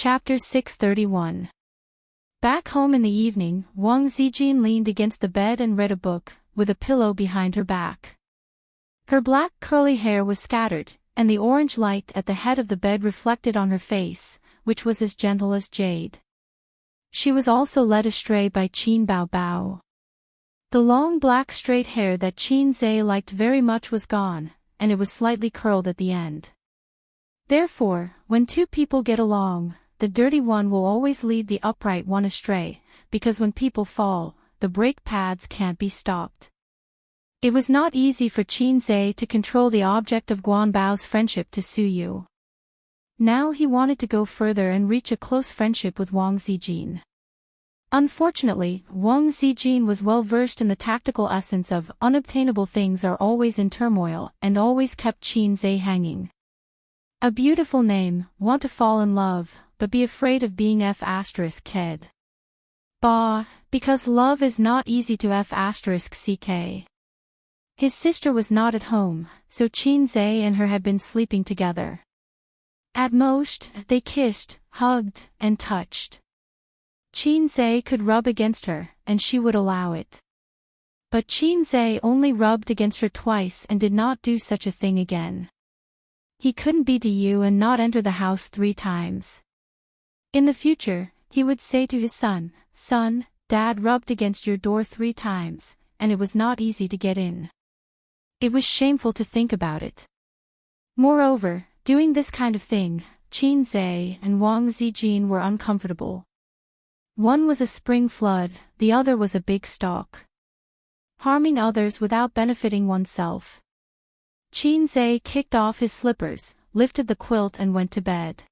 Chapter 631. Back home in the evening, Wang Zijin leaned against the bed and read a book, with a pillow behind her back. Her black curly hair was scattered, and the orange light at the head of the bed reflected on her face, which was as gentle as jade. She was also led astray by Qin Bao Bao. The long black straight hair that Qin Zhe liked very much was gone, and it was slightly curled at the end. Therefore, when two people get along, the dirty one will always lead the upright one astray, because when people fall, the brake pads can't be stopped. It was not easy for Qin Zhe to control the object of Guan Bao's friendship to Su Yu. Now he wanted to go further and reach a close friendship with Wang Zijin. Unfortunately, Wang Zijin was well versed in the tactical essence of unobtainable things are always in turmoil and always kept Qin Zhe hanging. A beautiful name, want to fall in love, but be afraid of being F***ked. Bah, because love is not easy to F***ck. His sister was not at home, so Qin Zhe and her had been sleeping together. At most, they kissed, hugged, and touched. Qin Zhe could rub against her, and she would allow it. But Qin Zhe only rubbed against her twice and did not do such a thing again. He couldn't be to you and not enter the house 3 times. In the future, he would say to his son, "Son, Dad rubbed against your door 3 times, and it was not easy to get in." It was shameful to think about it. Moreover, doing this kind of thing, Qin Zhe and Wang Zijin were uncomfortable. One was a spring flood, the other was a big stalk. Harming others without benefiting oneself. Qin Zhe kicked off his slippers, lifted the quilt and went to bed.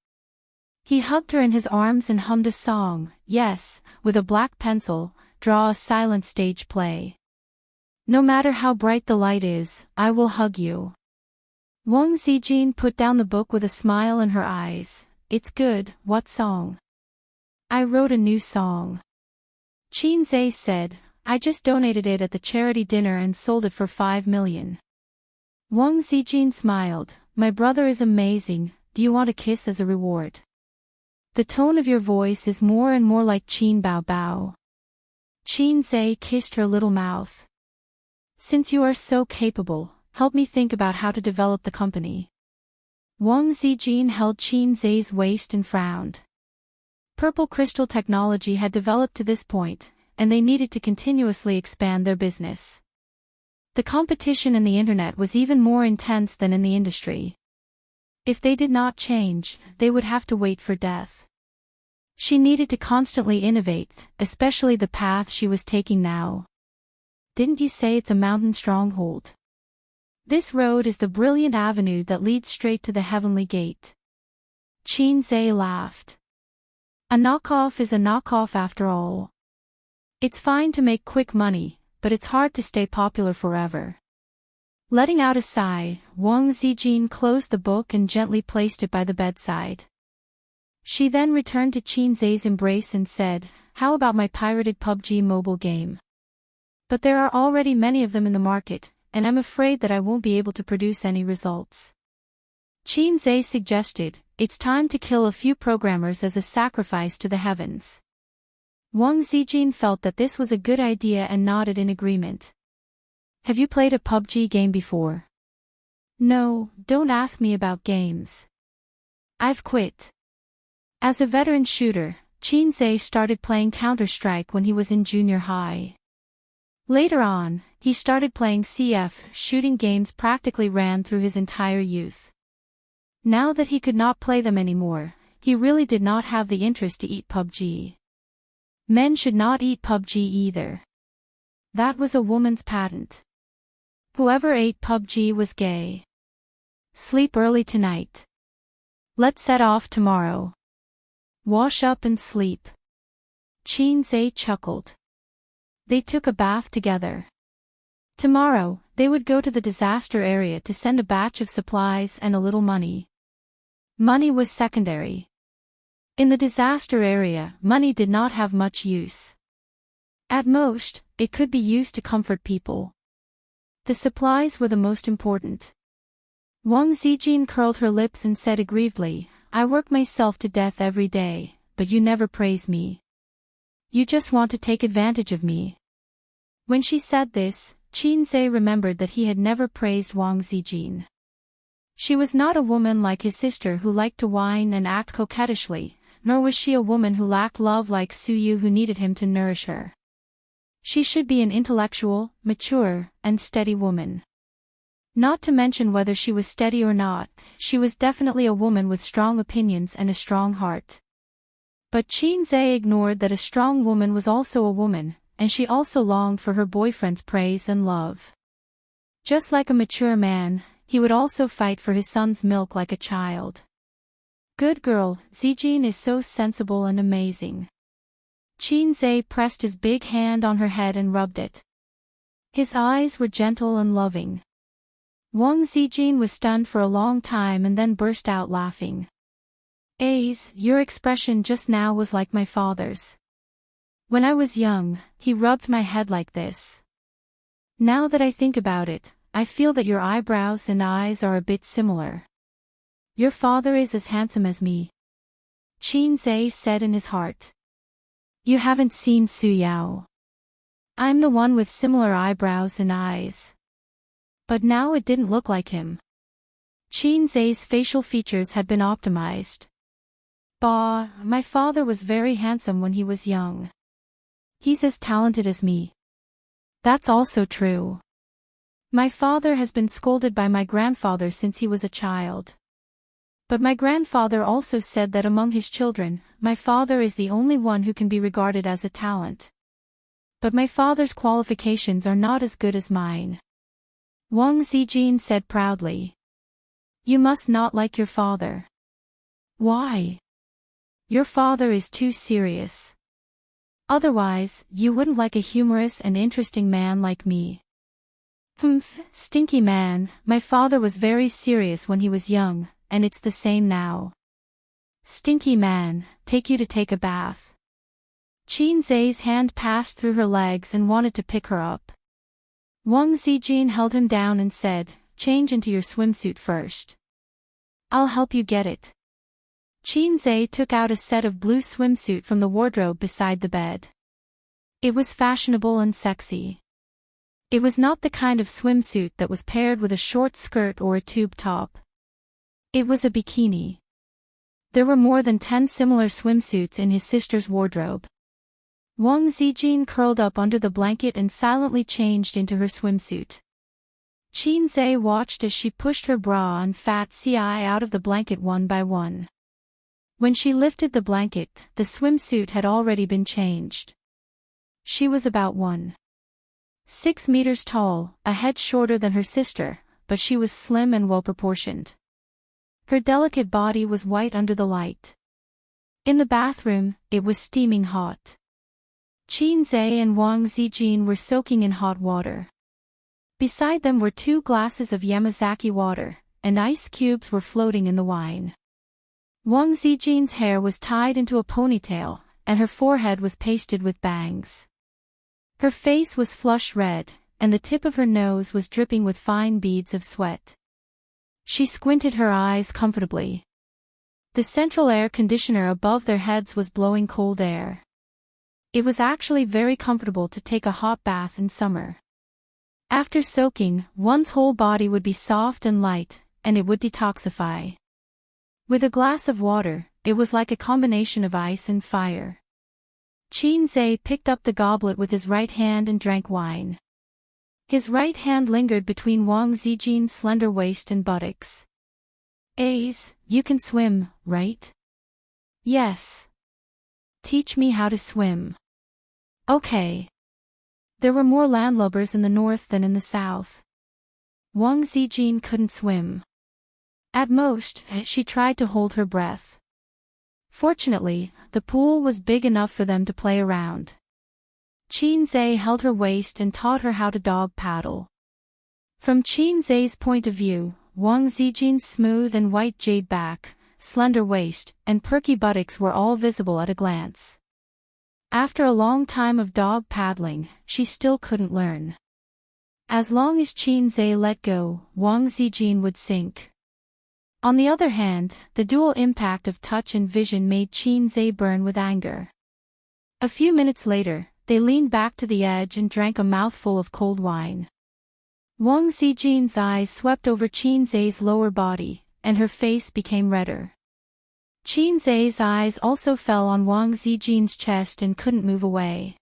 He hugged her in his arms and hummed a song, yes, with a black pencil, draw a silent stage play. No matter how bright the light is, I will hug you. Wang Zijin put down the book with a smile in her eyes. It's good, what song? I wrote a new song. Qin Zhe said, I just donated it at the charity dinner and sold it for 5 million. Wang Zijin smiled, my brother is amazing, do you want a kiss as a reward? The tone of your voice is more and more like Qin Bao Bao. Qin Zhe kissed her little mouth. Since you are so capable, help me think about how to develop the company. Wang Zijin held Qin Zhe's waist and frowned. Purple crystal technology had developed to this point, and they needed to continuously expand their business. The competition in the internet was even more intense than in the industry. If they did not change, they would have to wait for death. She needed to constantly innovate, especially the path she was taking now. Didn't you say it's a mountain stronghold? This road is the brilliant avenue that leads straight to the heavenly gate. Qin Zhe laughed. A knockoff is a knockoff after all. It's fine to make quick money, but it's hard to stay popular forever. Letting out a sigh, Wang Zijin closed the book and gently placed it by the bedside. She then returned to Qin Zhe's embrace and said, how about my pirated PUBG mobile game? But there are already many of them in the market, and I'm afraid that I won't be able to produce any results. Qin Zhe suggested, it's time to kill a few programmers as a sacrifice to the heavens. Wang Zijin felt that this was a good idea and nodded in agreement. Have you played a PUBG game before? No, don't ask me about games. I've quit. As a veteran shooter, Qin Zhe started playing Counter-Strike when he was in junior high. Later on, he started playing CF, shooting games practically ran through his entire youth. Now that he could not play them anymore, he really did not have the interest to eat PUBG. Men should not eat PUBG either. That was a woman's patent. Whoever ate PUBG was gay. Sleep early tonight. Let's set off tomorrow. Wash up and sleep. Qin Zhe chuckled. They took a bath together. Tomorrow, they would go to the disaster area to send a batch of supplies and a little money. Money was secondary. In the disaster area, money did not have much use. At most, it could be used to comfort people. The supplies were the most important. Wang Zijin curled her lips and said aggrievedly, I work myself to death every day, but you never praise me. You just want to take advantage of me." When she said this, Qinzhe remembered that he had never praised Wang Zijin. She was not a woman like his sister who liked to whine and act coquettishly, nor was she a woman who lacked love like Suyu who needed him to nourish her. She should be an intellectual, mature, and steady woman. Not to mention whether she was steady or not, she was definitely a woman with strong opinions and a strong heart. But Qinzhe ignored that a strong woman was also a woman, and she also longed for her boyfriend's praise and love. Just like a mature man, he would also fight for his son's milk like a child. "Good girl, Zijin is so sensible and amazing." Qinzhe pressed his big hand on her head and rubbed it. His eyes were gentle and loving. Wang Zijin was stunned for a long time and then burst out laughing. "Ace, your expression just now was like my father's. When I was young, he rubbed my head like this. Now that I think about it, I feel that your eyebrows and eyes are a bit similar. Your father is as handsome as me," Qinzhe said in his heart. "You haven't seen Su Yao. I'm the one with similar eyebrows and eyes." But now it didn't look like him. Qinzhe's facial features had been optimized. "Bah, my father was very handsome when he was young. He's as talented as me." "That's also true. My father has been scolded by my grandfather since he was a child. But my grandfather also said that among his children, my father is the only one who can be regarded as a talent. But my father's qualifications are not as good as mine," Wang Zijin said proudly. "You must not like your father." "Why?" "Your father is too serious. Otherwise, you wouldn't like a humorous and interesting man like me." "Humph, stinky man, my father was very serious when he was young, and it's the same now." "Stinky man, take you to take a bath." Qinzhe's hand passed through her legs and wanted to pick her up. Wang Zijin held him down and said, "Change into your swimsuit first. I'll help you get it." Qinzhe took out a set of blue swimsuit from the wardrobe beside the bed. It was fashionable and sexy. It was not the kind of swimsuit that was paired with a short skirt or a tube top. It was a bikini. There were more than 10 similar swimsuits in his sister's wardrobe. Wang Zijin curled up under the blanket and silently changed into her swimsuit. Qinzhe watched as she pushed her bra and fat CI out of the blanket one by one. When she lifted the blanket, the swimsuit had already been changed. She was about 1.6 meters tall, a head shorter than her sister, but she was slim and well-proportioned. Her delicate body was white under the light. In the bathroom, it was steaming hot. Qinzhe and Wang Zijin were soaking in hot water. Beside them were 2 glasses of Yamazaki water, and ice cubes were floating in the wine. Wang Zijin's hair was tied into a ponytail, and her forehead was pasted with bangs. Her face was flush red, and the tip of her nose was dripping with fine beads of sweat. She squinted her eyes comfortably. The central air conditioner above their heads was blowing cold air. It was actually very comfortable to take a hot bath in summer. After soaking, one's whole body would be soft and light, and it would detoxify. With a glass of water, it was like a combination of ice and fire. Qinzhe picked up the goblet with his right hand and drank wine. His right hand lingered between Wang Zijin's slender waist and buttocks. "Ace, you can swim, right?" "Yes." "Teach me how to swim." "Okay." There were more landlubbers in the north than in the south. Wang Zijin couldn't swim. At most, she tried to hold her breath. Fortunately, the pool was big enough for them to play around. Qinzhe held her waist and taught her how to dog paddle. From Qinzhe's point of view, Wang Zijin's smooth and white jade back, slender waist, and perky buttocks were all visible at a glance. After a long time of dog paddling, she still couldn't learn. As long as Qinzhe let go, Wang Zijin would sink. On the other hand, the dual impact of touch and vision made Qin Zhe burn with anger. A few minutes later, they leaned back to the edge and drank a mouthful of cold wine. Wang Zijin's eyes swept over Qin Zhe's lower body, and her face became redder. Qin Zhe's eyes also fell on Wang Zijin's chest and couldn't move away.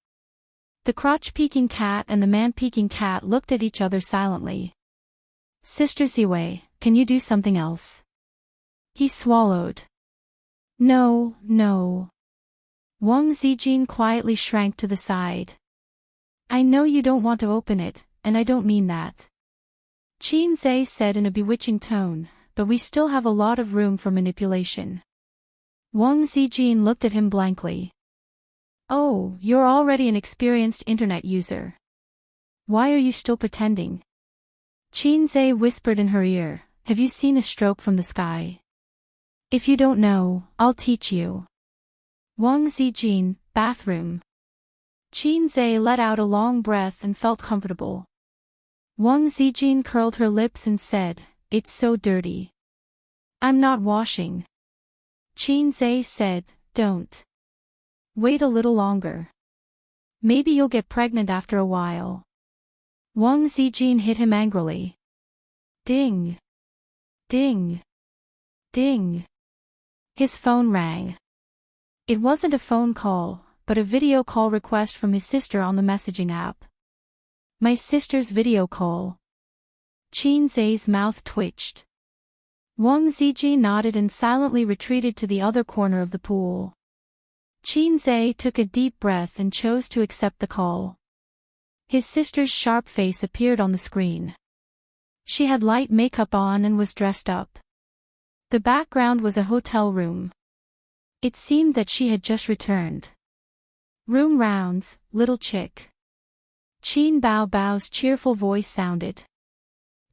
The crotch-peeking cat and the man-peeking cat looked at each other silently. Sister Ziwei, can you do something else? He swallowed. No, no. Wang Zijin quietly shrank to the side. I know you don't want to open it, and I don't mean that. Qin Zhe said in a bewitching tone, but we still have a lot of room for manipulation. Wang Zijin looked at him blankly. Oh, you're already an experienced internet user. Why are you still pretending? Qin Zhe whispered in her ear, have you seen a stroke from the sky? If you don't know, I'll teach you. Wang Zijin, bathroom. Qin Zhe let out a long breath and felt comfortable. Wang Zijin curled her lips and said, it's so dirty. I'm not washing. Qin Zhe said, don't. Wait a little longer. Maybe you'll get pregnant after a while. Wang Zijin hit him angrily. Ding. Ding. Ding. His phone rang. It wasn't a phone call, but a video call request from his sister on the messaging app. My sister's video call. Qin Zhe's mouth twitched. Wang Zijin nodded and silently retreated to the other corner of the pool. Qin Zhe took a deep breath and chose to accept the call. His sister's sharp face appeared on the screen. She had light makeup on and was dressed up. The background was a hotel room. It seemed that she had just returned. Room rounds, little chick. Qin Bao Bao's cheerful voice sounded.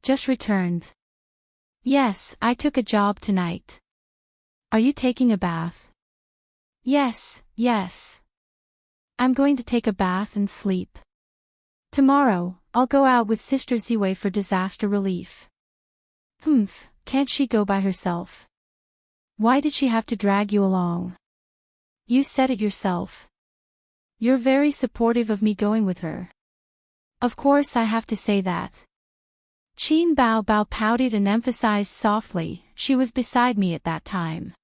Just returned. Yes, I took a job tonight. Are you taking a bath? Yes, yes. I'm going to take a bath and sleep. Tomorrow, I'll go out with Sister Ziwei for disaster relief. Can't she go by herself? Why did she have to drag you along? You said it yourself. You're very supportive of me going with her. Of course I have to say that. Qin Bao Bao pouted and emphasized softly, she was beside me at that time.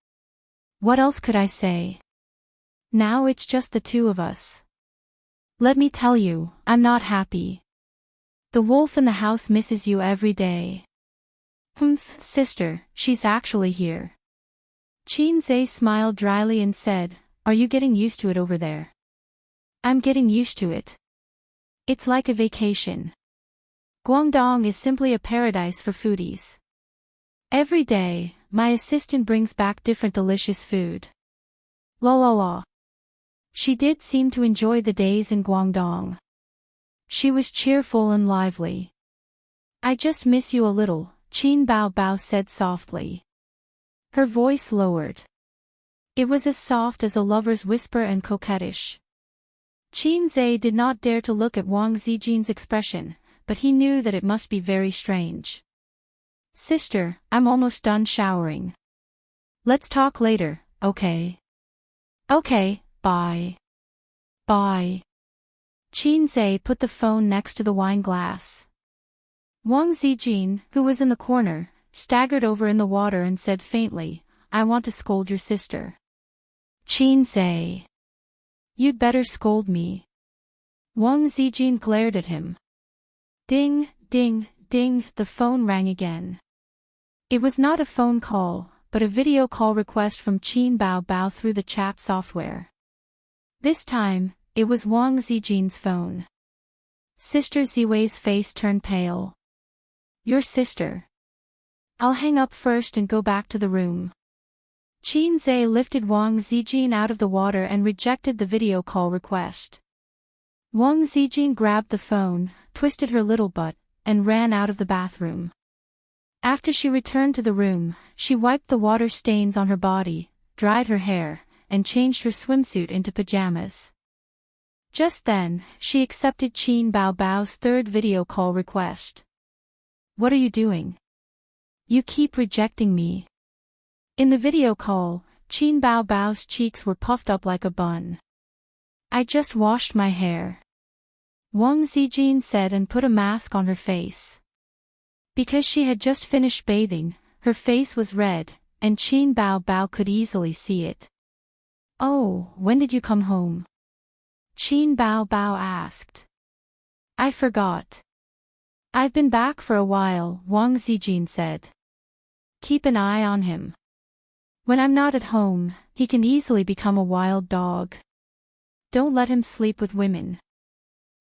What else could I say? Now it's just the two of us. Let me tell you, I'm not happy. The wolf in the house misses you every day. Sister, she's actually here. Qin Zhe smiled dryly and said, are you getting used to it over there? I'm getting used to it. It's like a vacation. Guangdong is simply a paradise for foodies. Every day, my assistant brings back different delicious food. La la la. She did seem to enjoy the days in Guangdong. She was cheerful and lively. I just miss you a little, Qin Bao Bao said softly. Her voice lowered. It was as soft as a lover's whisper and coquettish. Qin Zhe did not dare to look at Wang Zijin's expression, but he knew that it must be very strange. Sister, I'm almost done showering. Let's talk later, okay? Okay, bye. Bye. Qin Zhe put the phone next to the wine glass. Wang Zijin, who was in the corner, staggered over in the water and said faintly, I want to scold your sister. Qin Zhe. You'd better scold me. Wang Zijin glared at him. Ding, ding, ding, the phone rang again. It was not a phone call, but a video call request from Qin Bao Bao through the chat software. This time, it was Wang Zijin's phone. Sister Ziwei's face turned pale. Your sister. I'll hang up first and go back to the room. Qin Zhe lifted Wang Zijin out of the water and rejected the video call request. Wang Zijin grabbed the phone, twisted her little butt, and ran out of the bathroom. After she returned to the room, she wiped the water stains on her body, dried her hair, and changed her swimsuit into pajamas. Just then, she accepted Qin Bao Bao's third video call request. What are you doing? You keep rejecting me. In the video call, Qin Bao Bao's cheeks were puffed up like a bun. I just washed my hair, Wang Zijin said and put a mask on her face. Because she had just finished bathing, her face was red, and Qin Bao Bao could easily see it. Oh, when did you come home? Qin Bao Bao asked. I forgot. I've been back for a while, Wang Zijin said. Keep an eye on him. When I'm not at home, he can easily become a wild dog. Don't let him sleep with women.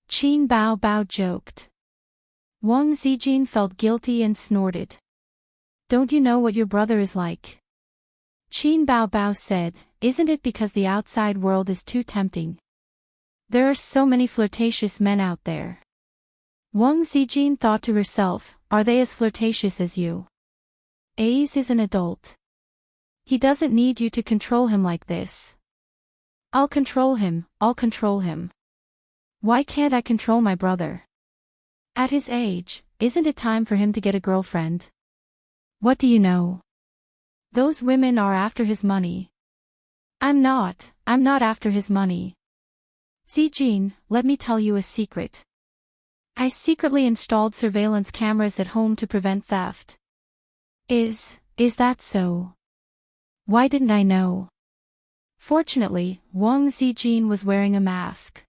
Qin Bao Bao joked. Wang Zijin felt guilty and snorted. Don't you know what your brother is like? Qin Bao Bao said, isn't it because the outside world is too tempting? There are so many flirtatious men out there. Wang Zijin thought to herself, are they as flirtatious as you? Ace is an adult. He doesn't need you to control him like this. I'll control him, I'll control him. Why can't I control my brother? At his age, isn't it time for him to get a girlfriend? What do you know? Those women are after his money. I'm not after his money. Zijin, let me tell you a secret. I secretly installed surveillance cameras at home to prevent theft. Is that so? Why didn't I know? Fortunately, Wang Zijin was wearing a mask.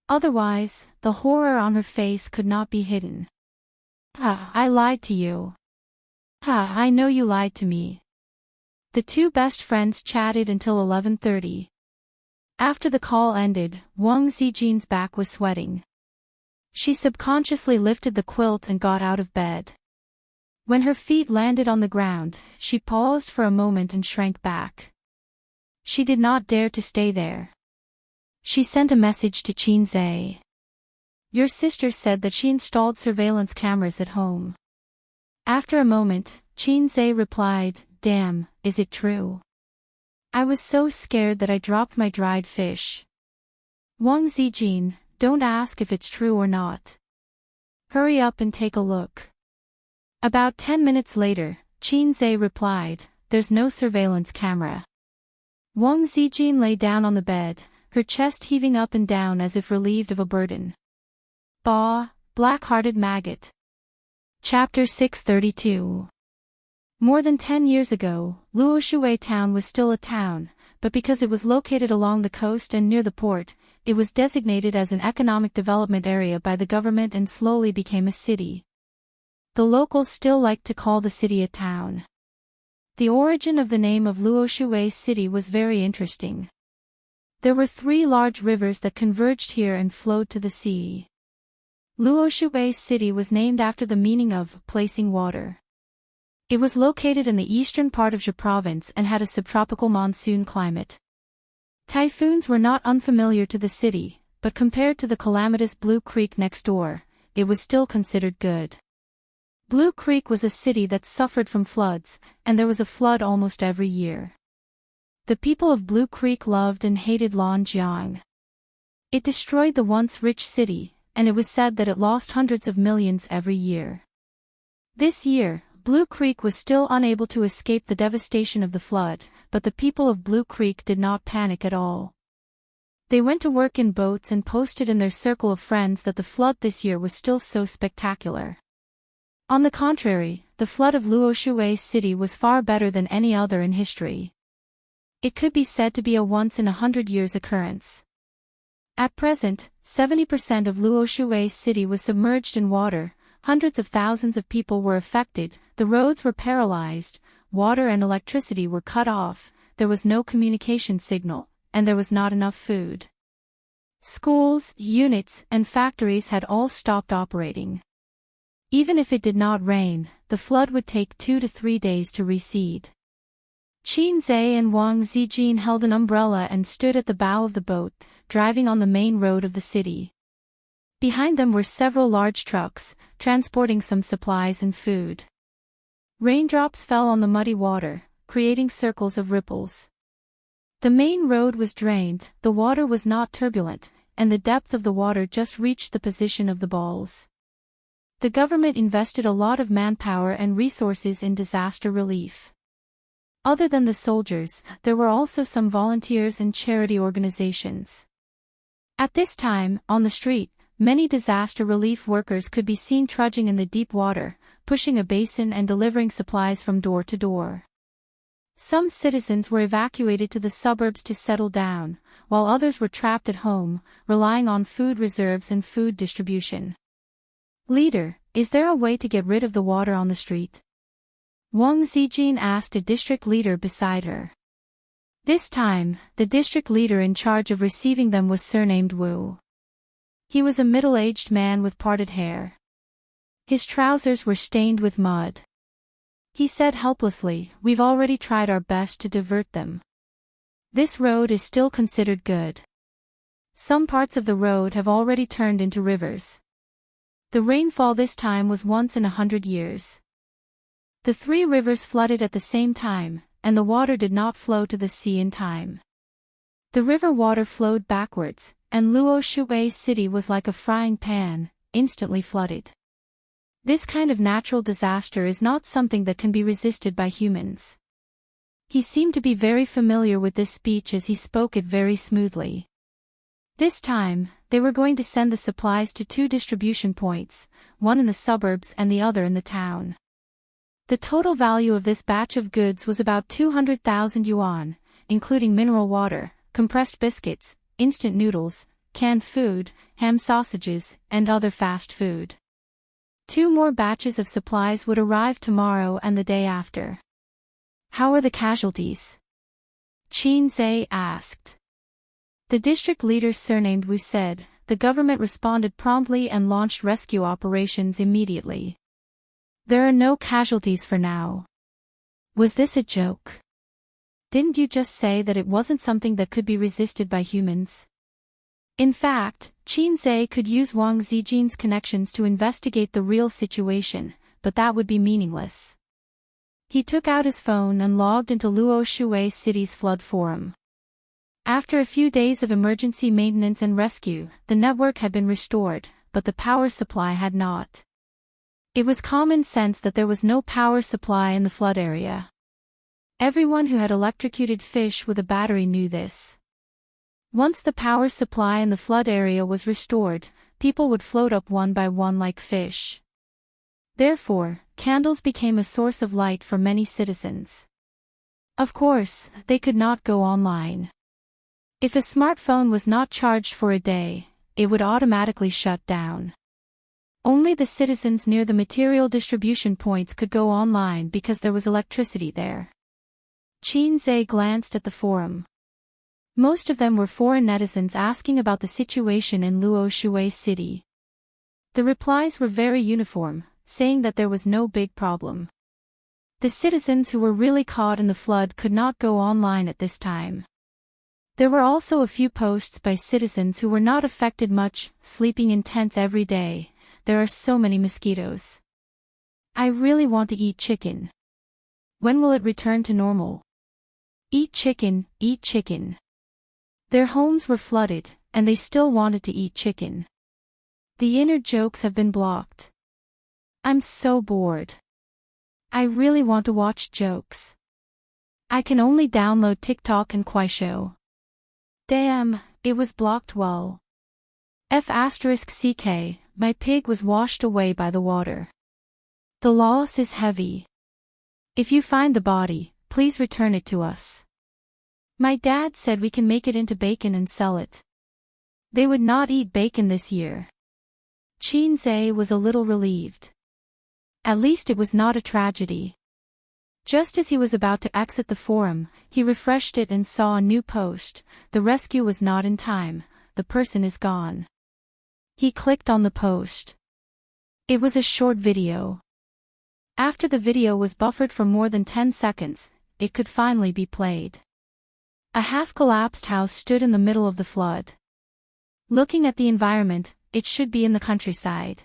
Otherwise, the horror on her face could not be hidden. I lied to you. I know you lied to me. The two best friends chatted until 11:30. After the call ended, Wang Zijin's back was sweating. She subconsciously lifted the quilt and got out of bed. When her feet landed on the ground, she paused for a moment and shrank back. She did not dare to stay there. She sent a message to Qin Zhe. Your sister said that she installed surveillance cameras at home. After a moment, Qin Zhe replied, damn, is it true? I was so scared that I dropped my dried fish. Wang Zijin, don't ask if it's true or not. Hurry up and take a look. About 10 minutes later, Qin Zhe replied, there's no surveillance camera. Wang Zijin lay down on the bed, her chest heaving up and down as if relieved of a burden. Bah, black-hearted maggot. Chapter 632. More than 10 years ago, Luoshui town was still a town, but because it was located along the coast and near the port, it was designated as an economic development area by the government and slowly became a city. The locals still liked to call the city a town. The origin of the name of Luoshui city was very interesting. There were 3 large rivers that converged here and flowed to the sea. Luoshui city was named after the meaning of placing water. It was located in the eastern part of Zhe province and had a subtropical monsoon climate. Typhoons were not unfamiliar to the city, but compared to the calamitous Blue Creek next door, it was still considered good. Blue Creek was a city that suffered from floods, and there was a flood almost every year. The people of Blue Creek loved and hated Lanjiang. It destroyed the once rich city, and it was said that it lost hundreds of millions every year. This year, Blue Creek was still unable to escape the devastation of the flood, but the people of Blue Creek did not panic at all. They went to work in boats and posted in their circle of friends that the flood this year was still so spectacular. On the contrary, the flood of Luoshui city was far better than any other in history. It could be said to be a once-in-100 years occurrence. At present, 70% of Luoshui city was submerged in water, hundreds of thousands of people were affected, the roads were paralyzed, water and electricity were cut off, there was no communication signal, and there was not enough food. Schools, units, and factories had all stopped operating. Even if it did not rain, the flood would take 2 to 3 days to recede. Qin Zhe and Wang Zijin held an umbrella and stood at the bow of the boat, driving on the main road of the city. Behind them were several large trucks, transporting some supplies and food. Raindrops fell on the muddy water, creating circles of ripples. The main road was drained, the water was not turbulent, and the depth of the water just reached the position of the balls. The government invested a lot of manpower and resources in disaster relief. Other than the soldiers, there were also some volunteers and charity organizations. At this time, on the street, many disaster relief workers could be seen trudging in the deep water, pushing a basin and delivering supplies from door to door. Some citizens were evacuated to the suburbs to settle down, while others were trapped at home, relying on food reserves and food distribution. "Leader, is there a way to get rid of the water on the street?" Wang Zijin asked a district leader beside her. This time, the district leader in charge of receiving them was surnamed Wu. He was a middle-aged man with parted hair. His trousers were stained with mud. He said helplessly, "We've already tried our best to divert them. This road is still considered good. Some parts of the road have already turned into rivers. The rainfall this time was once in 100 years. The 3 rivers flooded at the same time, and the water did not flow to the sea in time. The river water flowed backwards, and Luo Shui city was like a frying pan, instantly flooded. This kind of natural disaster is not something that can be resisted by humans." He seemed to be very familiar with this speech as he spoke it very smoothly. This time, they were going to send the supplies to 2 distribution points, one in the suburbs and the other in the town. The total value of this batch of goods was about 200,000 yuan, including mineral water, compressed biscuits, instant noodles, canned food, ham sausages, and other fast food. 2 more batches of supplies would arrive tomorrow and the day after. "How are the casualties?" Qin Zhe asked. The district leader surnamed Wu said, "The government responded promptly and launched rescue operations immediately. There are no casualties for now." "Was this a joke? Didn't you just say that it wasn't something that could be resisted by humans?" In fact, Qin Zhe could use Wang Zijin's connections to investigate the real situation, but that would be meaningless. He took out his phone and logged into Luo Shui City's flood forum. After a few days of emergency maintenance and rescue, the network had been restored, but the power supply had not. It was common sense that there was no power supply in the flood area. Everyone who had electrocuted fish with a battery knew this. Once the power supply in the flood area was restored, people would float up one by one like fish. Therefore, candles became a source of light for many citizens. Of course, they could not go online. If a smartphone was not charged for a day, it would automatically shut down. Only the citizens near the material distribution points could go online because there was electricity there. Qin Zhe glanced at the forum. Most of them were foreign netizens asking about the situation in Luo Shui City. The replies were very uniform, saying that there was no big problem. The citizens who were really caught in the flood could not go online at this time. There were also a few posts by citizens who were not affected much, sleeping in tents every day. "There are so many mosquitoes. I really want to eat chicken. When will it return to normal? Eat chicken, eat chicken." Their homes were flooded, and they still wanted to eat chicken. The inner jokes have been blocked. "I'm so bored. I really want to watch jokes. I can only download TikTok and Kuaishou. Damn, it was blocked well. F***ck, my pig was washed away by the water. The loss is heavy. If you find the body, please return it to us. My dad said we can make it into bacon and sell it." They would not eat bacon this year. Qin Zhe was a little relieved. At least it was not a tragedy. Just as he was about to exit the forum, he refreshed it and saw a new post. "The rescue was not in time, the person is gone." He clicked on the post. It was a short video. After the video was buffered for more than 10 seconds, it could finally be played. A half-collapsed house stood in the middle of the flood. Looking at the environment, it should be in the countryside.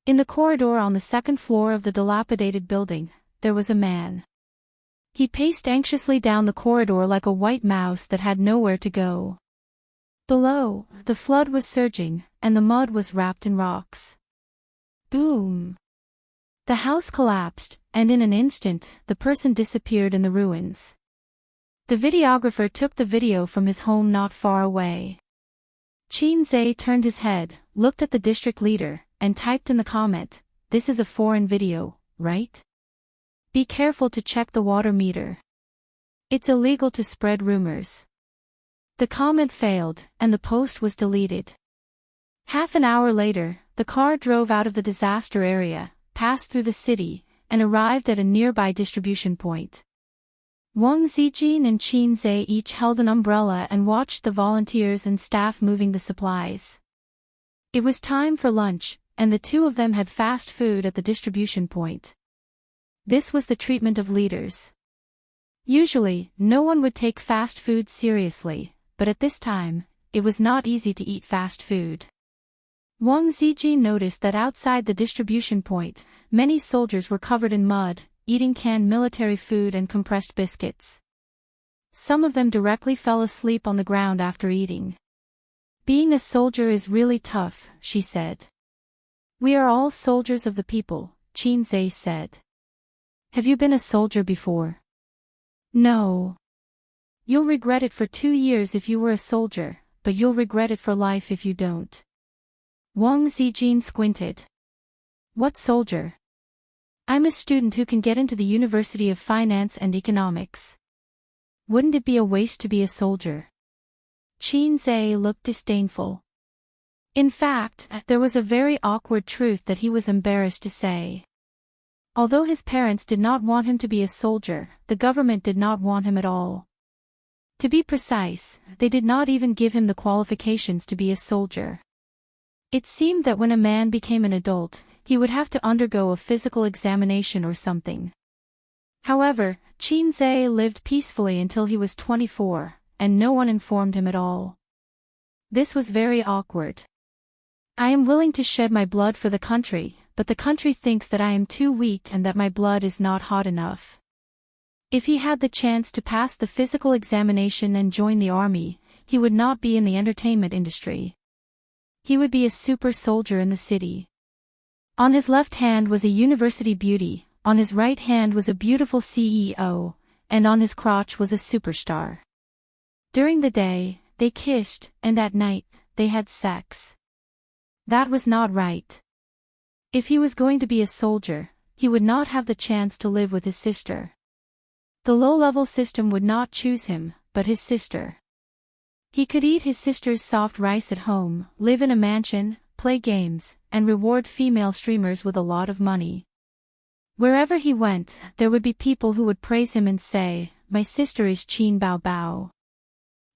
In the corridor on the 2nd floor of the dilapidated building, there was a man. He paced anxiously down the corridor like a white mouse that had nowhere to go. Below, the flood was surging, and the mud was wrapped in rocks. Boom! The house collapsed, and in an instant, the person disappeared in the ruins. The videographer took the video from his home not far away. Qin Zhe turned his head, looked at the district leader, and typed in the comment, "This is a foreign video, right? Be careful to check the water meter. It's illegal to spread rumors." The comment failed, and the post was deleted. Half an hour later, the car drove out of the disaster area, passed through the city, and arrived at a nearby distribution point. Wang Zijin and Qin Zhe each held an umbrella and watched the volunteers and staff moving the supplies. It was time for lunch, and the two of them had fast food at the distribution point. This was the treatment of leaders. Usually, no one would take fast food seriously, but at this time, it was not easy to eat fast food. Wang Zijin noticed that outside the distribution point, many soldiers were covered in mud, eating canned military food and compressed biscuits. Some of them directly fell asleep on the ground after eating. "Being a soldier is really tough," she said. "We are all soldiers of the people," Qin Zhe said. "Have you been a soldier before?" "No. You'll regret it for 2 years if you were a soldier, but you'll regret it for life if you don't." Wang Zijin squinted. "What soldier?" "I'm a student who can get into the University of Finance and Economics." "Wouldn't it be a waste to be a soldier?" Qin Zhe looked disdainful. In fact, there was a very awkward truth that he was embarrassed to say. Although his parents did not want him to be a soldier, the government did not want him at all. To be precise, they did not even give him the qualifications to be a soldier. It seemed that when a man became an adult, he would have to undergo a physical examination or something. However, Qin Zhe lived peacefully until he was 24, and no one informed him at all. This was very awkward. "I am willing to shed my blood for the country, but the country thinks that I am too weak and that my blood is not hot enough." If he had the chance to pass the physical examination and join the army, he would not be in the entertainment industry. He would be a super soldier in the city. On his left hand was a university beauty, on his right hand was a beautiful CEO, and on his crotch was a superstar. During the day, they kissed, and at night, they had sex. That was not right. If he was going to be a soldier, he would not have the chance to live with his sister. The low-level system would not choose him, but his sister. He could eat his sister's soft rice at home, live in a mansion, play games, and reward female streamers with a lot of money. Wherever he went, there would be people who would praise him and say, "My sister is Qin Bao Bao."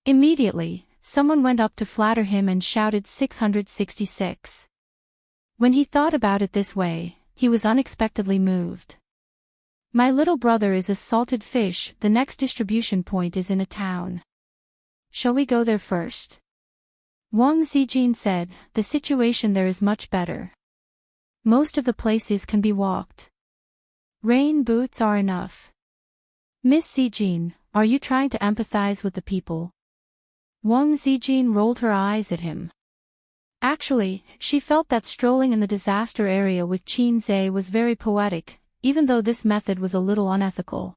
Immediately, someone went up to flatter him and shouted 666. When he thought about it this way, he was unexpectedly moved. "My little brother is a salted fish, the next distribution point is in a town. Shall we go there first?" Wang Zijin said, "The situation there is much better. Most of the places can be walked. Rain boots are enough." "Miss Zijin, are you trying to empathize with the people?" Wang Zijin rolled her eyes at him. Actually, she felt that strolling in the disaster area with Qin Zhe was very poetic, even though this method was a little unethical.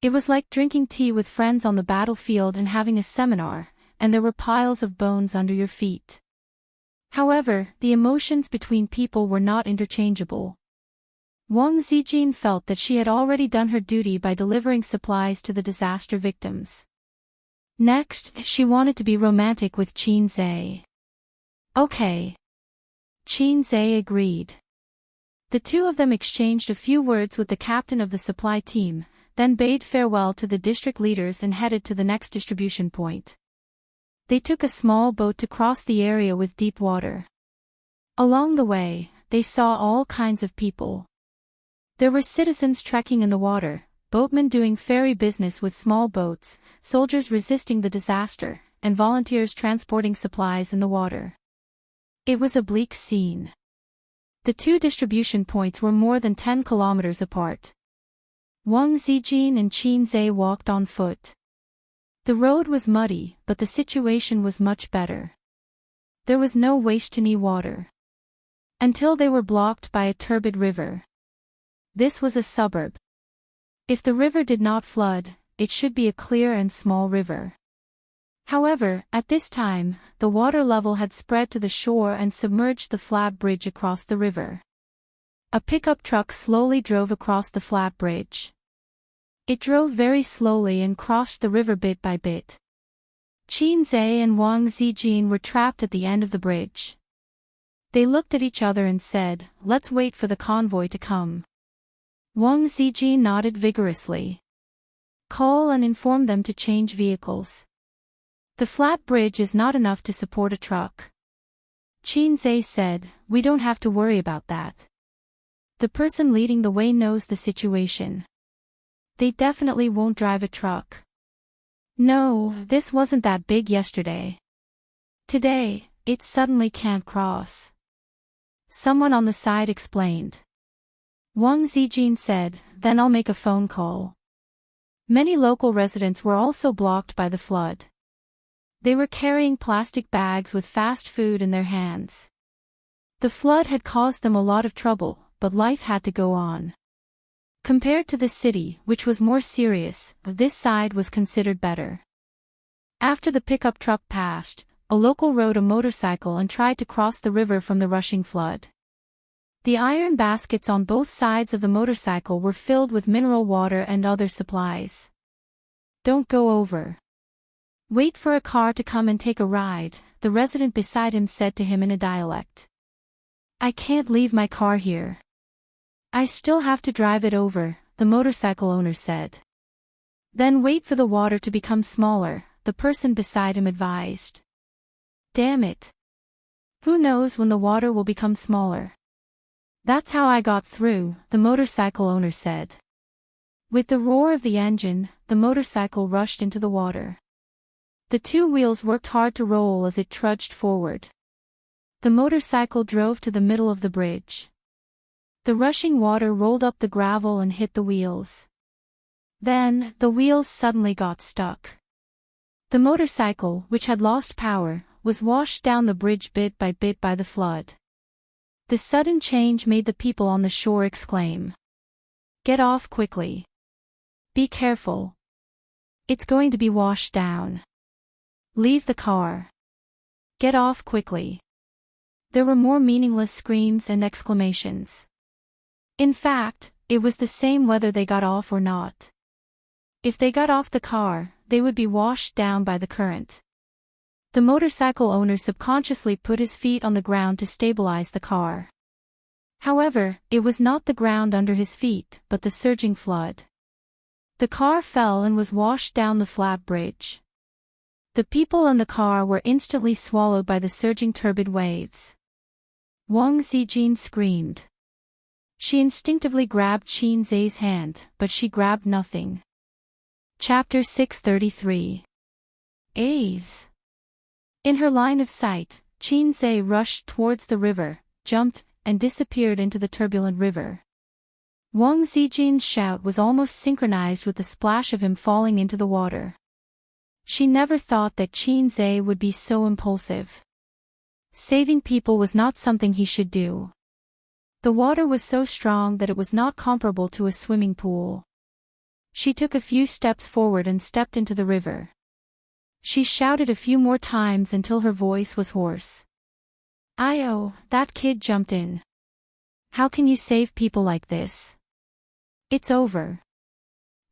It was like drinking tea with friends on the battlefield and having a seminar, and there were piles of bones under your feet. However, the emotions between people were not interchangeable. Wang Zijin felt that she had already done her duty by delivering supplies to the disaster victims. Next, she wanted to be romantic with Qin Zhe. "Okay." Qin Zhe agreed. The two of them exchanged a few words with the captain of the supply team, then bade farewell to the district leaders and headed to the next distribution point. They took a small boat to cross the area with deep water. Along the way, they saw all kinds of people. There were citizens trekking in the water, boatmen doing ferry business with small boats, soldiers resisting the disaster, and volunteers transporting supplies in the water. It was a bleak scene. The two distribution points were more than 10 kilometers apart. Wang Zijin and Qin Zhe walked on foot. The road was muddy, but the situation was much better. There was no waist-to-knee water. Until they were blocked by a turbid river. This was a suburb. If the river did not flood, it should be a clear and small river. However, at this time, the water level had spread to the shore and submerged the flat bridge across the river. A pickup truck slowly drove across the flat bridge. It drove very slowly and crossed the river bit by bit. Qin Zhe and Wang Zijin were trapped at the end of the bridge. They looked at each other and said, "Let's wait for the convoy to come." Wang Zijin nodded vigorously. "Call and inform them to change vehicles. The flat bridge is not enough to support a truck." Qin Zhe said, "We don't have to worry about that. The person leading the way knows the situation. They definitely won't drive a truck. No, this wasn't that big yesterday. Today, it suddenly can't cross." Someone on the side explained. Wang Zijin said, "Then I'll make a phone call." Many local residents were also blocked by the flood. They were carrying plastic bags with fast food in their hands. The flood had caused them a lot of trouble, but life had to go on. Compared to the city, which was more serious, this side was considered better. After the pickup truck passed, a local rode a motorcycle and tried to cross the river from the rushing flood. The iron baskets on both sides of the motorcycle were filled with mineral water and other supplies. "Don't go over. Wait for a car to come and take a ride," the resident beside him said to him in a dialect. "I can't leave my car here. I still have to drive it over," the motorcycle owner said. "Then wait for the water to become smaller," the person beside him advised. "Damn it. Who knows when the water will become smaller? That's how I got through," the motorcycle owner said. With the roar of the engine, the motorcycle rushed into the water. The two wheels worked hard to roll as it trudged forward. The motorcycle drove to the middle of the bridge. The rushing water rolled up the gravel and hit the wheels. Then, the wheels suddenly got stuck. The motorcycle, which had lost power, was washed down the bridge bit by the flood. The sudden change made the people on the shore exclaim, "Get off quickly. Be careful. It's going to be washed down. Leave the car. Get off quickly." There were more meaningless screams and exclamations. In fact, it was the same whether they got off or not. If they got off the car, they would be washed down by the current. The motorcycle owner subconsciously put his feet on the ground to stabilize the car. However, it was not the ground under his feet, but the surging flood. The car fell and was washed down the flat bridge. The people in the car were instantly swallowed by the surging turbid waves. Wang Zijin screamed. She instinctively grabbed Qin Zhe's hand, but she grabbed nothing. Chapter 633. A's. In her line of sight, Qin Zhe rushed towards the river, jumped, and disappeared into the turbulent river. Wang Zijin's shout was almost synchronized with the splash of him falling into the water. She never thought that Qin Zhe would be so impulsive. Saving people was not something he should do. The water was so strong that it was not comparable to a swimming pool. She took a few steps forward and stepped into the river. She shouted a few more times until her voice was hoarse. "Io, that kid jumped in. How can you save people like this? It's over."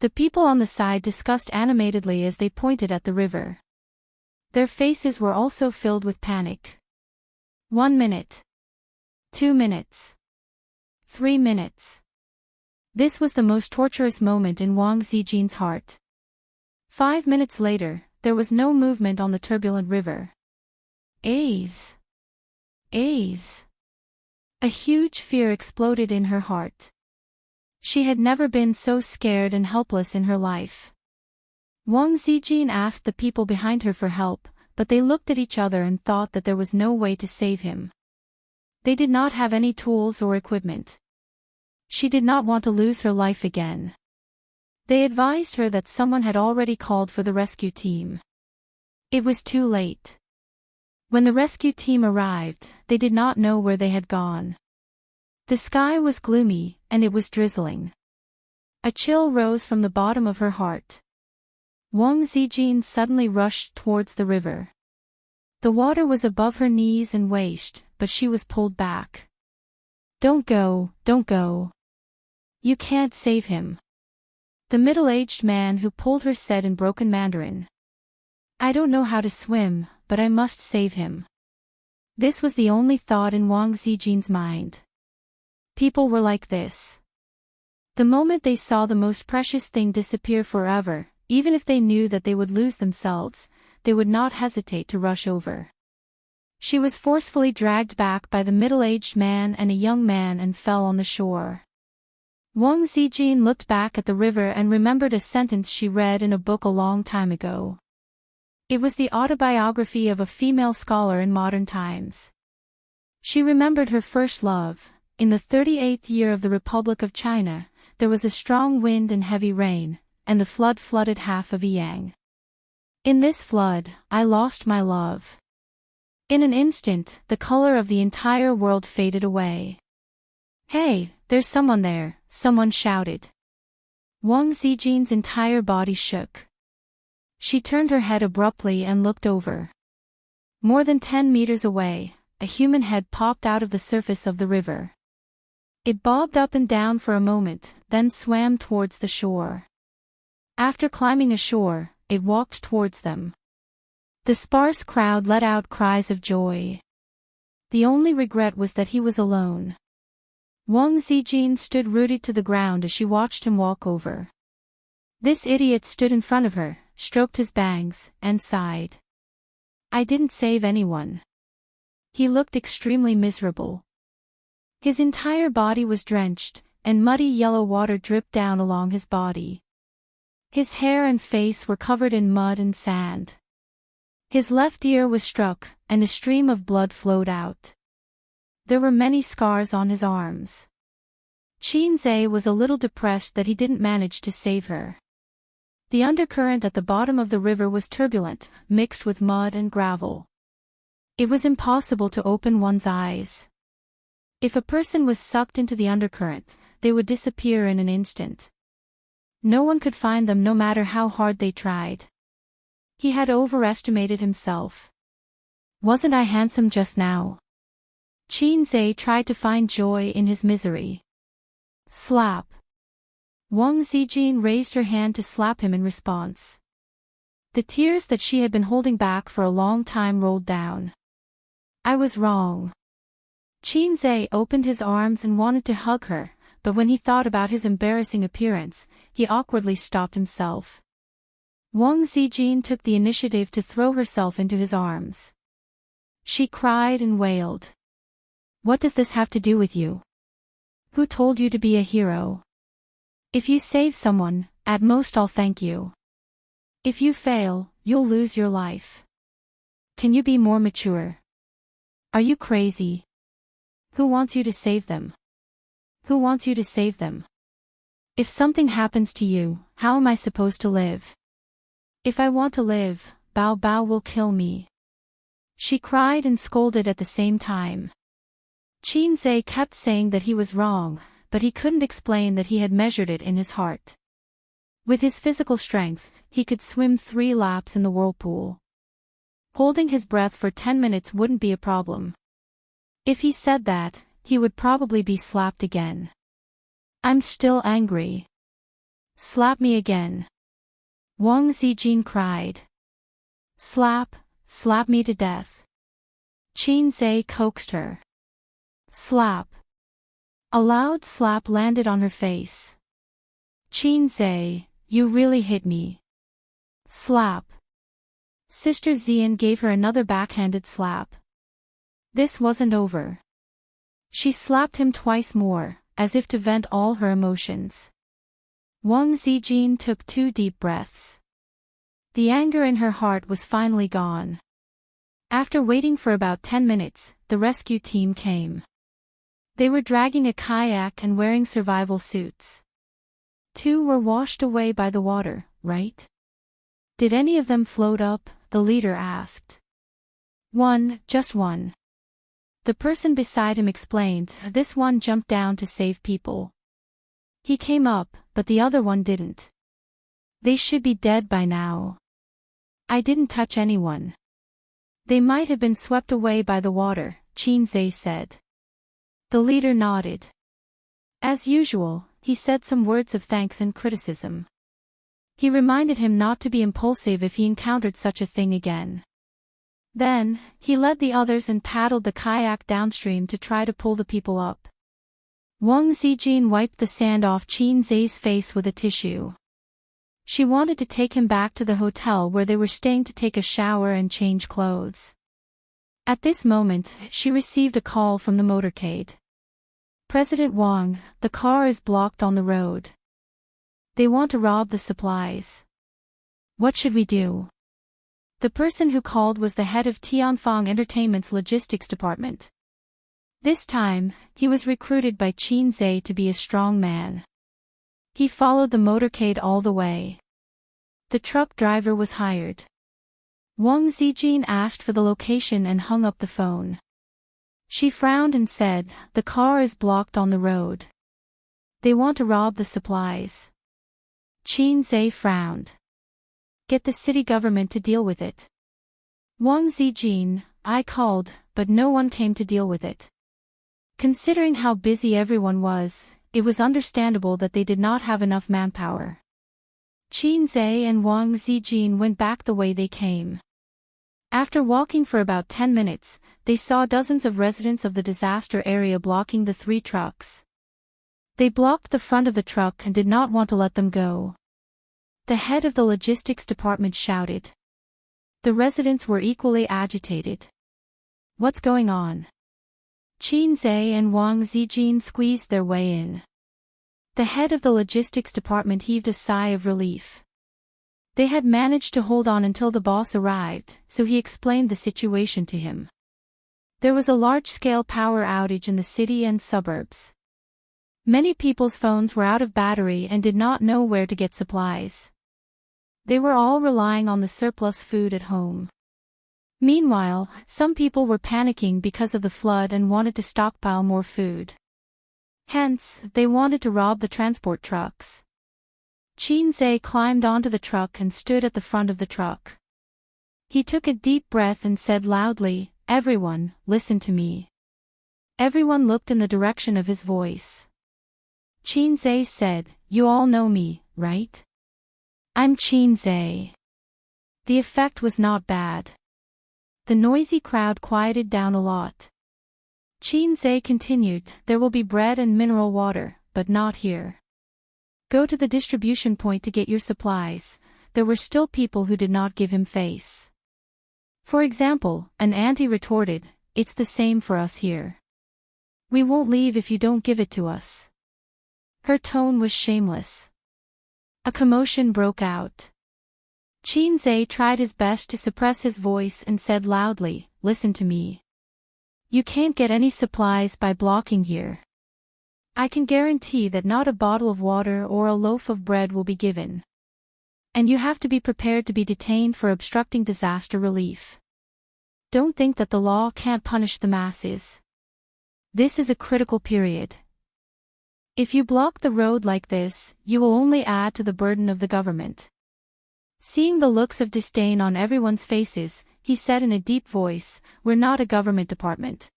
The people on the side discussed animatedly as they pointed at the river. Their faces were also filled with panic. 1 minute. 2 minutes. 3 minutes. This was the most torturous moment in Wang Zijin's heart. 5 minutes later, there was no movement on the turbulent river. A's. A's. A huge fear exploded in her heart. She had never been so scared and helpless in her life. Wang Zijin asked the people behind her for help, but they looked at each other and thought that there was no way to save him. They did not have any tools or equipment. She did not want to lose her life again. They advised her that someone had already called for the rescue team. It was too late. When the rescue team arrived, they did not know where they had gone. The sky was gloomy, and it was drizzling. A chill rose from the bottom of her heart. Wang Zijin suddenly rushed towards the river. The water was above her knees and waist, but she was pulled back. Don't go, don't go. You can't save him. The middle-aged man who pulled her said in broken Mandarin. I don't know how to swim, but I must save him. This was the only thought in Wang Zijin's mind. People were like this. The moment they saw the most precious thing disappear forever, even if they knew that they would lose themselves, they would not hesitate to rush over. She was forcefully dragged back by the middle-aged man and a young man and fell on the shore. Wang Zijin looked back at the river and remembered a sentence she read in a book a long time ago. It was the autobiography of a female scholar in modern times. She remembered her first love. In the 38th year of the Republic of China, there was a strong wind and heavy rain, and the flood flooded half of Yang. In this flood, I lost my love. In an instant, the color of the entire world faded away. Hey, there's someone there, someone shouted. Wang Zijin's entire body shook. She turned her head abruptly and looked over. More than 10 meters away, a human head popped out of the surface of the river. It bobbed up and down for a moment, then swam towards the shore. After climbing ashore, it walked towards them. The sparse crowd let out cries of joy. The only regret was that he was alone. Wang Zijin stood rooted to the ground as she watched him walk over. This idiot stood in front of her, stroked his bangs, and sighed. I didn't save anyone. He looked extremely miserable. His entire body was drenched, and muddy yellow water dripped down along his body. His hair and face were covered in mud and sand. His left ear was struck, and a stream of blood flowed out. There were many scars on his arms. Qinze was a little depressed that he didn't manage to save her. The undercurrent at the bottom of the river was turbulent, mixed with mud and gravel. It was impossible to open one's eyes. If a person was sucked into the undercurrent, they would disappear in an instant. No one could find them no matter how hard they tried. He had overestimated himself. Wasn't I handsome just now? Qinze tried to find joy in his misery. Slap. Wang Zijin raised her hand to slap him in response. The tears that she had been holding back for a long time rolled down. I was wrong. Qinze opened his arms and wanted to hug her, but when he thought about his embarrassing appearance, he awkwardly stopped himself. Wang Zijin took the initiative to throw herself into his arms. She cried and wailed. What does this have to do with you? Who told you to be a hero? If you save someone, at most I'll thank you. If you fail, you'll lose your life. Can you be more mature? Are you crazy? Who wants you to save them? Who wants you to save them? If something happens to you, how am I supposed to live? If I want to live, Bao Bao will kill me. She cried and scolded at the same time. Qinze kept saying that he was wrong, but he couldn't explain that he had measured it in his heart. With his physical strength, he could swim 3 laps in the whirlpool. Holding his breath for 10 minutes wouldn't be a problem. If he said that, he would probably be slapped again. I'm still angry. Slap me again. Wang Zijin cried. Slap me to death. Qinze coaxed her. Slap. A loud slap landed on her face. Qinze, you really hit me. Slap. Sister Xian gave her another backhanded slap. This wasn't over. She slapped him twice more, as if to vent all her emotions. Wang Zijin took 2 deep breaths. The anger in her heart was finally gone. After waiting for about 10 minutes, the rescue team came. They were dragging a kayak and wearing survival suits. 2 were washed away by the water, right? Did any of them float up? The leader asked. 1, just 1. The person beside him explained, this one jumped down to save people. He came up, but the other one didn't. They should be dead by now. I didn't touch anyone. They might have been swept away by the water, Qinzhe said. The leader nodded. As usual, he said some words of thanks and criticism. He reminded him not to be impulsive if he encountered such a thing again. Then, he led the others and paddled the kayak downstream to try to pull the people up. Wang Zijin wiped the sand off Qinzhe's face with a tissue. She wanted to take him back to the hotel where they were staying to take a shower and change clothes. At this moment, she received a call from the motorcade. President Wang, the car is blocked on the road. They want to rob the supplies. What should we do? The person who called was the head of Tianfang Entertainment's logistics department. This time, he was recruited by Qinzhe to be a strong man. He followed the motorcade all the way. The truck driver was hired. Wang Zijin asked for the location and hung up the phone. She frowned and said, "The car is blocked on the road. They want to rob the supplies." Qinzhe frowned. "Get the city government to deal with it." Wang Zijin, "I called, but no one came to deal with it." Considering how busy everyone was, it was understandable that they did not have enough manpower. Qinzhe and Wang Zijin went back the way they came. After walking for about 10 minutes, they saw dozens of residents of the disaster area blocking the 3 trucks. They blocked the front of the truck and did not want to let them go. The head of the logistics department shouted. The residents were equally agitated. "What's going on?" Qinzhe and Wang Zijin squeezed their way in. The head of the logistics department heaved a sigh of relief. They had managed to hold on until the boss arrived, so he explained the situation to him. There was a large-scale power outage in the city and suburbs. Many people's phones were out of battery and did not know where to get supplies. They were all relying on the surplus food at home. Meanwhile, some people were panicking because of the flood and wanted to stockpile more food. Hence, they wanted to rob the transport trucks. Qinzhe climbed onto the truck and stood at the front of the truck. He took a deep breath and said loudly, "Everyone, listen to me." Everyone looked in the direction of his voice. Qinzhe said, "You all know me, right? I'm Qinzhe." The effect was not bad. The noisy crowd quieted down a lot. Qinzhe continued, "There will be bread and mineral water, but not here. Go to the distribution point to get your supplies." There were still people who did not give him face. For example, an auntie retorted, "It's the same for us here. We won't leave if you don't give it to us." Her tone was shameless. A commotion broke out. Qinzhe tried his best to suppress his voice and said loudly, "Listen to me. You can't get any supplies by blocking here. I can guarantee that not a bottle of water or a loaf of bread will be given. And you have to be prepared to be detained for obstructing disaster relief. Don't think that the law can't punish the masses. This is a critical period. If you block the road like this, you will only add to the burden of the government." Seeing the looks of disdain on everyone's faces, he said in a deep voice, "We're not a government department.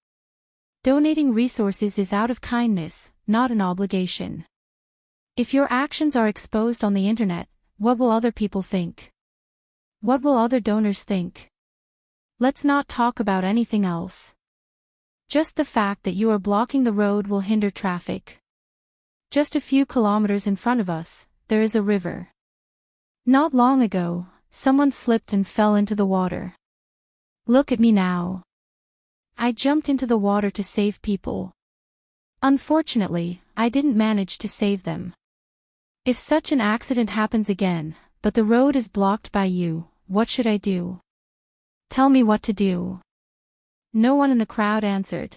Donating resources is out of kindness, not an obligation. If your actions are exposed on the internet, what will other people think? What will other donors think? Let's not talk about anything else. Just the fact that you are blocking the road will hinder traffic. Just a few kilometers in front of us, there is a river. Not long ago, someone slipped and fell into the water. Look at me now. I jumped into the water to save people. Unfortunately, I didn't manage to save them. If such an accident happens again, but the road is blocked by you, what should I do? Tell me what to do." No one in the crowd answered.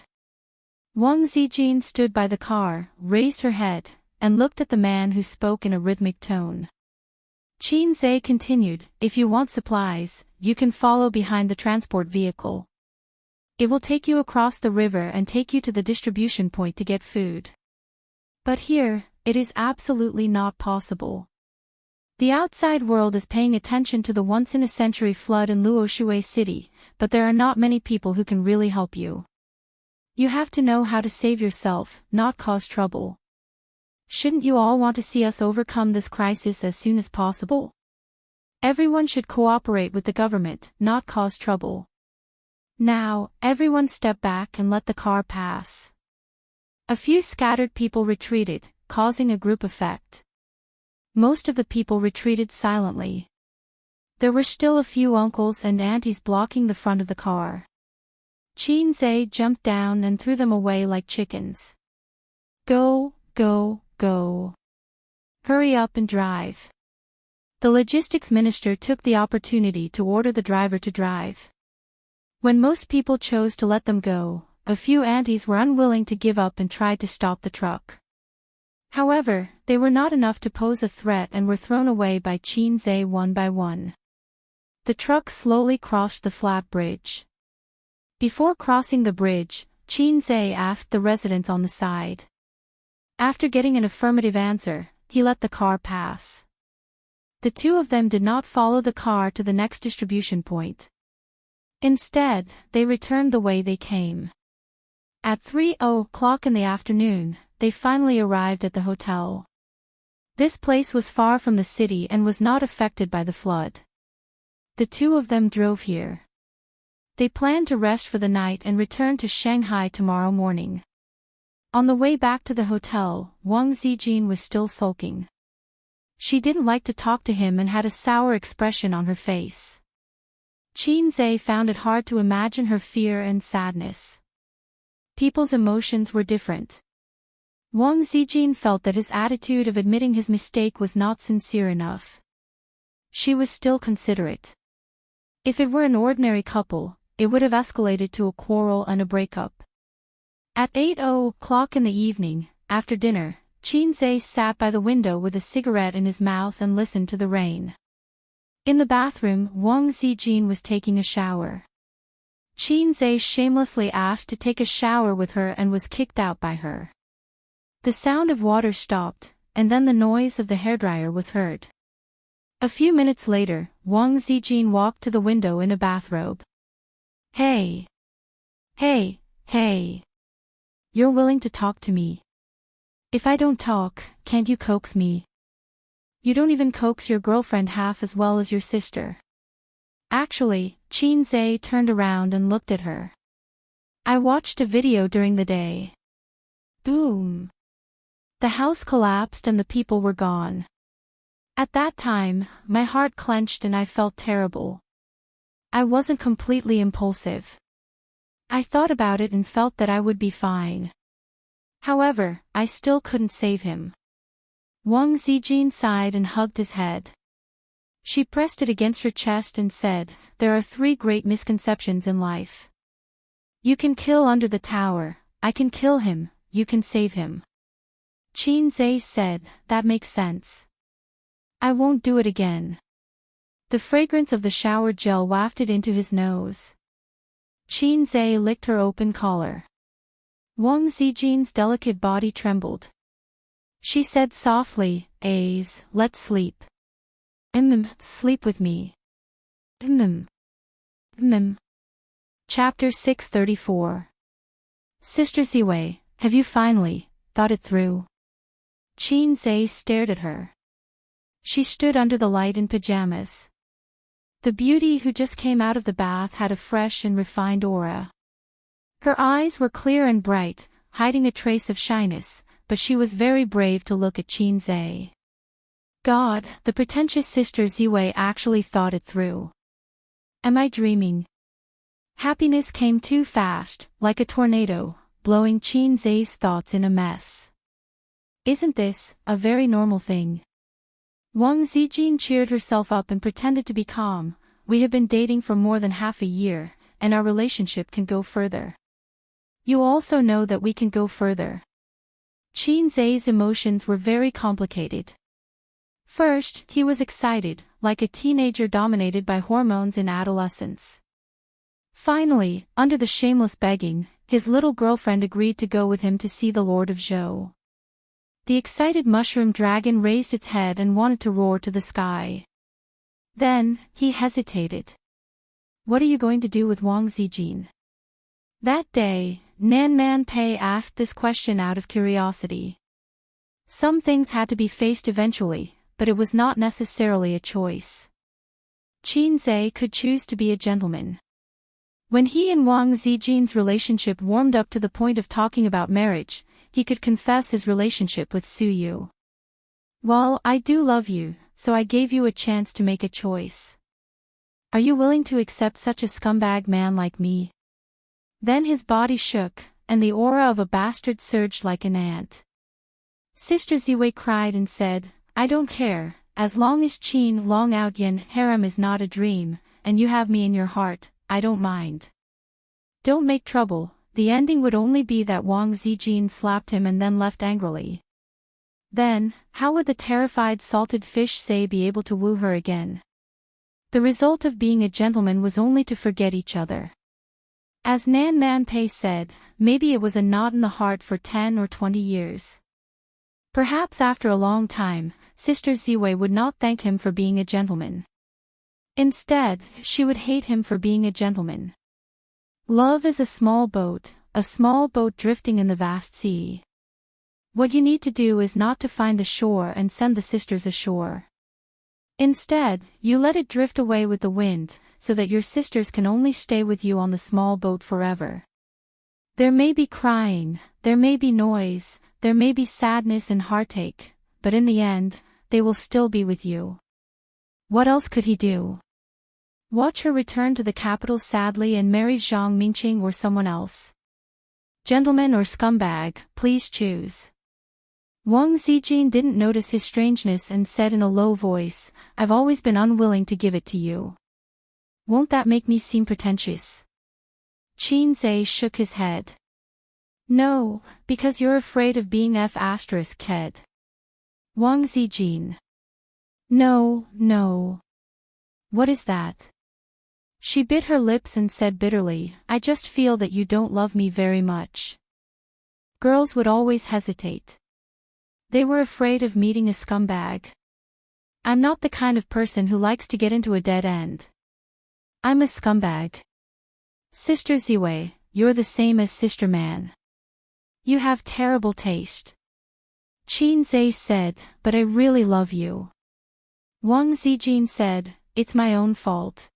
Wang Zijin stood by the car, raised her head, and looked at the man who spoke in a rhythmic tone. Qinzhe continued, "If you want supplies, you can follow behind the transport vehicle. It will take you across the river and take you to the distribution point to get food. But here, it is absolutely not possible. The outside world is paying attention to the once-in-a-century flood in Luoshui City, but there are not many people who can really help you. You have to know how to save yourself, not cause trouble. Shouldn't you all want to see us overcome this crisis as soon as possible? Everyone should cooperate with the government, not cause trouble. Now, everyone step back and let the car pass. A few scattered people retreated, causing a group effect. Most of the people retreated silently. There were still a few uncles and aunties blocking the front of the car. Qin Zhe jumped down and threw them away like chickens. Go, go, go. Hurry up and drive. The logistics minister took the opportunity to order the driver to drive. When most people chose to let them go, a few aunties were unwilling to give up and tried to stop the truck. However, they were not enough to pose a threat and were thrown away by Qin Zhe one by one. The truck slowly crossed the flat bridge. Before crossing the bridge, Qin Zhe asked the residents on the side. After getting an affirmative answer, he let the car pass. The two of them did not follow the car to the next distribution point. Instead, they returned the way they came. At 3:00 in the afternoon, they finally arrived at the hotel. This place was far from the city and was not affected by the flood. The two of them drove here. They planned to rest for the night and return to Shanghai tomorrow morning. On the way back to the hotel, Wang Zijin was still sulking. She didn't like to talk to him and had a sour expression on her face. Qin Zhe found it hard to imagine her fear and sadness. People's emotions were different. Wang Zijin felt that his attitude of admitting his mistake was not sincere enough. She was still considerate. If it were an ordinary couple, it would have escalated to a quarrel and a breakup. At 8:00 in the evening, after dinner, Qin Zhe sat by the window with a cigarette in his mouth and listened to the rain. In the bathroom, Wang Zijin was taking a shower. Qin Zhe shamelessly asked to take a shower with her and was kicked out by her. The sound of water stopped, and then the noise of the hairdryer was heard. A few minutes later, Wang Zijin walked to the window in a bathrobe. Hey! Hey, hey! You're willing to talk to me. If I don't talk, can't you coax me? You don't even coax your girlfriend half as well as your sister. Actually, Qin Zhe turned around and looked at her. I watched a video during the day. Boom! The house collapsed and the people were gone. At that time, my heart clenched and I felt terrible. I wasn't completely impulsive. I thought about it and felt that I would be fine. However, I still couldn't save him. Wang Zijin sighed and hugged his head. She pressed it against her chest and said, there are 3 great misconceptions in life. You can kill under the tower, I can kill him, you can save him. Qin Zhe said, that makes sense. I won't do it again. The fragrance of the shower gel wafted into his nose. Qin Zhe licked her open collar. Wang Zijin's delicate body trembled. She said softly, A's, let's sleep. Sleep with me. Chapter 634. Sister Ziwei, have you finally thought it through? Qin Zhe stared at her. She stood under the light in pajamas. The beauty who just came out of the bath had a fresh and refined aura. Her eyes were clear and bright, hiding a trace of shyness, but she was very brave to look at Qin Zhe. God, the pretentious sister Ziwei actually thought it through. Am I dreaming? Happiness came too fast, like a tornado, blowing Qin Zhe's thoughts in a mess. Isn't this a very normal thing? Wang Zijin cheered herself up and pretended to be calm. We have been dating for more than half a year, and our relationship can go further. You also know that we can go further. Qin Zhe's emotions were very complicated. First, he was excited, like a teenager dominated by hormones in adolescence. Finally, under the shameless begging, his little girlfriend agreed to go with him to see the Lord of Zhou. The excited mushroom dragon raised its head and wanted to roar to the sky. Then, he hesitated. What are you going to do with Wang Zijin? That day, Nan Man Pei asked this question out of curiosity. Some things had to be faced eventually, but it was not necessarily a choice. Qin Zhe could choose to be a gentleman. When he and Wang Zijin's relationship warmed up to the point of talking about marriage, he could confess his relationship with Su Yu. Well, I do love you, so I gave you a chance to make a choice. Are you willing to accept such a scumbag man like me? Then his body shook, and the aura of a bastard surged like an ant. Sister Ziwei cried and said, I don't care, as long as Qin Long Out Yin harem is not a dream, and you have me in your heart, I don't mind. Don't make trouble, the ending would only be that Wang Zijin slapped him and then left angrily. Then, how would the terrified salted fish say be able to woo her again? The result of being a gentleman was only to forget each other. As Nan Man Pei said, maybe it was a knot in the heart for 10 or 20 years. Perhaps after a long time, Sister Ziwei would not thank him for being a gentleman. Instead, she would hate him for being a gentleman. Love is a small boat drifting in the vast sea. What you need to do is not to find the shore and send the sisters ashore. Instead, you let it drift away with the wind, so that your sisters can only stay with you on the small boat forever. There may be crying, there may be noise, there may be sadness and heartache, but in the end, they will still be with you. What else could he do? Watch her return to the capital sadly and marry Zhang Mingqing or someone else. Gentleman or scumbag, please choose. Wang Zijin didn't notice his strangeness and said in a low voice, I've always been unwilling to give it to you. Won't that make me seem pretentious? Qin Zhe shook his head. No, because you're afraid of being F***ked. Wang Zijin. No. What is that? She bit her lips and said bitterly, I just feel that you don't love me very much. Girls would always hesitate. They were afraid of meeting a scumbag. I'm not the kind of person who likes to get into a dead end. I'm a scumbag. Sister Ziwei, you're the same as Sister Man. You have terrible taste. Qin Zhe said, but I really love you. Wang Zijin said, it's my own fault.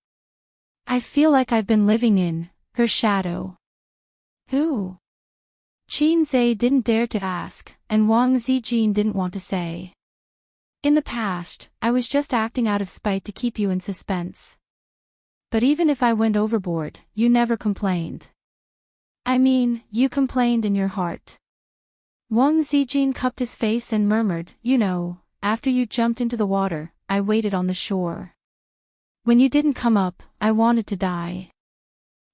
I feel like I've been living in her shadow. Who? Qin Zhe didn't dare to ask, and Wang Zijin didn't want to say. In the past, I was just acting out of spite to keep you in suspense. But even if I went overboard, you never complained. I mean, you complained in your heart. Wang Zijin cupped his face and murmured, you know, after you jumped into the water, I waited on the shore. When you didn't come up, I wanted to die.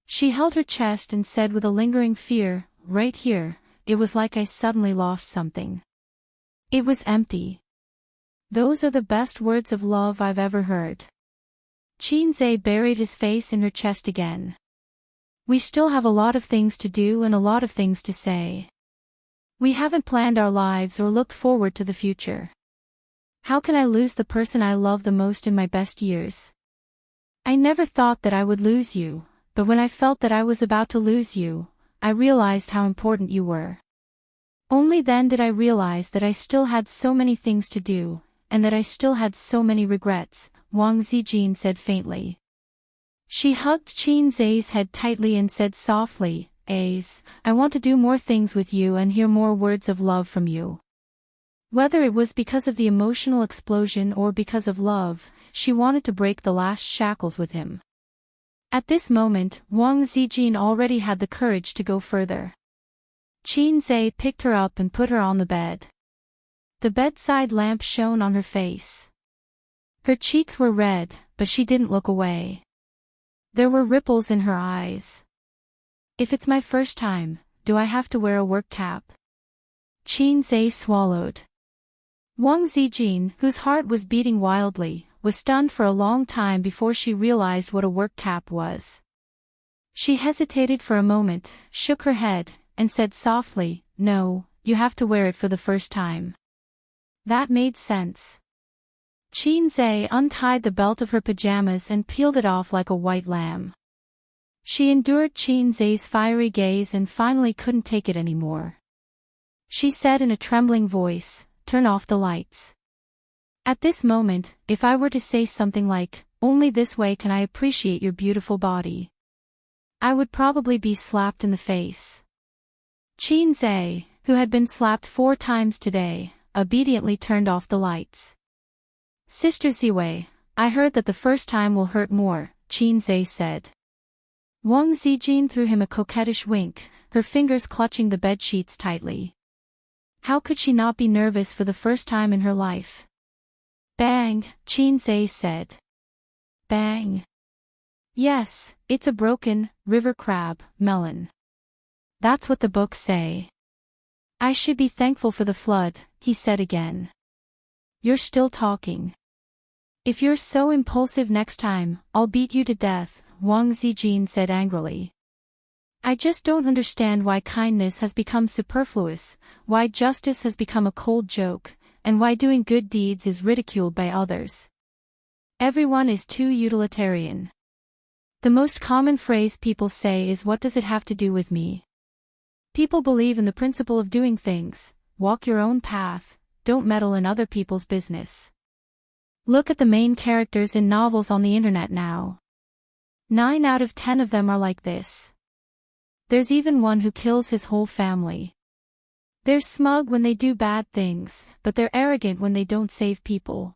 She held her chest and said with a lingering fear, right here, it was like I suddenly lost something. It was empty. Those are the best words of love I've ever heard. Qin Zhe buried his face in her chest again. We still have a lot of things to do and a lot of things to say. We haven't planned our lives or looked forward to the future. How can I lose the person I love the most in my best years? I never thought that I would lose you, but when I felt that I was about to lose you, I realized how important you were. Only then did I realize that I still had so many things to do, and that I still had so many regrets, Wang Zijin said faintly. She hugged Qin Zhe's head tightly and said softly, I want to do more things with you and hear more words of love from you. Whether it was because of the emotional explosion or because of love, she wanted to break the last shackles with him. At this moment, Wang Zijin already had the courage to go further. Qin Zhe picked her up and put her on the bed. The bedside lamp shone on her face. Her cheeks were red, but she didn't look away. There were ripples in her eyes. If it's my first time, do I have to wear a work cap? Qin Zhe swallowed. Wang Zijin, whose heart was beating wildly, was stunned for a long time before she realized what a work cap was. She hesitated for a moment, shook her head, and said softly, no, you have to wear it for the first time. That made sense. Qin Zhe untied the belt of her pajamas and peeled it off like a white lamb. She endured Qin Zhe's fiery gaze and finally couldn't take it anymore. She said in a trembling voice, "Turn off the lights." At this moment, if I were to say something like, "Only this way can I appreciate your beautiful body," I would probably be slapped in the face. Qin Zhe, who had been slapped 4 times today, obediently turned off the lights. "Sister Ziwei, I heard that the first time will hurt more," Qin Zhe said. Wang Zijin threw him a coquettish wink, her fingers clutching the bedsheets tightly. How could she not be nervous for the first time in her life? "Bang," Qin Zhe said. "Bang." "Yes, it's a broken, river crab, melon. That's what the books say." "I should be thankful for the flood," he said again. "You're still talking. If you're so impulsive next time, I'll beat you to death," Wang Zijin said angrily. "I just don't understand why kindness has become superfluous, why justice has become a cold joke, and why doing good deeds is ridiculed by others. Everyone is too utilitarian. The most common phrase people say is, 'What does it have to do with me?' People believe in the principle of doing things, walk your own path, don't meddle in other people's business. Look at the main characters in novels on the internet now. 9 out of 10 of them are like this. There's even one who kills his whole family. They're smug when they do bad things, but they're arrogant when they don't save people.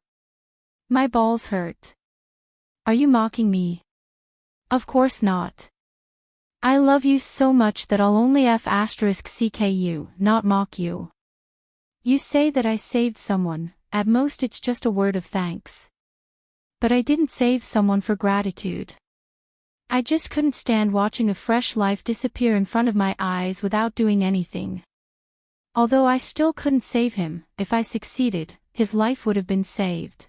My balls hurt. Are you mocking me? Of course not. I love you so much that I'll only *CK you, not mock you. You say that I saved someone, at most it's just a word of thanks. But I didn't save someone for gratitude. I just couldn't stand watching a fresh life disappear in front of my eyes without doing anything. Although I still couldn't save him, if I succeeded, his life would have been saved.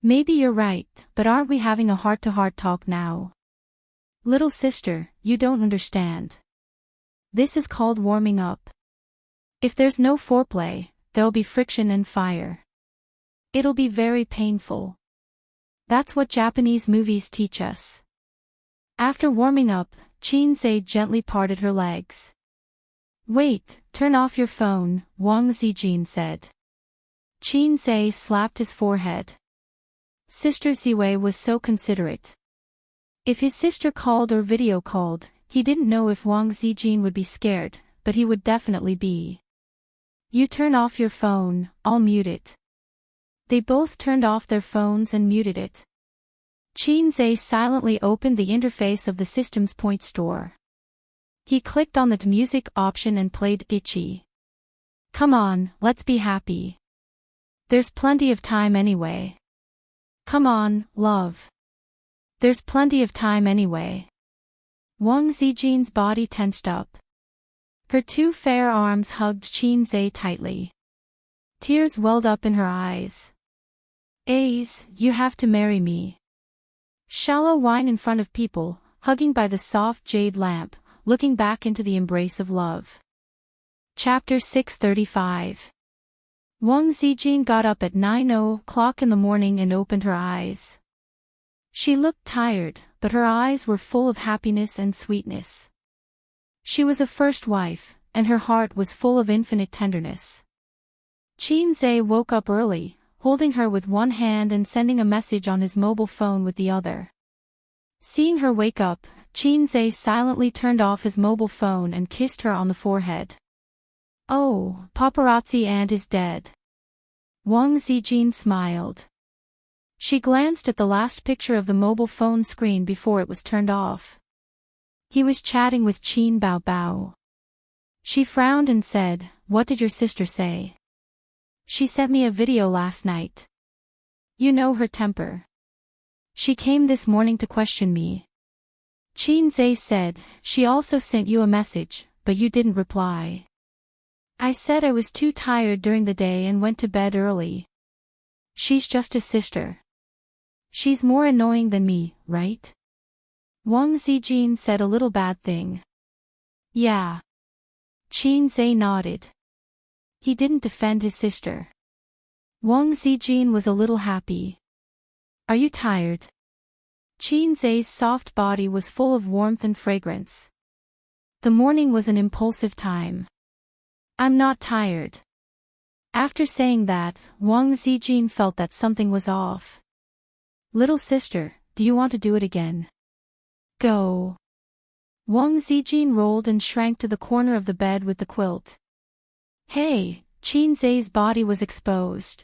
Maybe you're right, but aren't we having a heart-to-heart talk now? Little sister, you don't understand. This is called warming up. If there's no foreplay, there'll be friction and fire. It'll be very painful. That's what Japanese movies teach us." After warming up, Qin Zhe gently parted her legs. "Wait, turn off your phone," Wang Zijin said. Qin Zhe slapped his forehead. Sister Ziwei was so considerate. If his sister called or video called, he didn't know if Wang Zijin would be scared, but he would definitely be. "You turn off your phone, I'll mute it." They both turned off their phones and muted it. Qin Zhe silently opened the interface of the system's point store. He clicked on the music option and played Itchy. "Come on, let's be happy. There's plenty of time anyway. Come on, love. There's plenty of time anyway." Wang Zijin's body tensed up. Her 2 fair arms hugged Qin Zhe tightly. Tears welled up in her eyes. "Ace, you have to marry me." Shallow whine in front of people, hugging by the soft jade lamp, looking back into the embrace of love. Chapter 635. Wang Zijin got up at 9:00 in the morning and opened her eyes. She looked tired, but her eyes were full of happiness and sweetness. She was a first wife, and her heart was full of infinite tenderness. Qin Zhe woke up early, holding her with one hand and sending a message on his mobile phone with the other. Seeing her wake up, Qin Zhe silently turned off his mobile phone and kissed her on the forehead. "Oh, paparazzi and is dead." Wang Zijin smiled. She glanced at the last picture of the mobile phone screen before it was turned off. He was chatting with Qin Baobao. She frowned and said, "What did your sister say?" "She sent me a video last night. You know her temper. She came this morning to question me." Qin Zhe said, "She also sent you a message, but you didn't reply." "I said I was too tired during the day and went to bed early." "She's just a sister. She's more annoying than me, right?" Wang Zijin said, "A little bad thing." "Yeah." Qin Zhe nodded. He didn't defend his sister. Wang Zijin was a little happy. Are you tired? Qin Zai's soft body was full of warmth and fragrance. The morning was an impulsive time. I'm not tired. After saying that, Wang Zijin felt that something was off. Little sister, do you want to do it again? Go. Wang Zijin rolled and shrank to the corner of the bed with the quilt. Hey, Qin Zai's body was exposed.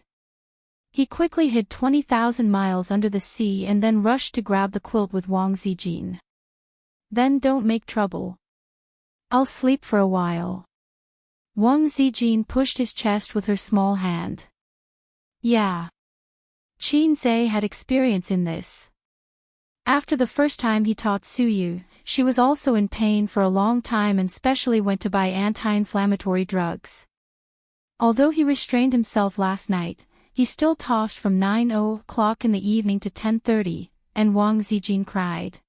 He quickly hid 20,000 miles under the sea and then rushed to grab the quilt with Wang Zijin. Then don't make trouble. I'll sleep for a while. Wang Zijin pushed his chest with her small hand. Yeah. Qin Zai had experience in this. After the first time he taught Suyu, she was also in pain for a long time and specially went to buy anti-inflammatory drugs. Although he restrained himself last night, he still tossed from 9 o'clock in the evening to 10:30, and Wang Zijin cried.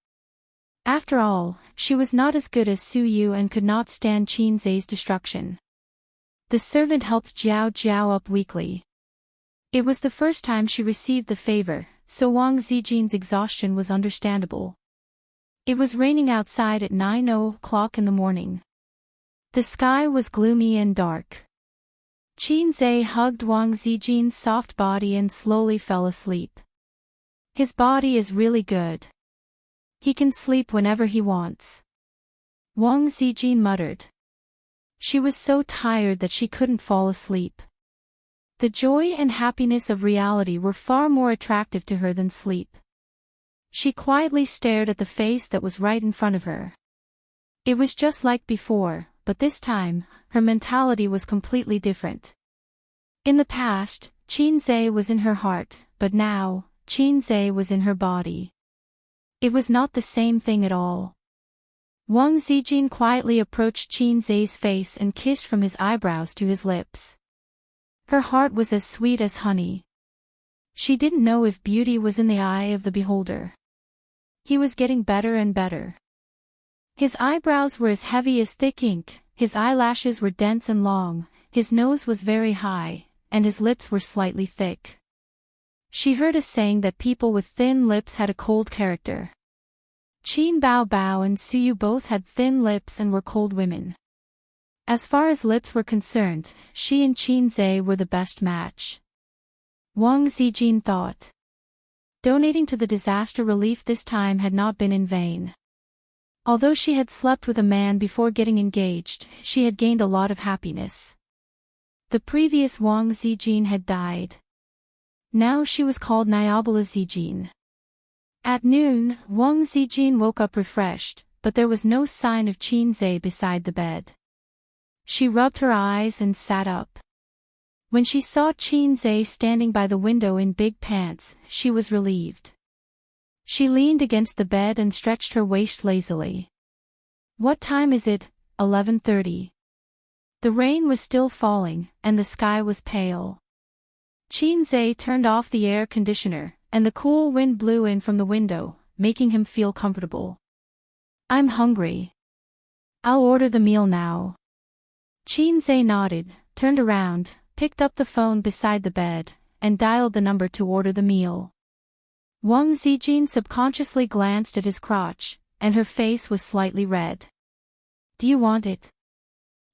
After all, she was not as good as Suyu and could not stand Qin Zai's destruction. The servant helped Jiao Jiao up weakly. It was the first time she received the favor, so Wang Zijin's exhaustion was understandable. It was raining outside at 9 o'clock in the morning. The sky was gloomy and dark. Qin Zai hugged Wang Zijin's soft body and slowly fell asleep. His body is really good. He can sleep whenever he wants. Wang Zijin muttered. She was so tired that she couldn't fall asleep. The joy and happiness of reality were far more attractive to her than sleep. She quietly stared at the face that was right in front of her. It was just like before, but this time, her mentality was completely different. In the past, Qin Zai was in her heart, but now, Qin Zai was in her body. It was not the same thing at all. Wang Zijin quietly approached Qin Zai's face and kissed from his eyebrows to his lips. Her heart was as sweet as honey. She didn't know if beauty was in the eye of the beholder. He was getting better and better. His eyebrows were as heavy as thick ink, his eyelashes were dense and long, his nose was very high, and his lips were slightly thick. She heard a saying that people with thin lips had a cold character. Qin Bao Bao and Suyu both had thin lips and were cold women. As far as lips were concerned, she and Qin Zai were the best match. Wang Zijin thought. Donating to the disaster relief this time had not been in vain. Although she had slept with a man before getting engaged, she had gained a lot of happiness. The previous Wang Zijin had died. Now she was called Nyabala Zijin. At noon, Wang Zijin woke up refreshed, but there was no sign of Qin Zai beside the bed. She rubbed her eyes and sat up. When she saw Qin Zai standing by the window in big pants, she was relieved. She leaned against the bed and stretched her waist lazily. What time is it? 11:30. The rain was still falling, and the sky was pale. Qin Zai turned off the air conditioner, and the cool wind blew in from the window, making him feel comfortable. I'm hungry. I'll order the meal now. Qin Zai nodded, turned around, picked up the phone beside the bed, and dialed the number to order the meal. Wang Zijin subconsciously glanced at his crotch, and her face was slightly red. Do you want it?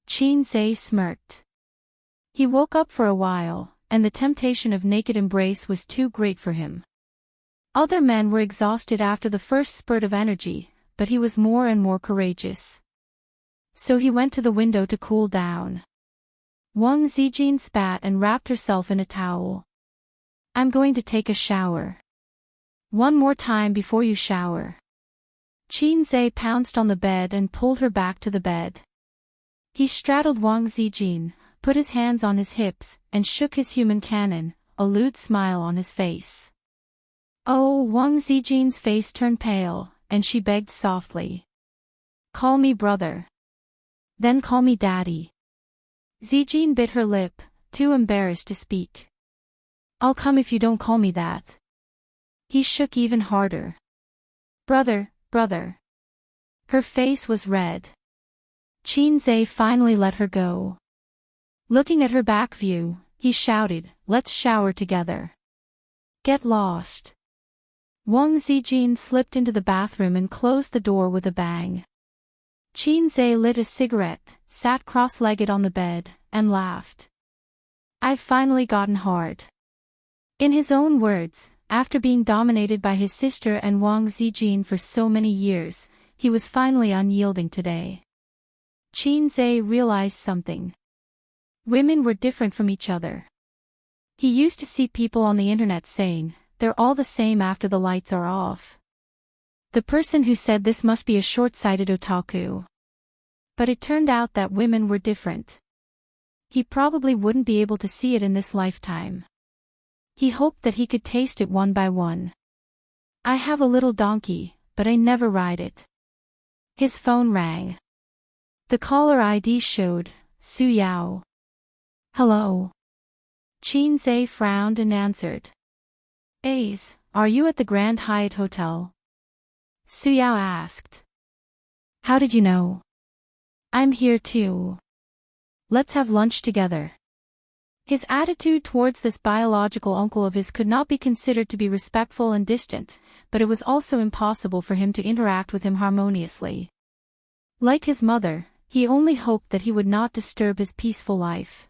Qin Zai smirked. He woke up for a while, and the temptation of naked embrace was too great for him. Other men were exhausted after the first spurt of energy, but he was more and more courageous. So he went to the window to cool down. Wang Zijin spat and wrapped herself in a towel. I'm going to take a shower. One more time before you shower. Qin Zai pounced on the bed and pulled her back to the bed. He straddled Wang Zijin, put his hands on his hips, and shook his human cannon, a lewd smile on his face. Oh, Wang Zijin's face turned pale, and she begged softly. Call me brother. Then call me daddy. Zijin bit her lip, too embarrassed to speak. I'll come if you don't call me that. He shook even harder. Brother, brother. Her face was red. Qin Zai finally let her go. Looking at her back view, he shouted, let's shower together. Get lost. Wang Zijin slipped into the bathroom and closed the door with a bang. Qin Zhe lit a cigarette, sat cross-legged on the bed, and laughed. I've finally gotten hard. In his own words, after being dominated by his sister and Wang Zijin for so many years, he was finally unyielding today. Qin Zhe realized something. Women were different from each other. He used to see people on the internet saying, they're all the same after the lights are off. The person who said this must be a short-sighted otaku. But it turned out that women were different. He probably wouldn't be able to see it in this lifetime. He hoped that he could taste it one by one. I have a little donkey, but I never ride it. His phone rang. The caller ID showed, Su Yao. Hello. Qin Zhe frowned and answered. Ace, are you at the Grand Hyatt Hotel? Su Yao asked. How did you know? I'm here too. Let's have lunch together. His attitude towards this biological uncle of his could not be considered to be respectful and distant, but it was also impossible for him to interact with him harmoniously. Like his mother, he only hoped that he would not disturb his peaceful life.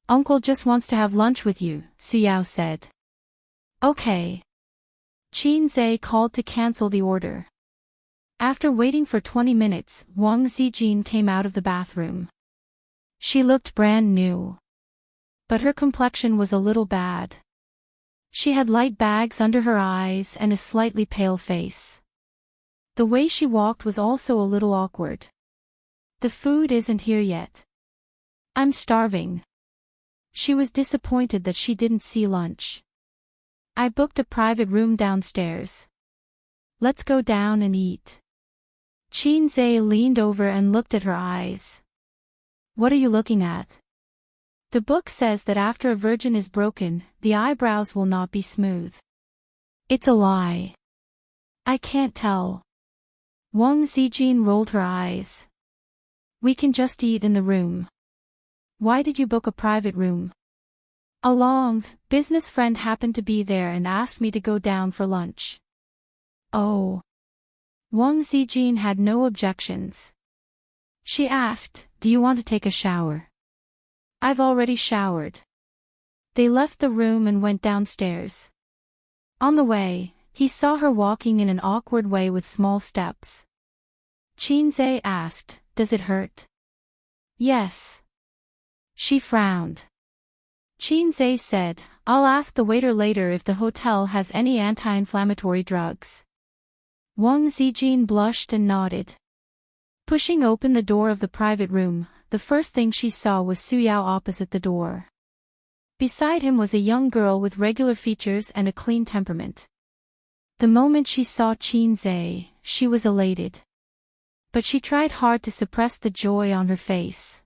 Uncle just wants to have lunch with you, Su Yao said. Okay. Qin Zhe called to cancel the order. After waiting for 20 minutes, Wang Zijin came out of the bathroom. She looked brand new. But her complexion was a little bad. She had light bags under her eyes and a slightly pale face. The way she walked was also a little awkward. The food isn't here yet. I'm starving. She was disappointed that she didn't see lunch. I booked a private room downstairs. Let's go down and eat. Qin Zhe leaned over and looked at her eyes. What are you looking at? The book says that after a virgin is broken, the eyebrows will not be smooth. It's a lie. I can't tell. Wang Zijin rolled her eyes. We can just eat in the room. Why did you book a private room? A long business friend happened to be there and asked me to go down for lunch. Oh. Wang Zijin had no objections. She asked, do you want to take a shower? I've already showered. They left the room and went downstairs. On the way, he saw her walking in an awkward way with small steps. Qin Zhe asked, does it hurt? Yes. She frowned. Qin Zhe said, I'll ask the waiter later if the hotel has any anti-inflammatory drugs. Wang Zijin blushed and nodded. Pushing open the door of the private room, the first thing she saw was Su Yao opposite the door. Beside him was a young girl with regular features and a clean temperament. The moment she saw Qin Zhe, she was elated. But she tried hard to suppress the joy on her face.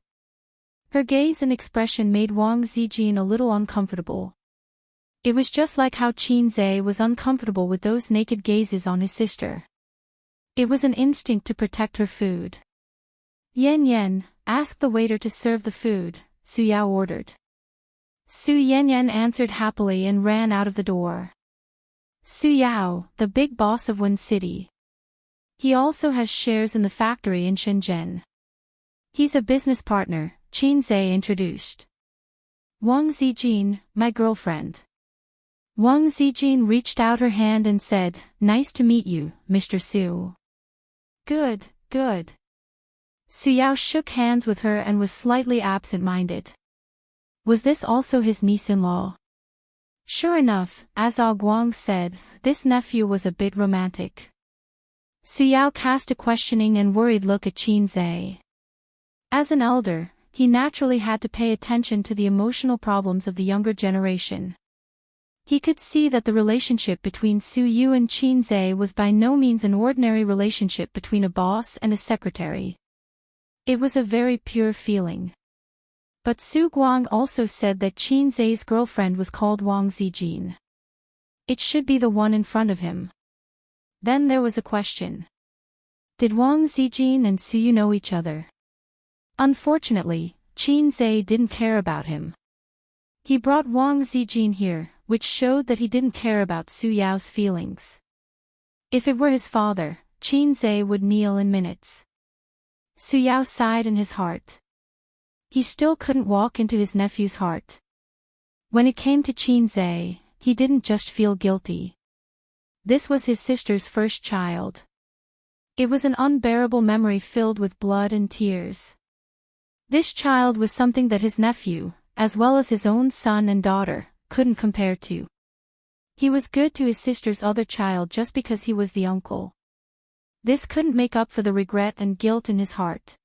Her gaze and expression made Wang Zijin a little uncomfortable. It was just like how Qin Zhe was uncomfortable with those naked gazes on his sister. It was an instinct to protect her food. Yan, ask the waiter to serve the food, Su Yao ordered. Su Yan answered happily and ran out of the door. Su Yao, the big boss of Wen City. He also has shares in the factory in Shenzhen. He's a business partner, Qin Zhe introduced. Wang Zijin, my girlfriend. Wang Zijin reached out her hand and said, nice to meet you, Mr. Su. Good. Su Yao shook hands with her and was slightly absent-minded. Was this also his niece-in-law? Sure enough, as Ah Guang said, this nephew was a bit romantic. Su Yao cast a questioning and worried look at Qin Zhe. As an elder, he naturally had to pay attention to the emotional problems of the younger generation. He could see that the relationship between Su Yu and Qin Zhe was by no means an ordinary relationship between a boss and a secretary. It was a very pure feeling. But Su Guang also said that Qin Zhe's girlfriend was called Wang Zijin. It should be the one in front of him. Then there was a question. Did Wang Zijin and Su Yu know each other? Unfortunately, Qin Zhe didn't care about him. He brought Wang Zijin here, which showed that he didn't care about Su Yao's feelings. If it were his father, Qin Zhe would kneel in minutes. Su Yao sighed in his heart. He still couldn't walk into his nephew's heart. When it came to Qin Zhe, he didn't just feel guilty. This was his sister's first child. It was an unbearable memory filled with blood and tears. This child was something that his nephew, as well as his own son and daughter, couldn't compare to. He was good to his sister's other child just because he was the uncle. This couldn't make up for the regret and guilt in his heart.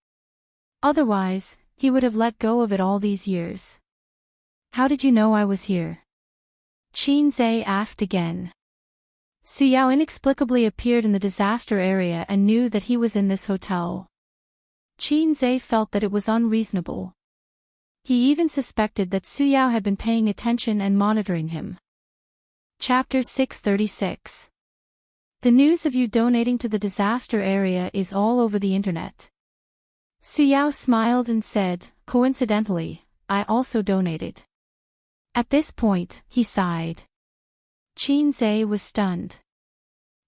Otherwise, he would have let go of it all these years. How did you know I was here? Qin Zhe asked again. Su Yao inexplicably appeared in the disaster area and knew that he was in this hotel. Qin Zhe felt that it was unreasonable. He even suspected that Su Yao had been paying attention and monitoring him. Chapter 636. The news of you donating to the disaster area is all over the internet. Su Yao smiled and said, coincidentally, I also donated. At this point, he sighed. Qin Zhe was stunned.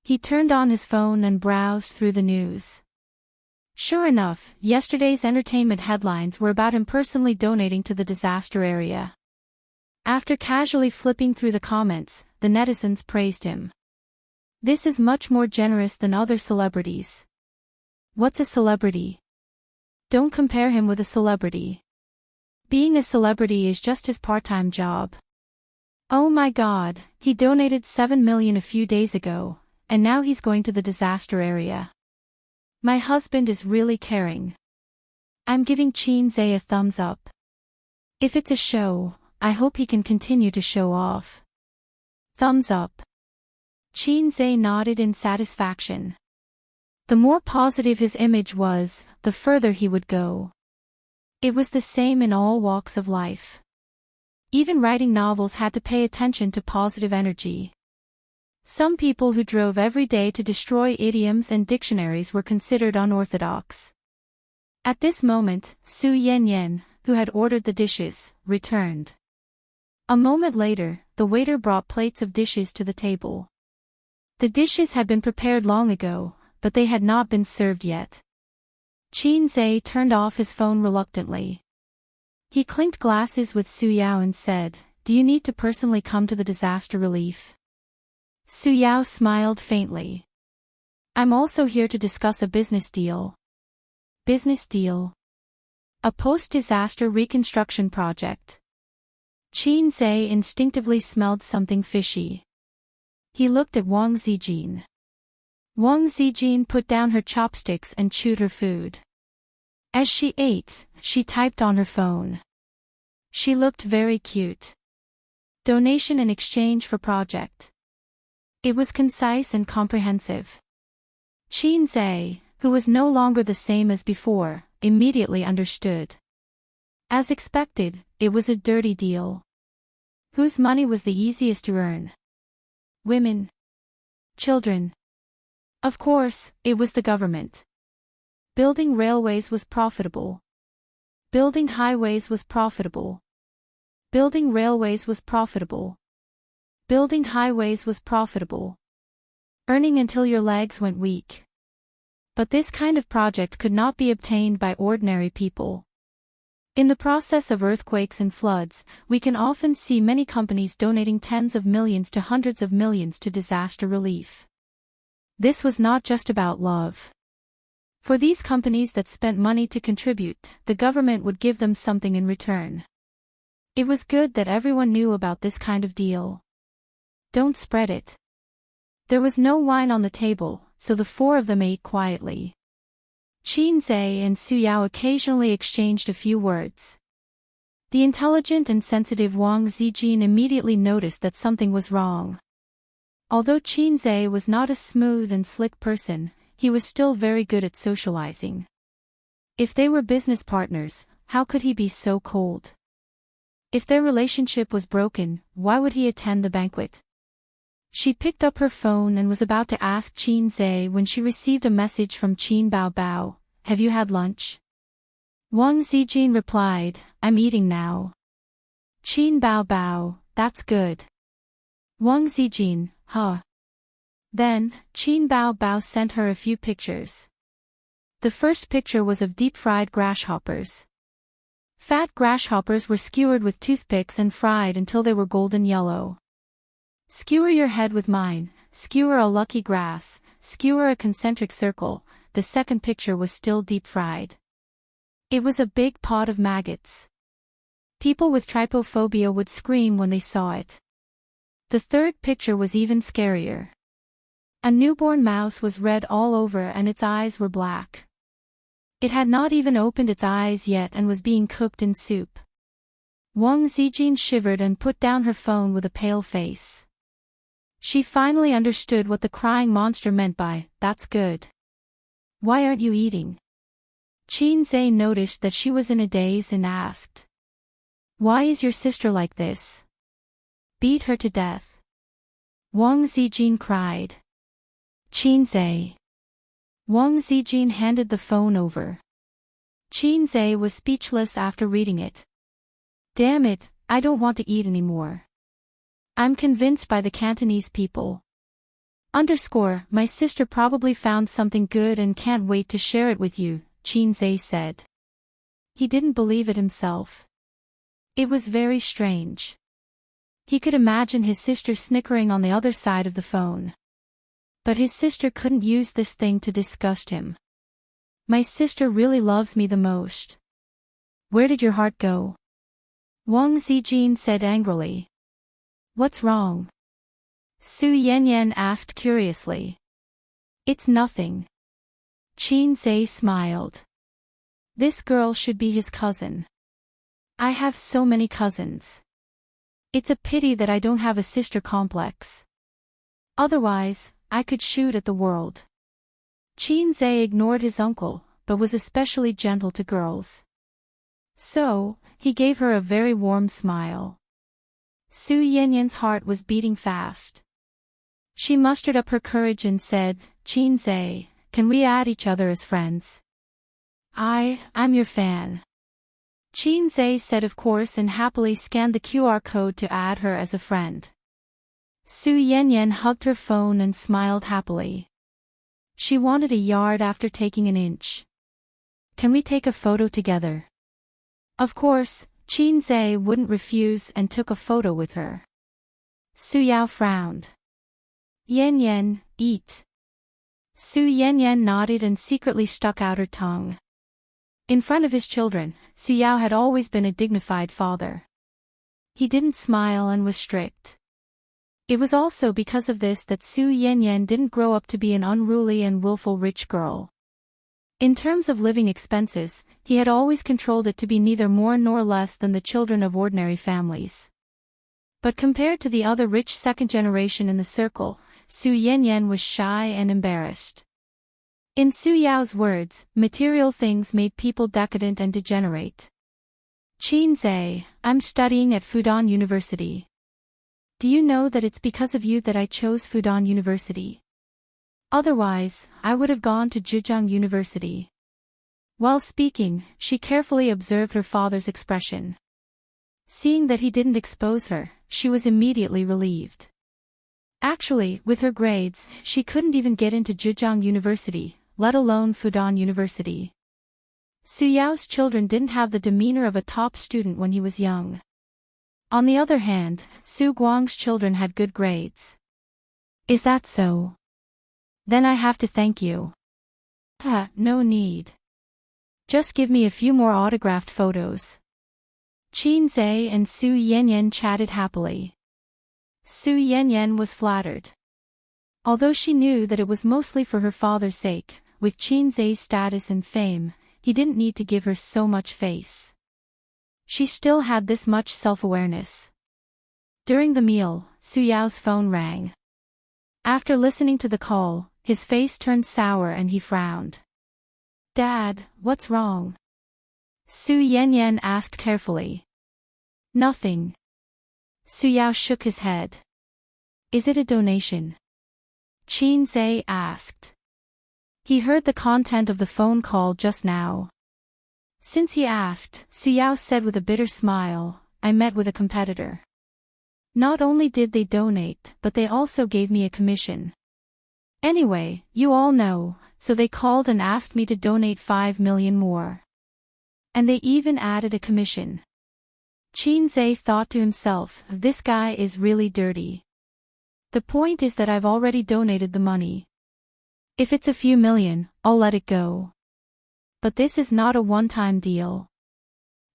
He turned on his phone and browsed through the news. Sure enough, yesterday's entertainment headlines were about him personally donating to the disaster area. After casually flipping through the comments, the netizens praised him. This is much more generous than other celebrities. What's a celebrity? Don't compare him with a celebrity. Being a celebrity is just his part-time job. Oh my God, he donated 7 million a few days ago, and now he's going to the disaster area. My husband is really caring. I'm giving Qin Zhe a thumbs up. If it's a show, I hope he can continue to show off. Thumbs up. Qin Zhe nodded in satisfaction. The more positive his image was, the further he would go. It was the same in all walks of life. Even writing novels had to pay attention to positive energy. Some people who drove every day to destroy idioms and dictionaries were considered unorthodox. At this moment, Su Yanyan, who had ordered the dishes, returned. A moment later, the waiter brought plates of dishes to the table. The dishes had been prepared long ago, but they had not been served yet. Qin Zhe turned off his phone reluctantly. He clinked glasses with Su Yao and said, "Do you need to personally come to the disaster relief?" Su Yao smiled faintly. "I'm also here to discuss a business deal." Business deal? A post-disaster reconstruction project. Qin Zhe instinctively smelled something fishy. He looked at Wang Zijin. Wang Zijin put down her chopsticks and chewed her food. As she ate, she typed on her phone. She looked very cute. Donation in exchange for project. It was concise and comprehensive. Qin Zhe, who was no longer the same as before, immediately understood. As expected, it was a dirty deal. Whose money was the easiest to earn? Women? Children? Of course, it was the government. Building railways was profitable. Building highways was profitable. Building railways was profitable. Building highways was profitable. Earning until your legs went weak. But this kind of project could not be obtained by ordinary people. In the process of earthquakes and floods, we can often see many companies donating tens of millions to hundreds of millions to disaster relief. This was not just about love. For these companies that spent money to contribute, the government would give them something in return. It was good that everyone knew about this kind of deal. Don't spread it. There was no wine on the table, so the four of them ate quietly. Qin Zhe and Su Yao occasionally exchanged a few words. The intelligent and sensitive Wang Zijin immediately noticed that something was wrong. Although Qin Zhe was not a smooth and slick person, he was still very good at socializing. If they were business partners, how could he be so cold? If their relationship was broken, why would he attend the banquet? She picked up her phone and was about to ask Qin Zhe when she received a message from Qin Bao. "Have you had lunch?" Wang Zijin replied, "I'm eating now." Qin Bao Bao, that's good. Wang Zijin, huh? Then, Qin Bao Bao sent her a few pictures. The first picture was of deep-fried grasshoppers. Fat grasshoppers were skewered with toothpicks and fried until they were golden yellow. Skewer your head with mine, skewer a lucky grass, skewer a concentric circle. The second picture was still deep-fried. It was a big pot of maggots. People with trypophobia would scream when they saw it. The third picture was even scarier. A newborn mouse was red all over and its eyes were black. It had not even opened its eyes yet and was being cooked in soup. Wang Zijin shivered and put down her phone with a pale face. She finally understood what the crying monster meant by, "That's good. Why aren't you eating?" Qin Zhe noticed that she was in a daze and asked, "Why is your sister like this? Beat her to death." Wang Zijin cried. "Qin Zhe." Wang Zijin handed the phone over. Qin Zhe was speechless after reading it. "Damn it, I don't want to eat anymore. I'm convinced by the Cantonese people. My sister probably found something good and can't wait to share it with you," Qin Zhe said. He didn't believe it himself. It was very strange. He could imagine his sister snickering on the other side of the phone. But his sister couldn't use this thing to disgust him. "My sister really loves me the most. Where did your heart go?" Wang Zijin said angrily. "What's wrong?" Su Yanyan asked curiously. "It's nothing." Qin Zhe smiled. This girl should be his cousin. I have so many cousins. It's a pity that I don't have a sister complex. Otherwise, I could shoot at the world. Qin Zhe ignored his uncle, but was especially gentle to girls. So, he gave her a very warm smile. Su Yanyan's heart was beating fast. She mustered up her courage and said, "Qin Zhe, can we add each other as friends?" I'm your fan." Qin Zhe said of course and happily scanned the QR code to add her as a friend. Su Yanyan hugged her phone and smiled happily. She wanted a yard after taking an inch. "Can we take a photo together?" Of course, Qin Zhe wouldn't refuse and took a photo with her. Su Yao frowned. "Yan, eat." Su Yan nodded and secretly stuck out her tongue. In front of his children, Su Yao had always been a dignified father. He didn't smile and was strict. It was also because of this that Su Yanyan didn't grow up to be an unruly and willful rich girl. In terms of living expenses, he had always controlled it to be neither more nor less than the children of ordinary families. But compared to the other rich second generation in the circle, Su Yanyan was shy and embarrassed. In Su Yao's words, material things made people decadent and degenerate. "Qin Zhe, I'm studying at Fudan University. Do you know that it's because of you that I chose Fudan University? Otherwise, I would have gone to Zhejiang University." While speaking, she carefully observed her father's expression. Seeing that he didn't expose her, she was immediately relieved. Actually, with her grades, she couldn't even get into Zhejiang University, let alone Fudan University. Su Yao's children didn't have the demeanor of a top student when he was young. On the other hand, Su Guang's children had good grades. "Is that so? Then I have to thank you." No need. Just give me a few more autographed photos." Qin Zhe and Su Yanyan chatted happily. Su Yanyan was flattered. Although she knew that it was mostly for her father's sake, with Qin Zhe's status and fame, he didn't need to give her so much face. She still had this much self-awareness. During the meal, Su Yao's phone rang. After listening to the call, his face turned sour and he frowned. "Dad, what's wrong?" Su Yanyan asked carefully. "Nothing." Su Yao shook his head. "Is it a donation?" Qin Zhe asked. He heard the content of the phone call just now. Since he asked, Su Yao said with a bitter smile, I met with a competitor. Not only did they donate, but they also gave me a commission. Anyway, you all know, so they called and asked me to donate 5 million more. And they even added a commission. Qinze thought to himself, this guy is really dirty. The point is that I've already donated the money. If it's a few million, I'll let it go. But this is not a one-time deal.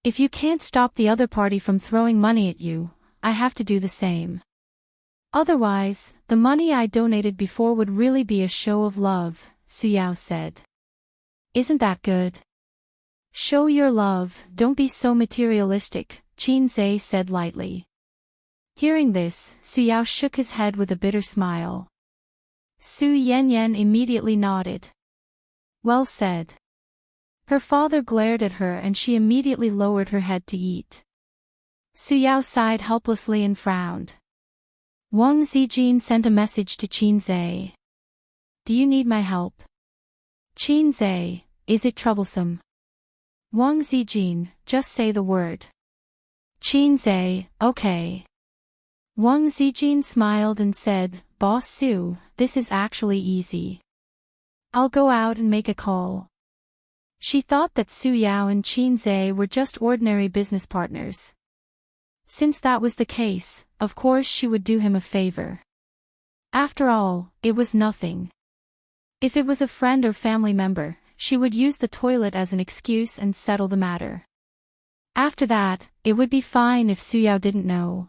If you can't stop the other party from throwing money at you, I have to do the same. Otherwise, the money I donated before would really be a show of love, Suyao said. Isn't that good? Show your love, don't be so materialistic, Qinze said lightly. Hearing this, Suyao shook his head with a bitter smile. Su Yanyan immediately nodded. Well said. Her father glared at her and she immediately lowered her head to eat. Suyao sighed helplessly and frowned. Wang Zijin sent a message to Qinze. Do you need my help? Qinze, is it troublesome? Wang Zijin, just say the word. Qinze, okay. Wang Zijin smiled and said, Boss Su, this is actually easy. I'll go out and make a call. She thought that Suyao and Qinze were just ordinary business partners. Since that was the case, of course she would do him a favor. After all, it was nothing. If it was a friend or family member, she would use the toilet as an excuse and settle the matter. After that, it would be fine if Suyao didn't know.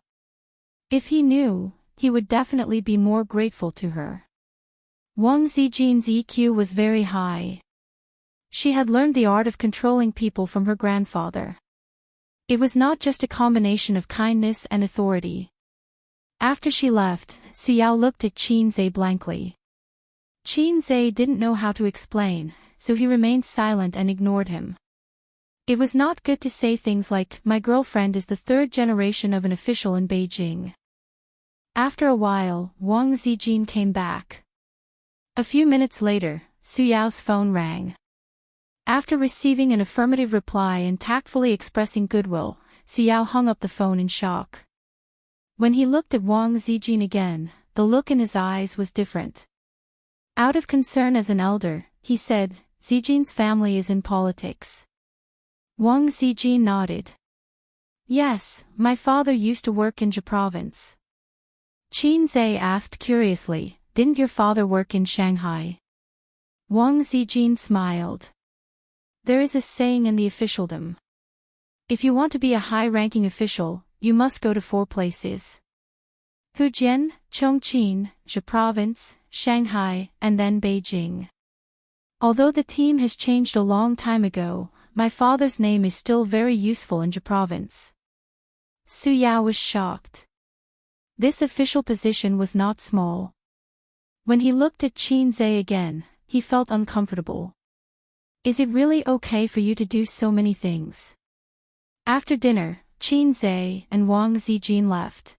If he knew, he would definitely be more grateful to her. Wang Zijin's EQ was very high. She had learned the art of controlling people from her grandfather. It was not just a combination of kindness and authority. After she left, Suyao looked at Qinze blankly. Qinze didn't know how to explain, so he remained silent and ignored him. It was not good to say things like, my girlfriend is the third generation of an official in Beijing. After a while, Wang Zijin came back. A few minutes later, Suyao's phone rang. After receiving an affirmative reply and tactfully expressing goodwill, Suyao hung up the phone in shock. When he looked at Wang Zijin again, the look in his eyes was different. Out of concern as an elder, he said, Zijin's family is in politics. Wang Zijin nodded. Yes, my father used to work in Zhe province. Qinze asked curiously, didn't your father work in Shanghai? Wang Zijin smiled. There is a saying in the officialdom. If you want to be a high-ranking official, you must go to 4 places. Fujian, Chongqing, Zhe province, Shanghai, and then Beijing. Although the team has changed a long time ago, my father's name is still very useful in Zhe province. Suyao was shocked. This official position was not small. When he looked at Qinze again, he felt uncomfortable. Is it really okay for you to do so many things? After dinner, Qinze and Wang Zijin left.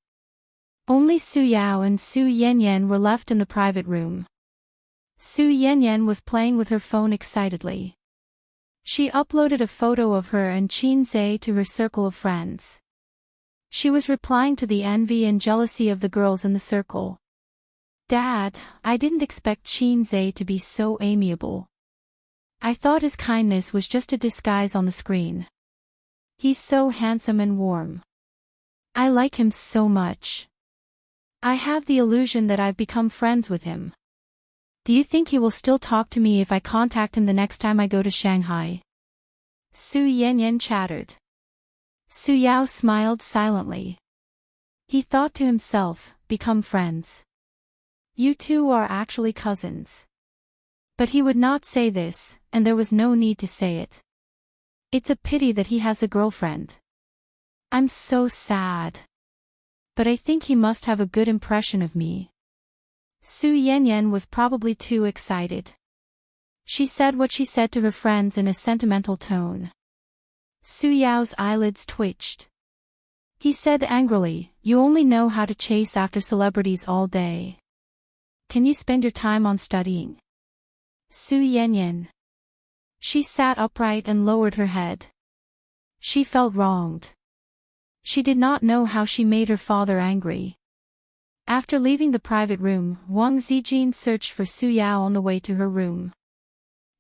Only Suyao and Su Yanyan were left in the private room. Su Yanyan was playing with her phone excitedly. She uploaded a photo of her and Qinze to her circle of friends. She was replying to the envy and jealousy of the girls in the circle. Dad, I didn't expect Qinze to be so amiable. I thought his kindness was just a disguise on the screen. He's so handsome and warm. I like him so much. I have the illusion that I've become friends with him. Do you think he will still talk to me if I contact him the next time I go to Shanghai? Su Yanyan chattered. Suyao smiled silently. He thought to himself, become friends. You two are actually cousins. But he would not say this, and there was no need to say it. It's a pity that he has a girlfriend. I'm so sad. But I think he must have a good impression of me. Su Yanyan was probably too excited. She said what she said to her friends in a sentimental tone. Suyao's eyelids twitched. He said angrily, you only know how to chase after celebrities all day. Can you spend your time on studying? Su Yanyan. She sat upright and lowered her head. She felt wronged. She did not know how she made her father angry. After leaving the private room, Wang Zijin searched for Su Yao on the way to her room.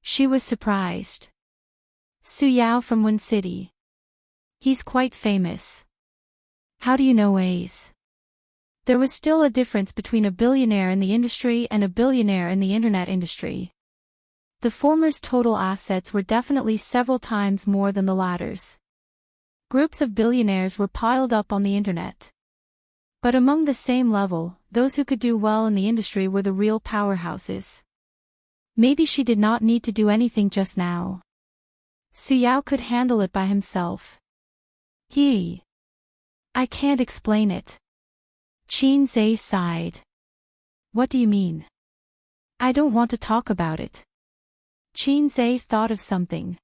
She was surprised. Su Yao from Wen City. He's quite famous. How do you know A's? There was still a difference between a billionaire in the industry and a billionaire in the internet industry. The former's total assets were definitely several times more than the latter's. Groups of billionaires were piled up on the internet. But among the same level, those who could do well in the industry were the real powerhouses. Maybe she did not need to do anything just now. Su Yao could handle it by himself. I can't explain it. Qin Zhe sighed. What do you mean? I don't want to talk about it. Qin Zhe thought of something.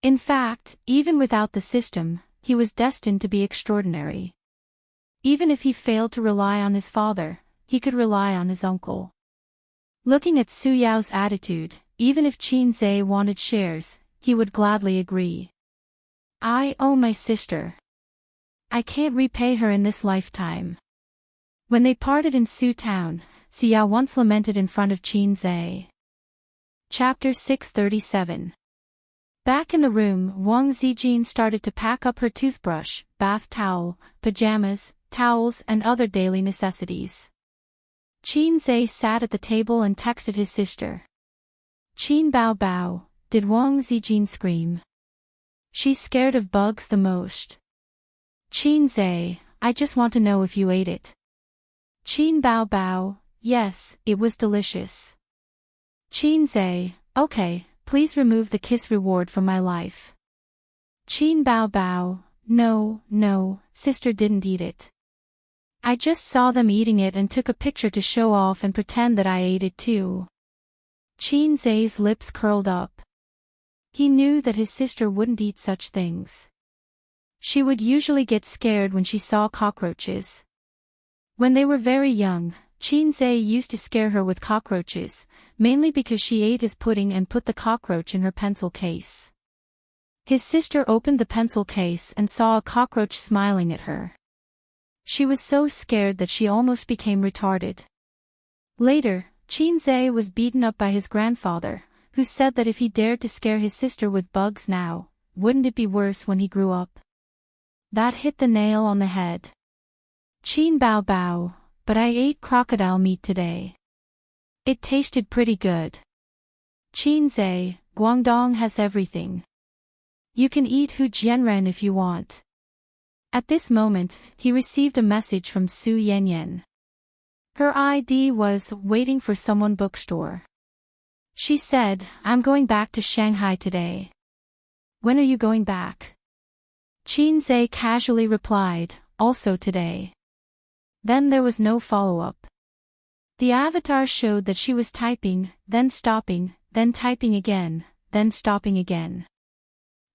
In fact, even without the system, he was destined to be extraordinary. Even if he failed to rely on his father, he could rely on his uncle. Looking at Su Yao's attitude, even if Qin Zhe wanted shares, he would gladly agree. I owe my sister. I can't repay her in this lifetime. When they parted in Su Town, Su Yao once lamented in front of Qin Zhe. Chapter 637. Back in the room, Wang Zijin started to pack up her toothbrush, bath towel, pajamas, towels and other daily necessities. Qin Zhe sat at the table and texted his sister. Qin Bao Bao, did Wang Zijin scream? She's scared of bugs the most. Qin Zhe, I just want to know if you ate it. Qin Bao Bao, yes, it was delicious. Qin Zhe, okay, please remove the kiss reward from my life. Qin Bao Bao, no, sister didn't eat it. I just saw them eating it and took a picture to show off and pretend that I ate it too. Qin Zhe's lips curled up. He knew that his sister wouldn't eat such things. She would usually get scared when she saw cockroaches. When they were very young, Qin Zhe used to scare her with cockroaches, mainly because she ate his pudding and put the cockroach in her pencil case. His sister opened the pencil case and saw a cockroach smiling at her. She was so scared that she almost became retarded. Later, Qin Zhe was beaten up by his grandfather, who said that if he dared to scare his sister with bugs now, wouldn't it be worse when he grew up? That hit the nail on the head. Qin Bao Bao, but I ate crocodile meat today. It tasted pretty good. Qin Zhe, Guangdong has everything. You can eat Hu Jianren if you want. At this moment, he received a message from Su Yanyan. Her ID was waiting for someone bookstore. She said, I'm going back to Shanghai today. When are you going back? Qin Zhe casually replied, also today. Then there was no follow-up. The avatar showed that she was typing, then stopping, then typing again, then stopping again.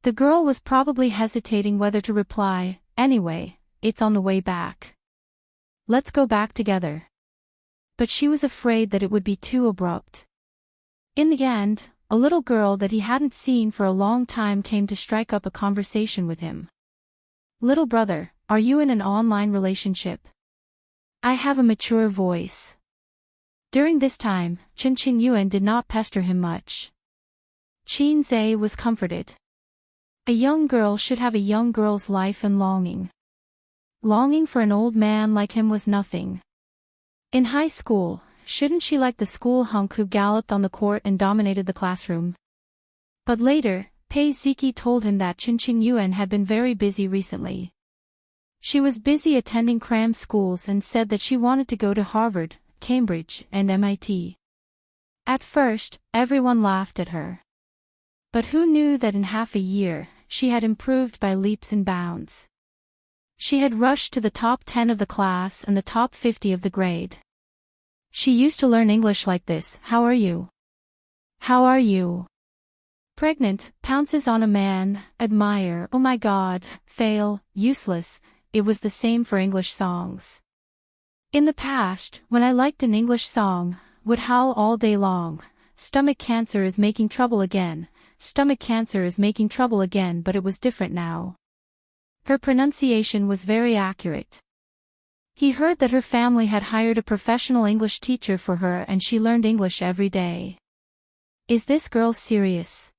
The girl was probably hesitating whether to reply. Anyway, it's on the way back. Let's go back together. But she was afraid that it would be too abrupt. In the end, a little girl that he hadn't seen for a long time came to strike up a conversation with him. Little brother, are you in an online relationship? I have a mature voice. During this time, Chen Yuan did not pester him much. Qin Zhe was comforted. A young girl should have a young girl's life and longing. Longing for an old man like him was nothing. In high school, shouldn't she like the school hunk who galloped on the court and dominated the classroom? But later, Pei Ziki told him that Chen Yuan had been very busy recently. She was busy attending cram schools and said that she wanted to go to Harvard, Cambridge, and MIT. At first, everyone laughed at her. But who knew that in half a year, she had improved by leaps and bounds. She had rushed to the top 10 of the class and the top 50 of the grade. She used to learn English like this, how are you? How are you? Pregnant, pounces on a man, admire, oh my god, fail, useless. It was the same for English songs. In the past, when I liked an English song, would howl all day long, stomach cancer is making trouble again, stomach cancer is making trouble again, but it was different now. Her pronunciation was very accurate. He heard that her family had hired a professional English teacher for her and she learned English every day. Is this girl serious?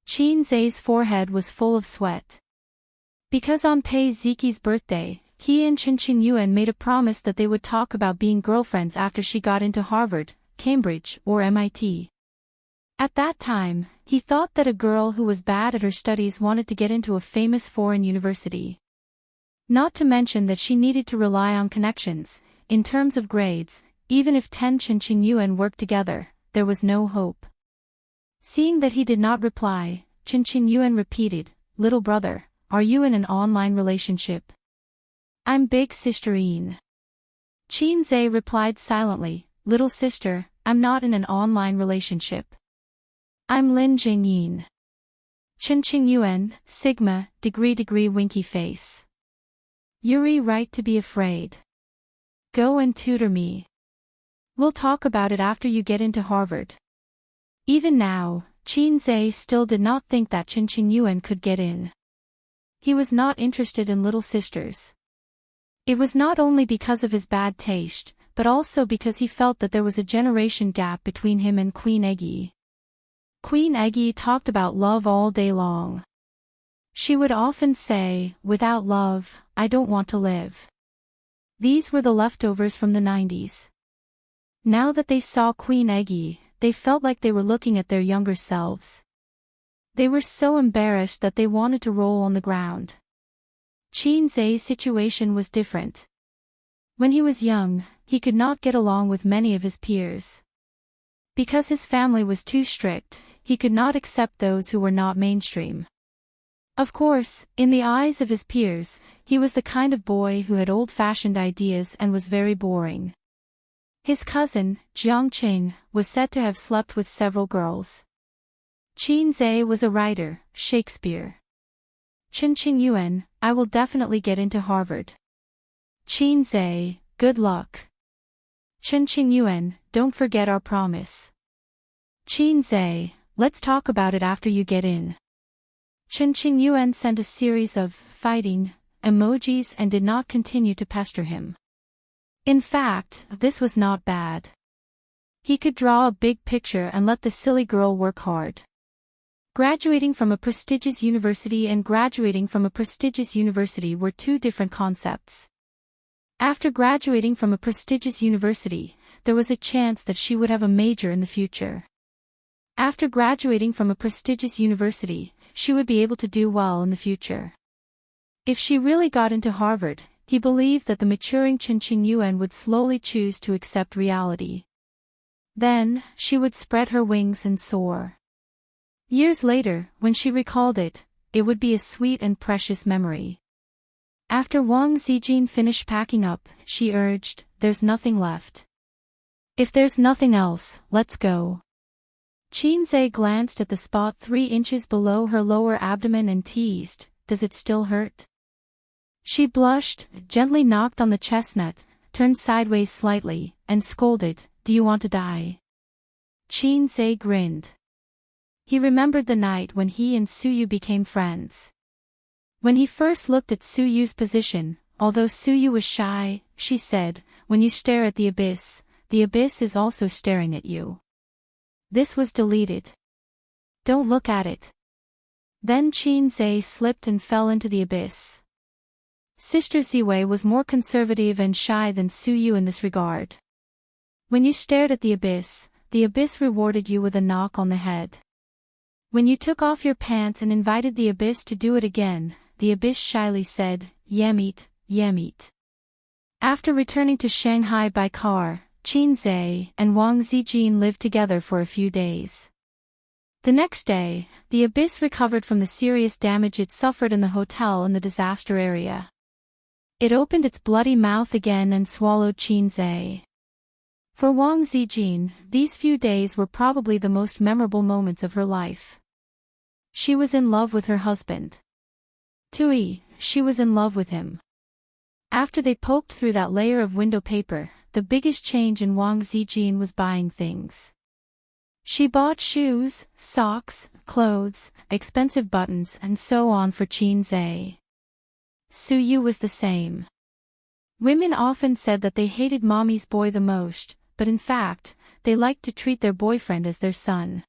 Qin Zai's forehead was full of sweat. Because on Pei Ziqi's birthday, he and Qin Yuan made a promise that they would talk about being girlfriends after she got into Harvard, Cambridge, or MIT. At that time, he thought that a girl who was bad at her studies wanted to get into a famous foreign university. Not to mention that she needed to rely on connections. In terms of grades, even if Qin Yuan worked together, there was no hope. Seeing that he did not reply, Qin Yuan repeated, "Little brother, are you in an online relationship?" "I'm big sister Yin." Qin Zai replied silently, "Little sister, I'm not in an online relationship. I'm Lin Jingyin." Qin Yuan, Sigma, degree winky face. "You're right to be afraid. Go and tutor me. We'll talk about it after you get into Harvard." Even now, Qin Zai still did not think that Qin Yuan could get in. He was not interested in little sisters. It was not only because of his bad taste, but also because he felt that there was a generation gap between him and Queen Eggy. Queen Eggy talked about love all day long. She would often say, "Without love, I don't want to live." These were the leftovers from the 90s. Now that they saw Queen Eggy, they felt like they were looking at their younger selves. They were so embarrassed that they wanted to roll on the ground. Qin Zai's situation was different. When he was young, he could not get along with many of his peers. Because his family was too strict, he could not accept those who were not mainstream. Of course, in the eyes of his peers, he was the kind of boy who had old-fashioned ideas and was very boring. His cousin, Jiang Qing, was said to have slept with several girls. Qin Zai was a writer, Shakespeare. Qin Yuan, I will definitely get into Harvard. Qin Zai, good luck. Qin Yuan, don't forget our promise. Qin Zai, let's talk about it after you get in. Qin Yuan sent a series of fighting emojis and did not continue to pester him. In fact, this was not bad. He could draw a big picture and let the silly girl work hard. Graduating from a prestigious university and graduating from a prestigious university were two different concepts. After graduating from a prestigious university, there was a chance that she would have a major in the future. After graduating from a prestigious university, she would be able to do well in the future. If she really got into Harvard, he believed that the maturing Qin Yuan would slowly choose to accept reality. Then, she would spread her wings and soar. Years later, when she recalled it, it would be a sweet and precious memory. After Wang Zijin finished packing up, she urged, "There's nothing left. If there's nothing else, let's go." Qin Zai glanced at the spot 3 inches below her lower abdomen and teased, "Does it still hurt?" She blushed, gently knocked on the chestnut, turned sideways slightly, and scolded, "Do you want to die?" Qin Zai grinned. He remembered the night when he and Suyu became friends. When he first looked at Suyu's position, although Suyu was shy, she said, "When you stare at the abyss is also staring at you." This was deleted. "Don't look at it." Then Qin Zai slipped and fell into the abyss. Sister Ziwei was more conservative and shy than Suyu in this regard. When you stared at the abyss rewarded you with a knock on the head. When you took off your pants and invited the abyss to do it again, the abyss shyly said, "Yamit, yamit." After returning to Shanghai by car, Qin Zai and Wang Zijin lived together for a few days. The next day, the abyss recovered from the serious damage it suffered in the hotel in the disaster area. It opened its bloody mouth again and swallowed Qin Zai. For Wang Zijin, these few days were probably the most memorable moments of her life. She was in love with her husband. Tui, she was in love with him. After they poked through that layer of window paper, the biggest change in Wang Zijin was buying things. She bought shoes, socks, clothes, expensive buttons and so on for Qin Zai. Su Yu was the same. Women often said that they hated mommy's boy the most, but in fact, they liked to treat their boyfriend as their son.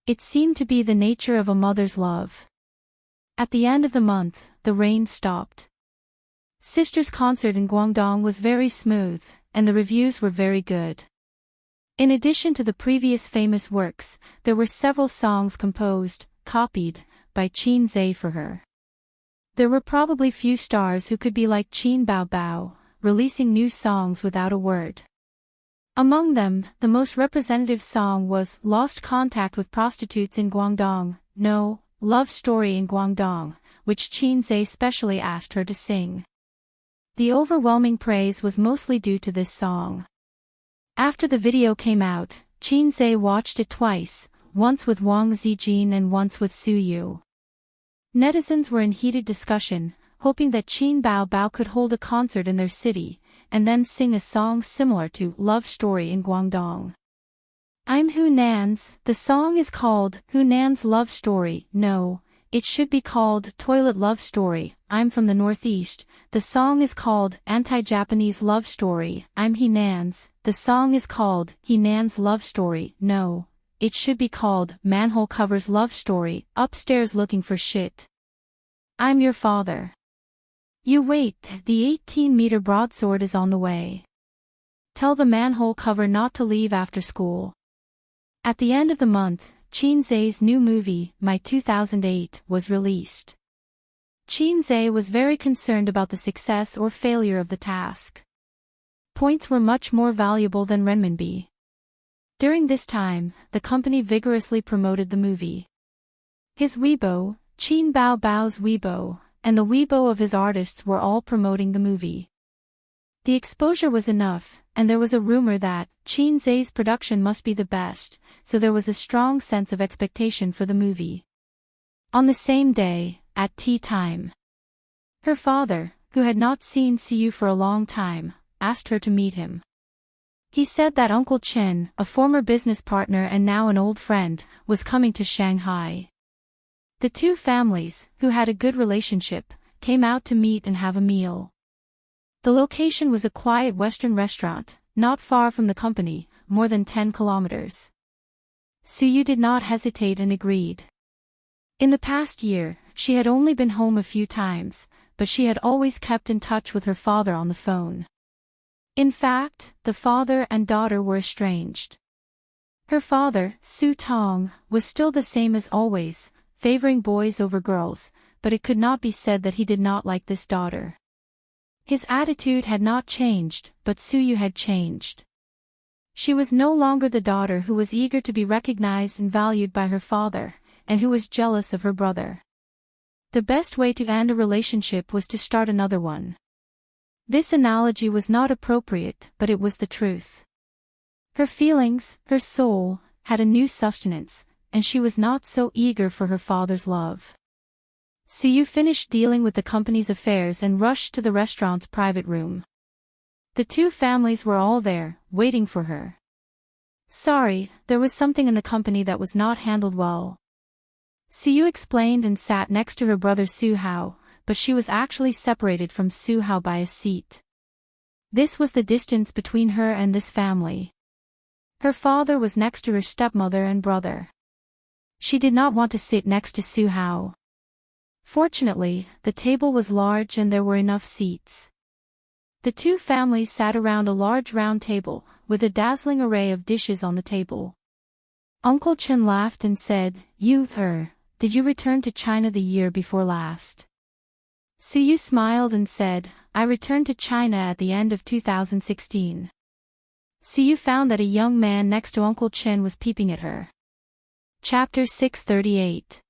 It seemed to be the nature of a mother's love. At the end of the month, the rain stopped. Sister's concert in Guangdong was very smooth, and the reviews were very good. In addition to the previous famous works, there were several songs composed, copied, by Qin Zhe for her. There were probably few stars who could be like Qin Bao Bao, releasing new songs without a word. Among them, the most representative song was Lost Contact with Prostitutes in Guangdong, No, Love Story in Guangdong, which Qin Zhe specially asked her to sing. The overwhelming praise was mostly due to this song. After the video came out, Qin Zhe watched it twice, once with Wang Zijin and once with Su Yu. Netizens were in heated discussion, hoping that Qin Bao Bao could hold a concert in their city, and then sing a song similar to Love Story in Guangdong. I'm Hunan's, the song is called Hunan's Love Story. No, it should be called Toilet Love Story. I'm from the Northeast. The song is called Anti-Japanese Love Story. I'm Hunan's. The song is called Hunan's Love Story. No, it should be called Manhole Covers Love Story. Upstairs looking for shit. I'm your father. You wait, the 18-meter broadsword is on the way. Tell the manhole cover not to leave after school. At the end of the month, Qin Zhe's new movie, My 2008, was released. Qin Zhe was very concerned about the success or failure of the task. Points were much more valuable than renminbi. During this time, the company vigorously promoted the movie. His Weibo, Qin Bao Bao's Weibo, and the Weibo of his artists were all promoting the movie. The exposure was enough, and there was a rumor that Qin Zhe's production must be the best, so there was a strong sense of expectation for the movie. On the same day, at tea time, her father, who had not seen Su Yu for a long time, asked her to meet him. He said that Uncle Chen, a former business partner and now an old friend, was coming to Shanghai. The two families, who had a good relationship, came out to meet and have a meal. The location was a quiet Western restaurant, not far from the company, more than 10 kilometers. Su Yu did not hesitate and agreed. In the past year, she had only been home a few times, but she had always kept in touch with her father on the phone. In fact, the father and daughter were estranged. Her father, Su Tong, was still the same as always, favoring boys over girls, but it could not be said that he did not like this daughter. His attitude had not changed, but Su Yu had changed. She was no longer the daughter who was eager to be recognized and valued by her father, and who was jealous of her brother. The best way to end a relationship was to start another one. This analogy was not appropriate, but it was the truth. Her feelings, her soul, had a new sustenance, and she was not so eager for her father's love. Su Yu finished dealing with the company's affairs and rushed to the restaurant's private room. The two families were all there, waiting for her. Sorry, there was something in the company that was not handled well. Su Yu explained and sat next to her brother Su Hao, but she was actually separated from Su Hao by a seat. This was the distance between her and this family. Her father was next to her stepmother and brother. She did not want to sit next to Su Hao. Fortunately, the table was large and there were enough seats. The two families sat around a large round table, with a dazzling array of dishes on the table. Uncle Chen laughed and said, did you return to China the year before last? Su Yu smiled and said, I returned to China at the end of 2016. Su Yu found that a young man next to Uncle Chen was peeping at her. Chapter 638.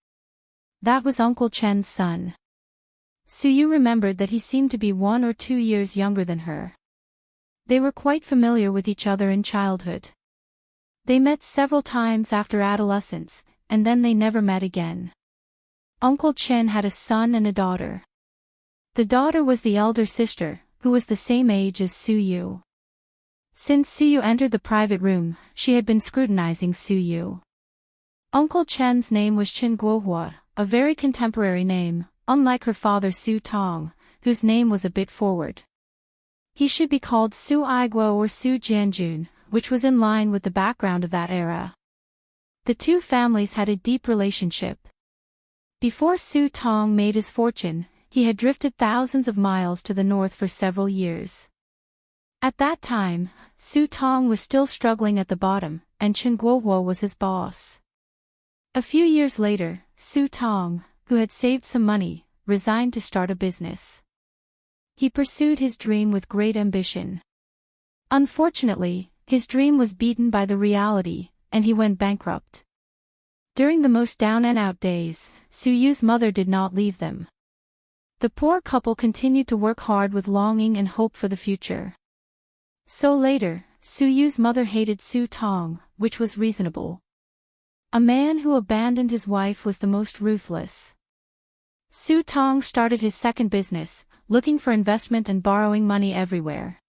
That was Uncle Chen's son. Su Yu remembered that he seemed to be 1 or 2 years younger than her. They were quite familiar with each other in childhood. They met several times after adolescence, and then they never met again. Uncle Chen had a son and a daughter. The daughter was the elder sister, who was the same age as Su Yu. Since Su Yu entered the private room, she had been scrutinizing Su Yu. Uncle Chen's name was Chen Guohua, a very contemporary name, unlike her father Su Tong, whose name was a bit forward. He should be called Su Aiguo or Su Jianjun, which was in line with the background of that era. The two families had a deep relationship. Before Su Tong made his fortune, he had drifted thousands of miles to the north for several years. At that time, Su Tong was still struggling at the bottom, and Chen Guohuo was his boss. A few years later, Su Tong, who had saved some money, resigned to start a business. He pursued his dream with great ambition. Unfortunately, his dream was beaten by the reality, and he went bankrupt. During the most down-and-out days, Su Yu's mother did not leave them. The poor couple continued to work hard with longing and hope for the future. So later, Su Yu's mother hated Su Tong, which was reasonable. A man who abandoned his wife was the most ruthless. Su Tong started his second business, looking for investment and borrowing money everywhere.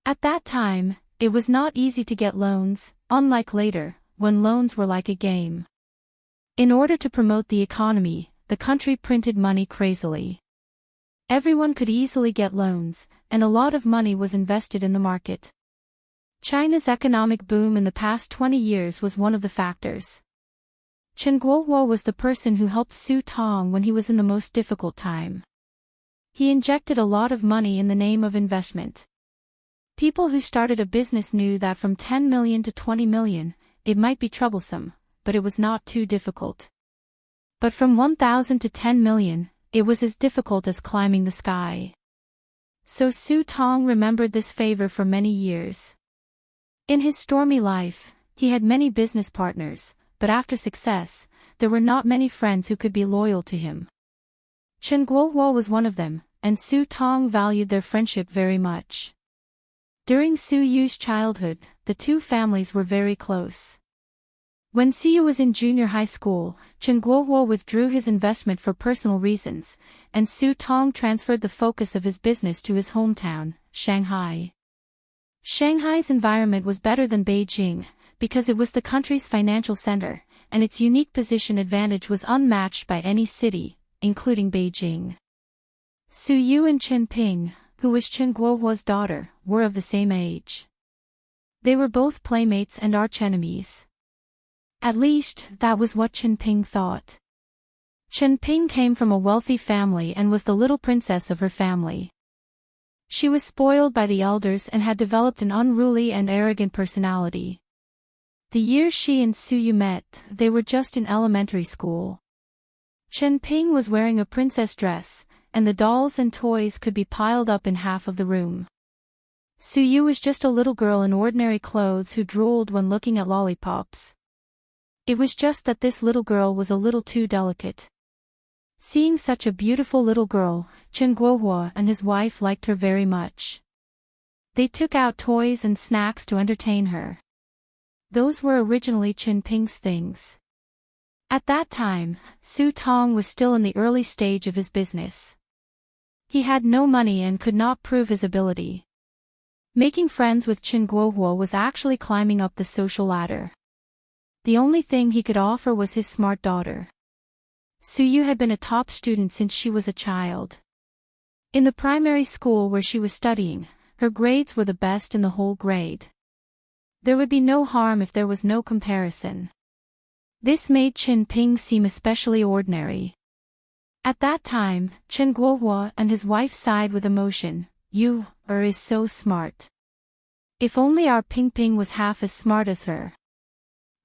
At that time, it was not easy to get loans, unlike later, when loans were like a game. In order to promote the economy, the country printed money crazily. Everyone could easily get loans, and a lot of money was invested in the market. China's economic boom in the past 20 years was one of the factors. Chen Guohuo was the person who helped Su Tong when he was in the most difficult time. He injected a lot of money in the name of investment. People who started a business knew that from 10 million to 20 million, it might be troublesome, but it was not too difficult. But from 1,000 to 10 million, it was as difficult as climbing the sky. So Su Tong remembered this favor for many years. In his stormy life, he had many business partners, but after success, there were not many friends who could be loyal to him. Chen Guohuo was one of them, and Su Tong valued their friendship very much. During Su Yu's childhood, the two families were very close. When Su Yu was in junior high school, Chen Guohuo withdrew his investment for personal reasons, and Su Tong transferred the focus of his business to his hometown, Shanghai. Shanghai's environment was better than Beijing, because it was the country's financial center, and its unique position advantage was unmatched by any city, including Beijing. Su Yu and Chen Ping, who was Chen Guohuo's daughter, were of the same age. They were both playmates and archenemies. At least, that was what Chen Ping thought. Chen Ping came from a wealthy family and was the little princess of her family. She was spoiled by the elders and had developed an unruly and arrogant personality. The year she and Su Yu met, they were just in elementary school. Chen Ping was wearing a princess dress, and the dolls and toys could be piled up in half of the room. Su Yu was just a little girl in ordinary clothes who drooled when looking at lollipops. It was just that this little girl was a little too delicate. Seeing such a beautiful little girl, Chen Guohuo and his wife liked her very much. They took out toys and snacks to entertain her. Those were originally Chen Ping's things. At that time, Su Tong was still in the early stage of his business. He had no money and could not prove his ability. Making friends with Chen Guohuo was actually climbing up the social ladder. The only thing he could offer was his smart daughter. Su Yu had been a top student since she was a child. In the primary school where she was studying, her grades were the best in the whole grade. There would be no harm if there was no comparison. This made Chen Ping seem especially ordinary. At that time, Chen Guohuo and his wife sighed with emotion. "You is so smart. If only our Ping Ping was half as smart as her."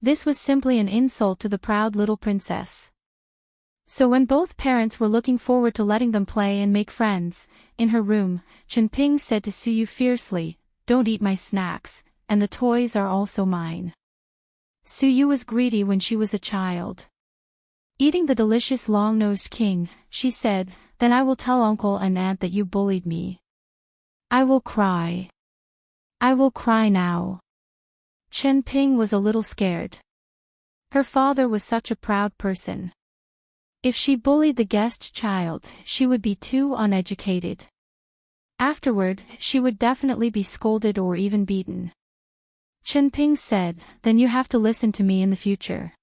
This was simply an insult to the proud little princess. So when both parents were looking forward to letting them play and make friends, in her room, Chen Ping said to Su Yu fiercely, "Don't eat my snacks, and the toys are also mine." Su Yu was greedy when she was a child. Eating the delicious long-nosed king, she said, "Then I will tell uncle and aunt that you bullied me. I will cry. I will cry now." Chen Ping was a little scared. Her father was such a proud person. If she bullied the guest child, she would be too uneducated. Afterward, she would definitely be scolded or even beaten. Chen Ping said, "Then you have to listen to me in the future.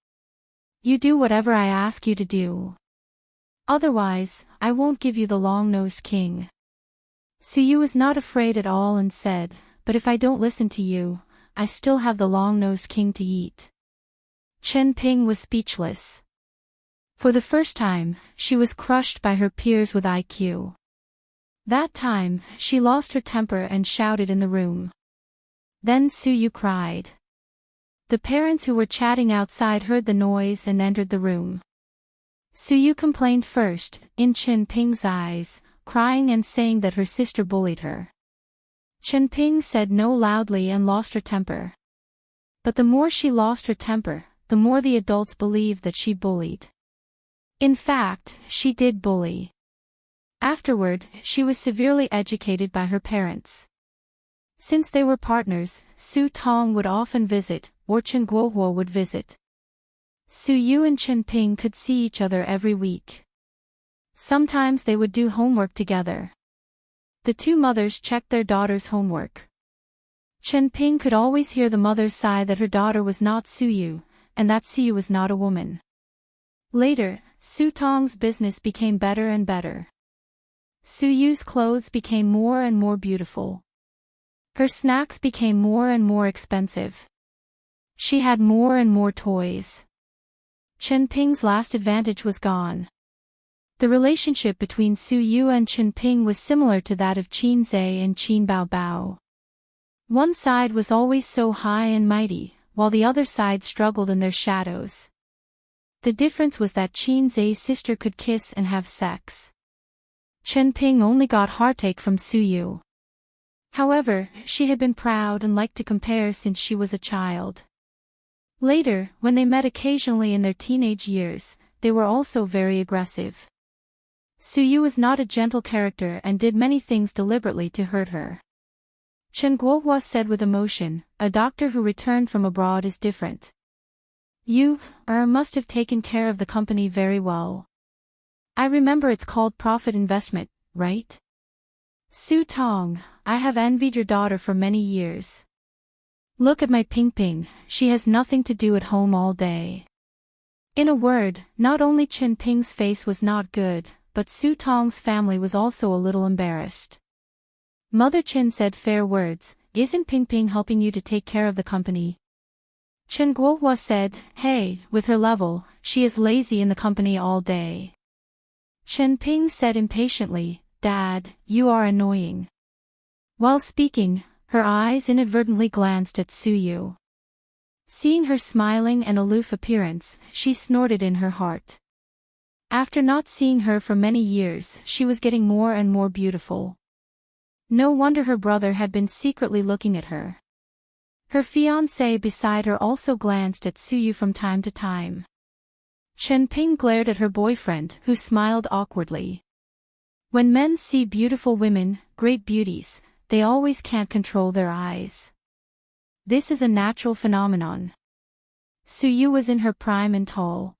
You do whatever I ask you to do." Otherwise, I won't give you the long-nosed king. Suyu was not afraid at all and said, but if I don't listen to you, I still have the long-nosed king to eat. Chen Ping was speechless. For the first time, she was crushed by her peers with IQ. That time, she lost her temper and shouted in the room. Then Suyu cried. The parents who were chatting outside heard the noise and entered the room. Suyu complained first, in Chen Ping's eyes, crying and saying that her sister bullied her. Chen Ping said no loudly and lost her temper. But the more she lost her temper, the more the adults believed that she bullied. In fact, she did bully. Afterward, she was severely educated by her parents. Since they were partners, Su Tong would often visit, or Chen Guohuo would visit. Su Yu and Chen Ping could see each other every week. Sometimes they would do homework together. The two mothers checked their daughter's homework. Chen Ping could always hear the mother's sigh that her daughter was not Su Yu, and that Su Yu was not a woman. Later, Su Tong's business became better and better. Su Yu's clothes became more and more beautiful. Her snacks became more and more expensive. She had more and more toys. Chen Ping's last advantage was gone. The relationship between Su Yu and Chen Ping was similar to that of Qin Zhe and Qin Bao Bao. One side was always so high and mighty, while the other side struggled in their shadows. The difference was that Qin Zhe's sister could kiss and have sex. Chen Ping only got heartache from Su Yu. However, she had been proud and liked to compare since she was a child. Later, when they met occasionally in their teenage years, they were also very aggressive. Su Yu was not a gentle character and did many things deliberately to hurt her. Chen Guohua said with emotion, a doctor who returned from abroad is different. You, must have taken care of the company very well. I remember it's called profit investment, right? Su Tong, I have envied your daughter for many years. Look at my Ping Ping, she has nothing to do at home all day. In a word, not only Chen Ping's face was not good, but Su Tong's family was also a little embarrassed. Mother Chen said fair words, isn't Ping Ping helping you to take care of the company? Chen Guohua said, hey, with her level, she is lazy in the company all day. Chen Ping said impatiently, Dad, you are annoying. While speaking, her eyes inadvertently glanced at Su Yu. Seeing her smiling and aloof appearance, she snorted in her heart. After not seeing her for many years, she was getting more and more beautiful. No wonder her brother had been secretly looking at her. Her fiancé beside her also glanced at Su Yu from time to time. Chen Ping glared at her boyfriend, who smiled awkwardly. When men see beautiful women, great beauties, they always can't control their eyes. This is a natural phenomenon. Su Yu was in her prime and tall.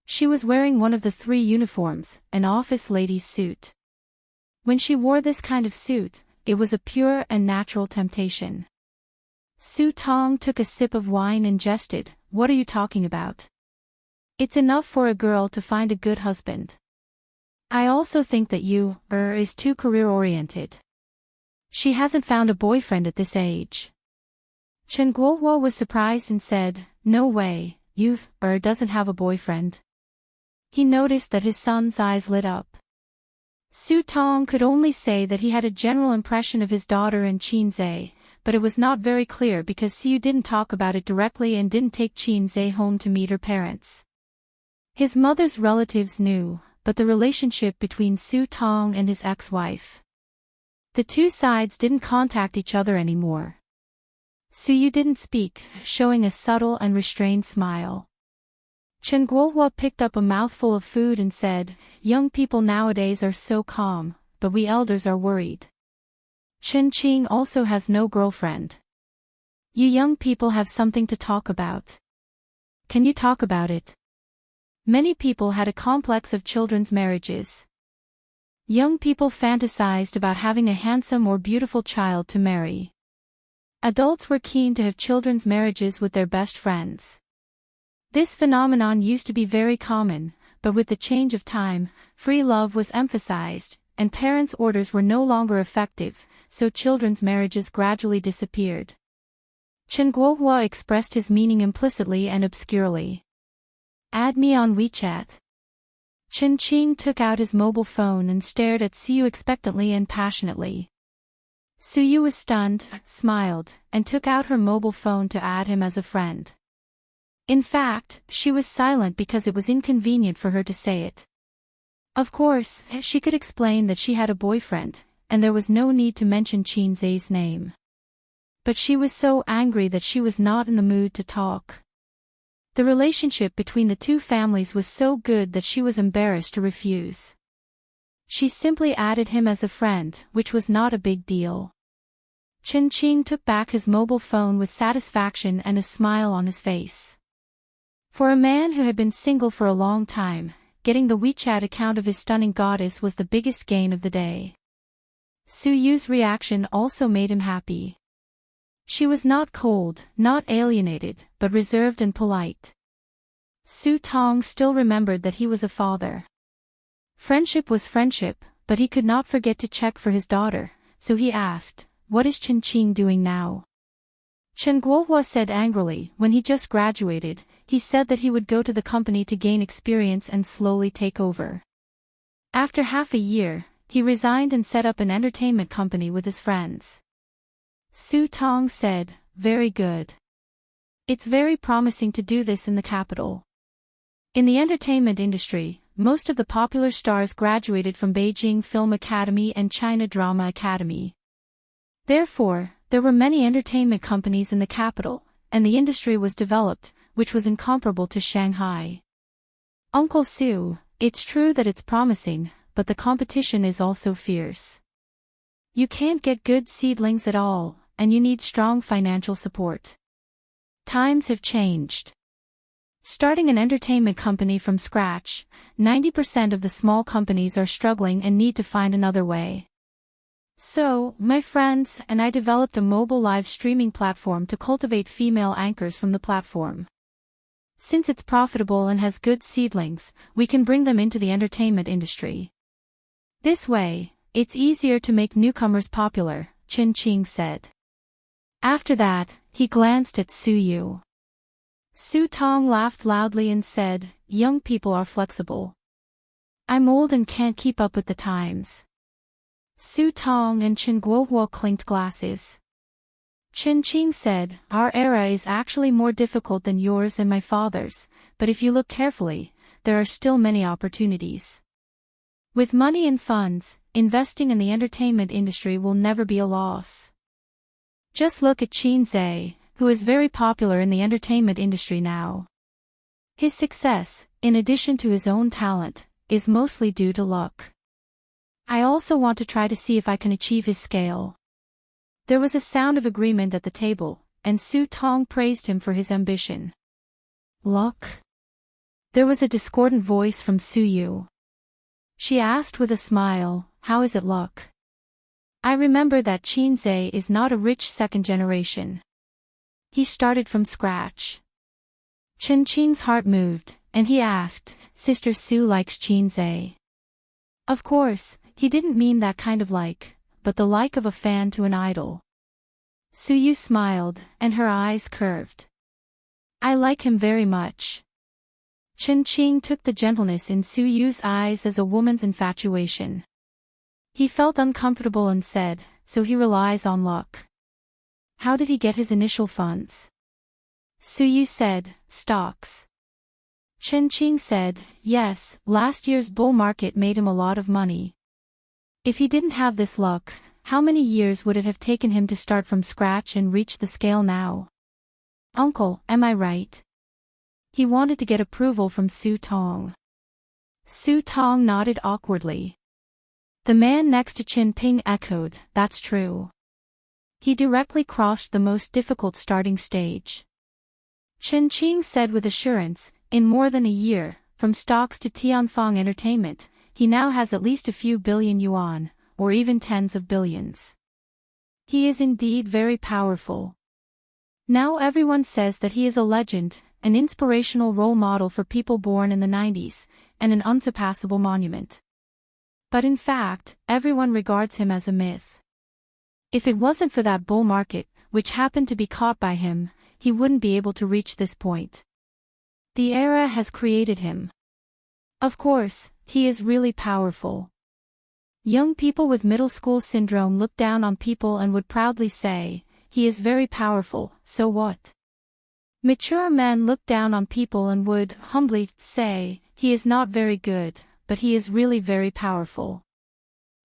She was wearing one of the 3 uniforms, an office lady's suit. When she wore this kind of suit, it was a pure and natural temptation. Su Tong took a sip of wine and jested, what are you talking about? It's enough for a girl to find a good husband. I also think that you, is too career-oriented. She hasn't found a boyfriend at this age. Chen Guohuo was surprised and said, no way, you, doesn't have a boyfriend. He noticed that his son's eyes lit up. Su Tong could only say that he had a general impression of his daughter and Qin Zhe, but it was not very clear because Su didn't talk about it directly and didn't take Qin Zhe home to meet her parents. His mother's relatives knew, but the relationship between Su Tong and his ex-wife. The two sides didn't contact each other anymore. Su Yu didn't speak, showing a subtle and restrained smile. Chen Guohua picked up a mouthful of food and said, young people nowadays are so calm, but we elders are worried. Chen Qing also has no girlfriend. You young people have something to talk about. Can you talk about it? Many people had a complex of children's marriages. Young people fantasized about having a handsome or beautiful child to marry. Adults were keen to have children's marriages with their best friends. This phenomenon used to be very common, but with the change of time, free love was emphasized, and parents' orders were no longer effective, so children's marriages gradually disappeared. Chen Guohua expressed his meaning implicitly and obscurely. Add me on WeChat. Chen Qing took out his mobile phone and stared at Suyu expectantly and passionately. Suyu was stunned, smiled, and took out her mobile phone to add him as a friend. In fact, she was silent because it was inconvenient for her to say it. Of course, she could explain that she had a boyfriend, and there was no need to mention Qin Zai's name. But she was so angry that she was not in the mood to talk. The relationship between the two families was so good that she was embarrassed to refuse. She simply added him as a friend, which was not a big deal. Chen Qing took back his mobile phone with satisfaction and a smile on his face. For a man who had been single for a long time, getting the WeChat account of his stunning goddess was the biggest gain of the day. Su Yu's reaction also made him happy. She was not cold, not alienated, but reserved and polite. Su Tong still remembered that he was a father. Friendship was friendship, but he could not forget to check for his daughter, so he asked, "What is Chen Qing doing now?" Chen Guohua said angrily, when he just graduated, he said that he would go to the company to gain experience and slowly take over. After half a year, he resigned and set up an entertainment company with his friends. Su Tong said, "Very good. It's very promising to do this in the capital." In the entertainment industry, most of the popular stars graduated from Beijing Film Academy and China Drama Academy. Therefore, there were many entertainment companies in the capital, and the industry was developed, which was incomparable to Shanghai. Uncle Su, it's true that it's promising, but the competition is also fierce. You can't get good seedlings at all, and you need strong financial support. Times have changed. Starting an entertainment company from scratch, 90% of the small companies are struggling and need to find another way. So, my friends and I developed a mobile live streaming platform to cultivate female anchors from the platform. Since it's profitable and has good seedlings, we can bring them into the entertainment industry. This way, it's easier to make newcomers popular, Chen Qing said. After that, he glanced at Su Yu. Su Tong laughed loudly and said, "Young people are flexible. I'm old and can't keep up with the times." Su Tong and Chen Guohua clinked glasses. Chen Qing said, "Our era is actually more difficult than yours and my father's, but if you look carefully, there are still many opportunities. With money and funds, investing in the entertainment industry will never be a loss. Just look at Qin Zai, who is very popular in the entertainment industry now. His success, in addition to his own talent, is mostly due to luck. I also want to try to see if I can achieve his scale." There was a sound of agreement at the table, and Su Tong praised him for his ambition. "Luck?" There was a discordant voice from Su Yu. She asked with a smile, "How is it luck? I remember that Qin Zai is not a rich second generation. He started from scratch." Chen Qing's heart moved, and he asked, "Sister Su likes Qin Zai?" Of course, he didn't mean that kind of like, but the like of a fan to an idol. Su Yu smiled, and her eyes curved. "I like him very much." Chen Qing took the gentleness in Su Yu's eyes as a woman's infatuation. He felt uncomfortable and said, "So he relies on luck. How did he get his initial funds?" Su Yu said, "Stocks." Chen Qing said, "Yes, last year's bull market made him a lot of money. If he didn't have this luck, how many years would it have taken him to start from scratch and reach the scale now?" "Uncle, am I right?" He wanted to get approval from Su Tong. Su Tong nodded awkwardly. The man next to Qin Ping echoed, "That's true." He directly crossed the most difficult starting stage. Chen Qing said with assurance, "In more than a year, from stocks to Tianfang Entertainment, he now has at least a few billion yuan, or even tens of billions. He is indeed very powerful. Now everyone says that he is a legend, an inspirational role model for people born in the 90s, and an unsurpassable monument. But in fact, everyone regards him as a myth. If it wasn't for that bull market, which happened to be caught by him, he wouldn't be able to reach this point. The era has created him. Of course, he is really powerful. Young people with middle school syndrome look down on people and would proudly say, he is very powerful, so what? Mature men look down on people and would humbly say, he is not very good, but he is really very powerful.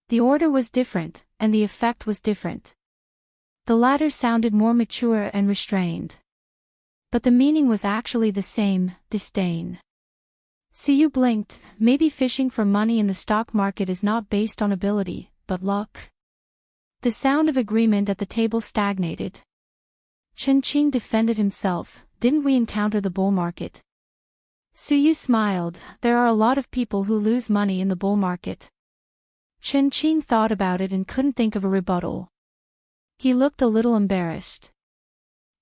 The order was different, and the effect was different. The latter sounded more mature and restrained. But the meaning was actually the same, disdain. Su blinked. Maybe fishing for money in the stock market is not based on ability, but luck. The sound of agreement at the table stagnated. Chen Qing defended himself. Didn't we encounter the bull market? Su smiled. There are a lot of people who lose money in the bull market. Chen Qing thought about it and couldn't think of a rebuttal. He looked a little embarrassed.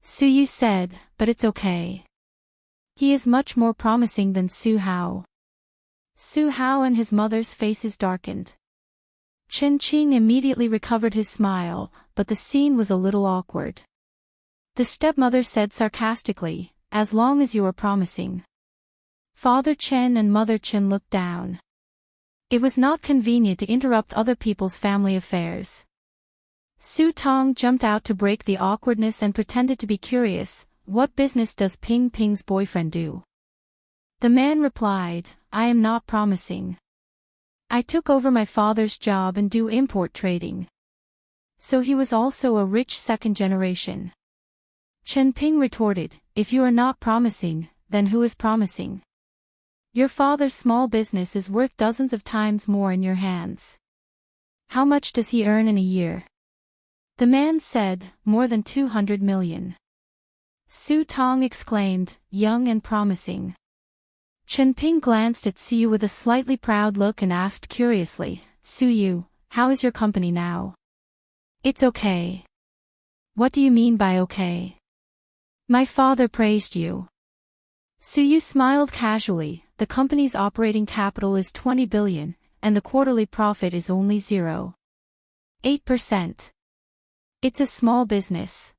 Su said, but it's okay. He is much more promising than Su Hao. Su Hao and his mother's faces darkened. Chen Qing immediately recovered his smile, but the scene was a little awkward. The stepmother said sarcastically, as long as you are promising. Father Chen and Mother Chen looked down. It was not convenient to interrupt other people's family affairs. Su Tong jumped out to break the awkwardness and pretended to be curious. What business does Ping Ping's boyfriend do? The man replied, I am not promising. I took over my father's job and do import trading. So he was also a rich second generation. Chen Ping retorted, if you are not promising, then who is promising? Your father's small business is worth dozens of times more in your hands. How much does he earn in a year? The man said, more than 200 million. Su Tong exclaimed, young and promising. Chen Ping glanced at Su with a slightly proud look and asked curiously, Su, how is your company now? It's okay. What do you mean by okay? My father praised you. Su smiled casually. The company's operating capital is 20 billion, and the quarterly profit is only 0.8%. It's a small business.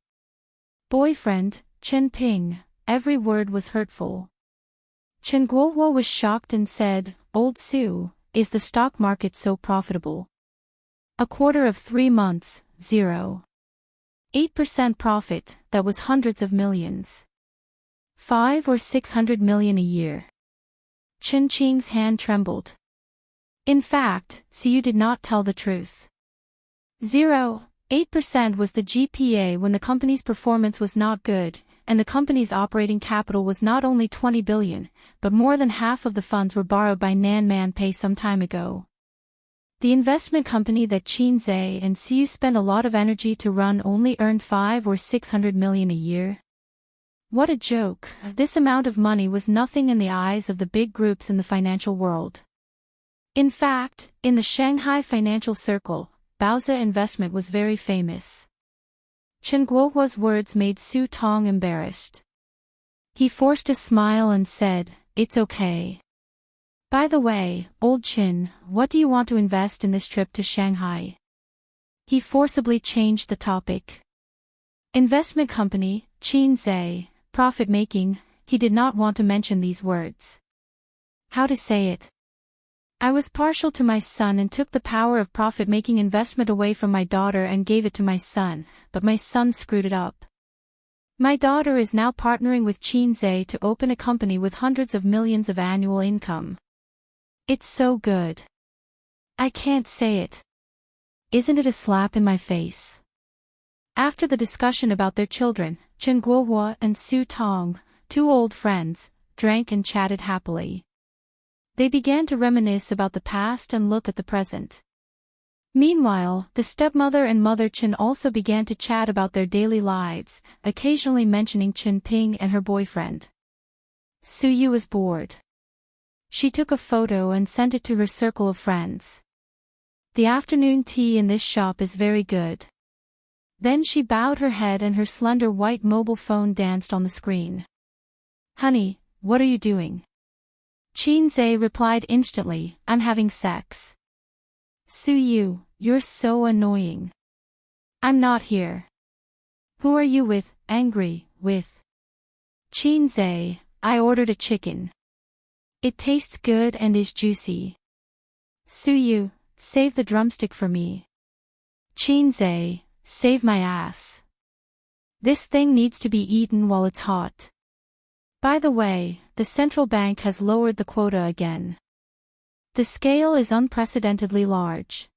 Boyfriend, Chen Ping, every word was hurtful. Chen Guohuo was shocked and said, Old Su, is the stock market so profitable? A quarter of 3 months, 0.8% profit, that was hundreds of millions. 5 or 600 million a year. Chen Qing's hand trembled. In fact, Su did not tell the truth. 0.8% was the GPA when the company's performance was not good, and the company's operating capital was not only 20 billion, but more than half of the funds were borrowed by Nan Man Pei some time ago. The investment company that Qin Zhe and Su spent a lot of energy to run only earned 5 or 600 million a year. What a joke. This amount of money was nothing in the eyes of the big groups in the financial world. In fact, in the Shanghai financial circle, Baozi investment was very famous. Chen Guohuo's words made Su Tong embarrassed. He forced a smile and said, it's okay. By the way, old Chen, what do you want to invest in this trip to Shanghai? He forcibly changed the topic. Investment company, Qin Zhe, profit making, he did not want to mention these words. How to say it? I was partial to my son and took the power of profit-making investment away from my daughter and gave it to my son, but my son screwed it up. My daughter is now partnering with Qin Zhe to open a company with hundreds of millions of annual income. It's so good. I can't say it. Isn't it a slap in my face? After the discussion about their children, Chen Guohuo and Su Tong, 2 old friends, drank and chatted happily. They began to reminisce about the past and look at the present. Meanwhile, the stepmother and Mother Chen also began to chat about their daily lives, occasionally mentioning Chen Ping and her boyfriend. Su Yu was bored. She took a photo and sent it to her circle of friends. The afternoon tea in this shop is very good. Then she bowed her head and her slender white mobile phone danced on the screen. Honey, what are you doing? Qinze replied instantly, I'm having sex. Suyu, you're so annoying. I'm not here. Who are you with, angry, with? Qinze, I ordered a chicken. It tastes good and is juicy. Suyu, save the drumstick for me. Qinze, save my ass. This thing needs to be eaten while it's hot. By the way, the central bank has lowered the quota again. The scale is unprecedentedly large.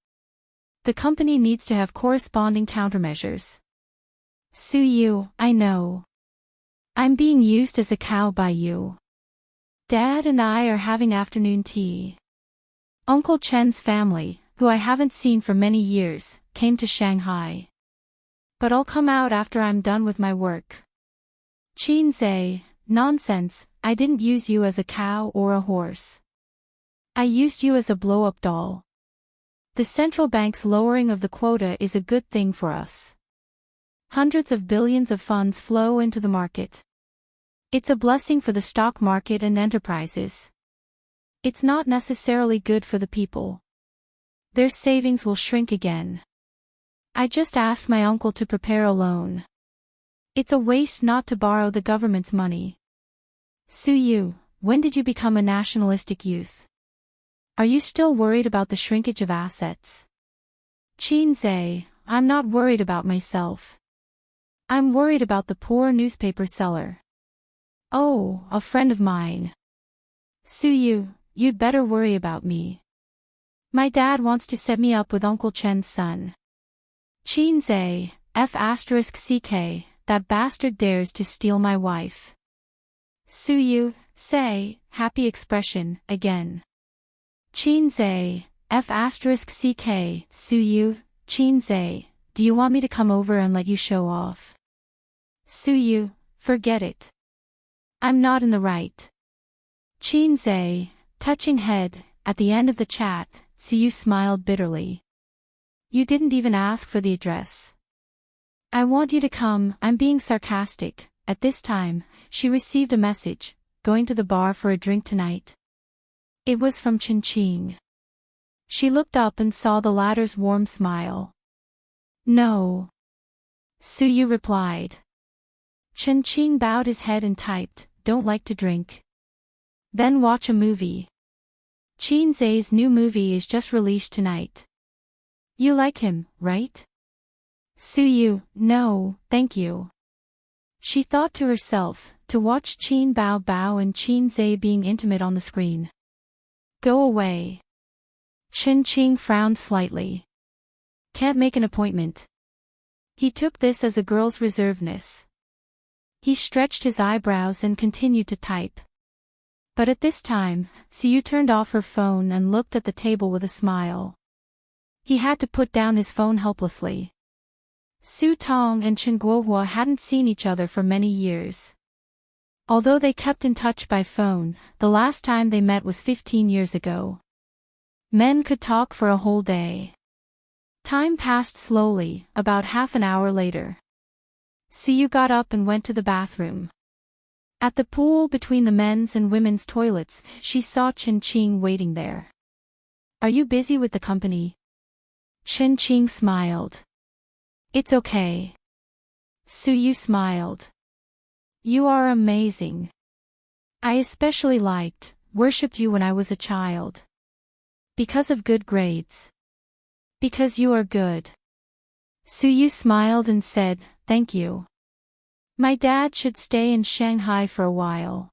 The company needs to have corresponding countermeasures. Suyu, I know. I'm being used as a cow by you. Dad and I are having afternoon tea. Uncle Chen's family, who I haven't seen for many years, came to Shanghai. But I'll come out after I'm done with my work. Qinze, nonsense, I didn't use you as a cow or a horse. I used you as a blow-up doll. The central bank's lowering of the quota is a good thing for us. Hundreds of billions of funds flow into the market. It's a blessing for the stock market and enterprises. It's not necessarily good for the people. Their savings will shrink again. I just asked my uncle to prepare a loan. It's a waste not to borrow the government's money. Suyu, when did you become a nationalistic youth? Are you still worried about the shrinkage of assets? Qinze, I'm not worried about myself. I'm worried about the poor newspaper seller. Oh, a friend of mine. Suyu, you'd better worry about me. My dad wants to set me up with Uncle Chen's son. Qinze, F*ck, that bastard dares to steal my wife. Suyu, say, happy expression, again. Qinze, F*ck, Suyu, Qinze, do you want me to come over and let you show off? Suyu, forget it. I'm not in the right. Qinze, touching head, at the end of the chat, Suyu smiled bitterly. You didn't even ask for the address. I want you to come, I'm being sarcastic. At this time, she received a message, going to the bar for a drink tonight. It was from Qingqing. She looked up and saw the latter's warm smile. No. Suyu replied. Qingqing bowed his head and typed, don't like to drink. Then watch a movie. Qinze's new movie is just released tonight. You like him, right? Suyu, no, thank you. She thought to herself, to watch Qin Bao and Qinze being intimate on the screen. Go away. Qingqing frowned slightly. Can't make an appointment. He took this as a girl's reservedness. He stretched his eyebrows and continued to type. But at this time, Suyu turned off her phone and looked at the table with a smile. He had to put down his phone helplessly. Su Tong and Chen Guohua hadn't seen each other for many years. Although they kept in touch by phone, the last time they met was 15 years ago. Men could talk for a whole day. Time passed slowly, about half an hour later. Suyu got up and went to the bathroom. At the pool between the men's and women's toilets, she saw Qingqing waiting there. Are you busy with the company? Qingqing smiled. It's okay. Suyu smiled. You are amazing. I especially worshipped you when I was a child. Because of good grades. Because you are good. Suyu smiled and said, thank you. My dad should stay in Shanghai for a while.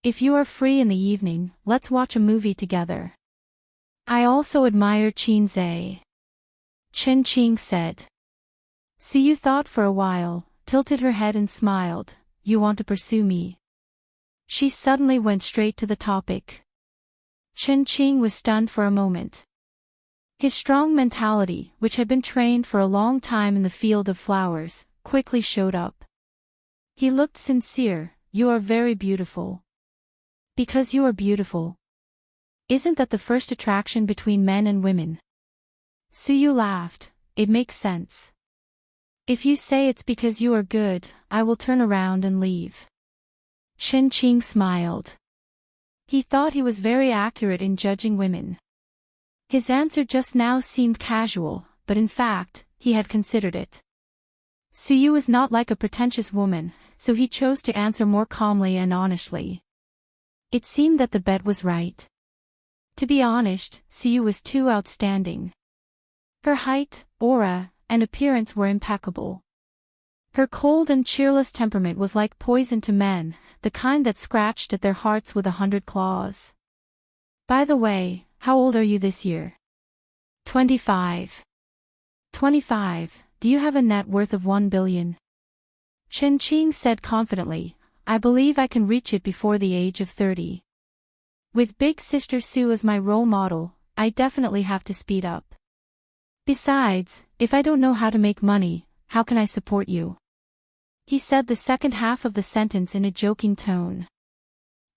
If you are free in the evening, let's watch a movie together. I also admire Qinze. Qingqing said. Suyu thought for a while, tilted her head and smiled. You want to pursue me? She suddenly went straight to the topic. Qingqing was stunned for a moment. His strong mentality, which had been trained for a long time in the field of flowers, quickly showed up. He looked sincere. You are very beautiful. Because you are beautiful. Isn't that the first attraction between men and women? Suyu laughed. It makes sense. If you say it's because you are good, I will turn around and leave. Qingqing smiled. He thought he was very accurate in judging women. His answer just now seemed casual, but in fact, he had considered it. Suyu was not like a pretentious woman, so he chose to answer more calmly and honestly. It seemed that the bet was right. To be honest, Suyu was too outstanding. Her height, aura, and appearance were impeccable. Her cold and cheerless temperament was like poison to men, the kind that scratched at their hearts with 100 claws. By the way, how old are you this year? 25. 25, do you have a net worth of 1 billion? Chen Qing said confidently, I believe I can reach it before the age of 30. With Big Sister Sue as my role model, I definitely have to speed up. Besides, if I don't know how to make money, how can I support you? He said the second half of the sentence in a joking tone.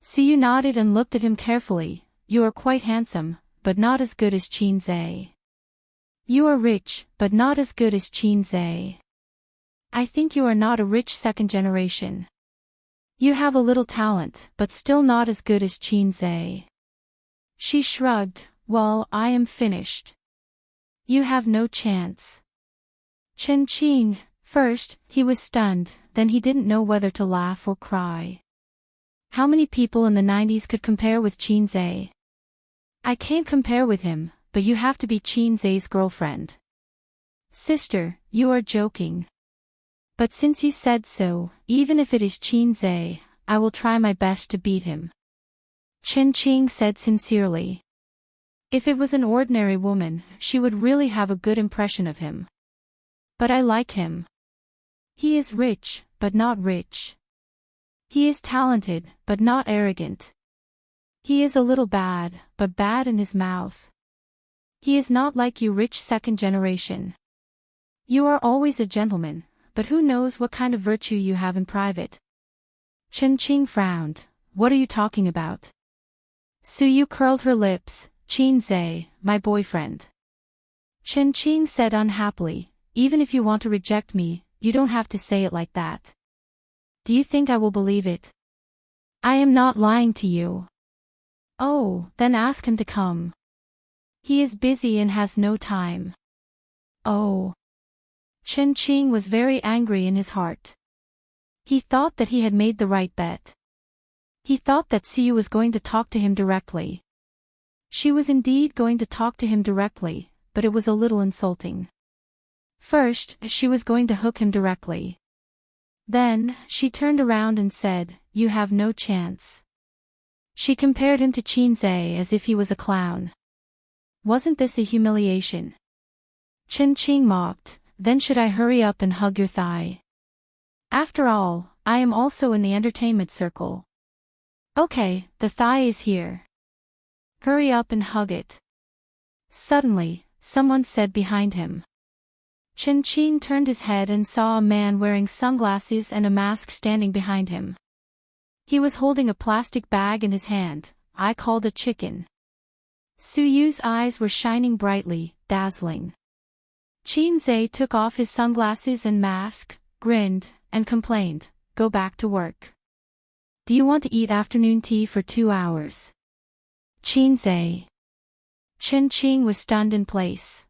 Suyu nodded and looked at him carefully. You are quite handsome, but not as good as Qin Zhe. You are rich, but not as good as Qin Zhe. I think you are not a rich second generation. You have a little talent, but still not as good as Qin Zhe. She shrugged, well, I am finished. You have no chance. Chen Qing, first, he was stunned, then he didn't know whether to laugh or cry. How many people in the 90s could compare with Qin Zhe? I can't compare with him, but you have to be Qin Zhe's girlfriend. Sister, you are joking. But since you said so, even if it is Qin Zhe, I will try my best to beat him. Chen Qing said sincerely. If it was an ordinary woman, she would really have a good impression of him. But I like him. He is rich, but not rich. He is talented, but not arrogant. He is a little bad, but bad in his mouth. He is not like you rich second generation. You are always a gentleman, but who knows what kind of virtue you have in private. Chen Qing frowned. What are you talking about? Suyu curled her lips. Qin Zhe, my boyfriend. Chen Qing said unhappily, even if you want to reject me, you don't have to say it like that. Do you think I will believe it? I am not lying to you. Oh, then ask him to come. He is busy and has no time. Oh. Chen Qing was very angry in his heart. He thought that he had made the right bet. He thought that Suyu was going to talk to him directly. She was indeed going to talk to him directly, but it was a little insulting. First, she was going to hook him directly. Then, she turned around and said, you have no chance. She compared him to Qin Zhe as if he was a clown. Wasn't this a humiliation? Chen Qing mocked, then should I hurry up and hug your thigh? After all, I am also in the entertainment circle. Okay, the thigh is here. Hurry up and hug it. Suddenly, someone said behind him. Chen Qing turned his head and saw a man wearing sunglasses and a mask standing behind him. He was holding a plastic bag in his hand. I called a chicken. Suyu's eyes were shining brightly, dazzling. Qin Zhe took off his sunglasses and mask, grinned, and complained, go back to work. Do you want to eat afternoon tea for 2 hours? Qin Zhe. Chen Qing was stunned in place.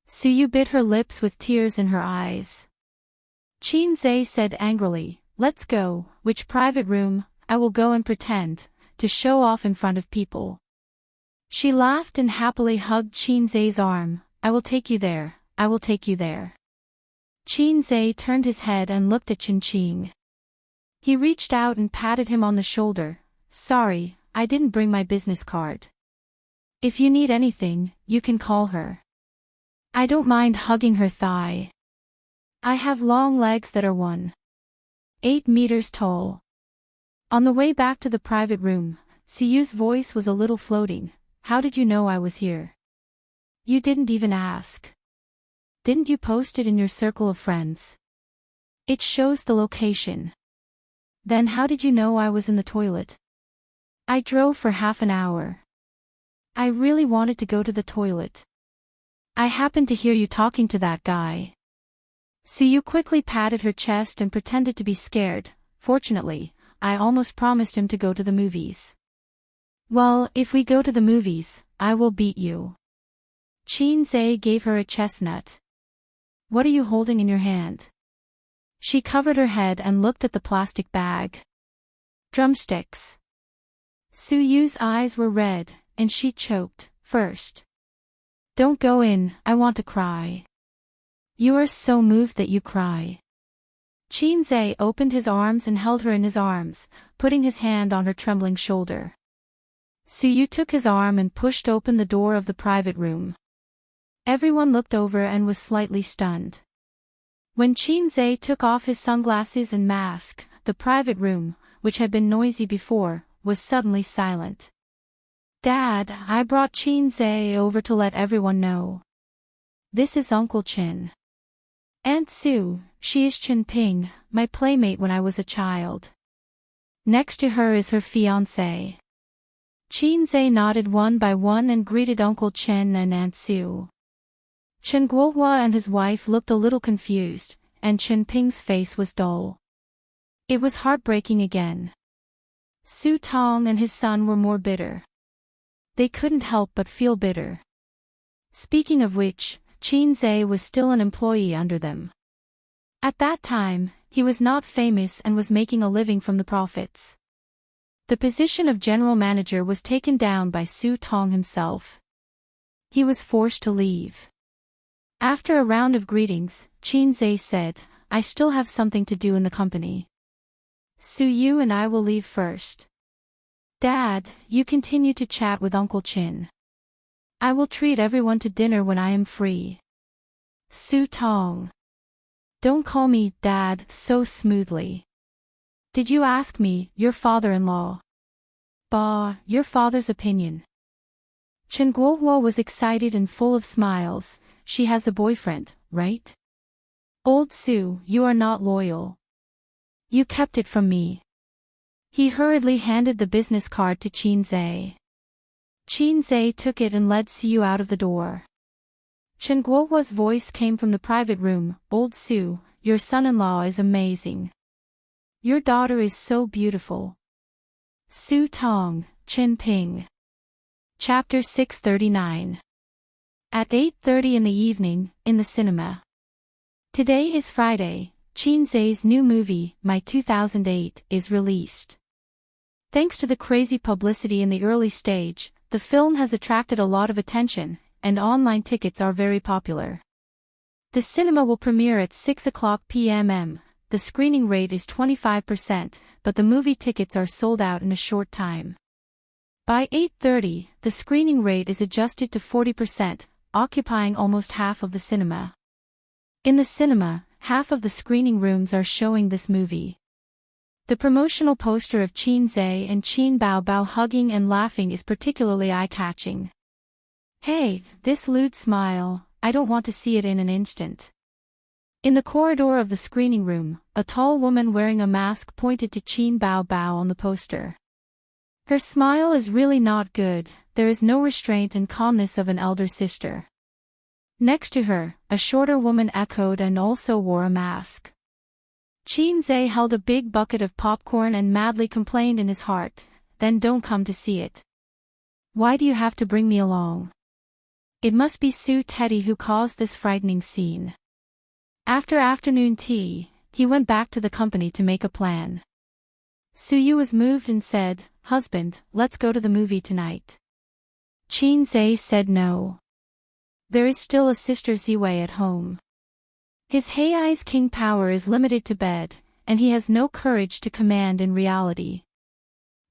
Suyu bit her lips with tears in her eyes. Qin Zhe said angrily, let's go, which private room? I will go and pretend, to show off in front of people. She laughed and happily hugged Qin Zhe's arm. I will take you there, I will take you there. Qin Zhe turned his head and looked at Chen Qing. He reached out and patted him on the shoulder. Sorry, I didn't bring my business card. If you need anything, you can call her. I don't mind hugging her thigh. I have long legs that are 1.8 meters tall. On the way back to the private room, Suyu's voice was a little floating. How did you know I was here? You didn't even ask. Didn't you post it in your circle of friends? It shows the location. Then how did you know I was in the toilet? I drove for half an hour. I really wanted to go to the toilet. I happened to hear you talking to that guy. Suyu quickly patted her chest and pretended to be scared. Fortunately, I almost promised him to go to the movies. Well, if we go to the movies, I will beat you. Qin Zhe gave her a chestnut. What are you holding in your hand? She covered her head and looked at the plastic bag. Drumsticks. Su Yu's eyes were red, and she choked, first. Don't go in, I want to cry. You are so moved that you cry. Qin Zhe opened his arms and held her in his arms, putting his hand on her trembling shoulder. Su Yu took his arm and pushed open the door of the private room. Everyone looked over and was slightly stunned. When Qin Zhe took off his sunglasses and mask, the private room, which had been noisy before, was suddenly silent. Dad, I brought Qin Zhe over to let everyone know. This is Uncle Qin. Aunt Su, she is Qin Ping, my playmate when I was a child. Next to her is her fiancé. Qin Zhe nodded one by one and greeted Uncle Qin and Aunt Su. Chen Guohua and his wife looked a little confused, and Qin Ping's face was dull. It was heartbreaking again. Su Tong and his son were more bitter. They couldn't help but feel bitter. Speaking of which, Qin Zhe was still an employee under them. At that time, he was not famous and was making a living from the profits. The position of general manager was taken down by Su Tong himself. He was forced to leave. After a round of greetings, Qin Zhe said, I still have something to do in the company. Su Yu and I will leave first. Dad, you continue to chat with Uncle Qin. I will treat everyone to dinner when I am free. Su Tong. Don't call me Dad so smoothly. Did you ask me, your father-in-law? Bah, your father's opinion. Chen Guohua was excited and full of smiles. She has a boyfriend, right? Old Su, you are not loyal. You kept it from me. He hurriedly handed the business card to Qin Zhe. Qin Zhe took it and led Su out of the door. Chen Guohua's voice came from the private room, Old Su, your son-in-law is amazing. Your daughter is so beautiful. Su Tong, Qin Ping. Chapter 639. At 8:30 in the evening, in the cinema. Today is Friday, Qin Zhe's new movie, My 2008, is released. Thanks to the crazy publicity in the early stage, the film has attracted a lot of attention, and online tickets are very popular. The cinema will premiere at 6 p.m. The screening rate is 25%, but the movie tickets are sold out in a short time. By 8:30, the screening rate is adjusted to 40%, occupying almost half of the cinema. In the cinema, half of the screening rooms are showing this movie. The promotional poster of Qin Zhe and Qin Baobao hugging and laughing is particularly eye-catching. Hey, this lewd smile, I don't want to see it in an instant. In the corridor of the screening room, a tall woman wearing a mask pointed to Qin Baobao on the poster. Her smile is really not good, there is no restraint and calmness of an elder sister. Next to her, a shorter woman echoed and also wore a mask. Qin Zhe held a big bucket of popcorn and madly complained in his heart, then don't come to see it. Why do you have to bring me along? It must be Su Teddy who caused this frightening scene. After afternoon tea, he went back to the company to make a plan. Su Yu was moved and said, Husband, let's go to the movie tonight. Qin Zhe said no. There is still a Sister Ziwei at home. His Hei's king power is limited to bed, and he has no courage to command in reality.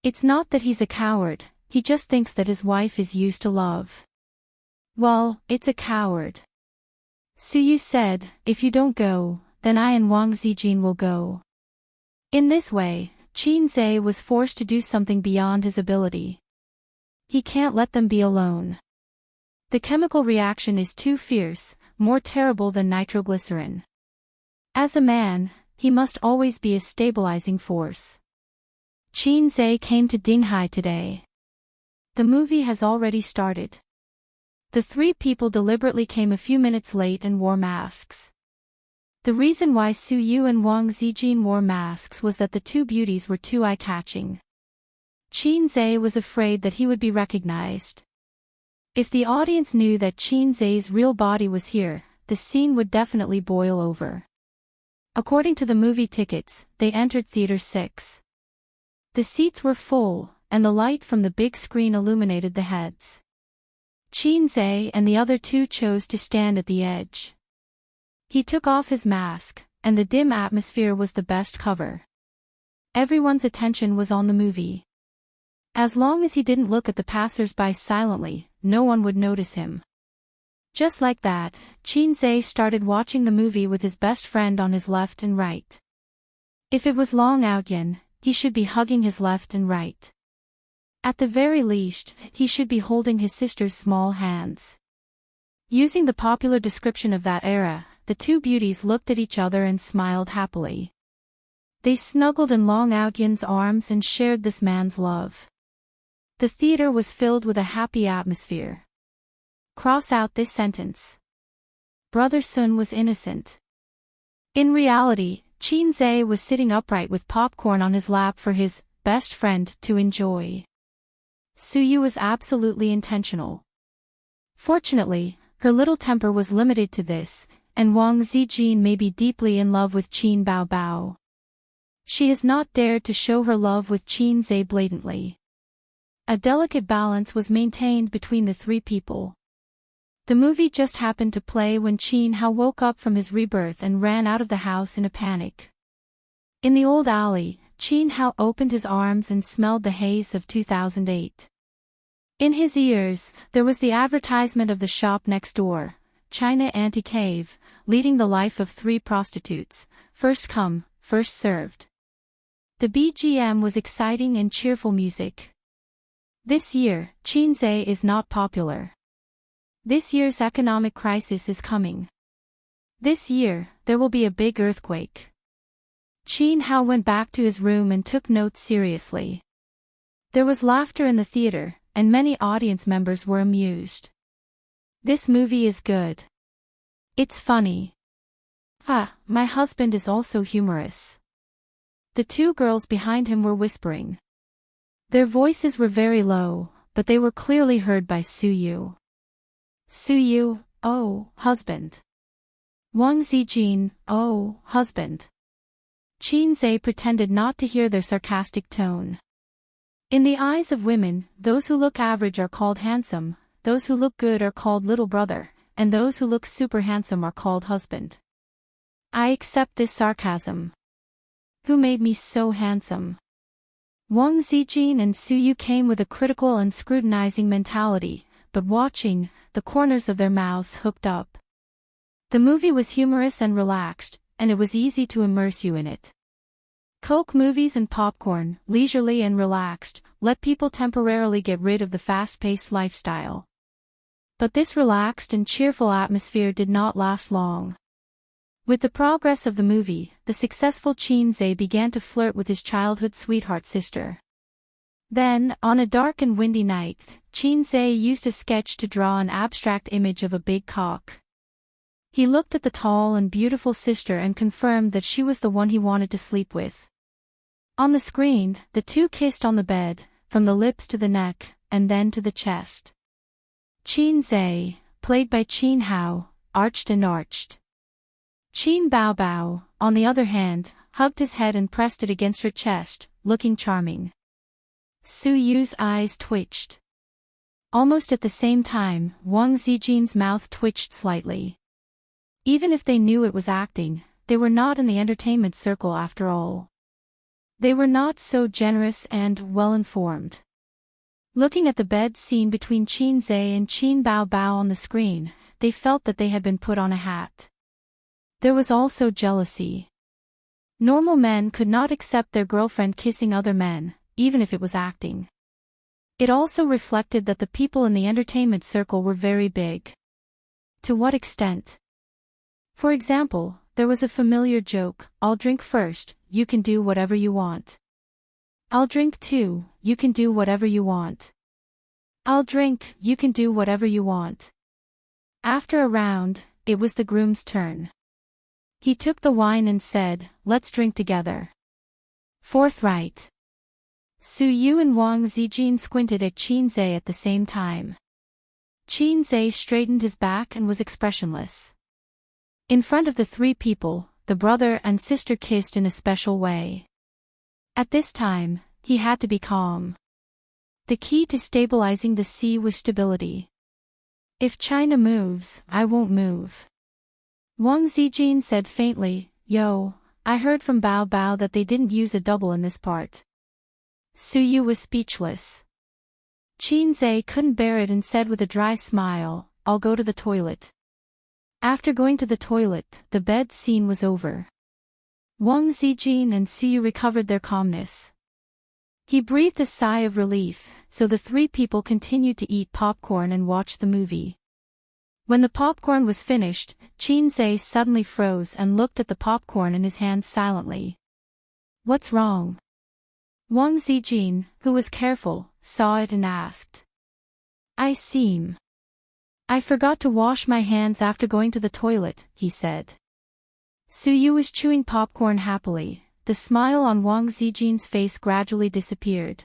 It's not that he's a coward, he just thinks that his wife is used to love. Well, it's a coward. Su Yu said, if you don't go, then I and Wang Zijin will go. In this way, Qin Zhe was forced to do something beyond his ability. He can't let them be alone. The chemical reaction is too fierce, more terrible than nitroglycerin. As a man, he must always be a stabilizing force. Qin Zhe came to Dinghai today. The movie has already started. The three people deliberately came a few minutes late and wore masks. The reason why Su Yu and Wang Zijin wore masks was that the two beauties were too eye-catching. Qin was afraid that he would be recognized. If the audience knew that Qin real body was here, the scene would definitely boil over. According to the movie tickets, they entered Theater 6. The seats were full, and the light from the big screen illuminated the heads. Qin and the other two chose to stand at the edge. He took off his mask, and the dim atmosphere was the best cover. Everyone's attention was on the movie. As long as he didn't look at the passers-by silently, no one would notice him. Just like that, Qin started watching the movie with his best friend on his left and right. If it was Long Outyen, he should be hugging his left and right. At the very least, he should be holding his sister's small hands. Using the popular description of that era, the two beauties looked at each other and smiled happily. They snuggled in Long Outyen's arms and shared this man's love. The theater was filled with a happy atmosphere. Cross out this sentence. Brother Sun was innocent. In reality, Qin was sitting upright with popcorn on his lap for his best friend to enjoy. Suyu was absolutely intentional. Fortunately, her little temper was limited to this, and Wang Zijin may be deeply in love with Qin Baobao. She has not dared to show her love with Qin blatantly. A delicate balance was maintained between the three people. The movie just happened to play when Qin Hao woke up from his rebirth and ran out of the house in a panic. In the old alley, Qin Hao opened his arms and smelled the haze of 2008. In his ears, there was the advertisement of the shop next door, China Anti-Cave, leading the life of 3 prostitutes, first come, first served. The BGM was exciting and cheerful music. This year, Qin is not popular. This year's economic crisis is coming. This year, there will be a big earthquake. Qin Hao went back to his room and took notes seriously. There was laughter in the theater, and many audience members were amused. This movie is good. It's funny. My husband is also humorous. The 2 girls behind him were whispering. Their voices were very low, but they were clearly heard by Suyu. Suyu, oh, husband. Wang Zijin, oh, husband. Qin pretended not to hear their sarcastic tone. In the eyes of women, those who look average are called handsome, those who look good are called little brother, and those who look super handsome are called husband. I accept this sarcasm. Who made me so handsome? Wang Zijin and Suyu came with a critical and scrutinizing mentality, but watching, the corners of their mouths hooked up. The movie was humorous and relaxed, and it was easy to immerse you in it. Coke movies and popcorn, leisurely and relaxed, let people temporarily get rid of the fast-paced lifestyle. But this relaxed and cheerful atmosphere did not last long. With the progress of the movie, the successful Qin began to flirt with his childhood sweetheart sister. Then, on a dark and windy night, Qin used a sketch to draw an abstract image of a big cock. He looked at the tall and beautiful sister and confirmed that she was the one he wanted to sleep with. On the screen, the 2 kissed on the bed, from the lips to the neck, and then to the chest. Qin, played by Qin Hao, arched and arched. Qin Baobao, on the other hand, hugged his head and pressed it against her chest, looking charming. Suyu's eyes twitched. Almost at the same time, Wang Zijin's mouth twitched slightly. Even if they knew it was acting, they were not in the entertainment circle after all. They were not so generous and well-informed. Looking at the bed scene between Qin and Qin Baobao on the screen, they felt that they had been put on a hat. There was also jealousy. Normal men could not accept their girlfriend kissing other men, even if it was acting. It also reflected that the people in the entertainment circle were very big. To what extent? For example, there was a familiar joke, "I'll drink first, you can do whatever you want." "I'll drink too, you can do whatever you want." "I'll drink, you can do whatever you want." After a round, it was the groom's turn. He took the wine and said, "Let's drink together." Forthright. Su Yu and Wang Zijin squinted at Qin Zhe at the same time. Qin Zhe straightened his back and was expressionless. In front of the three people, the brother and sister kissed in a special way. At this time, he had to be calm. The key to stabilizing the sea was stability. If China moves, I won't move. Wang Zijin said faintly, "Yo, I heard from Bao Bao that they didn't use a double in this part." Su Yu was speechless. Qin Zhe couldn't bear it and said with a dry smile, "I'll go to the toilet." After going to the toilet, the bed scene was over. Wang Zijin and Su Yu recovered their calmness. He breathed a sigh of relief, so the three people continued to eat popcorn and watch the movie. When the popcorn was finished, Qin Zhe suddenly froze and looked at the popcorn in his hands silently. "What's wrong?" Wang Zijin, who was careful, saw it and asked. I forgot to wash my hands after going to the toilet," he said. Su Yu was chewing popcorn happily. The smile on Wang Zijin's face gradually disappeared.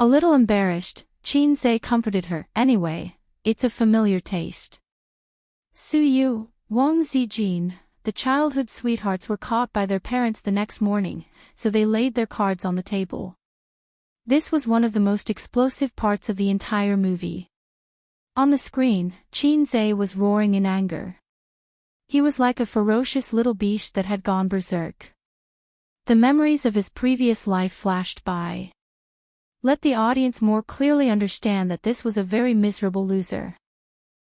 A little embarrassed, Qin Zhe comforted her, "Anyway, it's a familiar taste." Su Yu, Wang Zijin, the childhood sweethearts were caught by their parents the next morning, so they laid their cards on the table. This was one of the most explosive parts of the entire movie. On the screen, Qin Zhe was roaring in anger. He was like a ferocious little beast that had gone berserk. The memories of his previous life flashed by. Let the audience more clearly understand that this was a very miserable loser.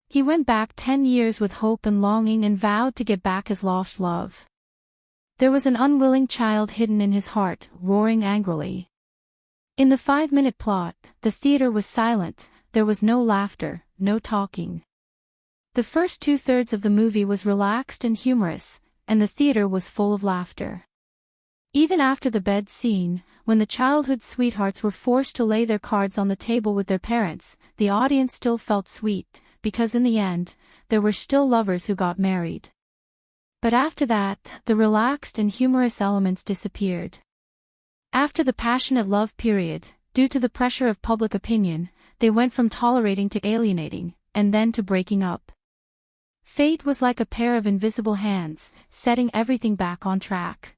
He went back 10 years with hope and longing and vowed to get back his lost love. There was an unwilling child hidden in his heart, roaring angrily. In the 5-minute plot, the theater was silent, there was no laughter, no talking. The first 2/3 of the movie was relaxed and humorous, and the theater was full of laughter. Even after the bed scene, when the childhood sweethearts were forced to lay their cards on the table with their parents, the audience still felt sweet, because in the end, there were still lovers who got married. But after that, the relaxed and humorous elements disappeared. After the passionate love period, due to the pressure of public opinion, they went from tolerating to alienating, and then to breaking up. Fate was like a pair of invisible hands, setting everything back on track.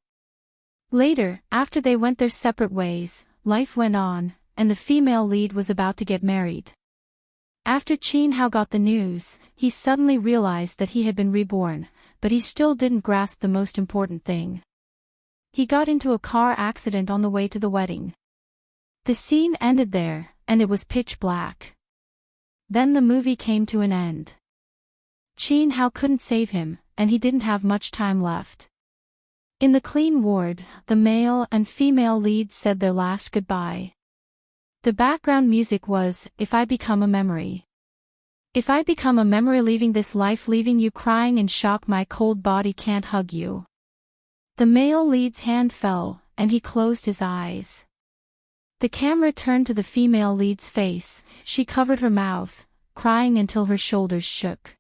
Later, after they went their separate ways, life went on, and the female lead was about to get married. After Qin Hao got the news, he suddenly realized that he had been reborn, but he still didn't grasp the most important thing. He got into a car accident on the way to the wedding. The scene ended there, and it was pitch black. Then the movie came to an end. Qin Hao couldn't save him, and he didn't have much time left. In the clean ward, the male and female leads said their last goodbye. The background music was, "If I Become a Memory." If I become a memory, leaving this life, leaving you crying in shock, my cold body can't hug you. The male lead's hand fell, and he closed his eyes. The camera turned to the female lead's face, she covered her mouth, crying until her shoulders shook.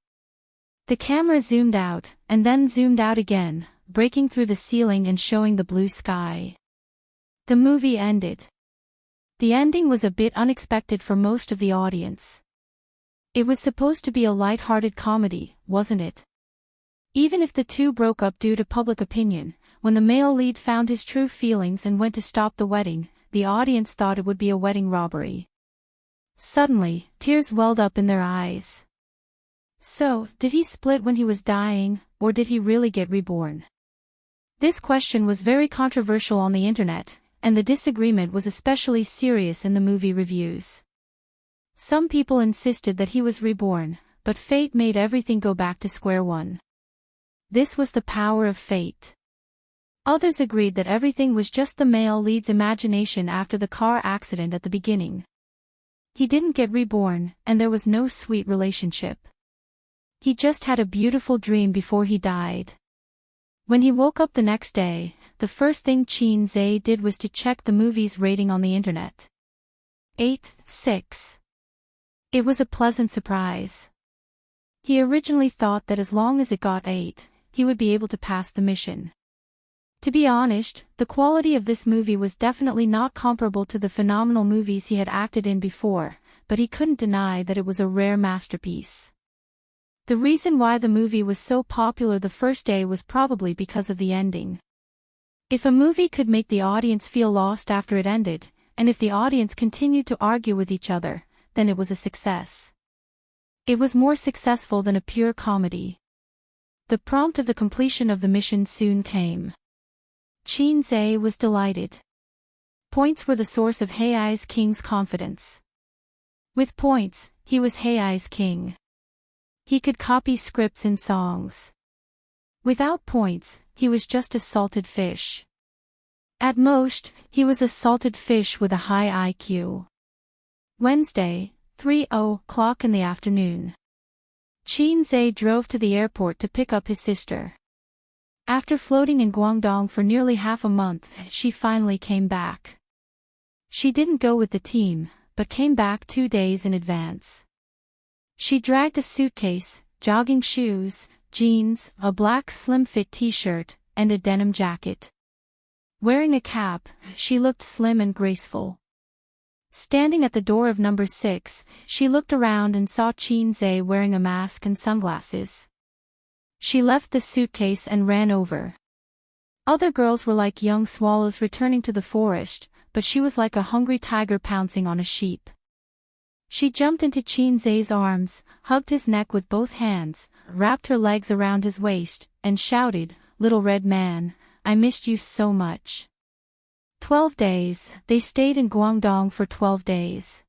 The camera zoomed out, and then zoomed out again, breaking through the ceiling and showing the blue sky. The movie ended. The ending was a bit unexpected for most of the audience. It was supposed to be a light-hearted comedy, wasn't it? Even if the two broke up due to public opinion, when the male lead found his true feelings and went to stop the wedding, the audience thought it would be a wedding robbery. Suddenly, tears welled up in their eyes. So, did he split when he was dying, or did he really get reborn? This question was very controversial on the internet, and the disagreement was especially serious in the movie reviews. Some people insisted that he was reborn, but fate made everything go back to square one. This was the power of fate. Others agreed that everything was just the male lead's imagination after the car accident at the beginning. He didn't get reborn, and there was no sweet relationship. He just had a beautiful dream before he died. When he woke up the next day, the first thing Qin Zhe did was to check the movie's rating on the internet. 8.6. It was a pleasant surprise. He originally thought that as long as it got 8, he would be able to pass the mission. To be honest, the quality of this movie was definitely not comparable to the phenomenal movies he had acted in before, but he couldn't deny that it was a rare masterpiece. The reason why the movie was so popular the first day was probably because of the ending. If a movie could make the audience feel lost after it ended, and if the audience continued to argue with each other, then it was a success. It was more successful than a pure comedy. The prompt of the completion of the mission soon came. Qin Zhe was delighted. Points were the source of Hei's king's confidence. With points, he was Hei's king. He could copy scripts in songs. Without points, he was just a salted fish. At most, he was a salted fish with a high IQ. Wednesday, 3:00 in the afternoon. Qin Zhe drove to the airport to pick up his sister. After floating in Guangdong for nearly half a month, she finally came back. She didn't go with the team, but came back 2 days in advance. She dragged a suitcase, jogging shoes, jeans, a black slim-fit t-shirt, and a denim jacket. Wearing a cap, she looked slim and graceful. Standing at the door of number 6, she looked around and saw Qin Zhe wearing a mask and sunglasses. She left the suitcase and ran over. Other girls were like young swallows returning to the forest, but she was like a hungry tiger pouncing on a sheep. She jumped into Qin Zhe's arms, hugged his neck with both hands, wrapped her legs around his waist, and shouted, "Little red man, I missed you so much." 12 days, they stayed in Guangdong for 12 days.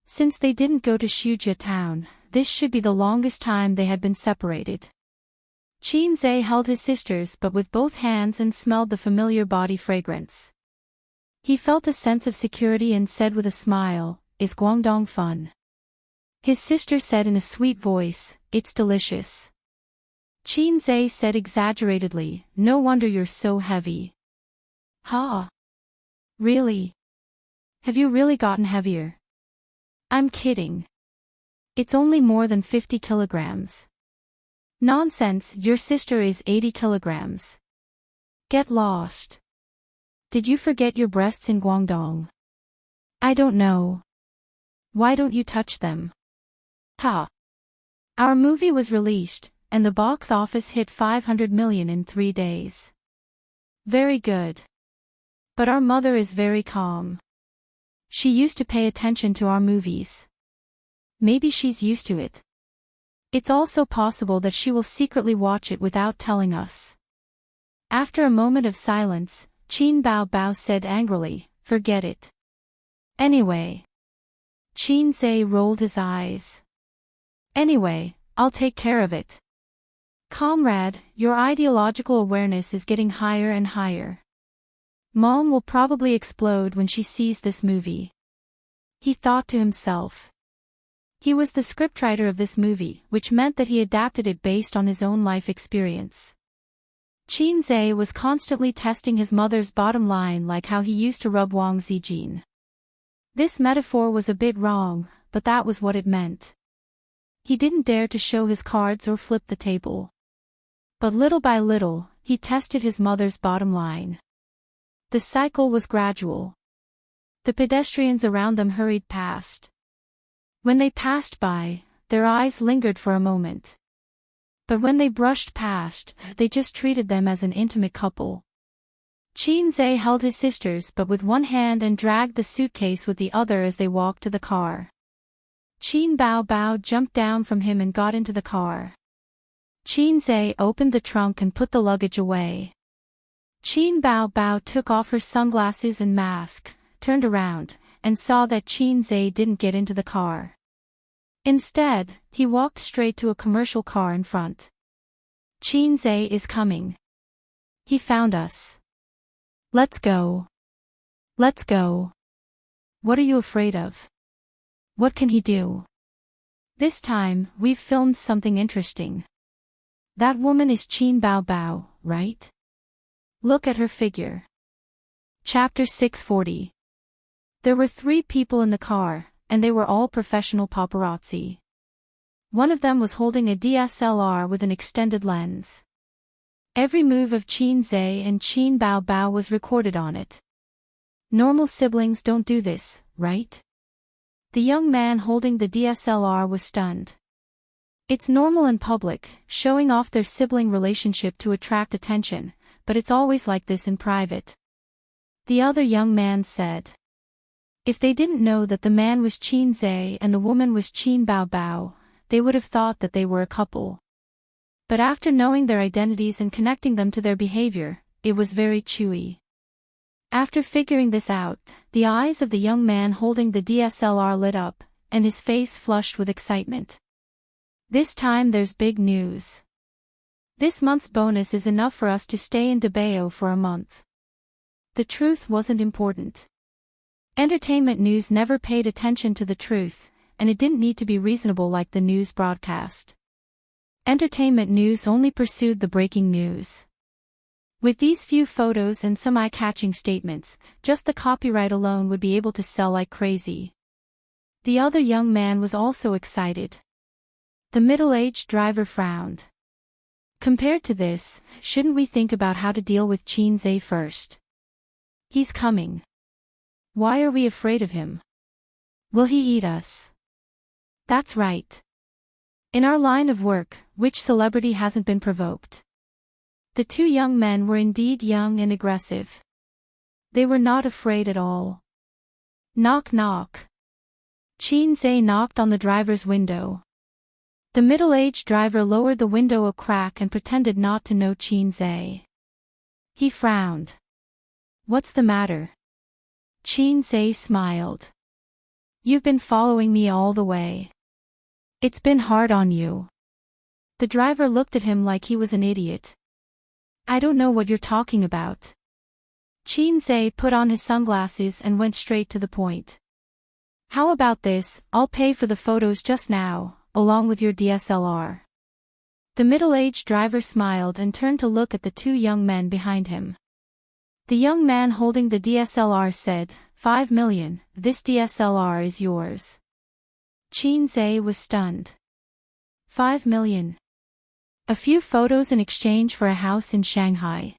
Since they didn't go to Shujia town, this should be the longest time they had been separated. Qin Zhe held his sisters but with both hands and smelled the familiar body fragrance. He felt a sense of security and said with a smile, "Is Guangdong fun?" His sister said in a sweet voice, "It's delicious." Qin Zhe said exaggeratedly, "No wonder you're so heavy." "Ha! Really? Have you really gotten heavier?" "I'm kidding. It's only more than 50 kilograms. Nonsense, your sister is 80 kilograms. Get lost. Did you forget your breasts in Guangdong?" "I don't know." "Why don't you touch them?" "Ha." Our movie was released, and the box office hit 500 million in 3 days. Very good. But our mother is very calm. She used to pay attention to our movies. Maybe she's used to it. It's also possible that she will secretly watch it without telling us. After a moment of silence, Qin Bao said angrily, "Forget it." "Anyway." Qin Zhe rolled his eyes. "Anyway, I'll take care of it." "Comrade, your ideological awareness is getting higher and higher. Mom will probably explode when she sees this movie." He thought to himself. He was the scriptwriter of this movie, which meant that he adapted it based on his own life experience. Qin Zhe was constantly testing his mother's bottom line like how he used to rub Wang Zijin. This metaphor was a bit wrong, but that was what it meant. He didn't dare to show his cards or flip the table. But little by little, he tested his mother's bottom line. The cycle was gradual. The pedestrians around them hurried past. When they passed by, their eyes lingered for a moment. But when they brushed past, they just treated them as an intimate couple. Qin Zhe held his sisters but with one hand and dragged the suitcase with the other as they walked to the car. Qin Bao jumped down from him and got into the car. Qin Zhe opened the trunk and put the luggage away. Qin Bao took off her sunglasses and mask, turned around, and saw that Qin Zhe didn't get into the car. Instead, he walked straight to a commercial car in front. "Qin Zhe is coming. He found us. Let's go. Let's go." "What are you afraid of? What can he do?" "This time, we've filmed something interesting. That woman is Qin Bao, right? Look at her figure." Chapter 640. There were 3 people in the car, and they were all professional paparazzi. One of them was holding a DSLR with an extended lens. Every move of Qin Zhe and Qin Bao Bao was recorded on it. Normal siblings don't do this, right? The young man holding the DSLR was stunned. It's normal in public, showing off their sibling relationship to attract attention, but it's always like this in private. The other young man said. If they didn't know that the man was Qin Zhe and the woman was Qin Bao Bao, they would have thought that they were a couple. But after knowing their identities and connecting them to their behavior, it was very chewy. After figuring this out, the eyes of the young man holding the DSLR lit up, and his face flushed with excitement. This time there's big news. This month's bonus is enough for us to stay in Debao for a month. The truth wasn't important. Entertainment news never paid attention to the truth, and it didn't need to be reasonable like the news broadcast. Entertainment news only pursued the breaking news. With these few photos and some eye-catching statements, just the copyright alone would be able to sell like crazy. The other young man was also excited. The middle-aged driver frowned. Compared to this, shouldn't we think about how to deal with Qin Zhe first? He's coming. Why are we afraid of him? Will he eat us? That's right. In our line of work, which celebrity hasn't been provoked? The two young men were indeed young and aggressive. They were not afraid at all. Knock knock. Qin Zhe knocked on the driver's window. The middle-aged driver lowered the window a crack and pretended not to know Qin Zhe. He frowned. What's the matter? Qin Zhe smiled. You've been following me all the way. It's been hard on you. The driver looked at him like he was an idiot. I don't know what you're talking about. Qin Zhe put on his sunglasses and went straight to the point. How about this, I'll pay for the photos just now, along with your DSLR. The middle-aged driver smiled and turned to look at the two young men behind him. The young man holding the DSLR said, 5 million, this DSLR is yours. Qin Zhe was stunned. 5 million. A few photos in exchange for a house in Shanghai.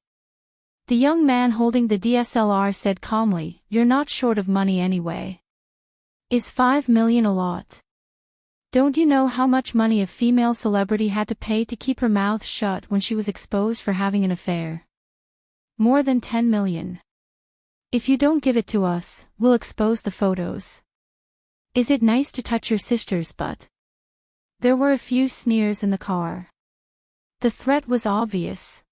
The young man holding the DSLR said calmly, you're not short of money anyway. Is 5 million a lot? Don't you know how much money a female celebrity had to pay to keep her mouth shut when she was exposed for having an affair? More than 10 million. If you don't give it to us, we'll expose the photos. Is it nice to touch your sister's butt? There were a few sneers in the car. The threat was obvious.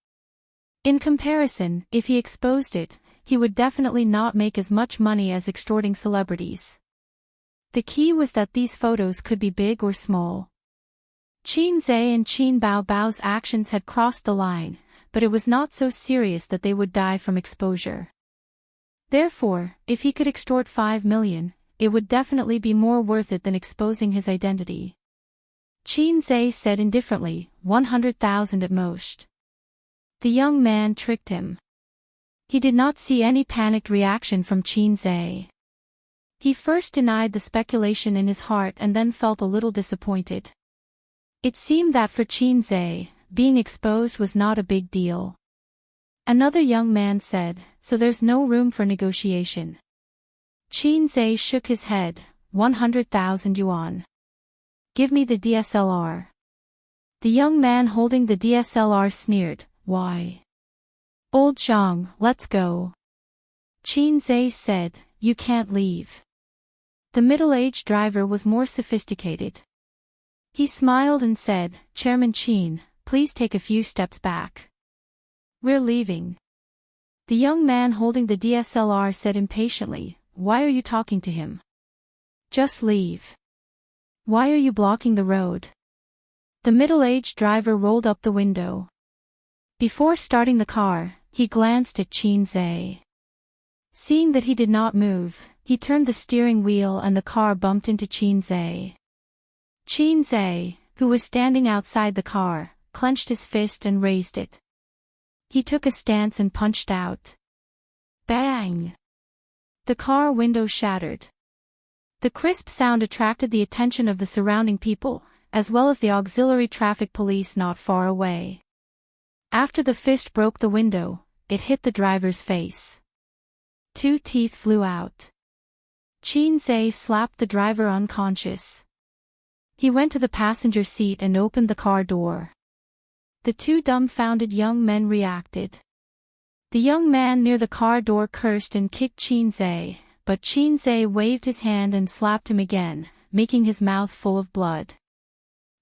In comparison, if he exposed it, he would definitely not make as much money as extorting celebrities. The key was that these photos could be big or small. Qin Zhe and Qin Bao Bao's actions had crossed the line, but it was not so serious that they would die from exposure. Therefore, if he could extort 5 million, it would definitely be more worth it than exposing his identity. Qin Zhe said indifferently, 100,000 at most. The young man tricked him. He did not see any panicked reaction from Qin Zhe. He first denied the speculation in his heart and then felt a little disappointed. It seemed that for Qin Zhe, being exposed was not a big deal. Another young man said, so there's no room for negotiation. Qin Zhe shook his head, 100,000 yuan. Give me the DSLR. The young man holding the DSLR sneered, why? Old Zhang, let's go. Qin Zhe said, you can't leave. The middle-aged driver was more sophisticated. He smiled and said, Chairman Qin, please take a few steps back. We're leaving. The young man holding the DSLR said impatiently, why are you talking to him? Just leave. Why are you blocking the road? The middle-aged driver rolled up the window. Before starting the car, he glanced at Qin Zhe. Seeing that he did not move, he turned the steering wheel and the car bumped into Qin Zhe. Qin Zhe, who was standing outside the car, clenched his fist and raised it. He took a stance and punched out. Bang! The car window shattered. The crisp sound attracted the attention of the surrounding people, as well as the auxiliary traffic police not far away. After the fist broke the window, it hit the driver's face. 2 teeth flew out. Qin Zhe slapped the driver unconscious. He went to the passenger seat and opened the car door. The 2 dumbfounded young men reacted. The young man near the car door cursed and kicked Qin Zhe, but Qin Zhe waved his hand and slapped him again, making his mouth full of blood.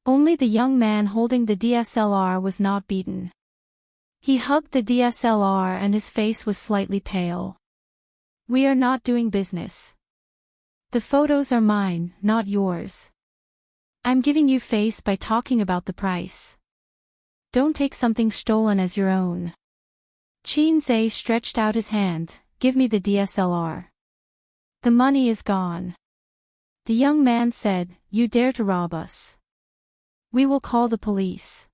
Only the young man holding the DSLR was not beaten. He hugged the DSLR and his face was slightly pale. "We are not doing business. The photos are mine, not yours. I'm giving you face by talking about the price. Don't take something stolen as your own." Qin Zhe stretched out his hand. "Give me the DSLR. The money is gone." The young man said, "You dare to rob us? We will call the police."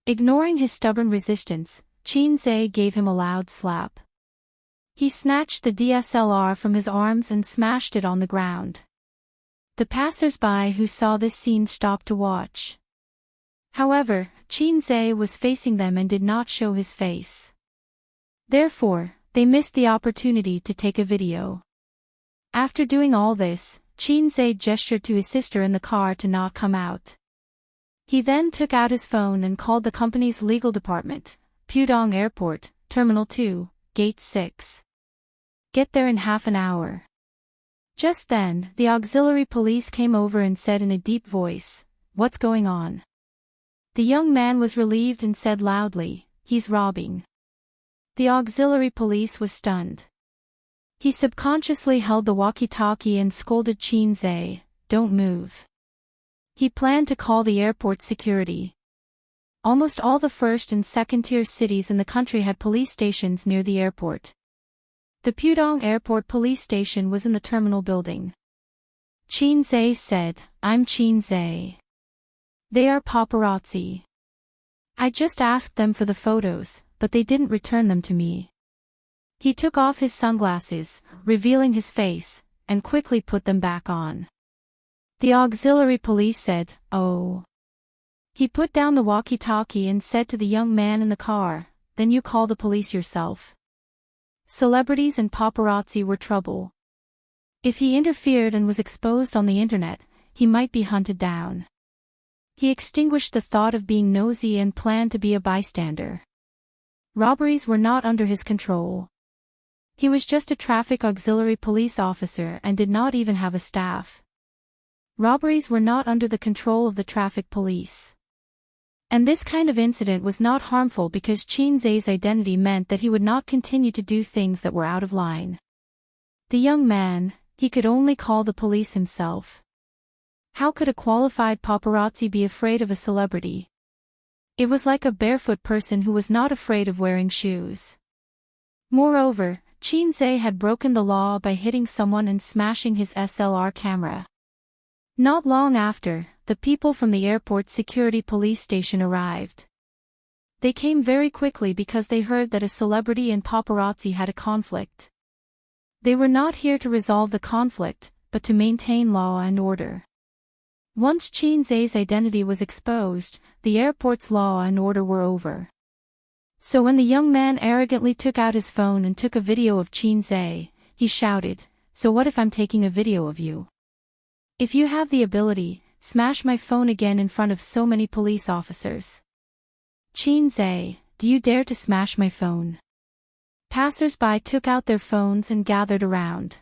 Ignoring his stubborn resistance, Qin Zhe gave him a loud slap. He snatched the DSLR from his arms and smashed it on the ground. The passers-by who saw this scene stopped to watch. However, Qin Zhe was facing them and did not show his face. Therefore, they missed the opportunity to take a video. After doing all this, Qin Zhe gestured to his sister in the car to not come out. He then took out his phone and called the company's legal department, Pudong Airport, Terminal 2, Gate 6. "Get there in half an hour." Just then, the auxiliary police came over and said in a deep voice, "What's going on?" The young man was relieved and said loudly, "He's robbing." The auxiliary police was stunned. He subconsciously held the walkie-talkie and scolded Qin Zhe, "Don't move." He planned to call the airport security. Almost all the first and second-tier cities in the country had police stations near the airport. The Pudong Airport police station was in the terminal building. Qin Zhe said, "I'm Qin Zhe. They are paparazzi. I just asked them for the photos, but they didn't return them to me." He took off his sunglasses, revealing his face, and quickly put them back on. The auxiliary police said, "Oh." He put down the walkie-talkie and said to the young man in the car, "Then you call the police yourself." Celebrities and paparazzi were trouble. If he interfered and was exposed on the internet, he might be hunted down. He extinguished the thought of being nosy and planned to be a bystander. Robberies were not under his control. He was just a traffic auxiliary police officer and did not even have a staff. Robberies were not under the control of the traffic police. And this kind of incident was not harmful because Qin Zhe's identity meant that he would not continue to do things that were out of line. The young man, he could only call the police himself. How could a qualified paparazzi be afraid of a celebrity? It was like a barefoot person who was not afraid of wearing shoes. Moreover, Qin Zhe had broken the law by hitting someone and smashing his SLR camera. Not long after, the people from the airport security police station arrived. They came very quickly because they heard that a celebrity and paparazzi had a conflict. They were not here to resolve the conflict, but to maintain law and order. Once Qin Zhe's identity was exposed, the airport's law and order were over. So when the young man arrogantly took out his phone and took a video of Qin Zhe, he shouted, "So what if I'm taking a video of you? If you have the ability, smash my phone again in front of so many police officers." "Qin Zhe, do you dare to smash my phone?" Passers-by took out their phones and gathered around.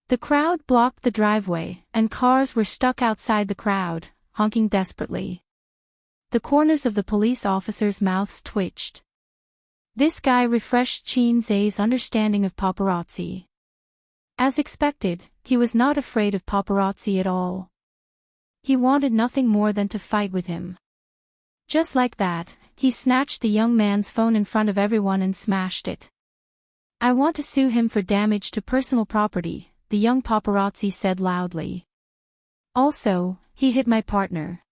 The crowd blocked the driveway, and cars were stuck outside the crowd, honking desperately. The corners of the police officers' mouths twitched. This guy refreshed Qin Zhe's understanding of paparazzi. As expected, he was not afraid of paparazzi at all. He wanted nothing more than to fight with him. Just like that, he snatched the young man's phone in front of everyone and smashed it. "I want to sue him for damage to personal property," the young paparazzi said loudly. "Also, he hit my partner."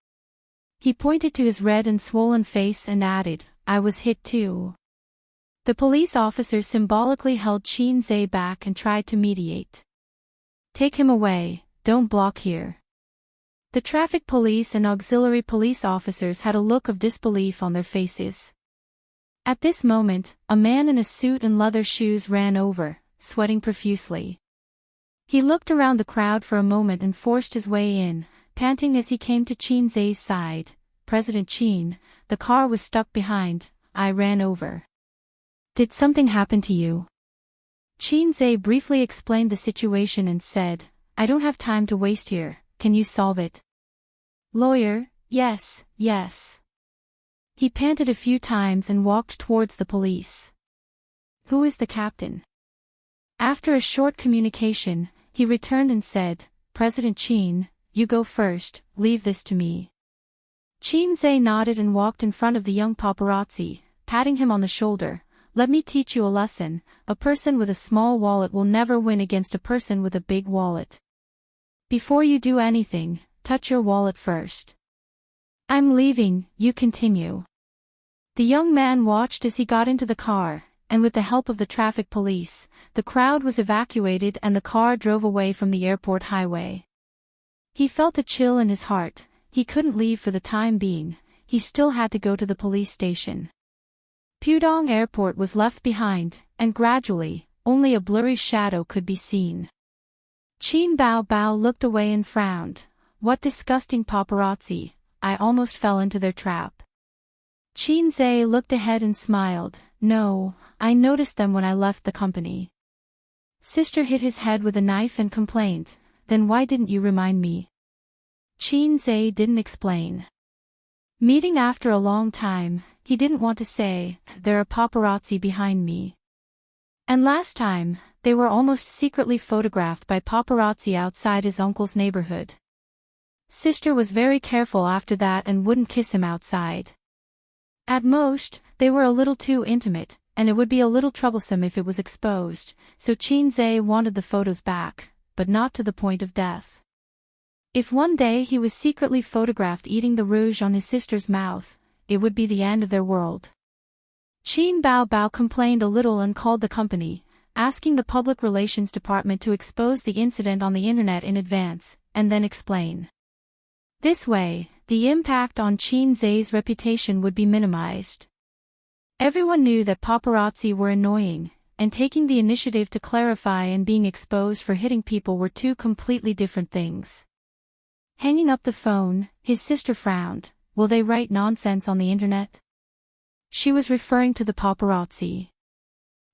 He pointed to his red and swollen face and added, "I was hit too." The police officers symbolically held Qin Zhe back and tried to mediate. "Take him away, don't block here." The traffic police and auxiliary police officers had a look of disbelief on their faces. At this moment, a man in a suit and leather shoes ran over, sweating profusely. He looked around the crowd for a moment and forced his way in, panting as he came to Qin Zai's side. "President Qin, the car was stuck behind, I ran over. Did something happen to you?" Qin Zai briefly explained the situation and said, "I don't have time to waste here, can you solve it?" Lawyer, yes, yes. He panted a few times and walked towards the police. "Who is the captain?" After a short communication, he returned and said, "President Qin, you go first, leave this to me." Qin Zai nodded and walked in front of the young paparazzi, patting him on the shoulder. "Let me teach you a lesson, a person with a small wallet will never win against a person with a big wallet. Before you do anything, touch your wallet first. I'm leaving, you continue." The young man watched as he got into the car, and with the help of the traffic police, the crowd was evacuated and the car drove away from the airport highway. He felt a chill in his heart. He couldn't leave for the time being, he still had to go to the police station. Pudong Airport was left behind, and gradually, only a blurry shadow could be seen. Qin Bao Bao looked away and frowned. "What disgusting paparazzi, I almost fell into their trap." Qin Zai looked ahead and smiled. "No, I noticed them when I left the company." Sister hit his head with a knife and complained, "Then why didn't you remind me?" Qin Zai didn't explain. Meeting after a long time, he didn't want to say, "There are paparazzi behind me." And last time, they were almost secretly photographed by paparazzi outside his uncle's neighborhood. Sister was very careful after that and wouldn't kiss him outside. At most, they were a little too intimate, and it would be a little troublesome if it was exposed, so Qin Zai wanted the photos back, but not to the point of death. If one day he was secretly photographed eating the rouge on his sister's mouth, it would be the end of their world. Qin Bao Bao complained a little and called the company, asking the public relations department to expose the incident on the internet in advance, and then explain. This way, the impact on Qin Zai's reputation would be minimized. Everyone knew that paparazzi were annoying, and taking the initiative to clarify and being exposed for hitting people were two completely different things. Hanging up the phone, his sister frowned. "Will they write nonsense on the internet?" She was referring to the paparazzi.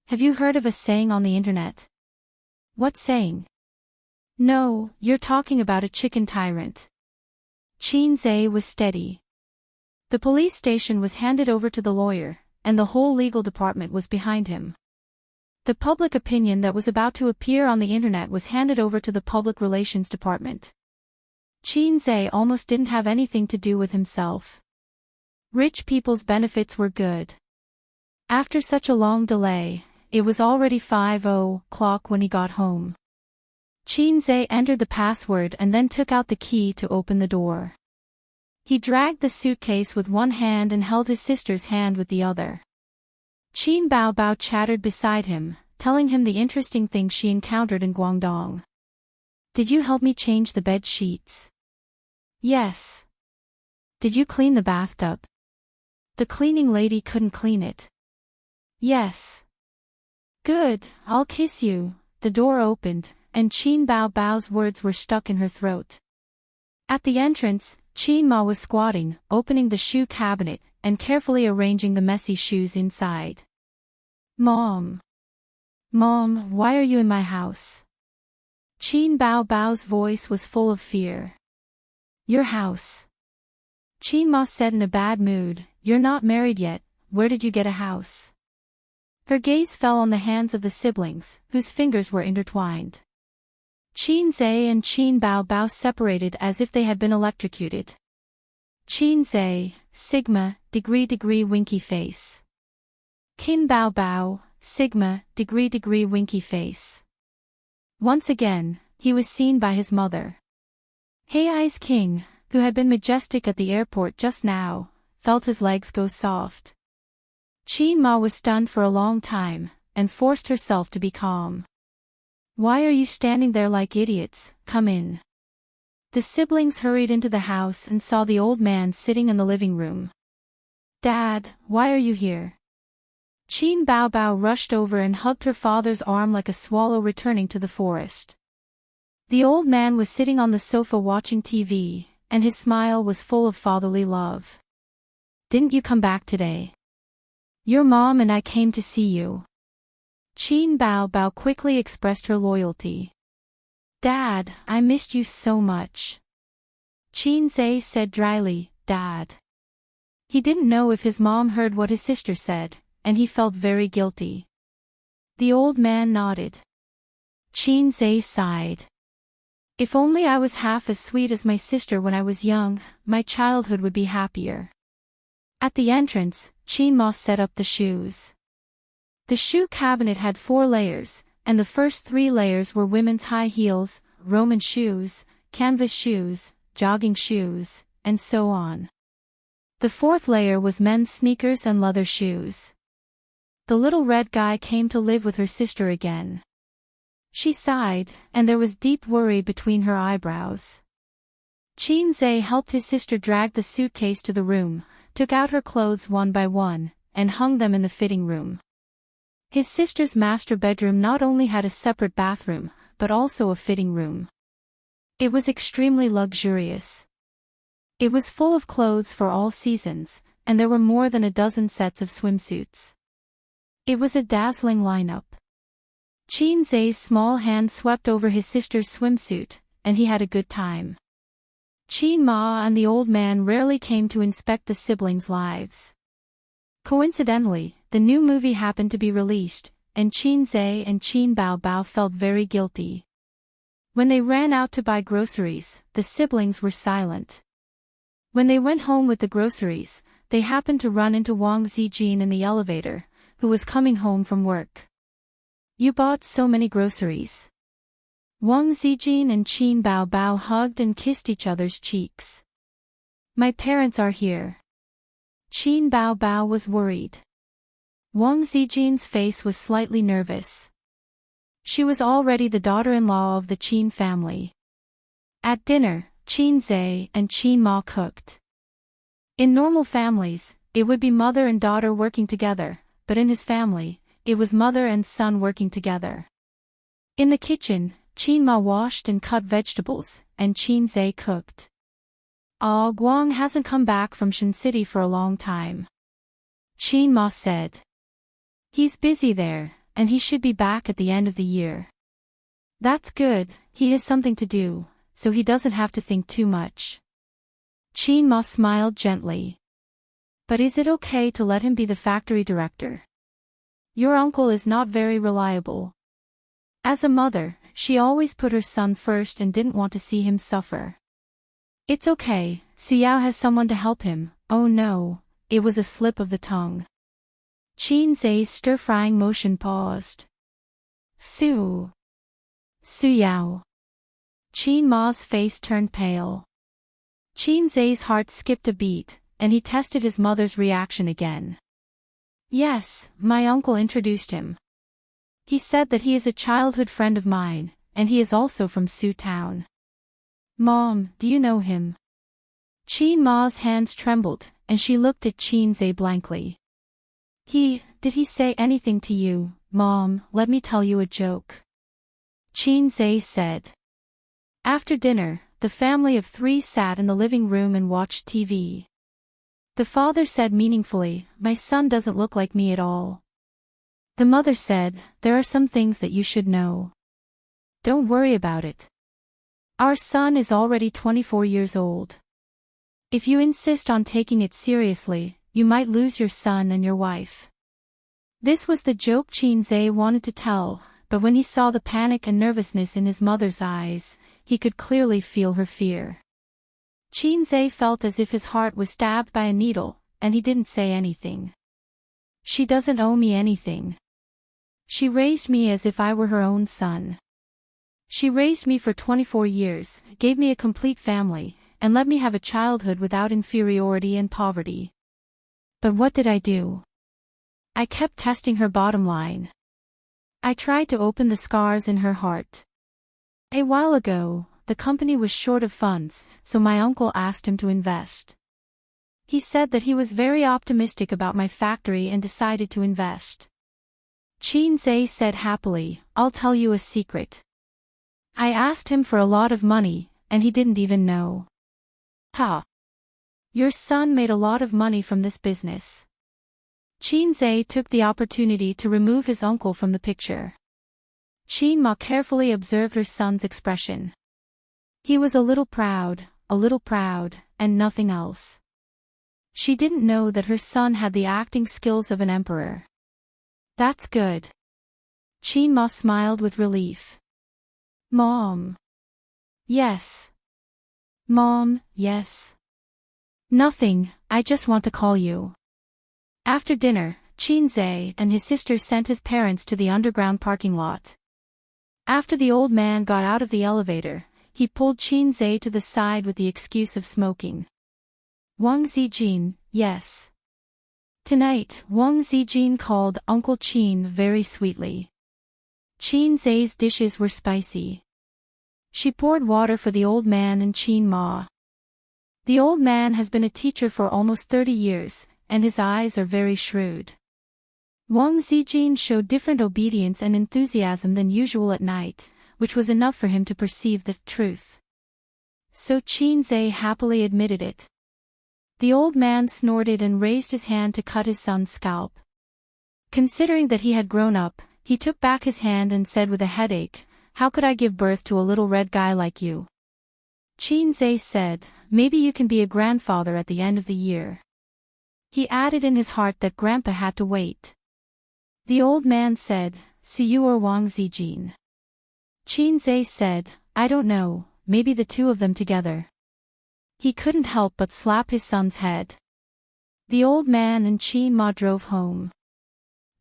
"Have you heard of a saying on the internet?" "What saying?" "No, you're talking about a chicken tyrant." Qin Zai was steady. The police station was handed over to the lawyer, and the whole legal department was behind him. The public opinion that was about to appear on the internet was handed over to the public relations department. Qin Zai almost didn't have anything to do with himself. Rich people's benefits were good. After such a long delay, it was already 5:00 when he got home. Qin Zai entered the password and then took out the key to open the door. He dragged the suitcase with one hand and held his sister's hand with the other. Qin Bao Bao chattered beside him, telling him the interesting things she encountered in Guangdong. "Did you help me change the bed sheets?" "Yes." "Did you clean the bathtub?" "The cleaning lady couldn't clean it." "Yes." "Good, I'll kiss you." The door opened, and Qin Bao Bao's words were stuck in her throat. At the entrance, Qin Ma was squatting, opening the shoe cabinet, and carefully arranging the messy shoes inside. Mom, why are you in my house?" Qin Bao Bao's voice was full of fear. "Your house." Qin Ma said in a bad mood, "You're not married yet, where did you get a house?" Her gaze fell on the hands of the siblings, whose fingers were intertwined. Qin Zai and Qin Bao Bao separated as if they had been electrocuted. Qin Zai, sigma, degree winky face. Qin Bao Bao, sigma, degree winky face. Once again, he was seen by his mother. Hei's king, who had been majestic at the airport just now, felt his legs go soft. Qin Ma was stunned for a long time, and forced herself to be calm. "Why are you standing there like idiots? Come in." The siblings hurried into the house and saw the old man sitting in the living room. "Dad, why are you here?" Qin Bao Bao rushed over and hugged her father's arm like a swallow returning to the forest. The old man was sitting on the sofa watching TV, and his smile was full of fatherly love. "Didn't you come back today? Your mom and I came to see you." Qin Bao Bao quickly expressed her loyalty. "Dad, I missed you so much." Qin Zhe said dryly, "Dad." He didn't know if his mom heard what his sister said, and he felt very guilty. The old man nodded. Qin Zhe sighed. "If only I was half as sweet as my sister when I was young, my childhood would be happier." At the entrance, Qin Ma set up the shoes. The shoe cabinet had 4 layers, and the first 3 layers were women's high heels, Roman shoes, canvas shoes, jogging shoes, and so on. The 4th layer was men's sneakers and leather shoes. The little red guy came to live with her sister again. She sighed, and there was deep worry between her eyebrows. Qin Zhe helped his sister drag the suitcase to the room, took out her clothes one by one, and hung them in the fitting room. His sister's master bedroom not only had a separate bathroom, but also a fitting room. It was extremely luxurious. It was full of clothes for all seasons, and there were more than a dozen sets of swimsuits. It was a dazzling lineup. Qin Zhe's small hand swept over his sister's swimsuit, and he had a good time. Qin Ma and the old man rarely came to inspect the siblings' lives. Coincidentally, the new movie happened to be released, and Qin Zhe and Qin Bao Bao felt very guilty. When they ran out to buy groceries, the siblings were silent. When they went home with the groceries, they happened to run into Wang Zijin in the elevator, who was coming home from work. "You bought so many groceries." Wang Zijin and Qin Bao Bao hugged and kissed each other's cheeks. "My parents are here." Qin Bao Bao was worried. Wang Zijin's face was slightly nervous. She was already the daughter-in-law of the Qin family. At dinner, Qin Zhe and Qin Ma cooked. In normal families, it would be mother and daughter working together, but in his family, it was mother and son working together. In the kitchen, Qin Ma washed and cut vegetables, and Qin Zhe cooked. Guang hasn't come back from Shen City for a long time," Qin Ma said. "He's busy there, and he should be back at the end of the year." "That's good, he has something to do, so he doesn't have to think too much." Qin Ma smiled gently. "But is it okay to let him be the factory director? Your uncle is not very reliable." As a mother, she always put her son first and didn't want to see him suffer. "It's okay, Suyao has someone to help him." "Oh no," it was a slip of the tongue. Qin Zhe's stir-frying motion paused. Suyao. Qin Ma's face turned pale. Qin Zhe's heart skipped a beat, and he tested his mother's reaction again. "Yes, my uncle introduced him. He said that he is a childhood friend of mine, and he is also from Su Town." "Mom, do you know him?" Qin Ma's hands trembled, and she looked at Qin Zhe blankly. Did he say anything to you?" "Mom, let me tell you a joke," Qin Zhe said. After dinner, the family of 3 sat in the living room and watched TV. The father said meaningfully, "My son doesn't look like me at all." The mother said, "There are some things that you should know. Don't worry about it. Our son is already 24 years old. If you insist on taking it seriously, you might lose your son and your wife." This was the joke Qin Zhe wanted to tell, but when he saw the panic and nervousness in his mother's eyes, he could clearly feel her fear. Qin Zhe felt as if his heart was stabbed by a needle, and he didn't say anything. "She doesn't owe me anything. She raised me as if I were her own son. She raised me for 24 years, gave me a complete family, and let me have a childhood without inferiority and poverty. But what did I do? I kept testing her bottom line. I tried to open the scars in her heart. A while ago, the company was short of funds, so my uncle asked him to invest. He said that he was very optimistic about my factory and decided to invest. Qin Zhe said happily, I'll tell you a secret. I asked him for a lot of money, and he didn't even know. Ha! Your son made a lot of money from this business. Qin Zhe took the opportunity to remove his uncle from the picture. Qin Ma carefully observed her son's expression. He was a little proud, and nothing else. She didn't know that her son had the acting skills of an emperor. That's good. Qin Ma smiled with relief. Mom. Yes. Mom, yes. Nothing, I just want to call you. After dinner, Qin Zhe and his sister sent his parents to the underground parking lot. After the old man got out of the elevator, he pulled Qin Zhe to the side with the excuse of smoking. Wang Zijin, yes. Tonight, Wang Zijin called Uncle Qin very sweetly. Qin Zhe's dishes were spicy. She poured water for the old man and Qin Ma. The old man has been a teacher for almost 30 years, and his eyes are very shrewd. Wang Zijin showed different obedience and enthusiasm than usual at night, which was enough for him to perceive the truth. So Qin Zhe happily admitted it. The old man snorted and raised his hand to cut his son's scalp. Considering that he had grown up, he took back his hand and said with a headache, How could I give birth to a little red guy like you? Qin Zhe said, Maybe you can be a grandfather at the end of the year. He added in his heart that Grandpa had to wait. The old man said, See you or Wang Zijin. Qin Zhe said, I don't know, maybe the two of them together. He couldn't help but slap his son's head. The old man and Qin Ma drove home.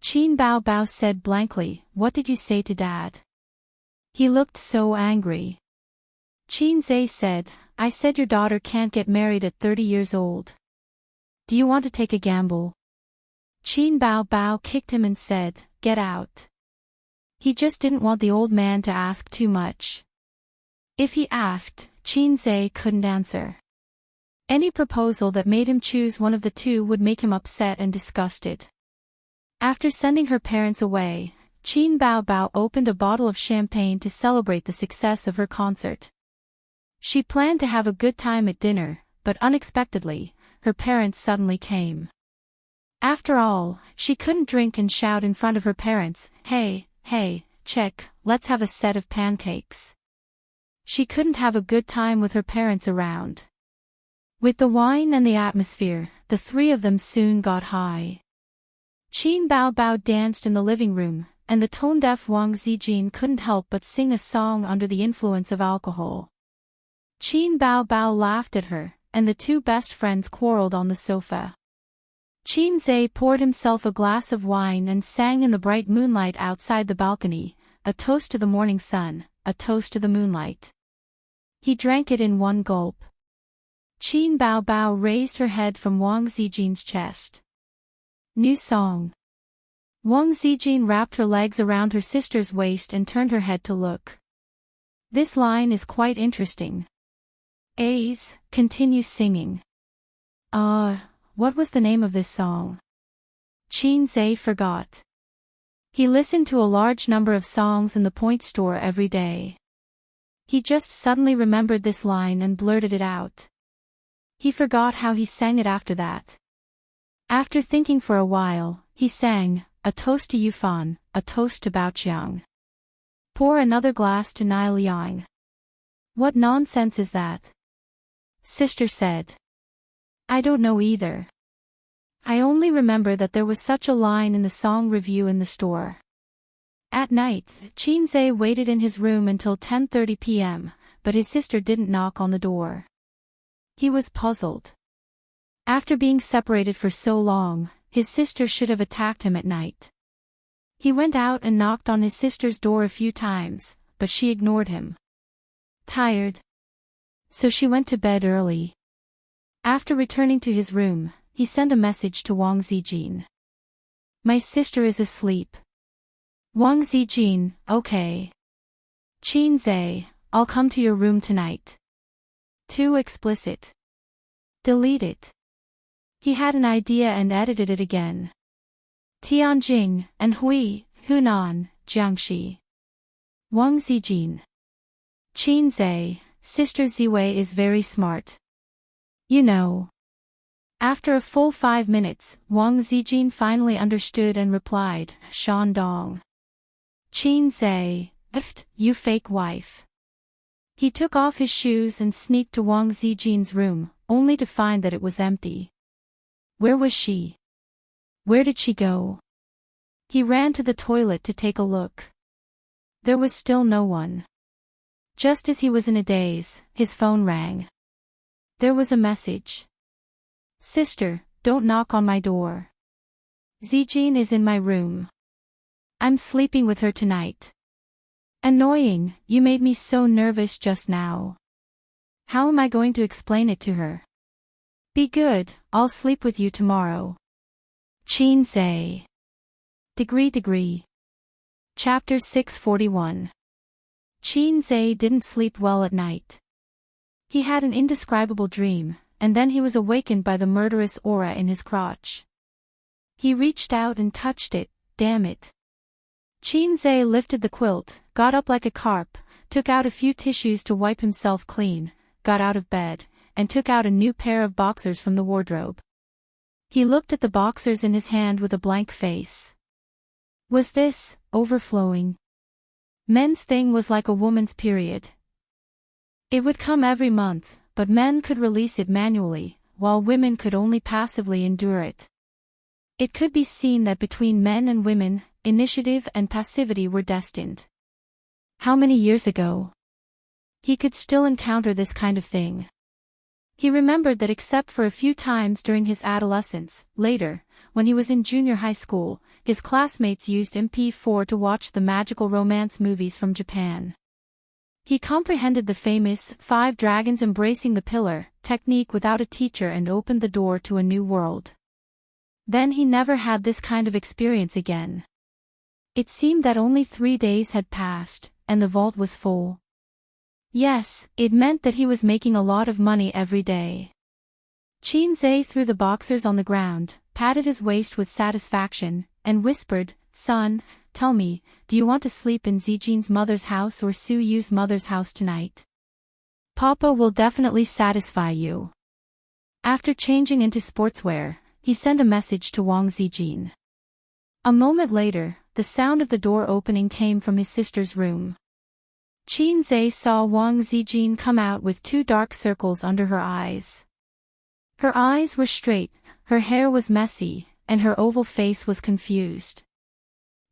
Qin Bao Bao said blankly, What did you say to Dad? He looked so angry. Qin Zhe said, I said your daughter can't get married at 30 years old. Do you want to take a gamble? Qin Bao Bao kicked him and said, Get out. He just didn't want the old man to ask too much. If he asked, Qin Zhe couldn't answer. Any proposal that made him choose one of the two would make him upset and disgusted. After sending her parents away, Qin Bao Bao opened a bottle of champagne to celebrate the success of her concert. She planned to have a good time at dinner, but unexpectedly, her parents suddenly came. After all, she couldn't drink and shout in front of her parents, Hey, check, let's have a set of pancakes. She couldn't have a good time with her parents around. With the wine and the atmosphere, the three of them soon got high. Qin Bao Bao danced in the living room, and the tone-deaf Wang Zijin couldn't help but sing a song under the influence of alcohol. Qin Bao Bao laughed at her, and the two best friends quarreled on the sofa. Qin Zhe poured himself a glass of wine and sang in the bright moonlight outside the balcony, a toast to the morning sun, a toast to the moonlight. He drank it in one gulp. Qin Bao Bao raised her head from Wang Zijin's chest. New song. Wang Zijin wrapped her legs around her sister's waist and turned her head to look. This line is quite interesting. A's, continue singing. What was the name of this song? Qin Zhe forgot. He listened to a large number of songs in the point store every day. He just suddenly remembered this line and blurted it out. He forgot how he sang it after that. After thinking for a while, he sang, A toast to Yufan, a toast to Baoqiang. Pour another glass to Nai Liang. What nonsense is that? Sister said. I don't know either. I only remember that there was such a line in the song review in the store. At night, Qin Zhe waited in his room until 10:30 p.m., but his sister didn't knock on the door. He was puzzled. After being separated for so long, his sister should have attacked him at night. He went out and knocked on his sister's door a few times, but she ignored him. Tired. So she went to bed early. After returning to his room, he sent a message to Wang Zijin. My sister is asleep. Wang Zijin, okay. Qin Zhe, I'll come to your room tonight. Too explicit. Delete it. He had an idea and edited it again. Tianjing, Anhui, Hunan, Jiangxi. Wang Zijin. Qin Zhe, Sister Ziwei is very smart. You know. After a full 5 minutes, Wang Zijin finally understood and replied, Shandong. Qin Zhe, you fake wife. He took off his shoes and sneaked to Wang Zijin's room, only to find that it was empty. Where was she? Where did she go? He ran to the toilet to take a look. There was still no one. Just as he was in a daze, his phone rang. There was a message. Sister, don't knock on my door. Zijin is in my room. I'm sleeping with her tonight. Annoying, you made me so nervous just now. How am I going to explain it to her? Be good, I'll sleep with you tomorrow. Qin Zhe. Degree. Chapter 641. Qin Zhe didn't sleep well at night. He had an indescribable dream, and then he was awakened by the murderous aura in his crotch. He reached out and touched it, damn it. Qin Zhe lifted the quilt, got up like a carp, took out a few tissues to wipe himself clean, got out of bed, and took out a new pair of boxers from the wardrobe. He looked at the boxers in his hand with a blank face. Was this overflowing? Men's thing was like a woman's period. It would come every month, but men could release it manually, while women could only passively endure it. It could be seen that between men and women, initiative and passivity were destined. How many years ago? He could still encounter this kind of thing. He remembered that except for a few times during his adolescence, later, when he was in junior high school, his classmates used MP4 to watch the magical romance movies from Japan. He comprehended the famous 5 dragons embracing the pillar technique without a teacher and opened the door to a new world. Then he never had this kind of experience again. It seemed that only 3 days had passed, and the vault was full. Yes, it meant that he was making a lot of money every day. Qin Zhe threw the boxers on the ground, patted his waist with satisfaction, and whispered, Son, tell me, do you want to sleep in Zijin's mother's house or Su Yu's mother's house tonight? Papa will definitely satisfy you. After changing into sportswear, he sent a message to Wang Zijin. A moment later, the sound of the door opening came from his sister's room. Qin Zhe saw Wang Zijin come out with 2 dark circles under her eyes. Her eyes were straight, her hair was messy, and her oval face was confused.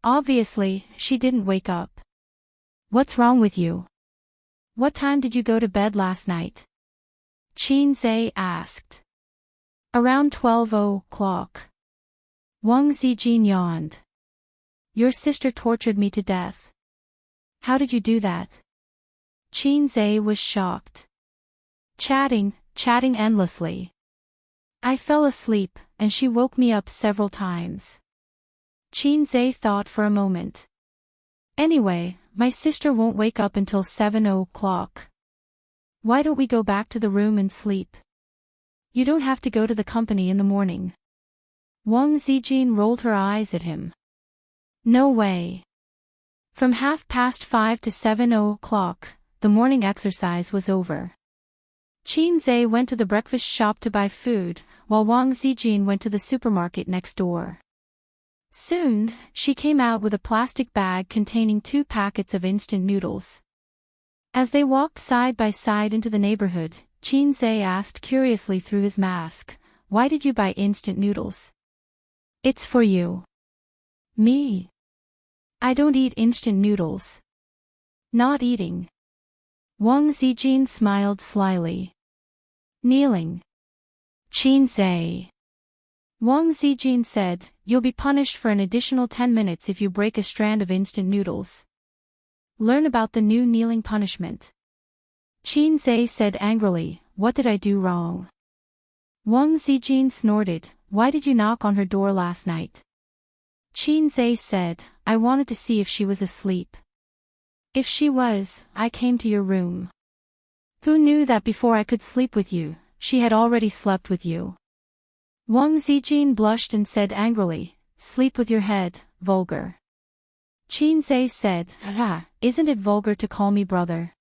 Obviously, she didn't wake up. What's wrong with you? What time did you go to bed last night? Qin Zhe asked. Around 12:00. Wang Zijin yawned. Your sister tortured me to death. How did you do that? Qin Zhe was shocked. Chatting endlessly. I fell asleep, and she woke me up several times. Qin Zhe thought for a moment. Anyway, my sister won't wake up until 7:00. Why don't we go back to the room and sleep? You don't have to go to the company in the morning. Wang Zijin rolled her eyes at him. No way. From 5:30 to 7:00, the morning exercise was over. Qin Zhe went to the breakfast shop to buy food, while Wang Zijin went to the supermarket next door. Soon, she came out with a plastic bag containing 2 packets of instant noodles. As they walked side by side into the neighborhood, Qin Zhe asked curiously through his mask, Why did you buy instant noodles? It's for you. Me? I don't eat instant noodles. Not eating. Wang Zijin smiled slyly. Kneeling. Qin Zhe. Wang Zijin said, You'll be punished for an additional 10 minutes if you break a strand of instant noodles. Learn about the new kneeling punishment. Qin Zhe said angrily, What did I do wrong? Wang Zijin snorted, Why did you knock on her door last night? Qin Zhe said, I wanted to see if she was asleep. If she was, I came to your room. Who knew that before I could sleep with you, she had already slept with you? Wang Zijin blushed and said angrily, "Sleep with your head, vulgar." Qin Zhe said, "Ah, isn't it vulgar to call me brother?"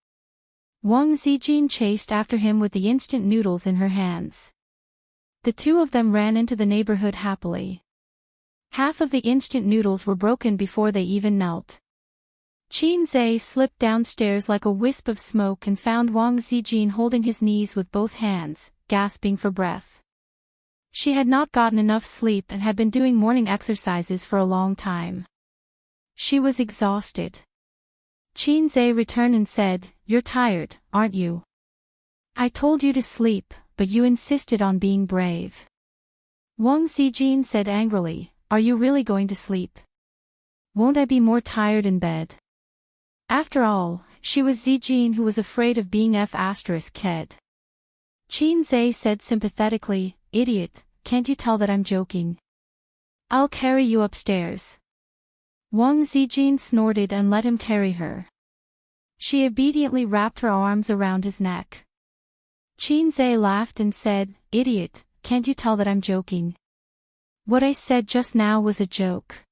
Wang Zijin chased after him with the instant noodles in her hands. The two of them ran into the neighborhood happily. Half of the instant noodles were broken before they even melt. Qin Zhe slipped downstairs like a wisp of smoke and found Wang Zijin holding his knees with both hands, gasping for breath. She had not gotten enough sleep and had been doing morning exercises for a long time. She was exhausted. Qin Zhe returned and said, "You're tired, aren't you? I told you to sleep, but you insisted on being brave." Wang Zijin said angrily, "Are you really going to sleep? Won't I be more tired in bed?" After all, she was Zijin who was afraid of being F***ed. Qin Zhe said sympathetically, "Idiot, can't you tell that I'm joking? I'll carry you upstairs." Wang Zijin snorted and let him carry her. She obediently wrapped her arms around his neck. Qin Zhe laughed and said, "Idiot, can't you tell that I'm joking? What I said just now was a joke.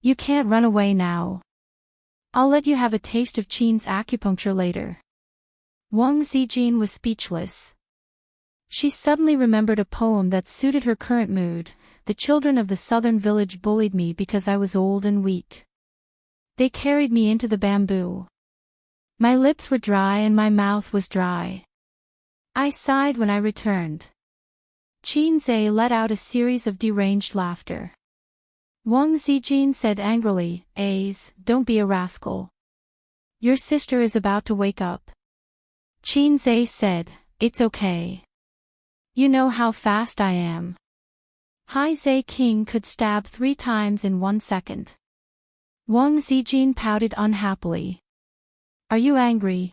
You can't run away now. I'll let you have a taste of Qin's acupuncture later." Wang Zijin was speechless. She suddenly remembered a poem that suited her current mood. "The children of the southern village bullied me because I was old and weak. They carried me into the bamboo. My lips were dry and my mouth was dry. I sighed when I returned." Qin Zhe let out a series of deranged laughter. Wang Zijin said angrily, "Don't be a rascal. Your sister is about to wake up." Qin Zhe said, "It's okay. You know how fast I am. Hai Zhe King could stab 3 times in 1 second." Wang Zijin pouted unhappily. "Are you angry?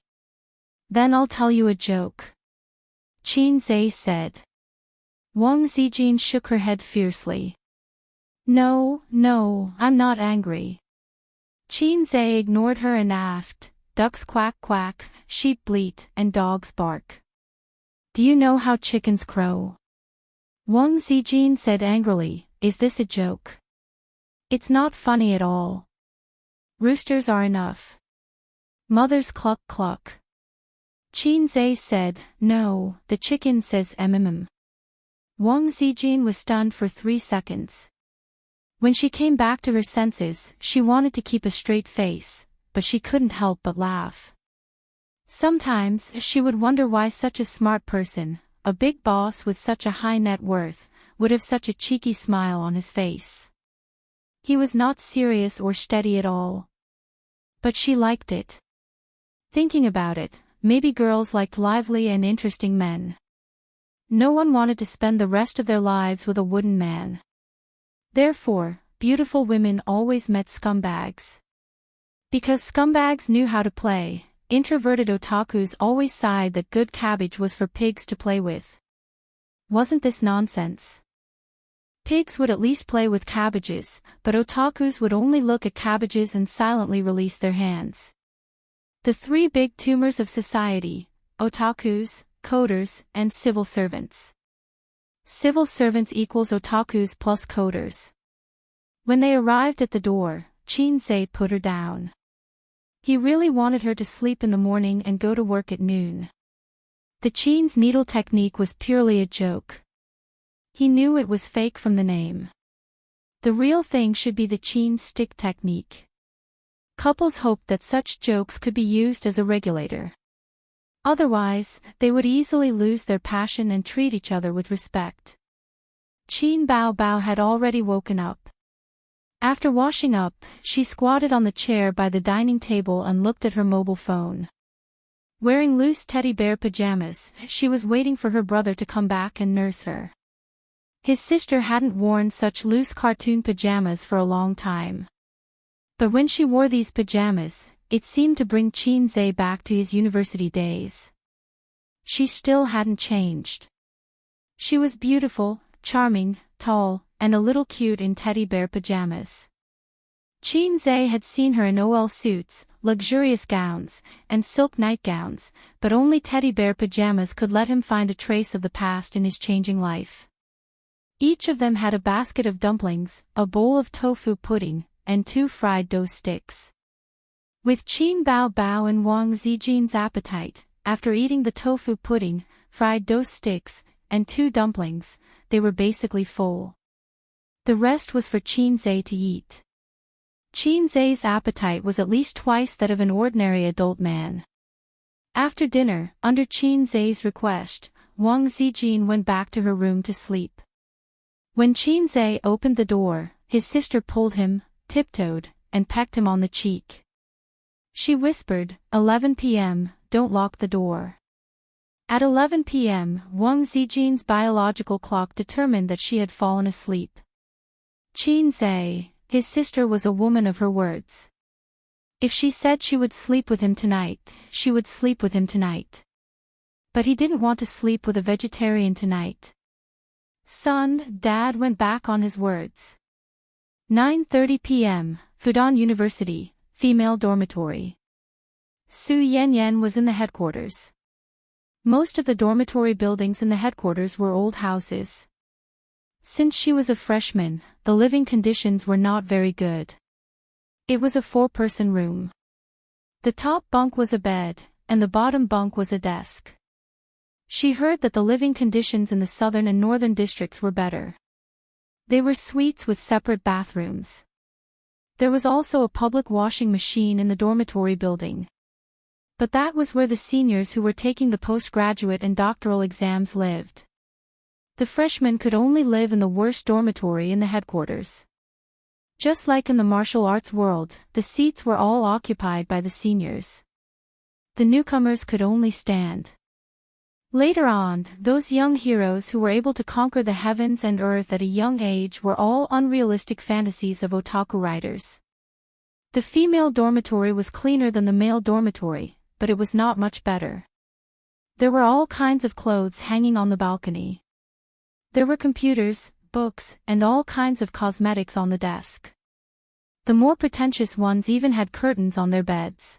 Then I'll tell you a joke," Qin Zhe said. Wang Zijin shook her head fiercely. No, I'm not angry." Qin Zhe ignored her and asked, "Ducks quack quack, sheep bleat, and dogs bark. Do you know how chickens crow?" Wang Zijin said angrily, "Is this a joke? It's not funny at all. Roosters are enough. Mothers cluck cluck." Qin Zhe said, "No, the chicken says mm." Wang Zijin was stunned for 3 seconds. When she came back to her senses, she wanted to keep a straight face, but she couldn't help but laugh. Sometimes she would wonder why such a smart person, a big boss with such a high net worth, would have such a cheeky smile on his face. He was not serious or steady at all. But she liked it. Thinking about it, maybe girls liked lively and interesting men. No one wanted to spend the rest of their lives with a wooden man. Therefore, beautiful women always met scumbags. Because scumbags knew how to play, introverted otakus always sighed that good cabbage was for pigs to play with. Wasn't this nonsense? Pigs would at least play with cabbages, but otakus would only look at cabbages and silently release their hands. The 3 big tumors of society: otakus, coders, and civil servants. Civil servants equals otakus plus coders. When they arrived at the door, Qin Zhe put her down. He really wanted her to sleep in the morning and go to work at noon. The Qin's needle technique was purely a joke. He knew it was fake from the name. The real thing should be the Qin's stick technique. Couples hoped that such jokes could be used as a regulator. Otherwise, they would easily lose their passion and treat each other with respect. Qin Bao Bao had already woken up. After washing up, she squatted on the chair by the dining table and looked at her mobile phone. Wearing loose teddy bear pajamas, she was waiting for her brother to come back and nurse her. His sister hadn't worn such loose cartoon pajamas for a long time. But when she wore these pajamas, it seemed to bring Qin Zhe back to his university days. She still hadn't changed. She was beautiful, charming, tall, and a little cute in teddy bear pajamas. Qin Zhe had seen her in OL suits, luxurious gowns, and silk nightgowns, but only teddy bear pajamas could let him find a trace of the past in his changing life. Each of them had a basket of dumplings, a bowl of tofu pudding, and 2 fried dough sticks. With Qin Bao Bao and Wang Zijin's appetite, after eating the tofu pudding, fried dough sticks, and 2 dumplings, they were basically full. The rest was for Qin Zhe to eat. Qin Zhe's appetite was at least twice that of an ordinary adult man. After dinner, under Qin Zhe's request, Wang Zijin went back to her room to sleep. When Qin Zhe opened the door, his sister pulled him, tiptoed, and pecked him on the cheek. She whispered, 11 p.m., don't lock the door. At 11 p.m., Wang Zijin's biological clock determined that she had fallen asleep. Qin Zhe, his sister, was a woman of her words. If she said she would sleep with him tonight, she would sleep with him tonight. But he didn't want to sleep with a vegetarian tonight. Son, Dad went back on his words. 9:30 p.m., Fudan University, female dormitory. Su Yanyan was in the headquarters. Most of the dormitory buildings in the headquarters were old houses. Since she was a freshman, the living conditions were not very good. It was a 4-person room. The top bunk was a bed, and the bottom bunk was a desk. She heard that the living conditions in the southern and northern districts were better. They were suites with separate bathrooms. There was also a public washing machine in the dormitory building. But that was where the seniors who were taking the postgraduate and doctoral exams lived. The freshmen could only live in the worst dormitory in the headquarters. Just like in the martial arts world, the seats were all occupied by the seniors. The newcomers could only stand. Later on, those young heroes who were able to conquer the heavens and earth at a young age were all unrealistic fantasies of otaku writers. The female dormitory was cleaner than the male dormitory, but it was not much better. There were all kinds of clothes hanging on the balcony. There were computers, books, and all kinds of cosmetics on the desk. The more pretentious ones even had curtains on their beds.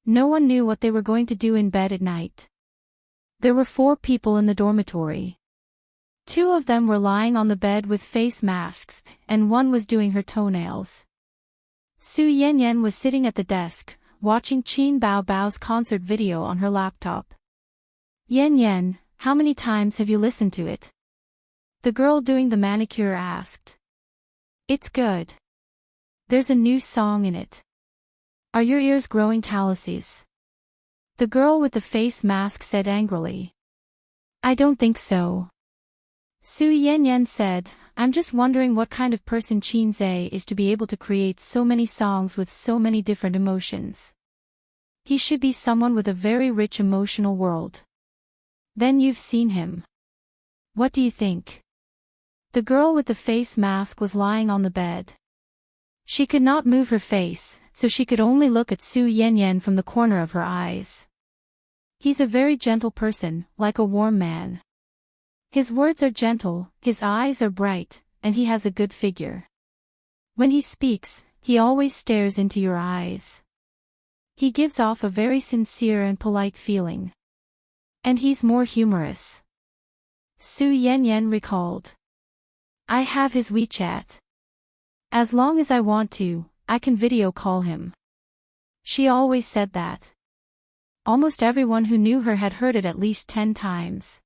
No one knew what they were going to do in bed at night. There were 4 people in the dormitory. 2 of them were lying on the bed with face masks, and one was doing her toenails. Su Yanyan was sitting at the desk, watching Qin Bao Bao's concert video on her laptop. Yanyan, how many times have you listened to it? The girl doing the manicure asked. It's good. There's a new song in it. Are your ears growing calluses? The girl with the face mask said angrily. I don't think so. Su Yanyan said, I'm just wondering what kind of person Qin Zhe is to be able to create so many songs with so many different emotions. He should be someone with a very rich emotional world. Then you've seen him. What do you think? The girl with the face mask was lying on the bed. She could not move her face, so she could only look at Su Yanyan from the corner of her eyes. He's a very gentle person, like a warm man. His words are gentle, his eyes are bright, and he has a good figure. When he speaks, he always stares into your eyes. He gives off a very sincere and polite feeling. And he's more humorous. Su Yanyan recalled. I have his WeChat. As long as I want to, I can video call him. She always said that. Almost everyone who knew her had heard it at least 10 times.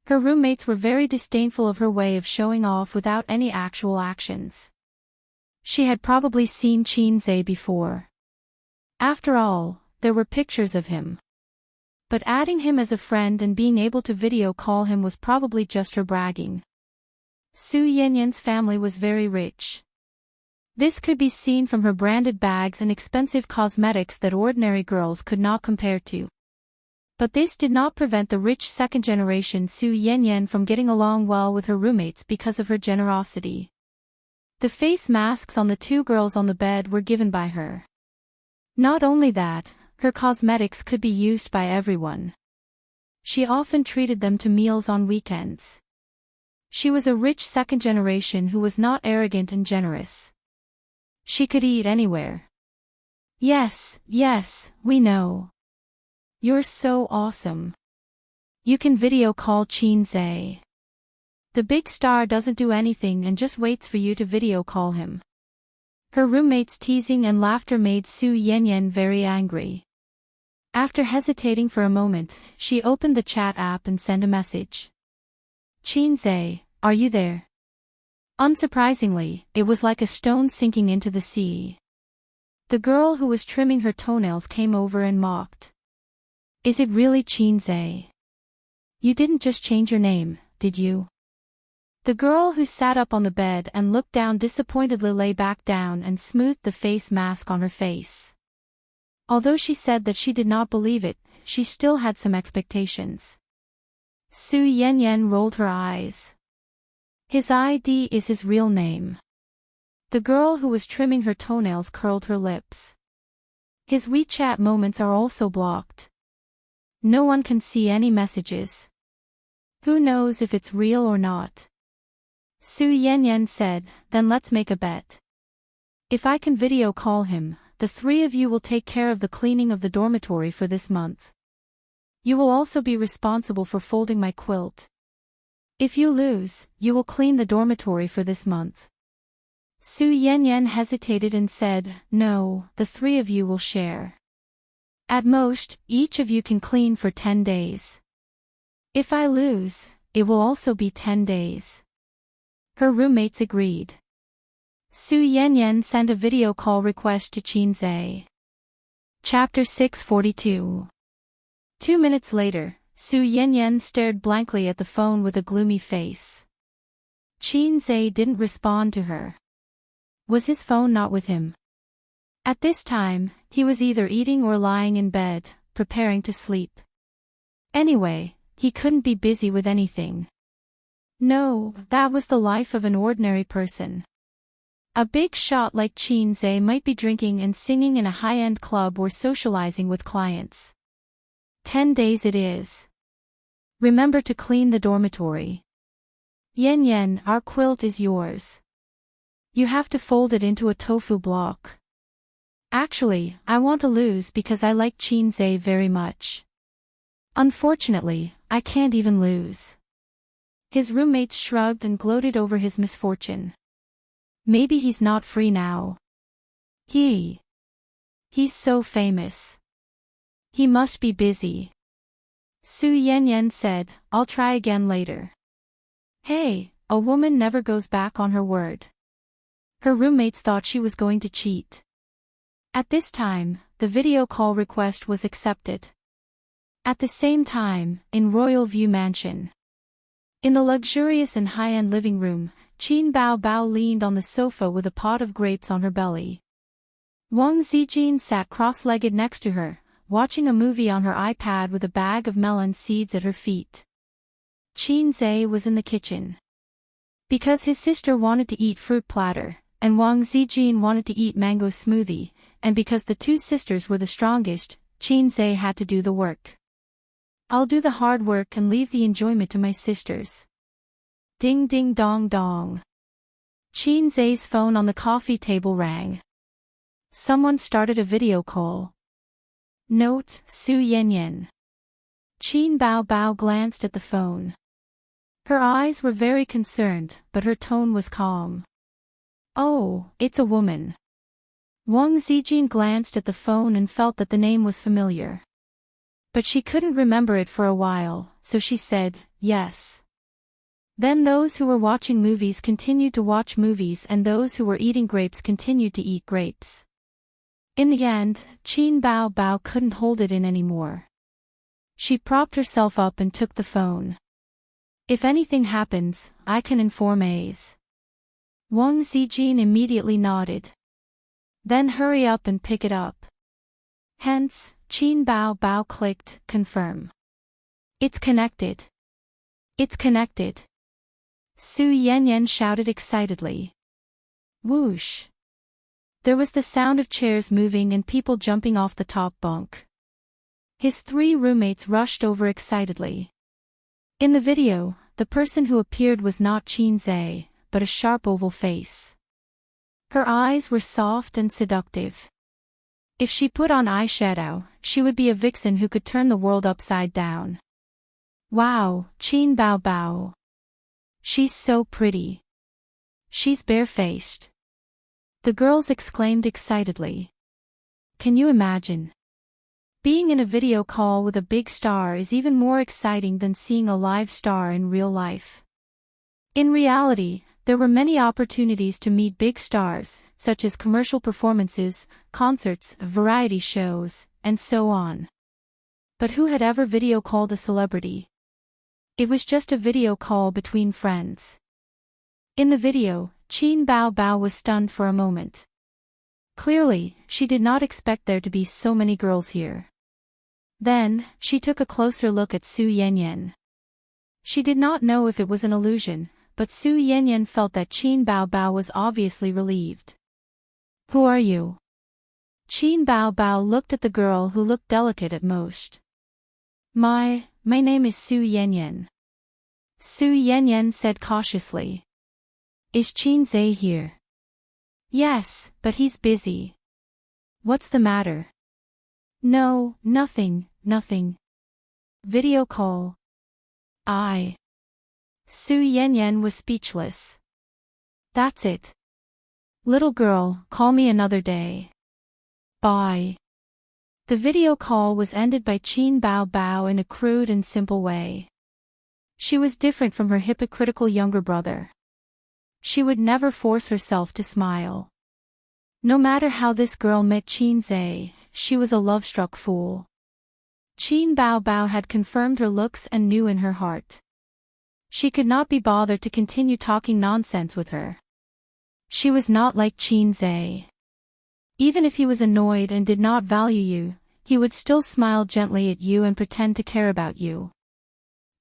Her roommates were very disdainful of her way of showing off without any actual actions. She had probably seen Qin Zhe before. After all, there were pictures of him. But adding him as a friend and being able to video call him was probably just her bragging. Su Yanyan's family was very rich. This could be seen from her branded bags and expensive cosmetics that ordinary girls could not compare to. But this did not prevent the rich second-generation Su Yanyan from getting along well with her roommates because of her generosity. The face masks on the 2 girls on the bed were given by her. Not only that, her cosmetics could be used by everyone. She often treated them to meals on weekends. She was a rich second generation who was not arrogant and generous. She could eat anywhere. Yes, we know. You're so awesome. You can video call Qin Zhe. The big star doesn't do anything and just waits for you to video call him. Her roommate's teasing and laughter made Su Yanyan very angry. After hesitating for a moment, she opened the chat app and sent a message. "Qinze, are you there?" Unsurprisingly, it was like a stone sinking into the sea. The girl who was trimming her toenails came over and mocked. "Is it really Qinze? You didn't just change your name, did you?" The girl who sat up on the bed and looked down disappointedly lay back down and smoothed the face mask on her face. Although she said that she did not believe it, she still had some expectations. Su Yanyan rolled her eyes. "His ID is his real name." The girl who was trimming her toenails curled her lips. "His WeChat moments are also blocked. No one can see any messages. Who knows if it's real or not?" Su Yanyan said, "Then let's make a bet. If I can video call him, the three of you will take care of the cleaning of the dormitory for this month. You will also be responsible for folding my quilt. If you lose, you will clean the dormitory for this month." Su Yanyan hesitated and said, "No, the three of you will share. At most, each of you can clean for 10 days. If I lose, it will also be 10 days. Her roommates agreed. Su Yanyan sent a video call request to Qinze. Chapter 642. 2 minutes later, Su Yanyan stared blankly at the phone with a gloomy face. Qinze didn't respond to her. Was his phone not with him? At this time, he was either eating or lying in bed, preparing to sleep. Anyway, he couldn't be busy with anything. No, that was the life of an ordinary person. A big shot like Qinze might be drinking and singing in a high-end club or socializing with clients. 10 days it is. Remember to clean the dormitory. Yan, our quilt is yours. You have to fold it into a tofu block. Actually, I want to lose because I like Qinze very much. Unfortunately, I can't even lose." His roommates shrugged and gloated over his misfortune. Maybe he's not free now. He's so famous. He must be busy. Su Yanyan said, "I'll try again later." Hey, a woman never goes back on her word. Her roommates thought she was going to cheat. At this time, the video call request was accepted. At the same time, in Royal View Mansion. In the luxurious and high-end living room, Qin Bao leaned on the sofa with a pot of grapes on her belly. Wang Zijin sat cross-legged next to her, watching a movie on her iPad with a bag of melon seeds at her feet. Qinze was in the kitchen. Because his sister wanted to eat fruit platter, and Wang Zijin wanted to eat mango smoothie, and because the two sisters were the strongest, Qinze had to do the work. "I'll do the hard work and leave the enjoyment to my sisters." Ding ding dong dong. Qinze's phone on the coffee table rang. Someone started a video call. Note, Su Yanyan. Qin Bao glanced at the phone. Her eyes were very concerned, but her tone was calm. "Oh, it's a woman." Wang Zijin glanced at the phone and felt that the name was familiar. But she couldn't remember it for a while, so she said, "Yes." Then those who were watching movies continued to watch movies and those who were eating grapes continued to eat grapes. In the end, Qin Bao couldn't hold it in anymore. She propped herself up and took the phone. "If anything happens, I can inform A's." Wang Zijin immediately nodded. "Then hurry up and pick it up." Hence, Qin Bao clicked, "Confirm." "It's connected. It's connected." Su Yanyan shouted excitedly. Whoosh. There was the sound of chairs moving and people jumping off the top bunk. His three roommates rushed over excitedly. In the video, the person who appeared was not Qinze, but a sharp oval face. Her eyes were soft and seductive. If she put on eyeshadow, she would be a vixen who could turn the world upside down. Wow, Qin Bao. She's so pretty. She's barefaced. The girls exclaimed excitedly. Can you imagine? Being in a video call with a big star is even more exciting than seeing a live star in real life. In reality, there were many opportunities to meet big stars, such as commercial performances, concerts, variety shows, and so on. But who had ever video called a celebrity? It was just a video call between friends. In the video, Qin Bao Bao was stunned for a moment. Clearly, she did not expect there to be so many girls here. Then, she took a closer look at Su Yanyan. She did not know if it was an illusion, but Su Yanyan felt that Qin Bao Bao was obviously relieved. Who are you? Qin Bao Bao looked at the girl who looked delicate at most. My name is Su Yanyan. Su Yanyan said cautiously. Is Qin Zhe here? Yes, but he's busy. What's the matter? No, nothing. Video call. Su Yanyan was speechless. That's it. Little girl, call me another day. Bye. The video call was ended by Qin Bao Bao in a crude and simple way. She was different from her hypocritical younger brother. She would never force herself to smile. No matter how this girl met Qin Zhe, she was a love-struck fool. Qin Bao Bao had confirmed her looks and knew in her heart. She could not be bothered to continue talking nonsense with her. She was not like Qin Zhe. Even if he was annoyed and did not value you, he would still smile gently at you and pretend to care about you.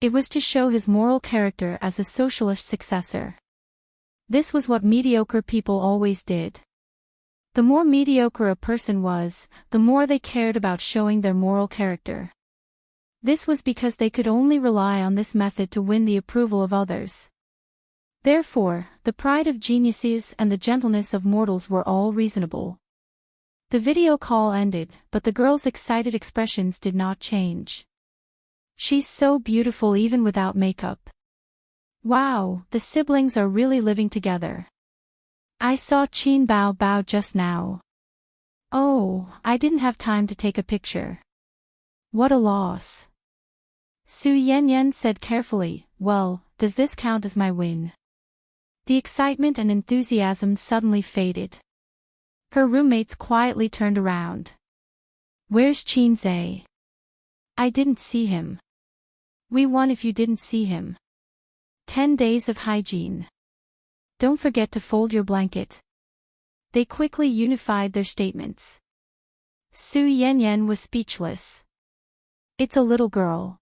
It was to show his moral character as a socialist successor. This was what mediocre people always did. The more mediocre a person was, the more they cared about showing their moral character. This was because they could only rely on this method to win the approval of others. Therefore, the pride of geniuses and the gentleness of mortals were all reasonable. The video call ended, but the girl's excited expressions did not change. She's so beautiful even without makeup. Wow, the siblings are really living together. I saw Qin Bao Bao just now. Oh, I didn't have time to take a picture. What a loss. Su Yanyan said carefully, well, does this count as my win? The excitement and enthusiasm suddenly faded. Her roommates quietly turned around. Where's Qin Zhe? I didn't see him. We won if you didn't see him. 10 days of hygiene. Don't forget to fold your blanket. They quickly unified their statements. Su Yanyan was speechless. It's a little girl.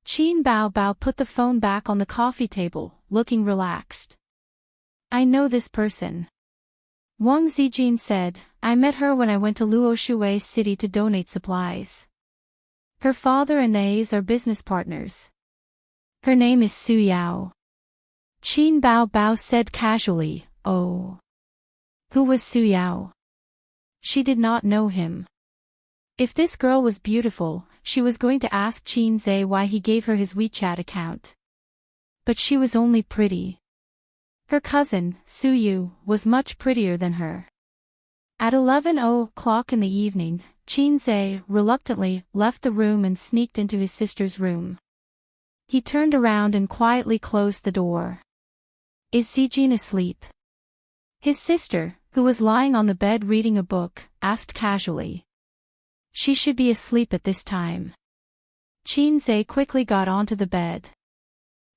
Qin Bao Bao put the phone back on the coffee table, looking relaxed. I know this person. Wang Zijin said, I met her when I went to Luoshui City to donate supplies. Her father and A's are business partners. Her name is Su Yao. Qin Bao Bao said casually, oh. Who was Su Yao? She did not know him. If this girl was beautiful, she was going to ask Qin Zhe why he gave her his WeChat account. But she was only pretty. Her cousin, Su Yu, was much prettier than her. At 11:00 in the evening, Qin Zhe reluctantly left the room and sneaked into his sister's room. He turned around and quietly closed the door. Is Zijin asleep? His sister, who was lying on the bed reading a book, asked casually. She should be asleep at this time. Qin Zhe quickly got onto the bed.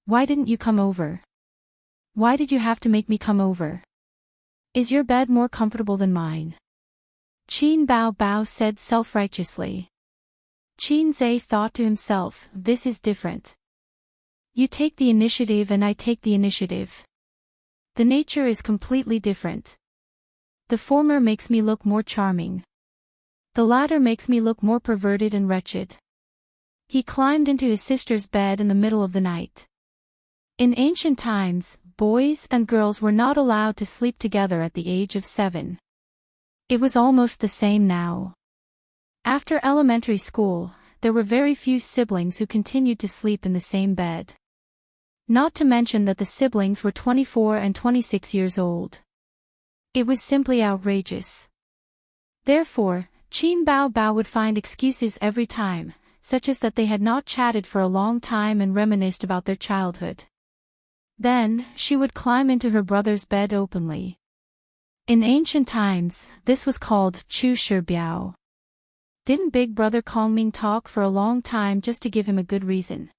Why didn't you come over? Why did you have to make me come over? Is your bed more comfortable than mine? Qin Bao Bao said self-righteously. Qin Zhe thought to himself, this is different. You take the initiative and I take the initiative. The nature is completely different. The former makes me look more charming. The latter makes me look more perverted and wretched. He climbed into his sister's bed in the middle of the night. In ancient times, boys and girls were not allowed to sleep together at the age of 7. It was almost the same now. After elementary school, there were very few siblings who continued to sleep in the same bed. Not to mention that the siblings were 24 and 26 years old. It was simply outrageous. Therefore, Qin Bao Bao would find excuses every time, such as that they had not chatted for a long time and reminisced about their childhood. Then, she would climb into her brother's bed openly. In ancient times, this was called Chu Shi Biao. Didn't Big Brother Kongming talk for a long time just to give him a good reason?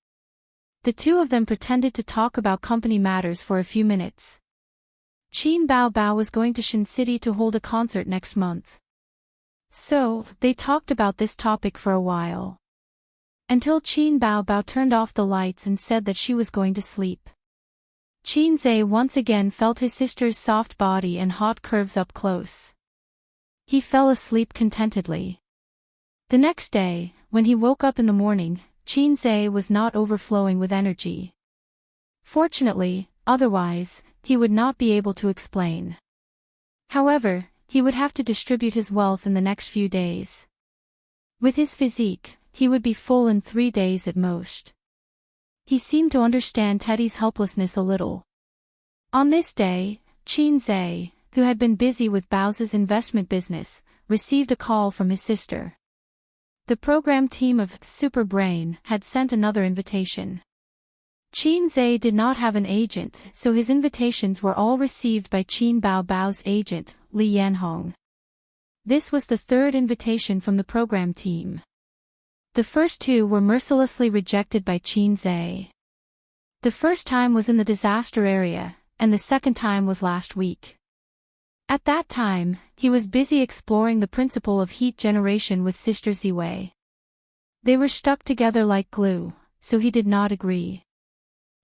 The two of them pretended to talk about company matters for a few minutes. Qin Bao Bao was going to Shin City to hold a concert next month. So, they talked about this topic for a while. Until Qin Bao Bao turned off the lights and said that she was going to sleep. Qin Zhe once again felt his sister's soft body and hot curves up close. He fell asleep contentedly. The next day, when he woke up in the morning, Qin Zhe was not overflowing with energy. Fortunately, otherwise, he would not be able to explain. However, he would have to distribute his wealth in the next few days. With his physique, he would be full in 3 days at most. He seemed to understand Teddy's helplessness a little. On this day, Qin Zhe, who had been busy with Bao's investment business, received a call from his sister. The program team of Super Brain had sent another invitation. Qin Zhe did not have an agent, so his invitations were all received by Qin Bao Bao's agent, Li Yanhong. This was the third invitation from the program team. The first two were mercilessly rejected by Qin Zhe. The first time was in the disaster area, and the second time was last week. At that time, he was busy exploring the principle of heat generation with Sister Ziwei. They were stuck together like glue, so he did not agree.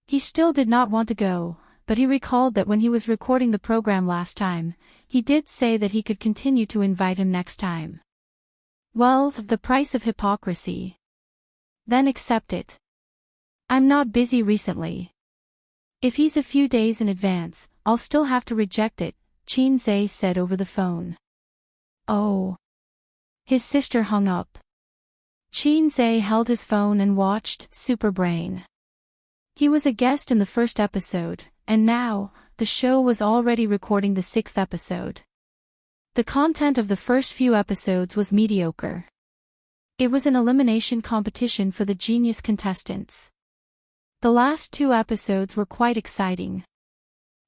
He still did not want to go, but he recalled that when he was recording the program last time, he did say that he could continue to invite him next time. Well, the price of hypocrisy. Then accept it. I'm not busy recently. If he's a few days in advance, I'll still have to reject it, Qin Zhe said over the phone. Oh. His sister hung up. Qin Zhe held his phone and watched Super Brain. He was a guest in the first episode, and now, the show was already recording the 6th episode. The content of the first few episodes was mediocre. It was an elimination competition for the genius contestants. The last 2 episodes were quite exciting.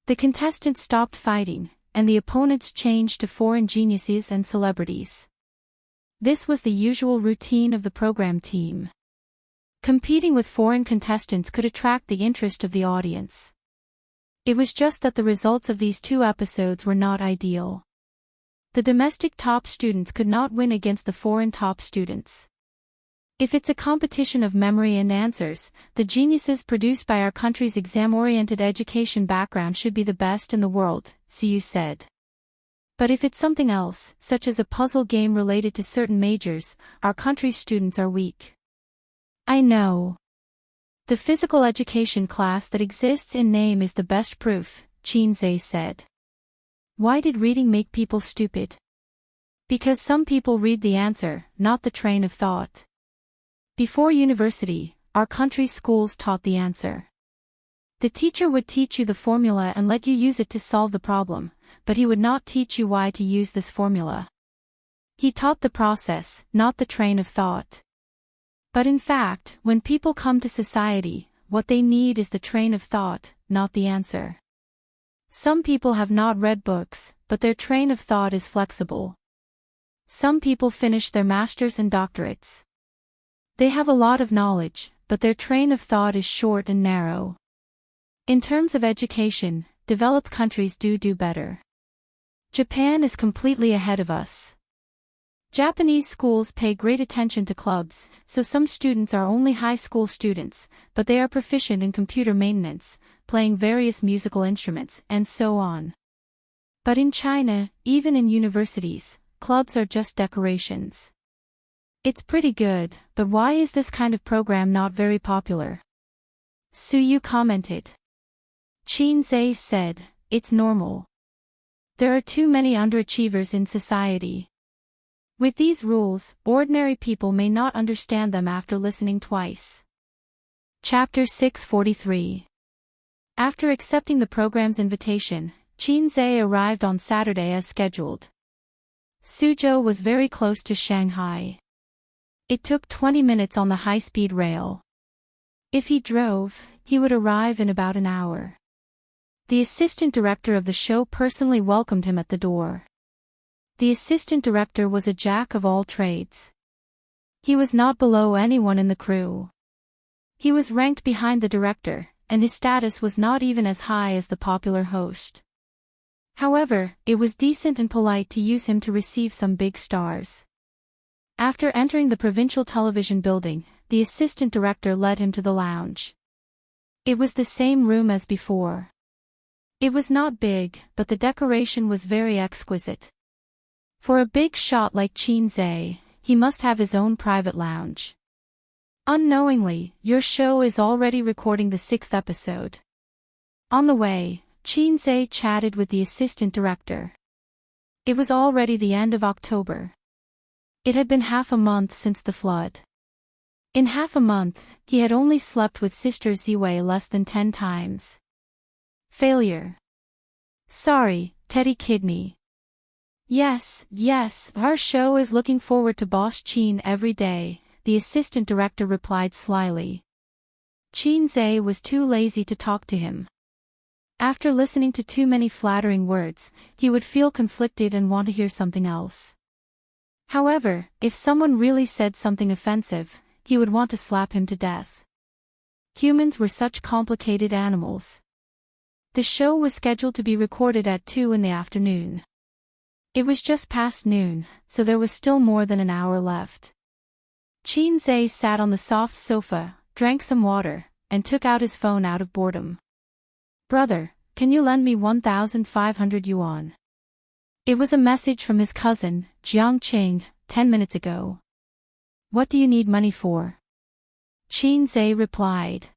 The contestants stopped fighting, and the opponents changed to foreign geniuses and celebrities. This was the usual routine of the program team. Competing with foreign contestants could attract the interest of the audience. It was just that the results of these 2 episodes were not ideal. The domestic top students could not win against the foreign top students. If it's a competition of memory and answers, the geniuses produced by our country's exam-oriented education background should be the best in the world, Siu said. But if it's something else, such as a puzzle game related to certain majors, our country's students are weak. I know. The physical education class that exists in name is the best proof, Qin Zhe said. Why did reading make people stupid? Because some people read the answer, not the train of thought. Before university, our country's schools taught the answer. The teacher would teach you the formula and let you use it to solve the problem, but he would not teach you why to use this formula. He taught the process, not the train of thought. But in fact, when people come to society, what they need is the train of thought, not the answer. Some people have not read books, but their train of thought is flexible. Some people finish their masters and doctorates. They have a lot of knowledge, but their train of thought is short and narrow. In terms of education, developed countries do better. Japan is completely ahead of us. Japanese schools pay great attention to clubs, so some students are only high school students, but they are proficient in computer maintenance, playing various musical instruments, and so on. But in China, even in universities, clubs are just decorations. It's pretty good, but why is this kind of program not very popular? Suyu commented. Qin Zhe said, it's normal. There are too many underachievers in society. With these rules, ordinary people may not understand them after listening twice. Chapter 643. After accepting the program's invitation, Qinzhe arrived on Saturday as scheduled. Suzhou was very close to Shanghai. It took 20 minutes on the high-speed rail. If he drove, he would arrive in about an hour. The assistant director of the show personally welcomed him at the door. The assistant director was a jack of all trades. He was not below anyone in the crew. He was ranked behind the director, and his status was not even as high as the popular host. However, it was decent and polite to use him to receive some big stars. After entering the provincial television building, the assistant director led him to the lounge. It was the same room as before. It was not big, but the decoration was very exquisite. For a big shot like Qinzhe, he must have his own private lounge. Unknowingly, your show is already recording the 6th episode. On the way, Qinzhe chatted with the assistant director. It was already the end of October. It had been half a month since the flood. In half a month, he had only slept with Sister Ziwei less than 10 times. Failure. Sorry, Teddy Kidney. Yes, our show is looking forward to Boss Qin every day, the assistant director replied slyly. Qinzhe was too lazy to talk to him. After listening to too many flattering words, he would feel conflicted and want to hear something else. However, if someone really said something offensive, he would want to slap him to death. Humans were such complicated animals. The show was scheduled to be recorded at 2 in the afternoon. It was just past noon, so there was still more than an hour left. Qinzhe sat on the soft sofa, drank some water, and took out his phone out of boredom. Brother, can you lend me 1,500 yuan? It was a message from his cousin, Jiangqing, 10 minutes ago. What do you need money for? Qinzhe replied.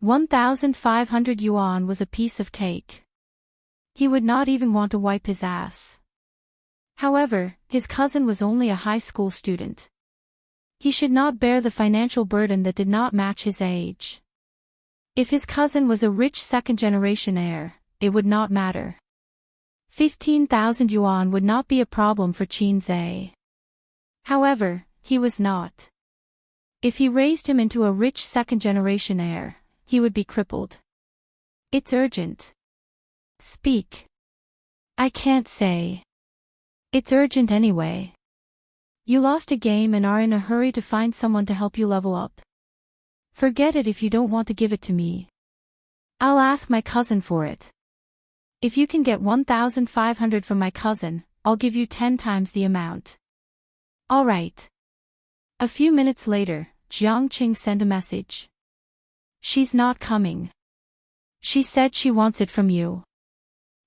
1,500 yuan was a piece of cake. He would not even want to wipe his ass. However, his cousin was only a high school student. He should not bear the financial burden that did not match his age. If his cousin was a rich second-generation heir, it would not matter. 15,000 yuan would not be a problem for Qinzhe. However, he was not. If he raised him into a rich second-generation heir, he would be crippled. It's urgent. Speak. I can't say. It's urgent anyway. You lost a game and are in a hurry to find someone to help you level up. Forget it if you don't want to give it to me. I'll ask my cousin for it. If you can get 1,500 from my cousin, I'll give you 10 times the amount. All right. A few minutes later, Jiangqing sent a message. She's not coming. She said she wants it from you.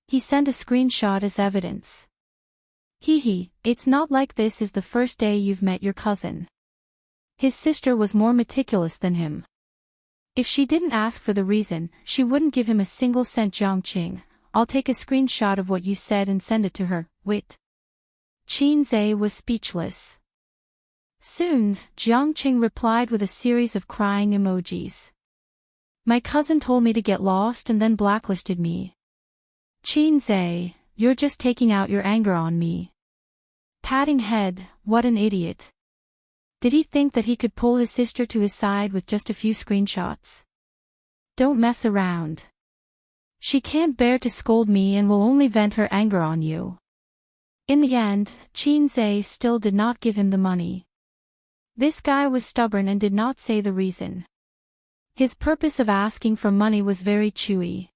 He sent a screenshot as evidence. It's not like this is the first day you've met your cousin. His sister was more meticulous than him. If she didn't ask for the reason, she wouldn't give him a single cent. Jiangqing, I'll take a screenshot of what you said and send it to her, wit. Qinzhe was speechless. Soon, Jiangqing replied with a series of crying emojis. My cousin told me to get lost and then blacklisted me. Qinzhe, you're just taking out your anger on me. Patting head, what an idiot. Did he think that he could pull his sister to his side with just a few screenshots? Don't mess around. She can't bear to scold me and will only vent her anger on you. In the end, Qinzhe still did not give him the money. This guy was stubborn and did not say the reason. His purpose of asking for money was very chewy.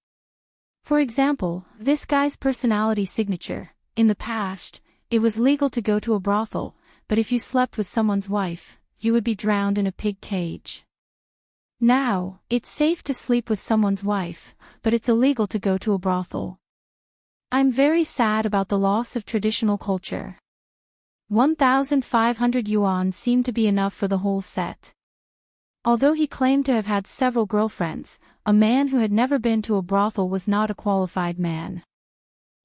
For example, this guy's personality signature. In the past, it was legal to go to a brothel, but if you slept with someone's wife, you would be drowned in a pig cage. Now, it's safe to sleep with someone's wife, but it's illegal to go to a brothel. I'm very sad about the loss of traditional culture. 1,500 yuan seemed to be enough for the whole set. Although he claimed to have had several girlfriends, a man who had never been to a brothel was not a qualified man.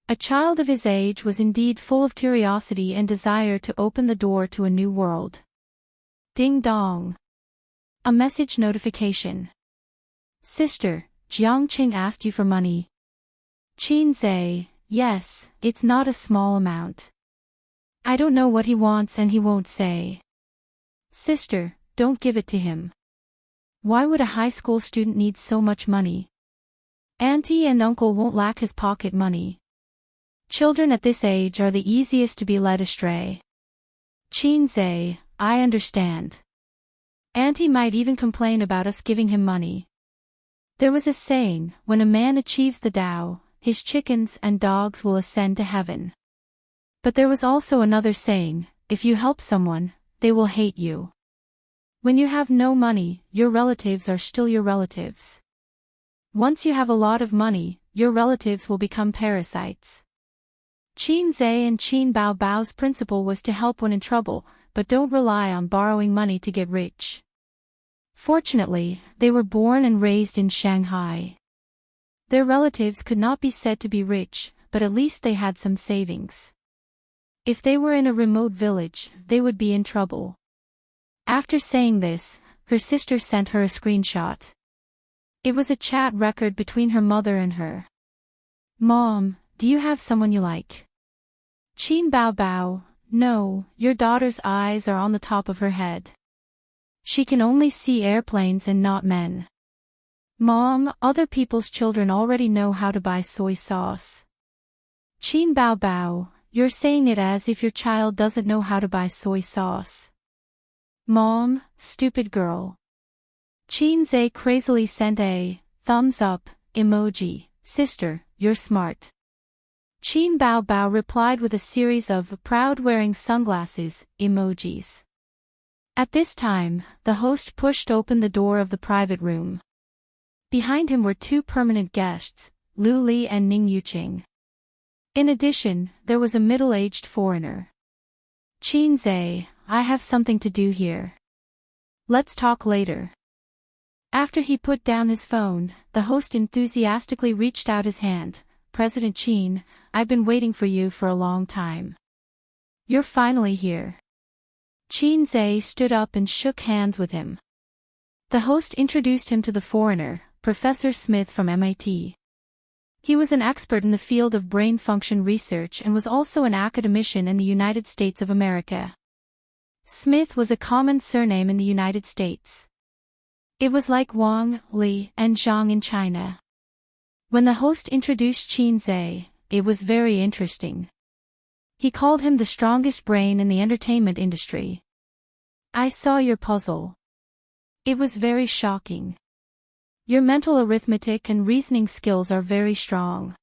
A child of his age was indeed full of curiosity and desire to open the door to a new world. Ding dong. A message notification. Sister, Jiang Qing asked you for money. Qin Zhe, yes, it's not a small amount. I don't know what he wants and he won't say. Sister, don't give it to him. Why would a high school student need so much money? Auntie and uncle won't lack his pocket money. Children at this age are the easiest to be led astray. Qin Zhe, I understand. Auntie might even complain about us giving him money. There was a saying, when a man achieves the Tao, his chickens and dogs will ascend to heaven. But there was also another saying, if you help someone, they will hate you. When you have no money, your relatives are still your relatives. Once you have a lot of money, your relatives will become parasites. Qin Zhe and Qin Bao Bao's principle was to help when in trouble, but don't rely on borrowing money to get rich. Fortunately, they were born and raised in Shanghai. Their relatives could not be said to be rich, but at least they had some savings. If they were in a remote village, they would be in trouble. After saying this, her sister sent her a screenshot. It was a chat record between her mother and her. Mom, do you have someone you like? Qin Bao Bao, no, your daughter's eyes are on the top of her head. She can only see airplanes and not men. Mom, other people's children already know how to buy soy sauce. Qin Bao Bao, you're saying it as if your child doesn't know how to buy soy sauce. Mom, stupid girl. Qin Zhe crazily sent a thumbs up emoji. Sister, you're smart. Qin Bao Bao replied with a series of proud wearing sunglasses emojis. At this time, the host pushed open the door of the private room. Behind him were two permanent guests, Lu Li and Ning Yuqing. In addition, there was a middle-aged foreigner. Qin Zhe, I have something to do here. Let's talk later. After he put down his phone, the host enthusiastically reached out his hand. President Qin, I've been waiting for you for a long time. You're finally here. Qin Zhe stood up and shook hands with him. The host introduced him to the foreigner, Professor Smith from MIT. He was an expert in the field of brain function research and was also an academician in the United States of America. Smith was a common surname in the United States. It was like Wang, Li, and Zhang in China. When the host introduced Qin Zhe, it was very interesting. He called him the strongest brain in the entertainment industry. I saw your puzzle. It was very shocking. Your mental arithmetic and reasoning skills are very strong.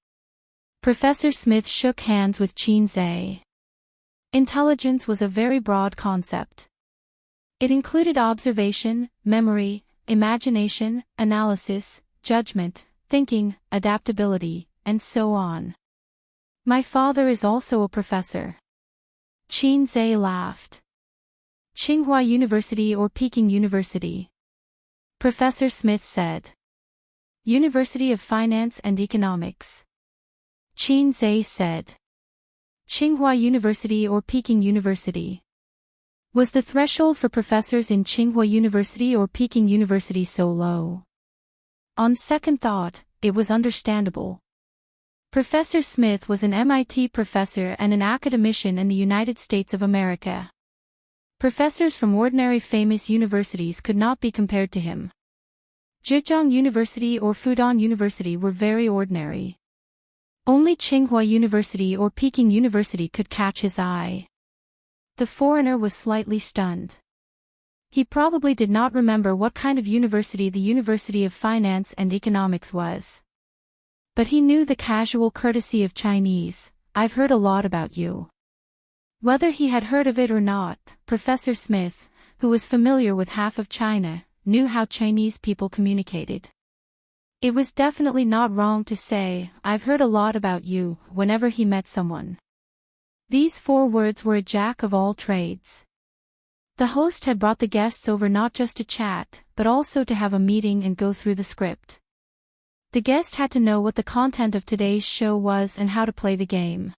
Professor Smith shook hands with Qin Zhe. Intelligence was a very broad concept. It included observation, memory, imagination, analysis, judgment, thinking, adaptability, and so on. My father is also a professor. Qin Zhe laughed. Tsinghua University or Peking University? Professor Smith said. University of Finance and Economics. Qin Zhe said. Tsinghua University or Peking University? Was the threshold for professors in Tsinghua University or Peking University so low? On second thought, it was understandable. Professor Smith was an MIT professor and an academician in the United States of America. Professors from ordinary famous universities could not be compared to him. Zhejiang University or Fudan University were very ordinary. Only Tsinghua University or Peking University could catch his eye. The foreigner was slightly stunned. He probably did not remember what kind of university the University of Finance and Economics was. But he knew the casual courtesy of Chinese. I've heard a lot about you. Whether he had heard of it or not, Professor Smith, who was familiar with half of China, knew how Chinese people communicated. It was definitely not wrong to say, I've heard a lot about you, whenever he met someone. These 4 words were a jack of all trades. The host had brought the guests over not just to chat, but also to have a meeting and go through the script. The guest had to know what the content of today's show was and how to play the game.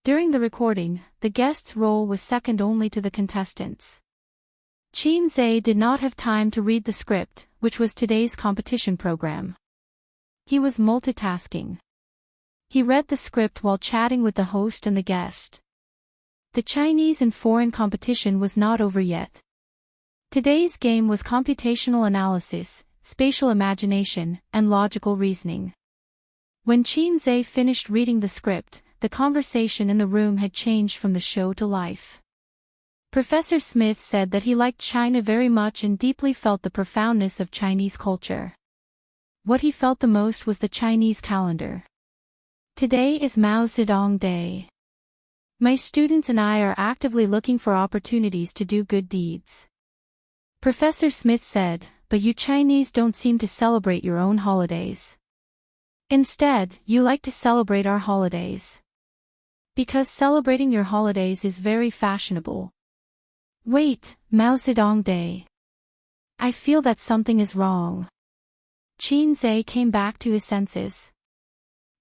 During the recording, the guest's role was second only to the contestants. Qin Zhe did not have time to read the script, which was today's competition program. He was multitasking. He read the script while chatting with the host and the guest. The Chinese and foreign competition was not over yet. Today's game was computational analysis, spatial imagination, and logical reasoning. When Qin Zhe finished reading the script, the conversation in the room had changed from the show to life. Professor Smith said that he liked China very much and deeply felt the profoundness of Chinese culture. What he felt the most was the Chinese calendar. Today is Mao Zedong Day. My students and I are actively looking for opportunities to do good deeds. Professor Smith said, but you Chinese don't seem to celebrate your own holidays. Instead, you like to celebrate our holidays. Because celebrating your holidays is very fashionable. Wait, Mao Zedong Day. I feel that something is wrong. Qin Zhe came back to his senses.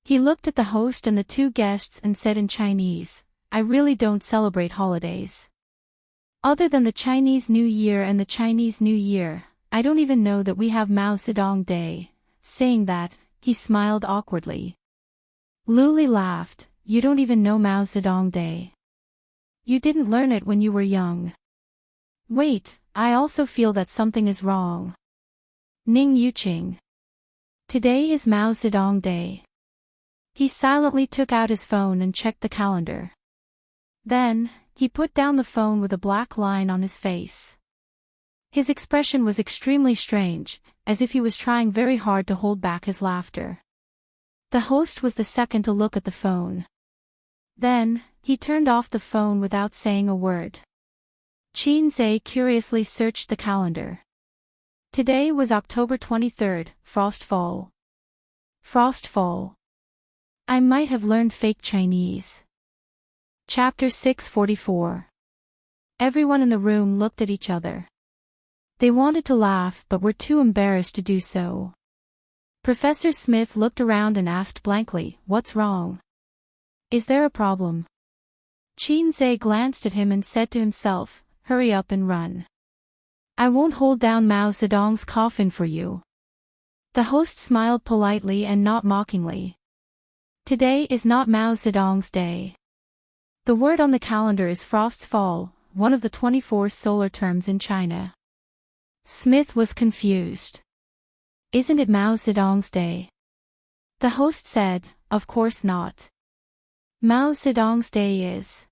He looked at the host and the two guests and said in Chinese, I really don't celebrate holidays. Other than the Chinese New Year and the Chinese New Year, I don't even know that we have Mao Zedong Day. Saying that, he smiled awkwardly. Luli laughed, you don't even know Mao Zedong Day. You didn't learn it when you were young. Wait, I also feel that something is wrong. Ning Yuqing. Today is Mao Zedong Day. He silently took out his phone and checked the calendar. Then, he put down the phone with a black line on his face. His expression was extremely strange, as if he was trying very hard to hold back his laughter. The host was the second to look at the phone. Then, he turned off the phone without saying a word. Qin Zhe curiously searched the calendar. Today was October 23rd, Frostfall. Frostfall. I might have learned fake Chinese. Chapter 644. Everyone in the room looked at each other. They wanted to laugh but were too embarrassed to do so. Professor Smith looked around and asked blankly, what's wrong? Is there a problem? Qin Zhe glanced at him and said to himself, hurry up and run. I won't hold down Mao Zedong's coffin for you. The host smiled politely and not mockingly. Today is not Mao Zedong's day. The word on the calendar is Frost's Fall, one of the 24 solar terms in China. Smith was confused. Isn't it Mao Zedong's day? The host said, of course not. Mao Zedong's day is.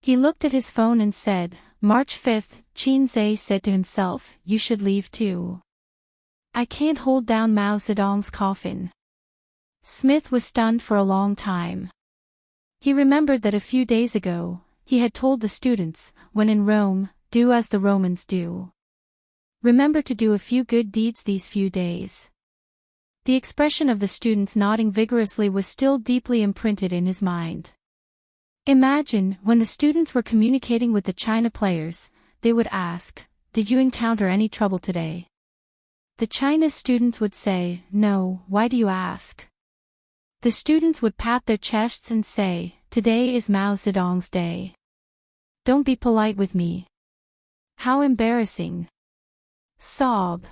He looked at his phone and said, March 5th, Qin Zhe said to himself, you should leave too. I can't hold down Mao Zedong's coffin. Smith was stunned for a long time. He remembered that a few days ago, he had told the students, when in Rome, do as the Romans do. Remember to do a few good deeds these few days. The expression of the students nodding vigorously was still deeply imprinted in his mind. Imagine, when the students were communicating with the China players, they would ask, did you encounter any trouble today? The China students would say, no, why do you ask? The students would pat their chests and say, today is Mao Zedong's day. Don't be polite with me. How embarrassing. Sob.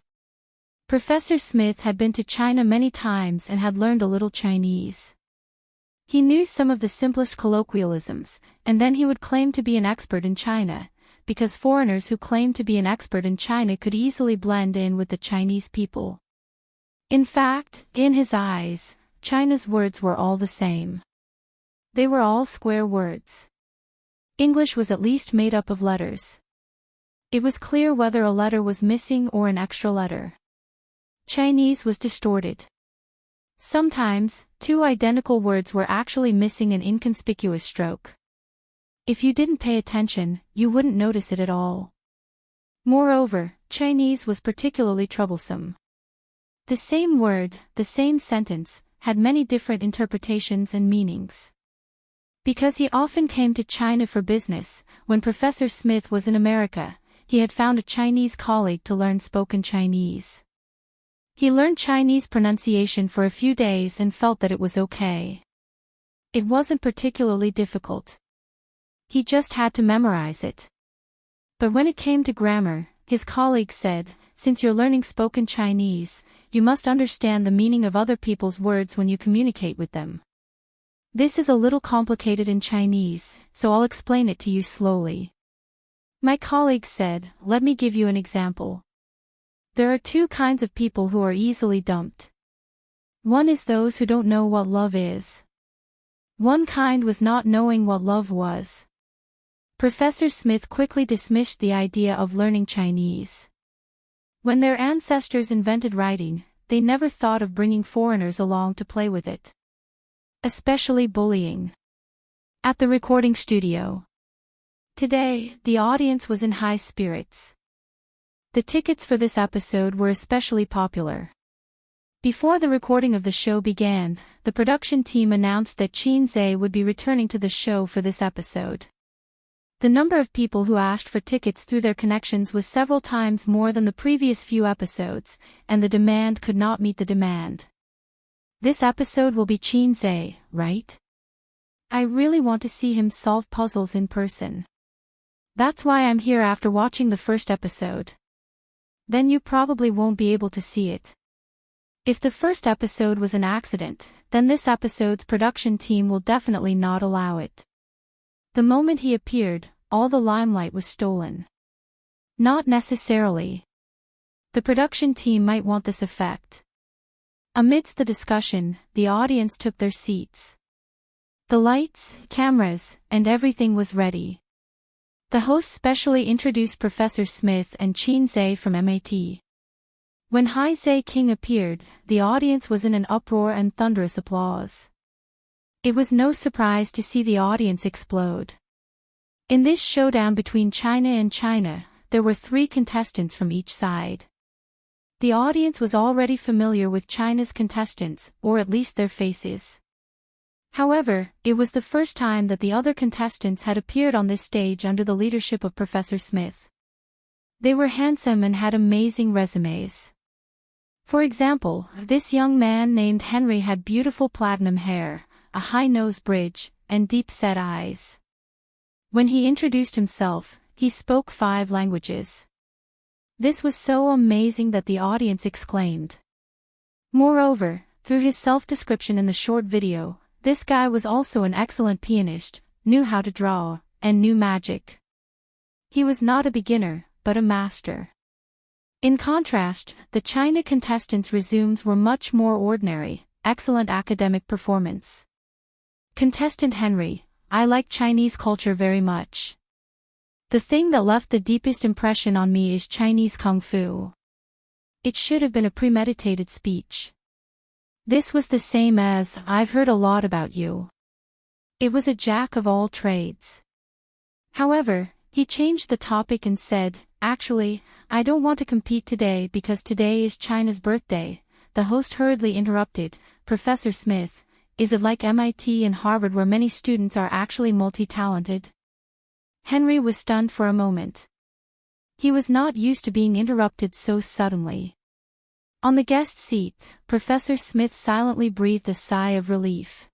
Professor Smith had been to China many times and had learned a little Chinese. He knew some of the simplest colloquialisms, and then he would claim to be an expert in China, because foreigners who claimed to be an expert in China could easily blend in with the Chinese people. In fact, in his eyes, China's words were all the same. They were all square words. English was at least made up of letters. It was clear whether a letter was missing or an extra letter. Chinese was distorted. Sometimes, two identical words were actually missing an inconspicuous stroke. If you didn't pay attention, you wouldn't notice it at all. Moreover, Chinese was particularly troublesome. The same word, the same sentence, had many different interpretations and meanings. Because he often came to China for business, when Professor Smith was in America, he had found a Chinese colleague to learn spoken Chinese. He learned Chinese pronunciation for a few days and felt that it was okay. It wasn't particularly difficult. He just had to memorize it. But when it came to grammar, his colleague said, since you're learning spoken Chinese, you must understand the meaning of other people's words when you communicate with them. This is a little complicated in Chinese, so I'll explain it to you slowly. My colleague said, let me give you an example. There are two kinds of people who are easily dumped. One is those who don't know what love is. One kind was not knowing what love was. Professor Smith quickly dismissed the idea of learning Chinese. When their ancestors invented writing, they never thought of bringing foreigners along to play with it. Especially bullying. At the recording studio. Today, the audience was in high spirits. The tickets for this episode were especially popular. Before the recording of the show began, the production team announced that Qin Zhe would be returning to the show for this episode. The number of people who asked for tickets through their connections was several times more than the previous few episodes, and the demand could not meet the demand. This episode will be Qin Zhe, right? I really want to see him solve puzzles in person. That's why I'm here after watching the first episode. Then you probably won't be able to see it. If the first episode was an accident, then this episode's production team will definitely not allow it. The moment he appeared, all the limelight was stolen. Not necessarily. The production team might want this effect. Amidst the discussion, the audience took their seats. The lights, cameras, and everything was ready. The host specially introduced Professor Smith and Qin Zhe from MIT. When Hai Zhe King appeared, the audience was in an uproar and thunderous applause. It was no surprise to see the audience explode. In this showdown between China and China, there were 3 contestants from each side. The audience was already familiar with China's contestants, or at least their faces. However, it was the first time that the other contestants had appeared on this stage under the leadership of Professor Smith. They were handsome and had amazing resumes. For example, this young man named Henry had beautiful platinum hair, a high nose bridge, and deep-set eyes. When he introduced himself, he spoke 5 languages. This was so amazing that the audience exclaimed. Moreover, through his self-description in the short video, this guy was also an excellent pianist, knew how to draw, and knew magic. He was not a beginner, but a master. In contrast, the China contestants' resumes were much more ordinary, excellent academic performance. Contestant Henry, I like Chinese culture very much. The thing that left the deepest impression on me is Chinese Kung Fu. It should have been a premeditated speech. This was the same as, I've heard a lot about you. It was a jack of all trades. However, he changed the topic and said, actually, I don't want to compete today because today is China's birthday. The host hurriedly interrupted, Professor Smith, is it like MIT and Harvard where many students are actually multi-talented? Henry was stunned for a moment. He was not used to being interrupted so suddenly. On the guest seat, Professor Smith silently breathed a sigh of relief.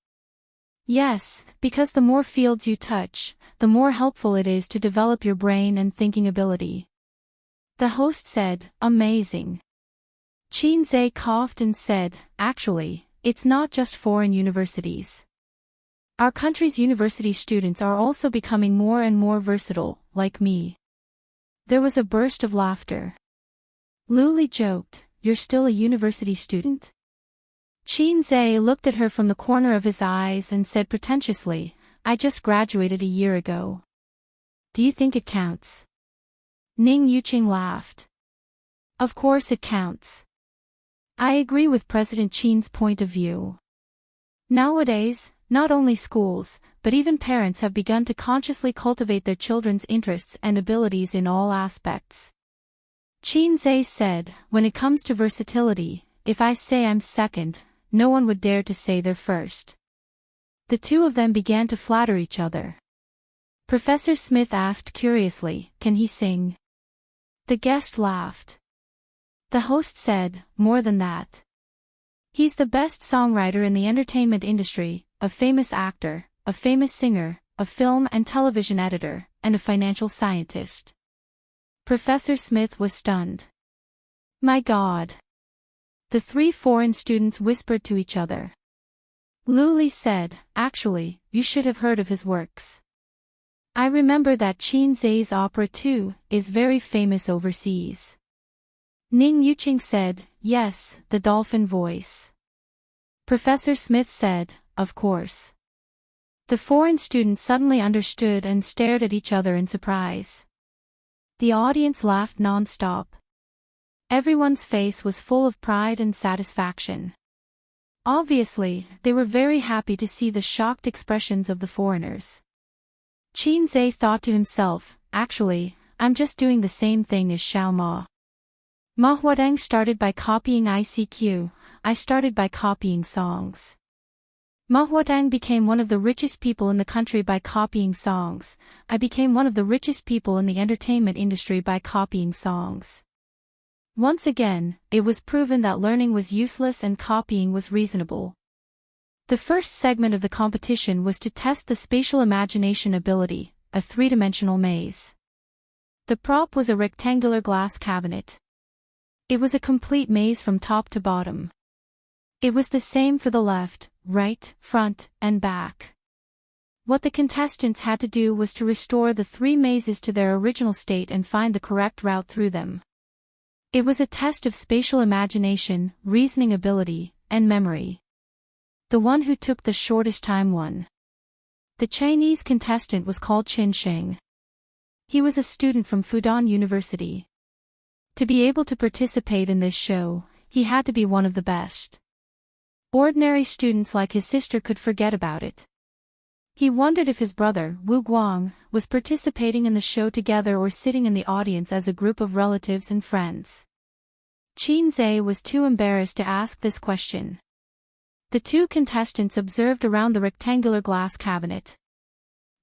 Yes, because the more fields you touch, the more helpful it is to develop your brain and thinking ability. The host said, amazing. Qin Zhe coughed and said, actually, it's not just foreign universities. Our country's university students are also becoming more and more versatile, like me. There was a burst of laughter. Luli joked, you're still a university student? Qin Zhe looked at her from the corner of his eyes and said pretentiously, I just graduated a year ago. Do you think it counts? Ning Yuqing laughed. Of course it counts. I agree with President Qin's point of view. Nowadays, not only schools, but even parents have begun to consciously cultivate their children's interests and abilities in all aspects. Qin Zhe said, when it comes to versatility, if I say I'm second, no one would dare to say they're first. The two of them began to flatter each other. Professor Smith asked curiously, can he sing? The guest laughed. The host said, more than that. He's the best songwriter in the entertainment industry, a famous actor, a famous singer, a film and television editor, and a financial scientist. Professor Smith was stunned. My God. The three foreign students whispered to each other. Luli said, actually, you should have heard of his works. I remember that Qin Zai's opera too is very famous overseas. Ning Yuqing said, yes, the dolphin voice. Professor Smith said, of course. The foreign students suddenly understood and stared at each other in surprise. The audience laughed non-stop. Everyone's face was full of pride and satisfaction. Obviously, they were very happy to see the shocked expressions of the foreigners. Qin Zai thought to himself, actually, I'm just doing the same thing as Xiao Ma. Ma Huadeng started by copying ICQ, I started by copying songs. Ma Huadeng became one of the richest people in the country by copying songs, I became one of the richest people in the entertainment industry by copying songs. Once again, it was proven that learning was useless and copying was reasonable. The first segment of the competition was to test the spatial imagination ability, a three-dimensional maze. The prop was a rectangular glass cabinet. It was a complete maze from top to bottom. It was the same for the left, right, front, and back. What the contestants had to do was to restore the three mazes to their original state and find the correct route through them. It was a test of spatial imagination, reasoning ability, and memory. The one who took the shortest time won. The Chinese contestant was called Qin Sheng. He was a student from Fudan University. To be able to participate in this show, he had to be one of the best. Ordinary students like his sister could forget about it. He wondered if his brother, Wu Guang, was participating in the show together or sitting in the audience as a group of relatives and friends. Qin Zai was too embarrassed to ask this question. The two contestants observed around the rectangular glass cabinet.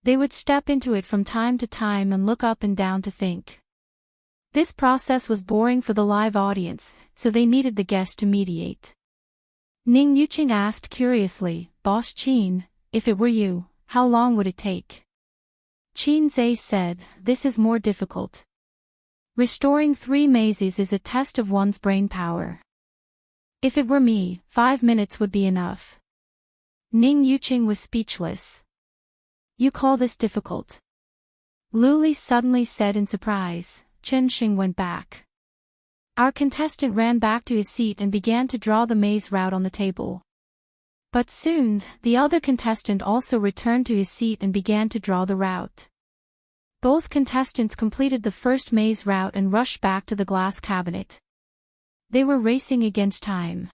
They would step into it from time to time and look up and down to think. This process was boring for the live audience, so they needed the guest to mediate. Ning Yuqing asked curiously, Boss Qin, if it were you, how long would it take? Qin Zai said, this is more difficult. Restoring three mazes is a test of one's brain power. If it were me, 5 minutes would be enough. Ning Yuqing was speechless. You call this difficult? Luli suddenly said in surprise. Chen Xing went back. Our contestant ran back to his seat and began to draw the maze route on the table. But soon, the other contestant also returned to his seat and began to draw the route. Both contestants completed the first maze route and rushed back to the glass cabinet. They were racing against time.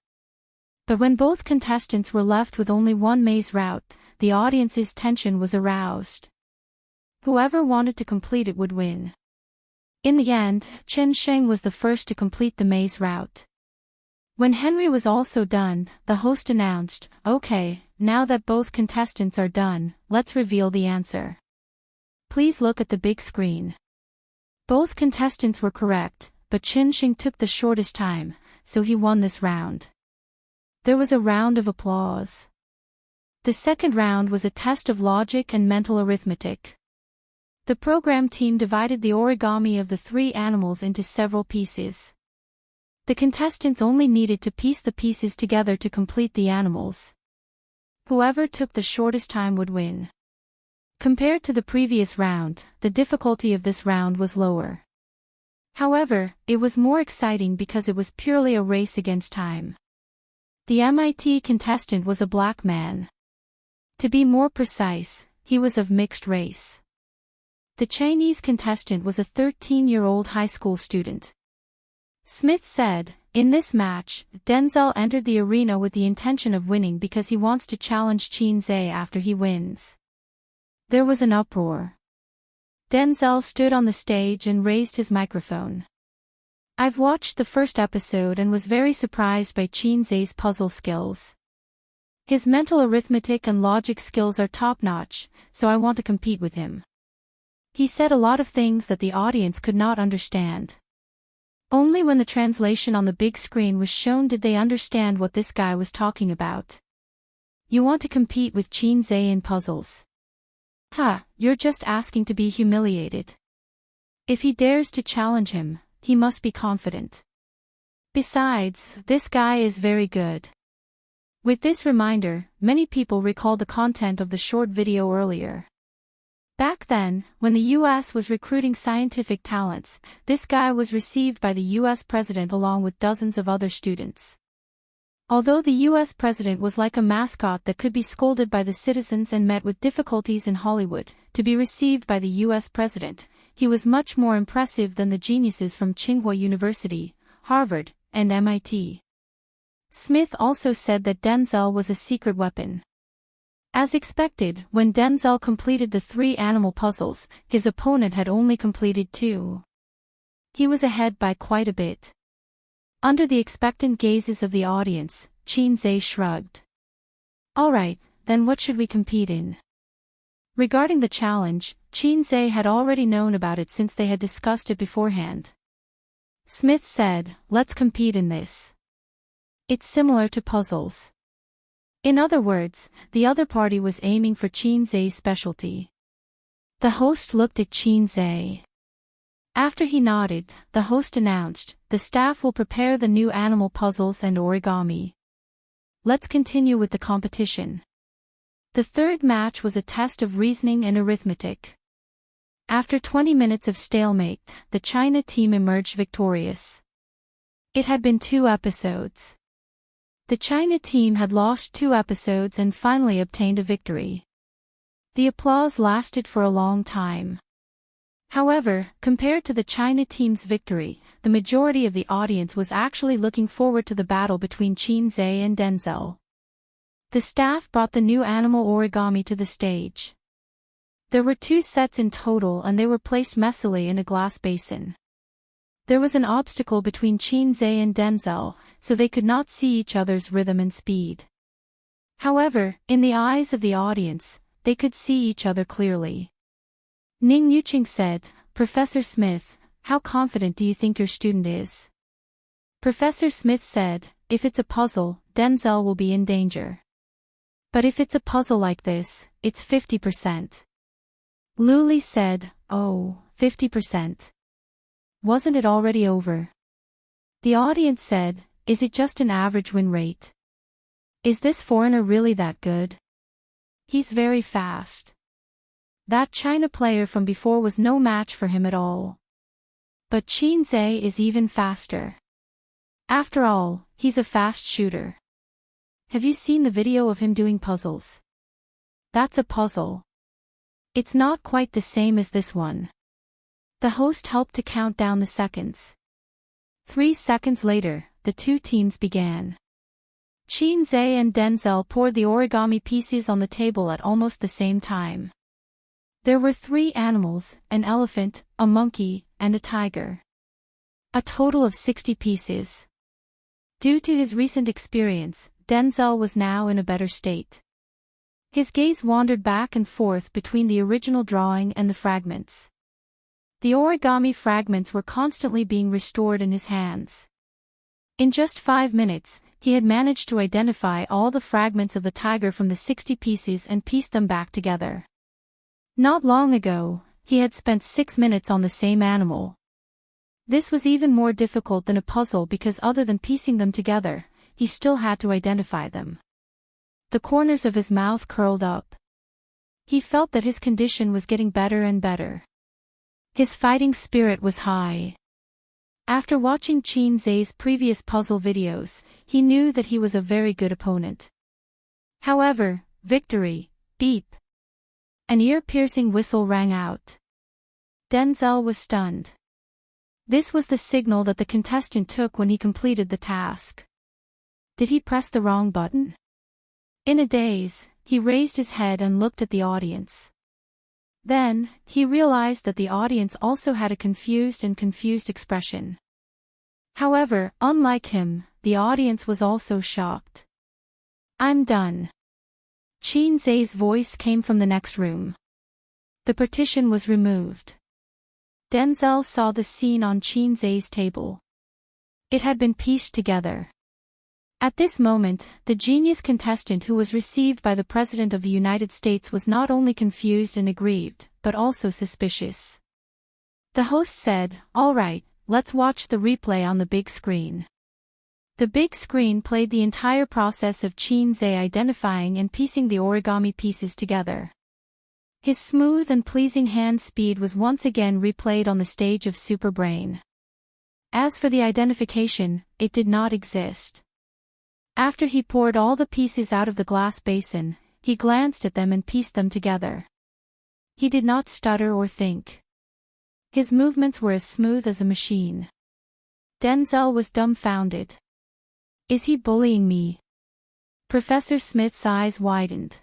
But when both contestants were left with only one maze route, the audience's tension was aroused. Whoever wanted to complete it would win. In the end, Chen Sheng was the first to complete the maze route. When Henry was also done, the host announced, okay, now that both contestants are done, let's reveal the answer. Please look at the big screen. Both contestants were correct, but Chen Sheng took the shortest time, so he won this round. There was a round of applause. The second round was a test of logic and mental arithmetic. The program team divided the origami of the three animals into several pieces. The contestants only needed to piece the pieces together to complete the animals. Whoever took the shortest time would win. Compared to the previous round, the difficulty of this round was lower. However, it was more exciting because it was purely a race against time. The MIT contestant was a black man. To be more precise, he was of mixed race. The Chinese contestant was a 13-year-old high school student. Smith said, in this match, Denzel entered the arena with the intention of winning because he wants to challenge Qin Zai after he wins. There was an uproar. Denzel stood on the stage and raised his microphone. I've watched the first episode and was very surprised by Qin Zai's puzzle skills. His mental arithmetic and logic skills are top-notch, so I want to compete with him. He said a lot of things that the audience could not understand. Only when the translation on the big screen was shown did they understand what this guy was talking about. You want to compete with Qin Zai in puzzles? Ha, you're just asking to be humiliated. If he dares to challenge him, he must be confident. Besides, this guy is very good. With this reminder, many people recall the content of the short video earlier. Back then, when the US was recruiting scientific talents, this guy was received by the US president along with dozens of other students. Although the US president was like a mascot that could be scolded by the citizens and met with difficulties in Hollywood, to be received by the US president, he was much more impressive than the geniuses from Tsinghua University, Harvard, and MIT. Smith also said that Denzel was a secret weapon. As expected, when Denzel completed the 3 animal puzzles, his opponent had only completed 2. He was ahead by quite a bit. Under the expectant gazes of the audience, Qin shrugged. Alright, then what should we compete in? Regarding the challenge, Qin had already known about it since they had discussed it beforehand. Smith said, let's compete in this. It's similar to puzzles. In other words, the other party was aiming for Qin specialty. The host looked at Qin. After he nodded, the host announced, the staff will prepare the new animal puzzles and origami. Let's continue with the competition. The third match was a test of reasoning and arithmetic. After 20 minutes of stalemate, the China team emerged victorious. It had been 2 episodes. The China team had lost 2 episodes and finally obtained a victory. The applause lasted for a long time. However, compared to the China team's victory, the majority of the audience was actually looking forward to the battle between Qin and Denzel. The staff brought the new animal origami to the stage. There were 2 sets in total and they were placed messily in a glass basin. There was an obstacle between Qin and Denzel, so they could not see each other's rhythm and speed. However, in the eyes of the audience, they could see each other clearly. Ning Yuqing said, Professor Smith, how confident do you think your student is? Professor Smith said, if it's a puzzle, Denzel will be in danger. But if it's a puzzle like this, it's 50%. Luli said, oh, 50%. Wasn't it already over? The audience said, is it just an average win rate? Is this foreigner really that good? He's very fast. That China player from before was no match for him at all. But Qin is even faster. After all, he's a fast shooter. Have you seen the video of him doing puzzles? That's a puzzle. It's not quite the same as this one. The host helped to count down the seconds. 3 seconds later, the 2 teams began. Qin and Denzel poured the origami pieces on the table at almost the same time. There were 3 animals, an elephant, a monkey, and a tiger. A total of 60 pieces. Due to his recent experience, Denzel was now in a better state. His gaze wandered back and forth between the original drawing and the fragments. The origami fragments were constantly being restored in his hands. In just 5 minutes, he had managed to identify all the fragments of the tiger from the 60 pieces and piece them back together. Not long ago, he had spent 6 minutes on the same animal. This was even more difficult than a puzzle because other than piecing them together, he still had to identify them. The corners of his mouth curled up. He felt that his condition was getting better and better. His fighting spirit was high. After watching Qin previous puzzle videos, he knew that he was a very good opponent. However, victory, beep. An ear-piercing whistle rang out. Denzel was stunned. This was the signal that the contestant took when he completed the task. Did he press the wrong button? In a daze, he raised his head and looked at the audience. Then, he realized that the audience also had a confused expression. However, unlike him, the audience was also shocked. I'm done. Qin voice came from the next room. The partition was removed. Denzel saw the scene on Qin table. It had been pieced together. At this moment, the genius contestant who was received by the President of the United States was not only confused and aggrieved, but also suspicious. The host said, "All right, let's watch the replay on the big screen." The big screen played the entire process of Qin identifying and piecing the origami pieces together. His smooth and pleasing hand speed was once again replayed on the stage of Superbrain. As for the identification, it did not exist. After he poured all the pieces out of the glass basin, he glanced at them and pieced them together. He did not stutter or think. His movements were as smooth as a machine. Denzel was dumbfounded. Is he bullying me? Professor Smith's eyes widened.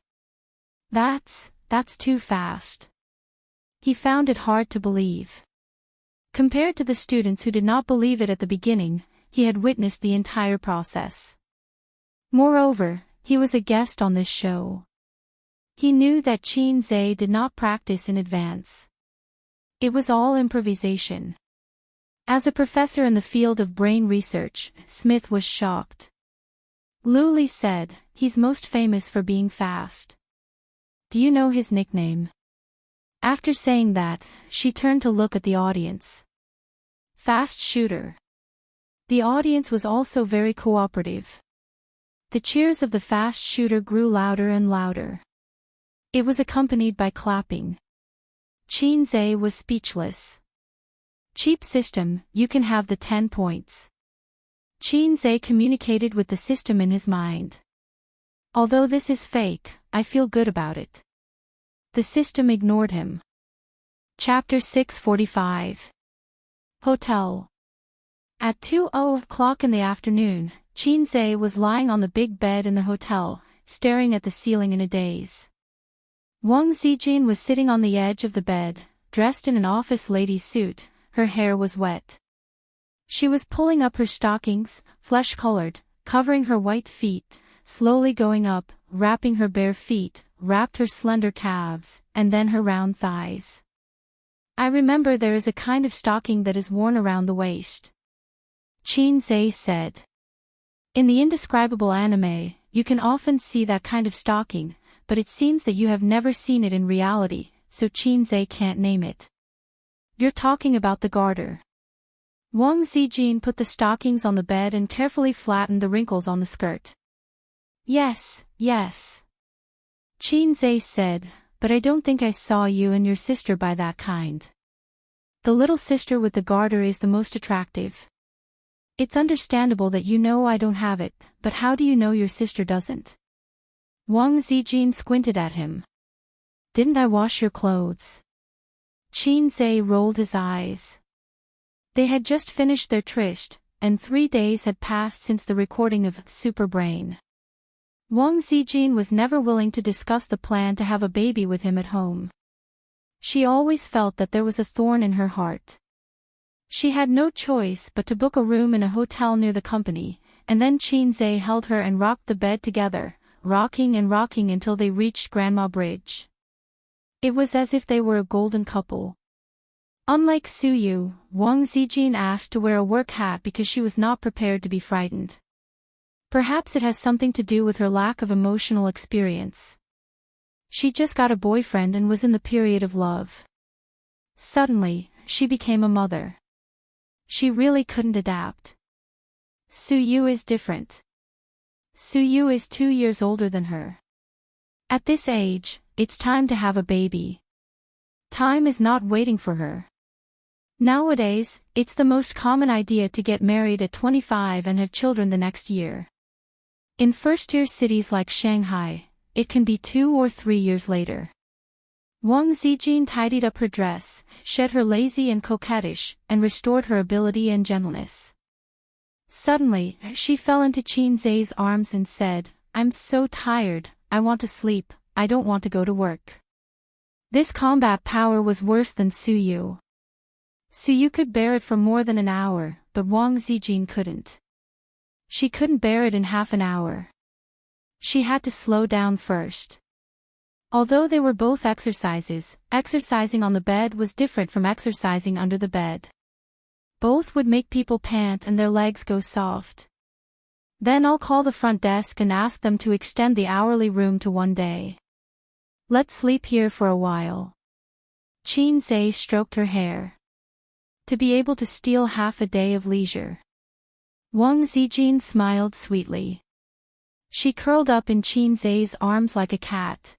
That's too fast. He found it hard to believe. Compared to the students who did not believe it at the beginning, he had witnessed the entire process. Moreover, he was a guest on this show. He knew that Qin did not practice in advance. It was all improvisation. As a professor in the field of brain research, Smith was shocked. Luli said, "He's most famous for being fast. Do you know his nickname?" After saying that, she turned to look at the audience. Fast shooter. The audience was also very cooperative. The cheers of the fast shooter grew louder and louder. It was accompanied by clapping. Qin was speechless. Cheap system, you can have the 10 points. Qin communicated with the system in his mind. Although this is fake, I feel good about it. The system ignored him. Chapter 645. Hotel. At 2:00 in the afternoon, Qin was lying on the big bed in the hotel, staring at the ceiling in a daze. Wang Zijin was sitting on the edge of the bed, dressed in an office lady's suit. Her hair was wet. She was pulling up her stockings, flesh-colored, covering her white feet, slowly going up, wrapping her bare feet, wrapped her slender calves, and then her round thighs. I remember there is a kind of stocking that is worn around the waist. Qin said. In the indescribable anime, you can often see that kind of stocking, but it seems that you have never seen it in reality, so Qin can't name it. You're talking about the garter. Wang Zijin put the stockings on the bed and carefully flattened the wrinkles on the skirt. Yes. Qin said, but I don't think I saw you and your sister buy that kind. The little sister with the garter is the most attractive. It's understandable that you know I don't have it, but how do you know your sister doesn't? Wang Zijin squinted at him. Didn't I wash your clothes? Qin rolled his eyes. They had just finished their tryst, and 3 days had passed since the recording of Superbrain. Wang Zijin was never willing to discuss the plan to have a baby with him at home. She always felt that there was a thorn in her heart. She had no choice but to book a room in a hotel near the company, and then Qin held her and rocked the bed together, rocking and rocking until they reached Grandma Bridge. It was as if they were a golden couple. Unlike Suyu, Wang Zijin asked to wear a work hat because she was not prepared to be frightened. Perhaps it has something to do with her lack of emotional experience. She just got a boyfriend and was in the period of love. Suddenly, she became a mother. She really couldn't adapt. Suyu is different. Suyu is 2 years older than her. At this age, it's time to have a baby. Time is not waiting for her. Nowadays, it's the most common idea to get married at 25 and have children the next year. In first-tier cities like Shanghai, it can be 2 or 3 years later. Wang Zijin tidied up her dress, shed her lazy and coquettish, and restored her ability and gentleness. Suddenly, she fell into Qin arms and said, I'm so tired, I want to sleep, I don't want to go to work. This combat power was worse than Suyu. Suyu could bear it for more than an hour, but Wang Zijin couldn't. She couldn't bear it in half an hour. She had to slow down first. Although they were both exercises, exercising on the bed was different from exercising under the bed. Both would make people pant and their legs go soft. Then I'll call the front desk and ask them to extend the hourly room to 1 day. Let's sleep here for a while. Qin stroked her hair. To be able to steal half a day of leisure. Wang Zijin smiled sweetly. She curled up in Qin Zai's arms like a cat.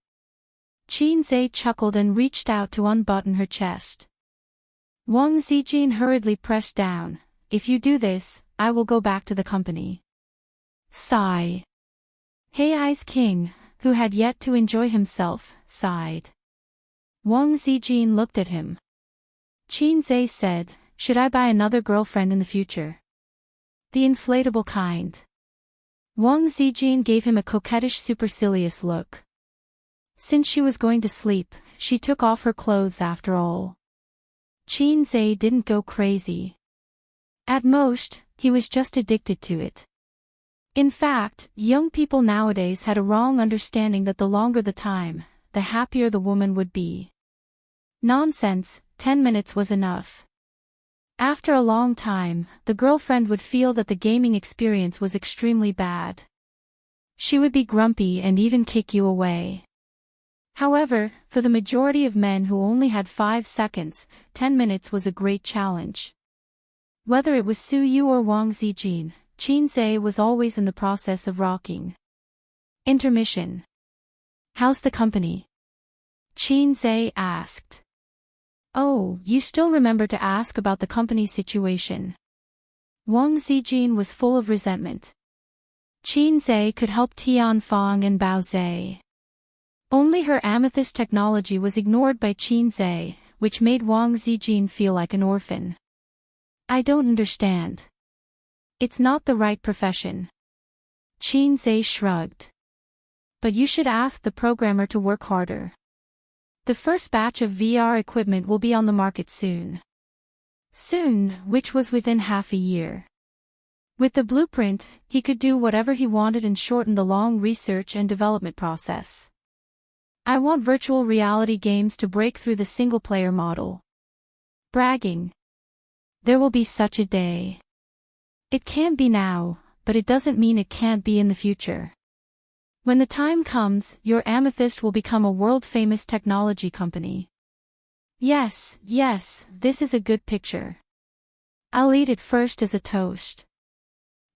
Qin Zai chuckled and reached out to unbutton her chest. Wang Zijin hurriedly pressed down. If you do this, I will go back to the company. Sigh. Hei's king, who had yet to enjoy himself, sighed. Wang Zijin looked at him. Qin Zai said, should I buy another girlfriend in the future? The inflatable kind. Wang Zijin gave him a coquettish supercilious look. Since she was going to sleep, she took off her clothes after all. Qin Zai didn't go crazy. At most, he was just addicted to it. In fact, young people nowadays had a wrong understanding that the longer the time, the happier the woman would be. Nonsense, 10 minutes was enough. After a long time, the girlfriend would feel that the gaming experience was extremely bad. She would be grumpy and even kick you away. However, for the majority of men who only had 5 seconds, 10 minutes was a great challenge. Whether it was Su Yu or Wang Zijin, Qin Zai was always in the process of rocking. Intermission. How's the company? Qin Zai asked. Oh, you still remember to ask about the company's situation. Wang Zijin was full of resentment. Qin Zai could help Tianfang and Bao Zai. Only her amethyst technology was ignored by Qin Zai, which made Wang Zijin feel like an orphan. I don't understand. It's not the right profession. Qin Zai shrugged. But you should ask the programmer to work harder. The first batch of VR equipment will be on the market soon. Soon, which was within half a year. With the blueprint, he could do whatever he wanted and shorten the long research and development process. I want virtual reality games to break through the single-player model. Bragging. There will be such a day. It can be now, but it doesn't mean it can't be in the future. When the time comes, your Amethyst will become a world-famous technology company. Yes, this is a good picture. I'll eat it first as a toast.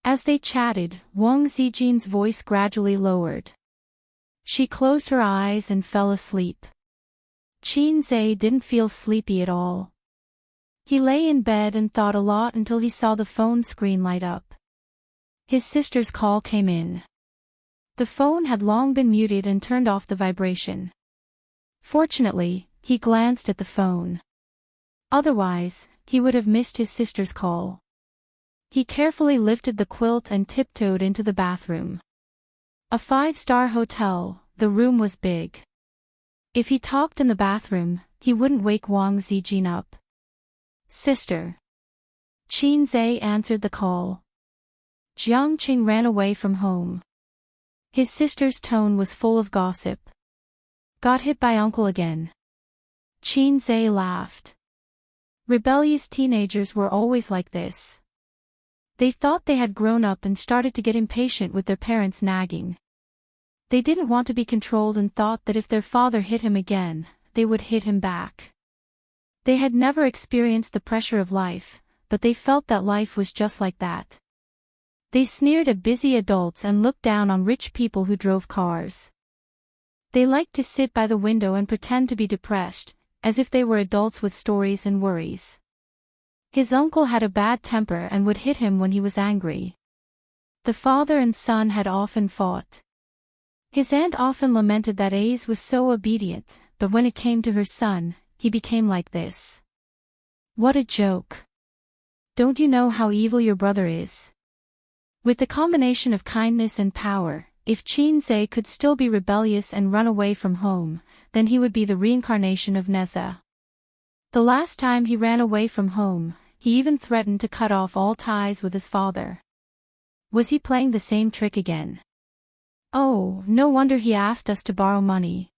As they chatted, Wang Zijin's voice gradually lowered. She closed her eyes and fell asleep. Qin Zai didn't feel sleepy at all. He lay in bed and thought a lot until he saw the phone screen light up. His sister's call came in. The phone had long been muted and turned off the vibration. Fortunately, he glanced at the phone. Otherwise, he would have missed his sister's call. He carefully lifted the quilt and tiptoed into the bathroom. A 5-star hotel, the room was big. If he talked in the bathroom, he wouldn't wake Wang Zijin up. Sister. Qin Zai answered the call. Jiang Qing ran away from home. His sister's tone was full of gossip. Got hit by uncle again. Qin Zai laughed. Rebellious teenagers were always like this. They thought they had grown up and started to get impatient with their parents nagging. They didn't want to be controlled and thought that if their father hit him again, they would hit him back. They had never experienced the pressure of life, but they felt that life was just like that. They sneered at busy adults and looked down on rich people who drove cars. They liked to sit by the window and pretend to be depressed, as if they were adults with stories and worries. His uncle had a bad temper and would hit him when he was angry. The father and son had often fought. His aunt often lamented that Ace was so obedient, but when it came to her son, he became like this. What a joke. Don't you know how evil your brother is? With the combination of kindness and power, if Qin Zai could still be rebellious and run away from home, then he would be the reincarnation of Neza. The last time he ran away from home, he even threatened to cut off all ties with his father. Was he playing the same trick again? Oh, no wonder he asked us to borrow money.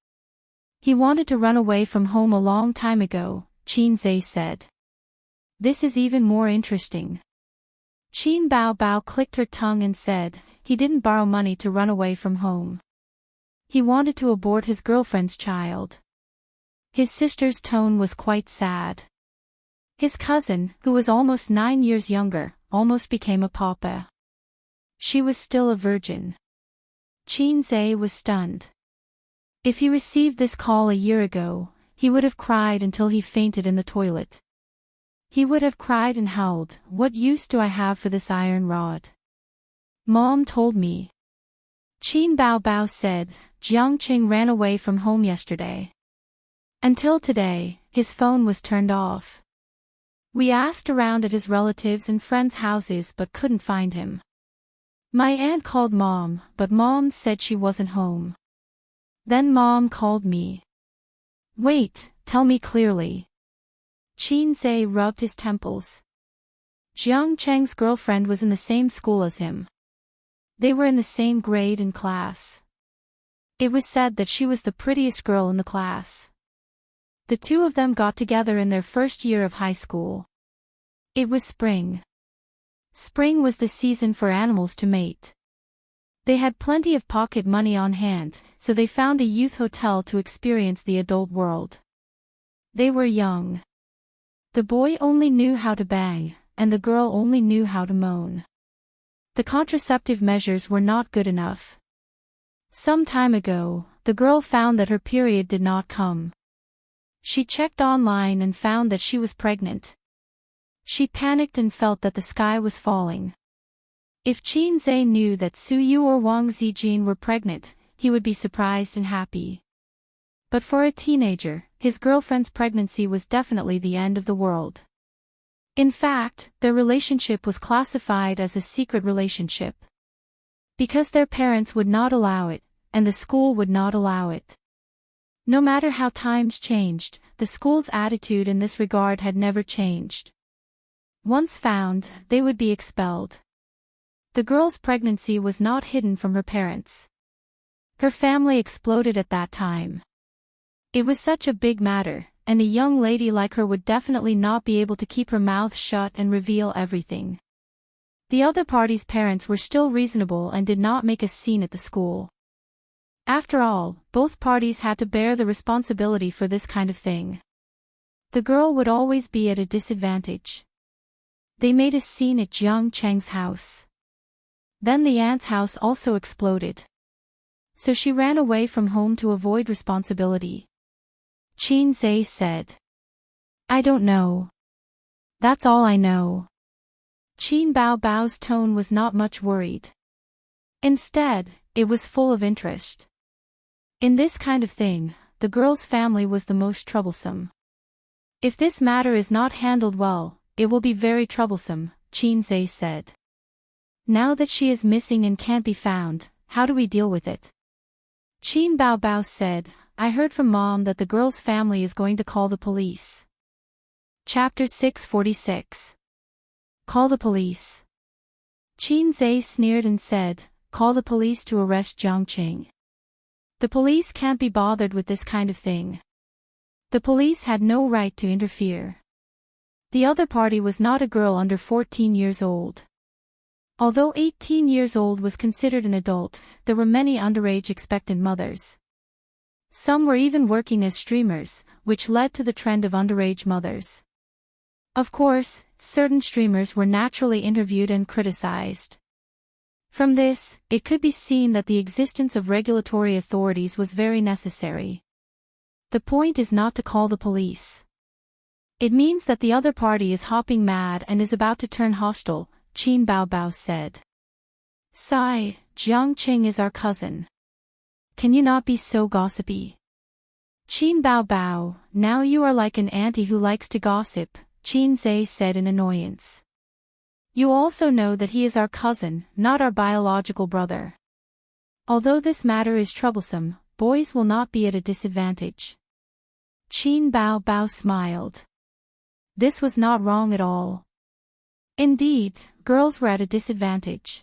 He wanted to run away from home a long time ago, Qin Zai said. This is even more interesting. Qin Bao Bao clicked her tongue and said, he didn't borrow money to run away from home. He wanted to abort his girlfriend's child. His sister's tone was quite sad. His cousin, who was almost 9 years younger, almost became a papa. She was still a virgin. Qin Zhe was stunned. If he received this call a year ago, he would have cried until he fainted in the toilet. He would have cried and howled, "What use do I have for this iron rod? Mom told me." Qin Bao said, "Jiangqing ran away from home yesterday. Until today, his phone was turned off. We asked around at his relatives' and friends' houses but couldn't find him. My aunt called Mom, but Mom said she wasn't home. Then Mom called me." "Wait, tell me clearly." Qin Zhe rubbed his temples. Jiang Cheng's girlfriend was in the same school as him. They were in the same grade and class. It was said that she was the prettiest girl in the class. The two of them got together in their first year of high school. It was spring. Spring was the season for animals to mate. They had plenty of pocket money on hand, so they found a youth hotel to experience the adult world. They were young. The boy only knew how to bang, and the girl only knew how to moan. The contraceptive measures were not good enough. Some time ago, the girl found that her period did not come. She checked online and found that she was pregnant. She panicked and felt that the sky was falling. If Qin Zhe knew that Su Yu or Wang Zijin were pregnant, he would be surprised and happy. But for a teenager, his girlfriend's pregnancy was definitely the end of the world. In fact, their relationship was classified as a secret relationship. Because their parents would not allow it, and the school would not allow it. No matter how times changed, the school's attitude in this regard had never changed. Once found, they would be expelled. The girl's pregnancy was not hidden from her parents. Her family exploded at that time. It was such a big matter, and a young lady like her would definitely not be able to keep her mouth shut and reveal everything. The other party's parents were still reasonable and did not make a scene at the school. After all, both parties had to bear the responsibility for this kind of thing. The girl would always be at a disadvantage. They made a scene at Jiang Cheng's house. Then the aunt's house also exploded. So she ran away from home to avoid responsibility. Qin Zhe said. "I don't know. That's all I know." Qin Bao's tone was not much worried. Instead, it was full of interest. In this kind of thing, the girl's family was the most troublesome. "If this matter is not handled well, it will be very troublesome," Qin Zhe said. "Now that she is missing and can't be found, how do we deal with it?" Qin Bao said, "I heard from Mom that the girl's family is going to call the police." Chapter 646. Call the police. Qin Zhe sneered and said, "Call the police to arrest Jiangqing. The police can't be bothered with this kind of thing. The police had no right to interfere." The other party was not a girl under 14 years old. Although 18 years old was considered an adult, there were many underage expectant mothers. Some were even working as streamers, which led to the trend of underage mothers. Of course, certain streamers were naturally interviewed and criticized. From this, it could be seen that the existence of regulatory authorities was very necessary. The point is not to call the police. It means that the other party is hopping mad and is about to turn hostile, Qin Bao said. "Sigh, Jiangqing is our cousin. Can you not be so gossipy?" Qin Bao, "Now you are like an auntie who likes to gossip," Qin Zhe said in annoyance. "You also know that he is our cousin, not our biological brother. Although this matter is troublesome, boys will not be at a disadvantage." Qin Bao smiled. This was not wrong at all. Indeed, girls were at a disadvantage.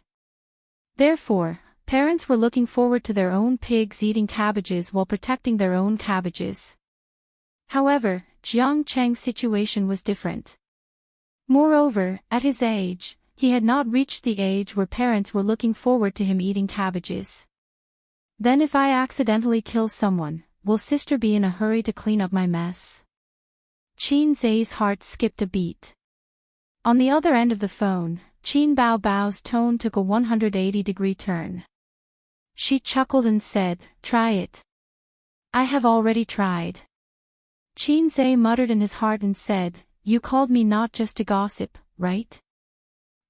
Therefore, parents were looking forward to their own pigs eating cabbages while protecting their own cabbages. However, Jiang Cheng's situation was different. Moreover, at his age, he had not reached the age where parents were looking forward to him eating cabbages. "Then if I accidentally kill someone, will sister be in a hurry to clean up my mess?" Qin Zhe's heart skipped a beat. On the other end of the phone, Qin Bao's tone took a 180-degree turn. She chuckled and said, "Try it." "I have already tried." Qin Zhe muttered in his heart and said, "You called me not just to gossip, right?"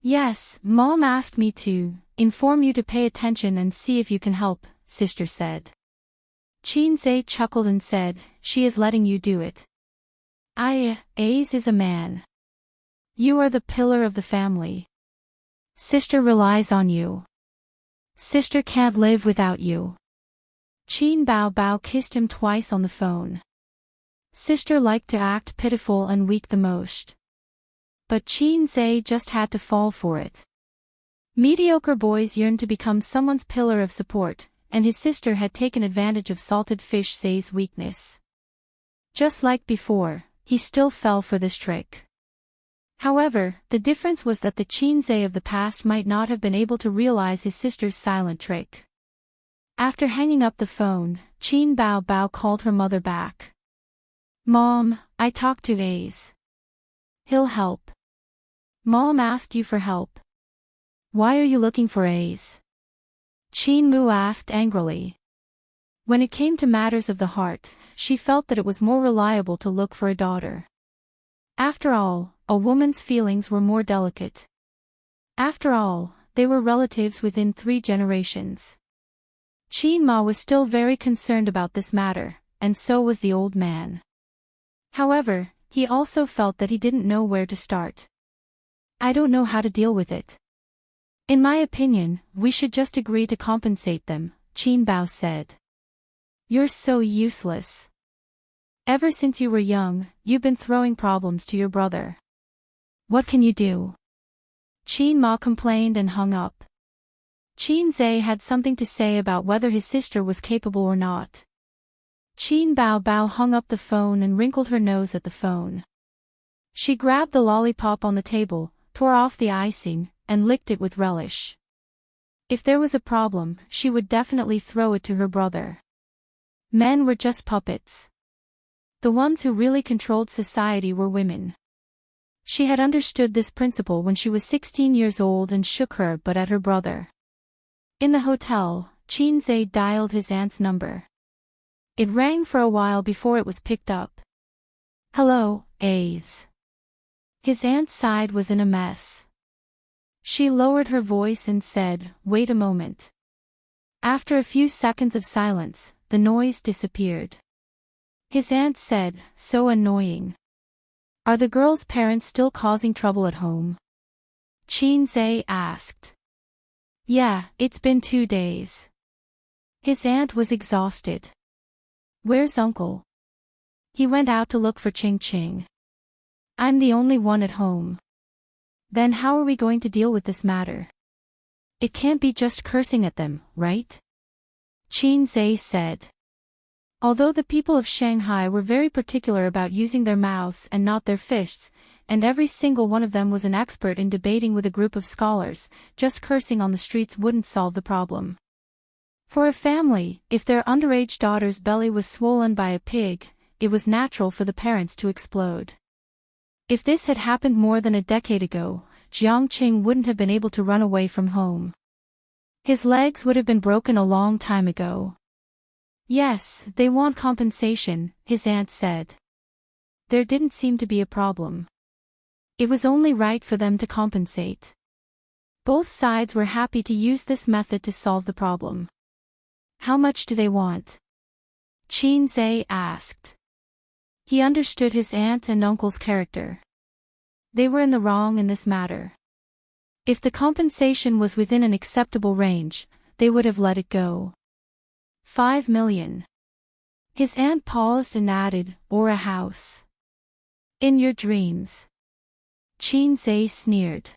"Yes, Mom asked me to inform you to pay attention and see if you can help," Sister said. Qin Zhe chuckled and said, "She is letting you do it." Ace is a man. You are the pillar of the family. Sister relies on you. Sister can't live without you." Qin Bao kissed him twice on the phone. Sister liked to act pitiful and weak the most. But Qin Zhe just had to fall for it. Mediocre boys yearned to become someone's pillar of support, and his sister had taken advantage of salted fish Zhe's weakness. Just like before, he still fell for this trick. However, the difference was that the Qin Zhe of the past might not have been able to realize his sister's silent trick. After hanging up the phone, Qin Bao called her mother back. "Mom, I talked to Ace. He'll help." "Mom asked you for help. Why are you looking for Ace?" Qin Mu asked angrily. When it came to matters of the heart, she felt that it was more reliable to look for a daughter. After all, a woman's feelings were more delicate. After all, they were relatives within 3 generations. Qin Ma was still very concerned about this matter, and so was the old man. However, he also felt that he didn't know where to start. "I don't know how to deal with it. In my opinion, we should just agree to compensate them," Qin Bao said. "You're so useless. Ever since you were young, you've been throwing problems to your brother. What can you do?" Qin Ma complained and hung up. Qin Zhe had something to say about whether his sister was capable or not. Qin Bao hung up the phone and wrinkled her nose at the phone. She grabbed the lollipop on the table, tore off the icing, and licked it with relish. If there was a problem, she would definitely throw it to her brother. Men were just puppets. The ones who really controlled society were women. She had understood this principle when she was 16 years old and shook her butt at her brother. In the hotel, Qin Zhe dialed his aunt's number. It rang for a while before it was picked up. "Hello, Ace." His aunt's side was in a mess. She lowered her voice and said, "Wait a moment." After a few seconds of silence, the noise disappeared. His aunt said, "So annoying. Are the girl's parents still causing trouble at home?" Qin Zhe asked. "Yeah, it's been 2 days." His aunt was exhausted. "Where's Uncle?" "He went out to look for Ching Ching. I'm the only one at home." "Then how are we going to deal with this matter? It can't be just cursing at them, right?" Qin Zhe said. Although the people of Shanghai were very particular about using their mouths and not their fists, and every single one of them was an expert in debating with a group of scholars, just cursing on the streets wouldn't solve the problem. For a family, if their underage daughter's belly was swollen by a pig, it was natural for the parents to explode. If this had happened more than a decade ago, Jiangqing wouldn't have been able to run away from home. His legs would have been broken a long time ago. "Yes, they want compensation," his aunt said. There didn't seem to be a problem. It was only right for them to compensate. Both sides were happy to use this method to solve the problem. "How much do they want?" Qin Zhe asked. He understood his aunt and uncle's character. They were in the wrong in this matter. If the compensation was within an acceptable range, they would have let it go. 5 million. His aunt paused and added, "Or a house." "In your dreams." Qin Zhe sneered.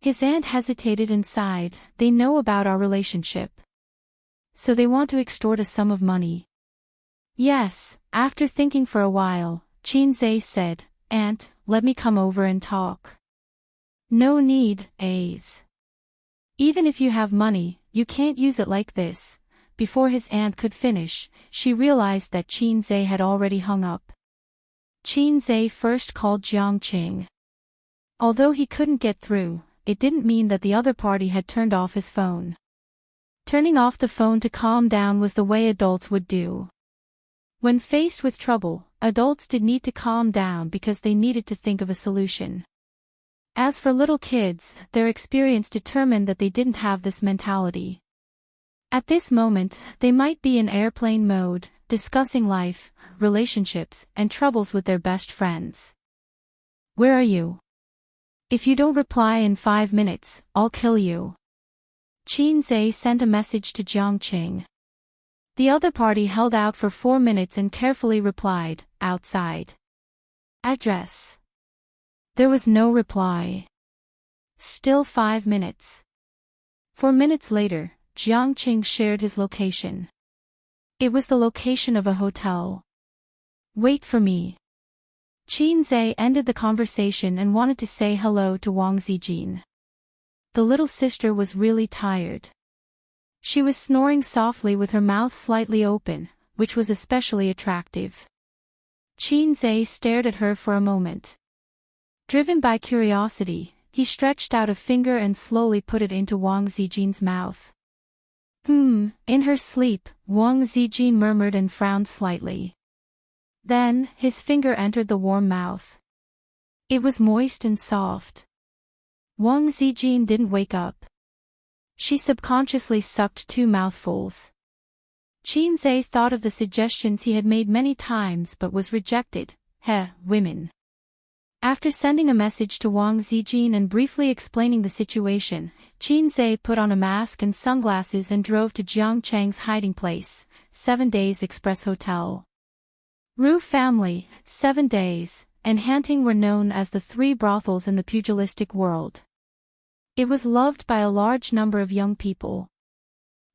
His aunt hesitated and sighed, "They know about our relationship. So they want to extort a sum of money." "Yes." After thinking for a while, Qin Zhe said, "Aunt, let me come over and talk." "No need, Ace. Even if you have money, you can't use it like this." Before his aunt could finish, she realized that Qin Zhe had already hung up. Qin Zhe first called Jiangqing. Although he couldn't get through, it didn't mean that the other party had turned off his phone. Turning off the phone to calm down was the way adults would do. When faced with trouble, adults did need to calm down because they needed to think of a solution. As for little kids, their experience determined that they didn't have this mentality. At this moment, they might be in airplane mode, discussing life, relationships, and troubles with their best friends. Where are you? If you don't reply in 5 minutes, I'll kill you. Qin Zhe sent a message to Jiang Qing. The other party held out for 4 minutes and carefully replied, outside. Address. There was no reply. Still 5 minutes. 4 minutes later, Jiang Qing shared his location. It was the location of a hotel. Wait for me. Qin Zhe ended the conversation and wanted to say hello to Wang Zijin. The little sister was really tired. She was snoring softly with her mouth slightly open, which was especially attractive. Qin Zhe stared at her for a moment. Driven by curiosity, he stretched out a finger and slowly put it into Wang Zijin's mouth. In her sleep, Wang Zijin murmured and frowned slightly. Then, his finger entered the warm mouth. It was moist and soft. Wang Zijin didn't wake up. She subconsciously sucked 2 mouthfuls. Qin Zhe thought of the suggestions he had made many times but was rejected. Women. After sending a message to Wang Zijin and briefly explaining the situation, Qin Zhe put on a mask and sunglasses and drove to Jiang Chang's hiding place, 7 Days Express Hotel. Ru family, 7 Days, and Hanting were known as the 3 brothels in the pugilistic world. It was loved by a large number of young people.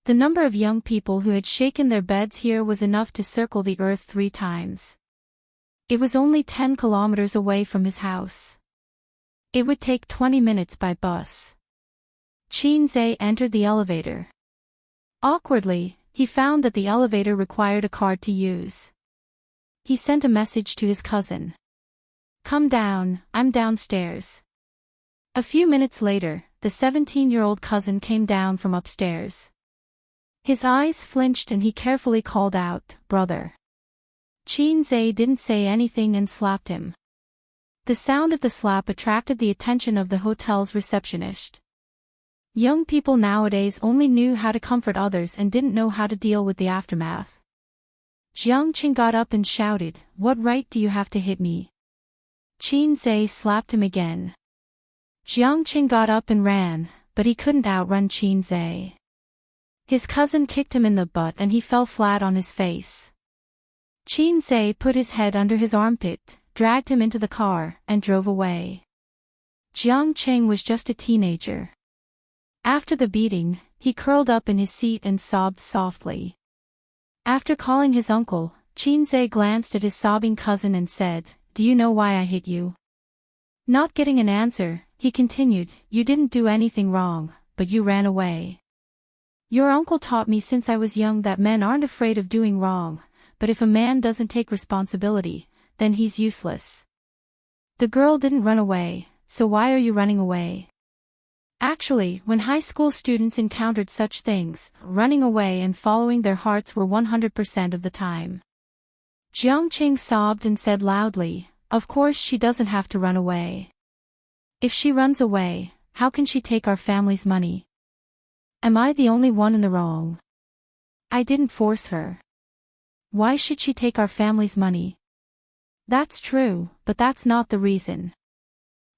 The number of young people who had shaken their beds here was enough to circle the earth 3 times. It was only 10 kilometers away from his house. It would take 20 minutes by bus. Qin Zhe entered the elevator. Awkwardly, he found that the elevator required a card to use. He sent a message to his cousin. Come down, I'm downstairs. A few minutes later, the 17-year-old cousin came down from upstairs. His eyes flinched and he carefully called out, brother. Qin Zhe didn't say anything and slapped him. The sound of the slap attracted the attention of the hotel's receptionist. Young people nowadays only knew how to comfort others and didn't know how to deal with the aftermath. Jiang Qing got up and shouted, what right do you have to hit me? Qin Zhe slapped him again. Jiang Qing got up and ran, but he couldn't outrun Qin Zhe. His cousin kicked him in the butt and he fell flat on his face. Qin Zhe put his head under his armpit, dragged him into the car, and drove away. Jiang Qing was just a teenager. After the beating, he curled up in his seat and sobbed softly. After calling his uncle, Qin Zhe glanced at his sobbing cousin and said, do you know why I hit you? Not getting an answer, he continued, you didn't do anything wrong, but you ran away. Your uncle taught me since I was young that men aren't afraid of doing wrong, but if a man doesn't take responsibility, then he's useless. The girl didn't run away, so why are you running away? Actually, when high school students encountered such things, running away and following their hearts were 100% of the time. Jiang Qing sobbed and said loudly, of course she doesn't have to run away. If she runs away, how can she take our family's money? Am I the only one in the wrong? I didn't force her. Why should she take our family's money? That's true, but that's not the reason.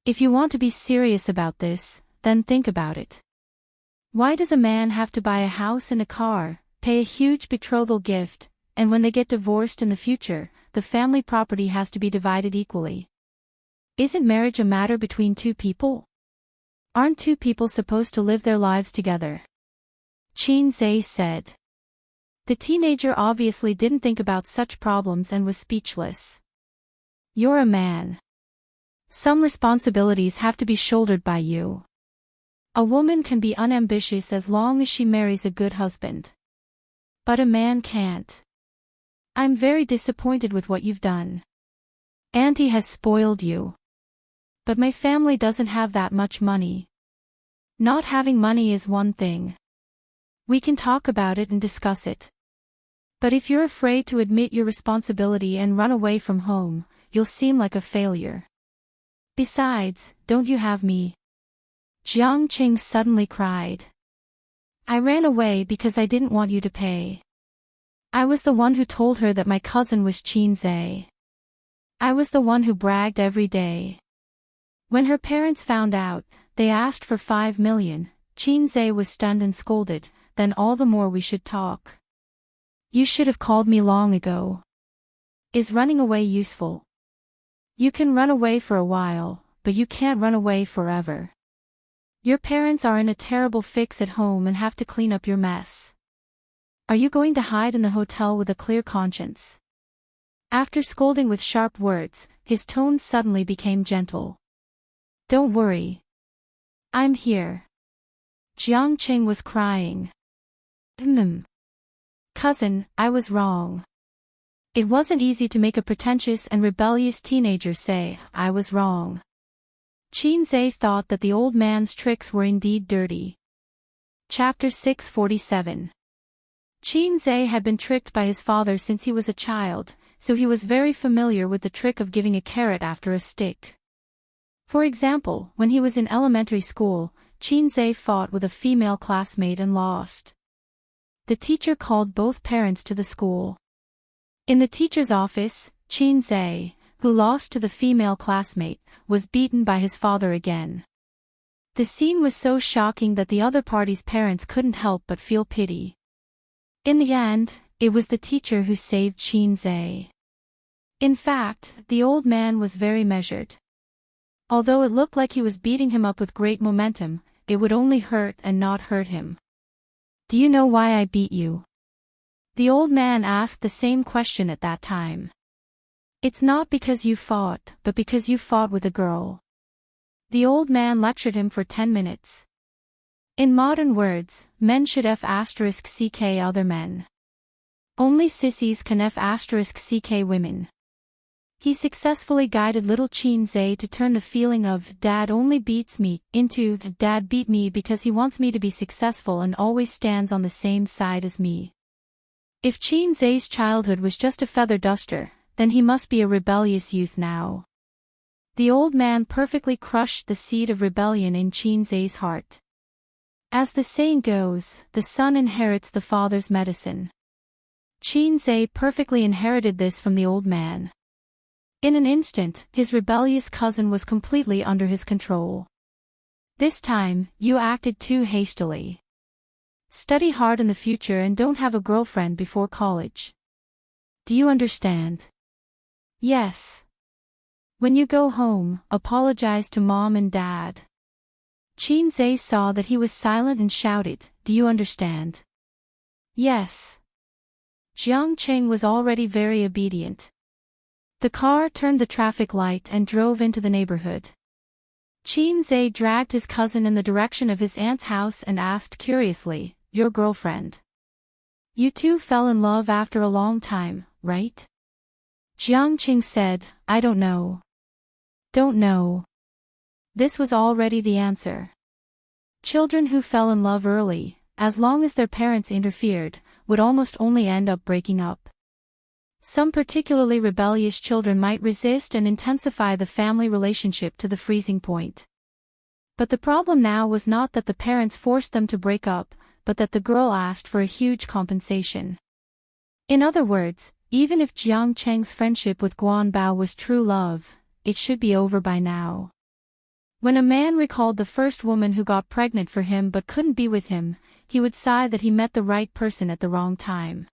If you want to be serious about this, then think about it. Why does a man have to buy a house and a car, pay a huge betrothal gift, and when they get divorced in the future, the family property has to be divided equally? Isn't marriage a matter between 2 people? Aren't 2 people supposed to live their lives together? Qin Zhe said. The teenager obviously didn't think about such problems and was speechless. You're a man. Some responsibilities have to be shouldered by you. A woman can be unambitious as long as she marries a good husband. But a man can't. I'm very disappointed with what you've done. Auntie has spoiled you. But my family doesn't have that much money. Not having money is one thing. We can talk about it and discuss it. But if you're afraid to admit your responsibility and run away from home, you'll seem like a failure. Besides, don't you have me? Jiang Qing suddenly cried. I ran away because I didn't want you to pay. I was the one who told her that my cousin was Qin Zhe. I was the one who bragged every day. When her parents found out, they asked for 5 million. Qin Zhe was stunned and scolded, then all the more we should talk. You should have called me long ago. Is running away useful? You can run away for a while, but you can't run away forever. Your parents are in a terrible fix at home and have to clean up your mess. Are you going to hide in the hotel with a clear conscience? After scolding with sharp words, his tone suddenly became gentle. Don't worry. I'm here. Jiang Qing was crying. Cousin, I was wrong. It wasn't easy to make a pretentious and rebellious teenager say, I was wrong. Qin Zhe thought that the old man's tricks were indeed dirty. Chapter 647. Qin Zhe had been tricked by his father since he was a child, so he was very familiar with the trick of giving a carrot after a stick. For example, when he was in elementary school, Qin Zhe fought with a female classmate and lost. The teacher called both parents to the school. In the teacher's office, Qin Zhe, who lost to the female classmate, was beaten by his father again. The scene was so shocking that the other party's parents couldn't help but feel pity. In the end, it was the teacher who saved Qin Zhe. In fact, the old man was very measured. Although it looked like he was beating him up with great momentum, it would only hurt and not hurt him. Do you know why I beat you? The old man asked the same question at that time. It's not because you fought, but because you fought with a girl. The old man lectured him for 10 minutes. In modern words, men should f*ck other men. Only sissies can f*ck women. He successfully guided little Qin Zhe to turn the feeling of "Dad only beats me" into "Dad beat me because he wants me to be successful and always stands on the same side as me." If Qin Zhe's childhood was just a feather duster, then he must be a rebellious youth now. The old man perfectly crushed the seed of rebellion in Qin Zhe's heart. As the saying goes, the son inherits the father's medicine. Qin Zhe perfectly inherited this from the old man. In an instant, his rebellious cousin was completely under his control. This time, you acted too hastily. Study hard in the future and don't have a girlfriend before college. Do you understand? Yes. When you go home, apologize to Mom and Dad. Qin Zhe saw that he was silent and shouted, Do you understand? Yes. Jiang Qing was already very obedient. The car turned the traffic light and drove into the neighborhood. Qin Zhe dragged his cousin in the direction of his aunt's house and asked curiously, Your girlfriend? You two fell in love after a long time, right? Jiang Qing said, I don't know. Don't know. This was already the answer. Children who fell in love early, as long as their parents interfered, would almost only end up breaking up. Some particularly rebellious children might resist and intensify the family relationship to the freezing point. But the problem now was not that the parents forced them to break up, but that the girl asked for a huge compensation. In other words, even if Jiang Cheng's friendship with Guan Bao was true love, it should be over by now. When a man recalled the first woman who got pregnant for him but couldn't be with him, he would sigh that he met the right person at the wrong time.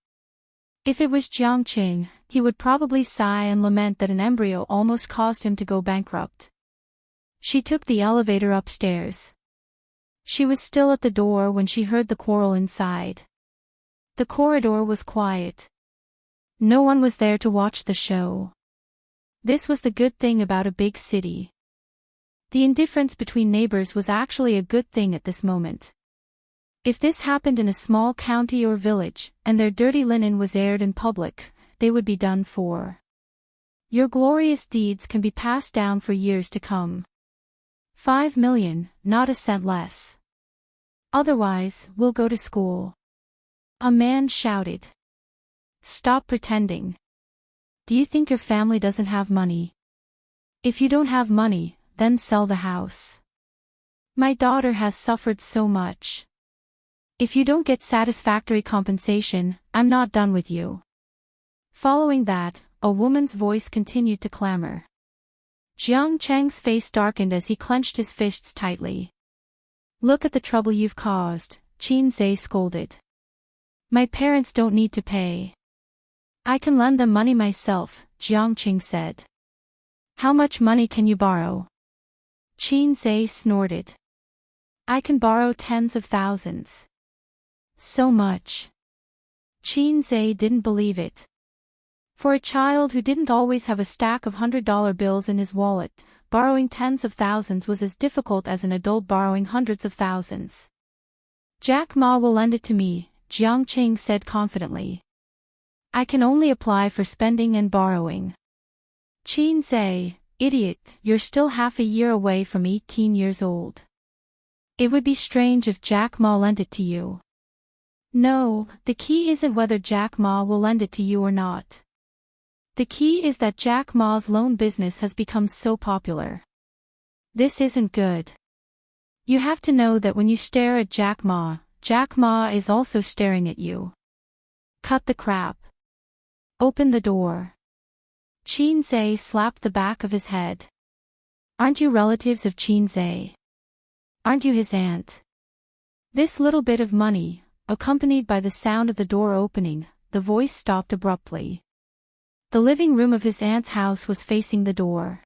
If it was Jiang Qing, he would probably sigh and lament that an embryo almost caused him to go bankrupt. She took the elevator upstairs. She was still at the door when she heard the quarrel inside. The corridor was quiet. No one was there to watch the show. This was the good thing about a big city. The indifference between neighbors was actually a good thing at this moment. If this happened in a small county or village, and their dirty linen was aired in public, they would be done for. Your glorious deeds can be passed down for years to come. 5 million, not a cent less. Otherwise, we'll go to school. A man shouted. Stop pretending. Do you think your family doesn't have money? If you don't have money, then sell the house. My daughter has suffered so much. If you don't get satisfactory compensation, I'm not done with you. Following that, a woman's voice continued to clamor. Jiang Cheng's face darkened as he clenched his fists tightly. Look at the trouble you've caused, Qin Zhe scolded. My parents don't need to pay. I can lend them money myself, Jiang Qing said. How much money can you borrow? Qin Zhe snorted. I can borrow tens of thousands. So much. Qin Zhe didn't believe it. For a child who didn't always have a stack of $100 bills in his wallet, borrowing tens of thousands was as difficult as an adult borrowing hundreds of thousands. Jack Ma will lend it to me, Jiang Qing said confidently. I can only apply for spending and borrowing. Qin Zhe, idiot, you're still half a year away from 18 years old. It would be strange if Jack Ma lent it to you. No, the key isn't whether Jack Ma will lend it to you or not. The key is that Jack Ma's loan business has become so popular. This isn't good. You have to know that when you stare at Jack Ma is also staring at you. Cut the crap. Open the door. Qin Zhe slapped the back of his head. Aren't you relatives of Qin Zhe? Aren't you his aunt? This little bit of money, accompanied by the sound of the door opening, the voice stopped abruptly. The living room of his aunt's house was facing the door.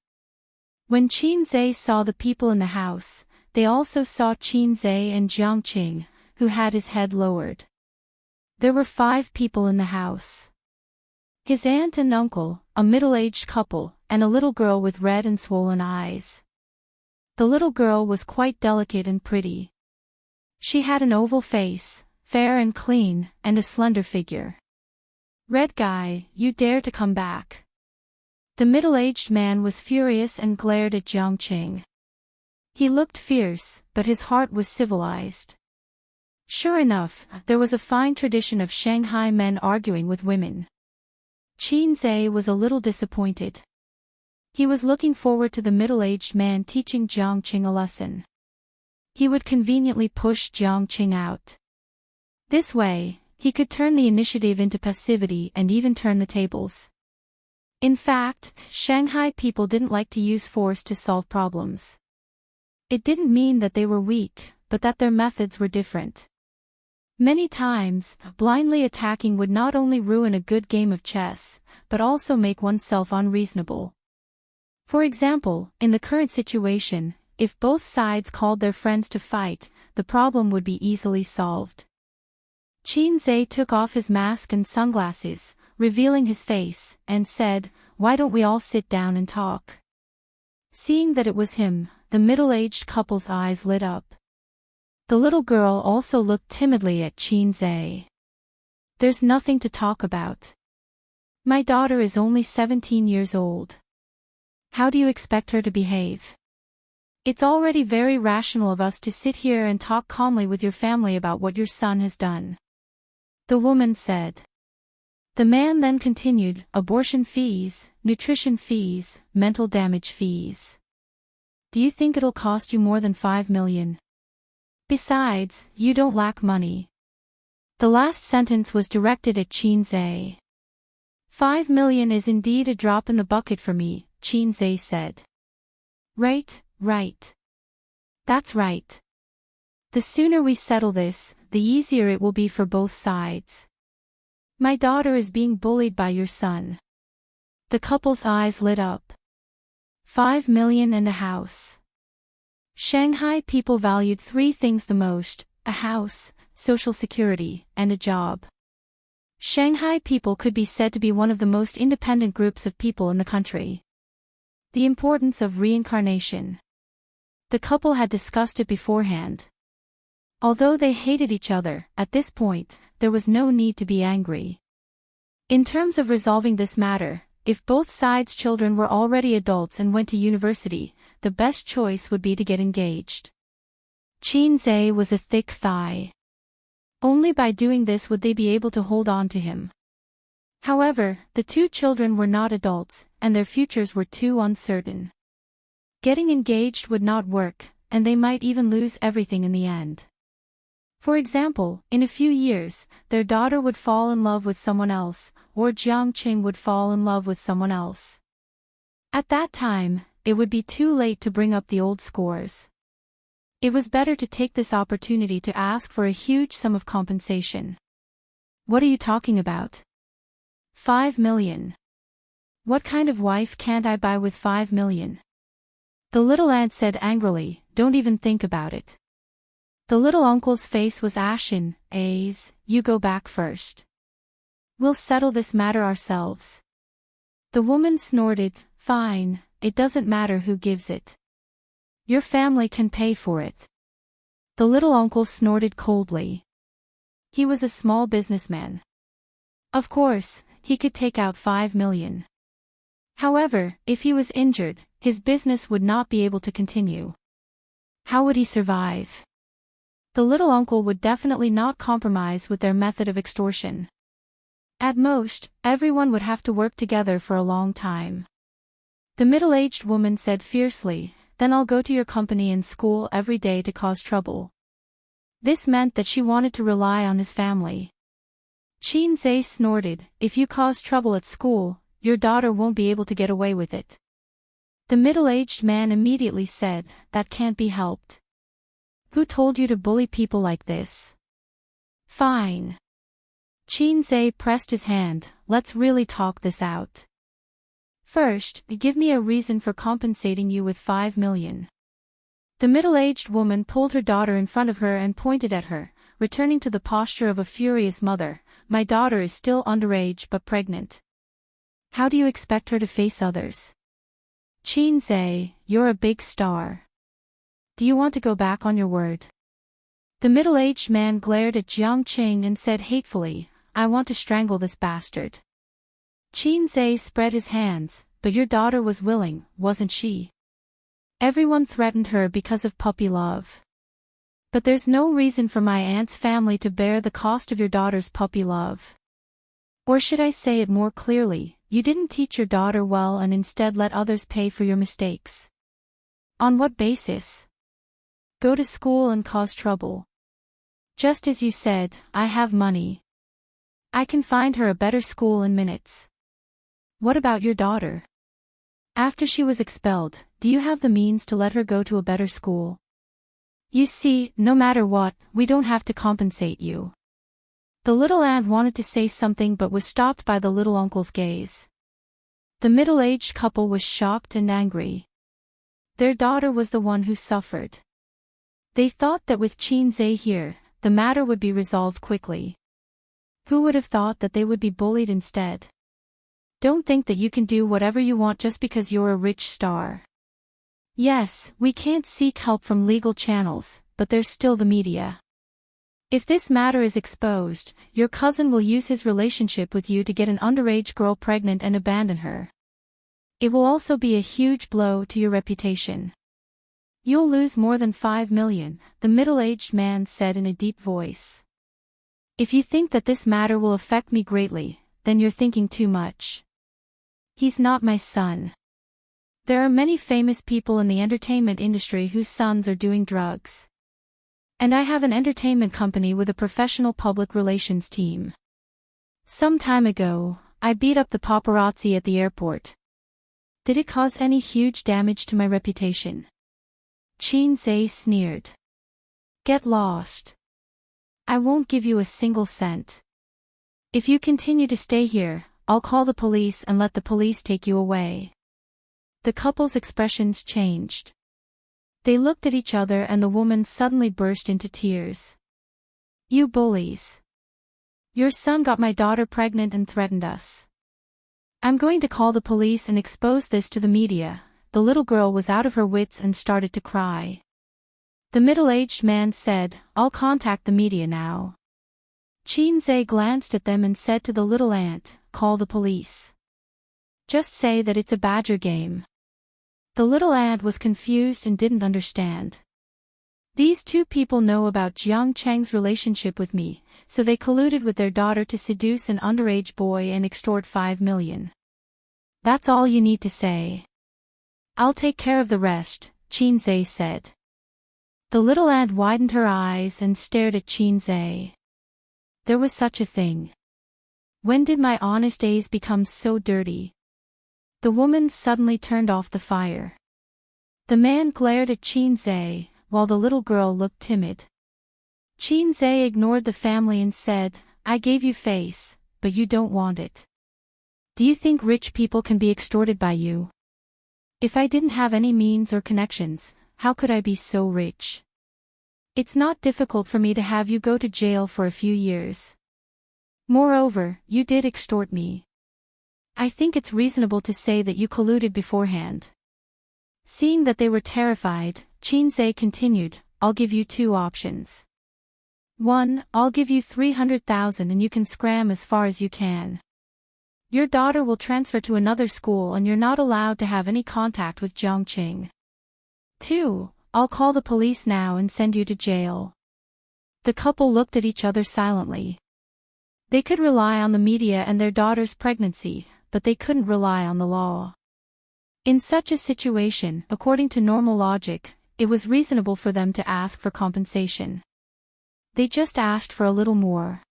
When Qin Zhe saw the people in the house, they also saw Qin Zhe and Jiang Qing, who had his head lowered. There were 5 people in the house. His aunt and uncle, a middle-aged couple, and a little girl with red and swollen eyes. The little girl was quite delicate and pretty. She had an oval face, fair and clean, and a slender figure. Red guy, you dare to come back. The middle-aged man was furious and glared at Jiang Qing. He looked fierce, but his heart was civilized. Sure enough, there was a fine tradition of Shanghai men arguing with women. Qin Zhe was a little disappointed. He was looking forward to the middle-aged man teaching Jiang Qing a lesson. He would conveniently push Jiang Qing out. This way, he could turn the initiative into passivity and even turn the tables. In fact, Shanghai people didn't like to use force to solve problems. It didn't mean that they were weak, but that their methods were different. Many times, blindly attacking would not only ruin a good game of chess, but also make oneself unreasonable. For example, in the current situation, if both sides called their friends to fight, the problem would be easily solved. Qin Zhe took off his mask and sunglasses, revealing his face, and said, "Why don't we all sit down and talk?" Seeing that it was him, the middle-aged couple's eyes lit up. The little girl also looked timidly at Qin Zhe. There's nothing to talk about. My daughter is only 17 years old. How do you expect her to behave? It's already very rational of us to sit here and talk calmly with your family about what your son has done. The woman said. The man then continued, abortion fees, nutrition fees, mental damage fees. Do you think it'll cost you more than 5 million? Besides, you don't lack money. The last sentence was directed at Qin Zhe. 5 million is indeed a drop in the bucket for me, Qin Zhe said. Right. That's right. The sooner we settle this, the easier it will be for both sides. My daughter is being bullied by your son. The couple's eyes lit up. 5 million and a house. Shanghai people valued 3 things the most: a house, social security, and a job. Shanghai people could be said to be one of the most independent groups of people in the country. The importance of reincarnation. The couple had discussed it beforehand. Although they hated each other, at this point, there was no need to be angry. In terms of resolving this matter, if both sides' children were already adults and went to university, the best choice would be to get engaged. Qinzhe was a thick thigh. Only by doing this would they be able to hold on to him. However, the two children were not adults, and their futures were too uncertain. Getting engaged would not work, and they might even lose everything in the end. For example, in a few years, their daughter would fall in love with someone else, or Jiangqing would fall in love with someone else. At that time, it would be too late to bring up the old scores. It was better to take this opportunity to ask for a huge sum of compensation. What are you talking about? 5 million. What kind of wife can't I buy with 5 million? The little aunt said angrily, don't even think about it. The little uncle's face was ashen. You go back first. We'll settle this matter ourselves. The woman snorted, fine, it doesn't matter who gives it. Your family can pay for it. The little uncle snorted coldly. He was a small businessman. Of course, he could take out 5 million. However, if he was injured, his business would not be able to continue. How would he survive? The little uncle would definitely not compromise with their method of extortion. At most, everyone would have to work together for a long time. The middle-aged woman said fiercely, then I'll go to your company and school every day to cause trouble. This meant that she wanted to rely on his family. Qinzhe snorted, if you cause trouble at school, your daughter won't be able to get away with it. The middle-aged man immediately said, that can't be helped. Who told you to bully people like this? Fine. Qinzhe pressed his hand, let's really talk this out. First, give me a reason for compensating you with 5 million. The middle-aged woman pulled her daughter in front of her and pointed at her, returning to the posture of a furious mother, my daughter is still underage but pregnant. How do you expect her to face others? Qinzhe, you're a big star. Do you want to go back on your word? The middle-aged man glared at Jiangqing and said hatefully, I want to strangle this bastard. Qinzhe spread his hands, but your daughter was willing, wasn't she? Everyone threatened her because of puppy love. But there's no reason for my aunt's family to bear the cost of your daughter's puppy love. Or should I say it more clearly, you didn't teach your daughter well and instead let others pay for your mistakes. On what basis? Go to school and cause trouble. Just as you said, I have money. I can find her a better school in minutes. What about your daughter? After she was expelled, do you have the means to let her go to a better school? You see, no matter what, we don't have to compensate you. The little aunt wanted to say something but was stopped by the little uncle's gaze. The middle-aged couple was shocked and angry. Their daughter was the one who suffered. They thought that with Qinzhe here, the matter would be resolved quickly. Who would have thought that they would be bullied instead? Don't think that you can do whatever you want just because you're a rich star. Yes, we can't seek help from legal channels, but there's still the media. If this matter is exposed, your cousin will use his relationship with you to get an underage girl pregnant and abandon her. It will also be a huge blow to your reputation. You'll lose more than 5 million, the middle-aged man said in a deep voice. If you think that this matter will affect me greatly, then you're thinking too much. He's not my son. There are many famous people in the entertainment industry whose sons are doing drugs. And I have an entertainment company with a professional public relations team. Some time ago, I beat up the paparazzi at the airport. Did it cause any huge damage to my reputation? Qinzhe sneered. Get lost. I won't give you a single cent. If you continue to stay here, I'll call the police and let the police take you away. The couple's expressions changed. They looked at each other and the woman suddenly burst into tears. You bullies. Your son got my daughter pregnant and threatened us. I'm going to call the police and expose this to the media. The little girl was out of her wits and started to cry. The middle-aged man said, I'll contact the media now. Qinzhe glanced at them and said to the little aunt, call the police. Just say that it's a badger game. The little aunt was confused and didn't understand. These two people know about Jiang Cheng's relationship with me, so they colluded with their daughter to seduce an underage boy and extort 5 million. That's all you need to say. I'll take care of the rest, Qinzhe said. The little ant widened her eyes and stared at Qinzhe. There was such a thing. When did my honest days become so dirty? The woman suddenly turned off the fire. The man glared at Qinzhe, while the little girl looked timid. Qinzhe ignored the family and said, I gave you face, but you don't want it. Do you think rich people can be extorted by you? If I didn't have any means or connections, how could I be so rich? It's not difficult for me to have you go to jail for a few years. Moreover, you did extort me. I think it's reasonable to say that you colluded beforehand. Seeing that they were terrified, Qinzhe continued, I'll give you two options. 1. I'll give you 300,000 and you can scram as far as you can. Your daughter will transfer to another school and you're not allowed to have any contact with Jiangqing. 2. I'll call the police now and send you to jail. The couple looked at each other silently. They could rely on the media and their daughter's pregnancy, but they couldn't rely on the law. In such a situation, according to normal logic, it was reasonable for them to ask for compensation. They just asked for a little more.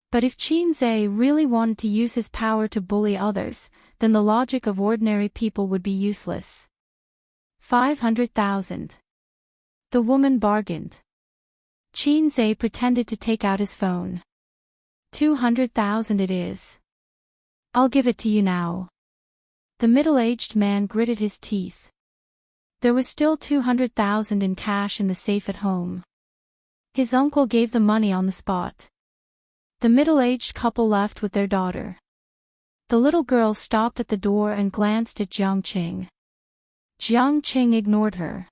But if Qinzhe really wanted to use his power to bully others, then the logic of ordinary people would be useless. 500,000. The woman bargained. Qinzhe pretended to take out his phone. 200,000 it is. I'll give it to you now. The middle-aged man gritted his teeth. There was still 200,000 in cash in the safe at home. His uncle gave the money on the spot. The middle-aged couple left with their daughter. The little girl stopped at the door and glanced at Jiangqing. Jiangqing ignored her.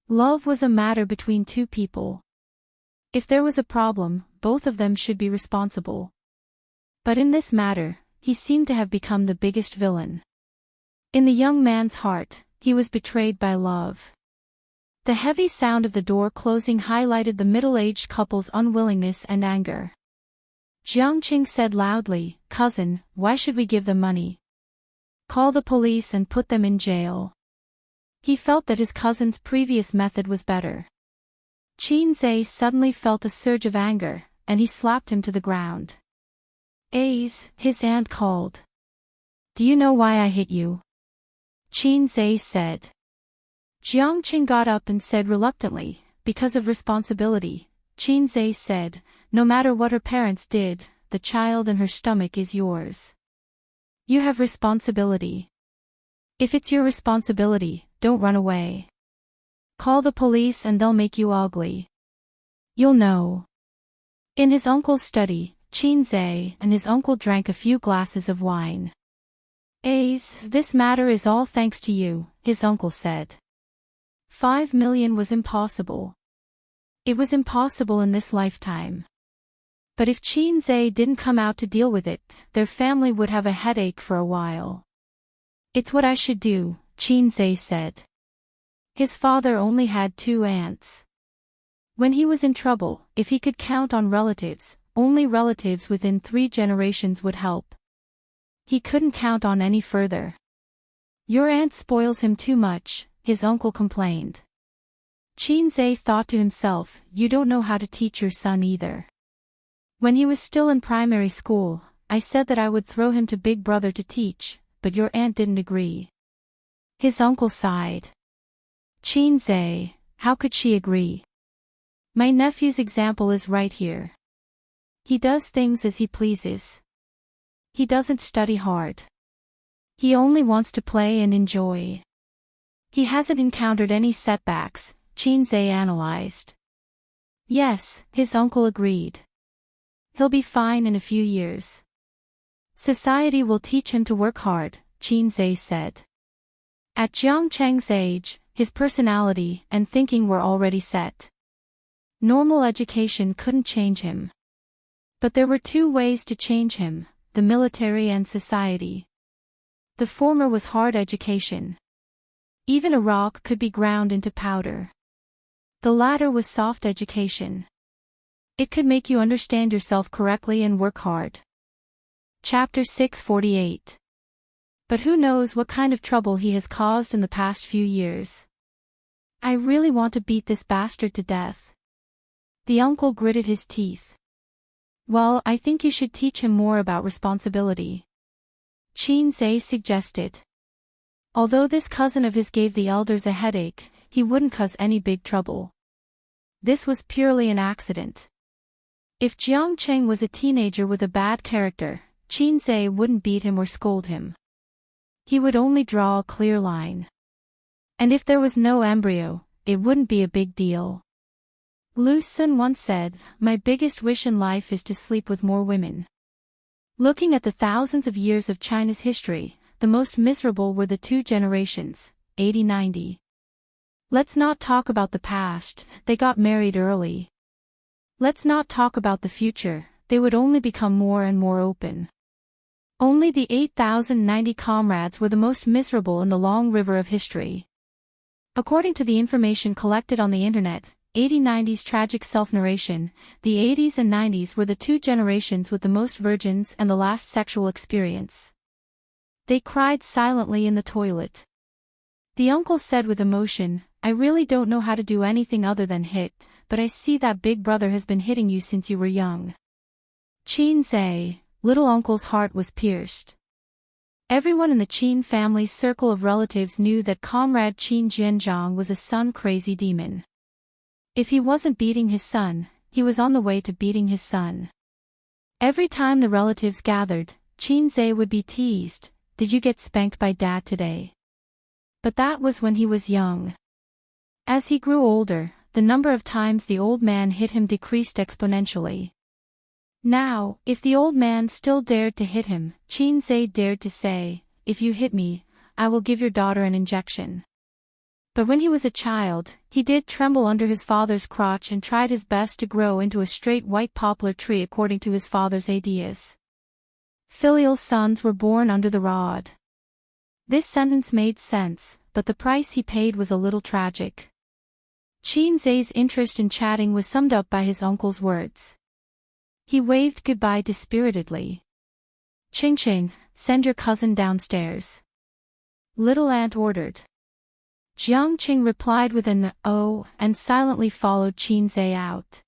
Love was a matter between two people. If there was a problem, both of them should be responsible. But in this matter, he seemed to have become the biggest villain. In the young man's heart, he was betrayed by love. The heavy sound of the door closing highlighted the middle-aged couple's unwillingness and anger. Jiangqing said loudly, Cousin, why should we give them money? Call the police and put them in jail. He felt that his cousin's previous method was better. Qinzhe suddenly felt a surge of anger, and he slapped him to the ground. Ace, his aunt called. Do you know why I hit you? Qinzhe said. Jiangqing got up and said reluctantly, because of responsibility. Qinzhe said, no matter what her parents did, the child in her stomach is yours. You have responsibility. If it's your responsibility, don't run away. Call the police and they'll make you ugly. You'll know. In his uncle's study, Qinzhe and his uncle drank a few glasses of wine. Ace, this matter is all thanks to you, his uncle said. 5 million was impossible. It was impossible in this lifetime. But if Qinzhe didn't come out to deal with it, their family would have a headache for a while. It's what I should do, Qinzhe said. His father only had 2 aunts. When he was in trouble, if he could count on relatives, only relatives within 3 generations would help. He couldn't count on any further. Your aunt spoils him too much, his uncle complained. Qinzhe thought to himself, you don't know how to teach your son either. When he was still in primary school, I said that I would throw him to Big Brother to teach, but your aunt didn't agree. His uncle sighed. Qinzhe, how could she agree? My nephew's example is right here. He does things as he pleases. He doesn't study hard. He only wants to play and enjoy. He hasn't encountered any setbacks, Qinzhe analyzed. Yes, his uncle agreed. He'll be fine in a few years. Society will teach him to work hard, Qinzhe said. At Jiangcheng's age, his personality and thinking were already set. Normal education couldn't change him. But there were 2 ways to change him, the military and society. The former was hard education. Even a rock could be ground into powder. The latter was soft education. It could make you understand yourself correctly and work hard. Chapter 648. But who knows what kind of trouble he has caused in the past few years. I really want to beat this bastard to death. The uncle gritted his teeth. Well, I think you should teach him more about responsibility. Qin Zhe suggested. Although this cousin of his gave the elders a headache, he wouldn't cause any big trouble. This was purely an accident. If Jiang Cheng was a teenager with a bad character, Qin Zhe wouldn't beat him or scold him. He would only draw a clear line. And if there was no embryo, it wouldn't be a big deal. Lu Sun once said, "My biggest wish in life is to sleep with more women." Looking at the thousands of years of China's history, the most miserable were the two generations, 80-90. Let's not talk about the past, they got married early. Let's not talk about the future, they would only become more and more open. Only the 8090 comrades were the most miserable in the long river of history. According to the information collected on the internet, 80-90's tragic self-narration, the 80s and 90s were the two generations with the most virgins and the last sexual experience. They cried silently in the toilet. The uncle said with emotion, "I really don't know how to do anything other than hit, but I see that big brother has been hitting you since you were young." Qin Zhe, little uncle's heart was pierced. Everyone in the Qin family's circle of relatives knew that comrade Qin Jianzhang was a son-crazy demon. If he wasn't beating his son, he was on the way to beating his son. Every time the relatives gathered, Qin Zhe would be teased, "Did you get spanked by dad today?" But that was when he was young. As he grew older, the number of times the old man hit him decreased exponentially. Now, if the old man still dared to hit him, Qin Zhe dared to say, "If you hit me, I will give your daughter an injection." But when he was a child, he did tremble under his father's crotch and tried his best to grow into a straight white poplar tree according to his father's ideas. Filial sons were born under the rod. This sentence made sense, but the price he paid was a little tragic. Qin Zhe's interest in chatting was summed up by his uncle's words. He waved goodbye dispiritedly. "Ching Ching, send your cousin downstairs." Little Aunt ordered. Jiang Qing replied with an "oh" and silently followed Qin Zhe out.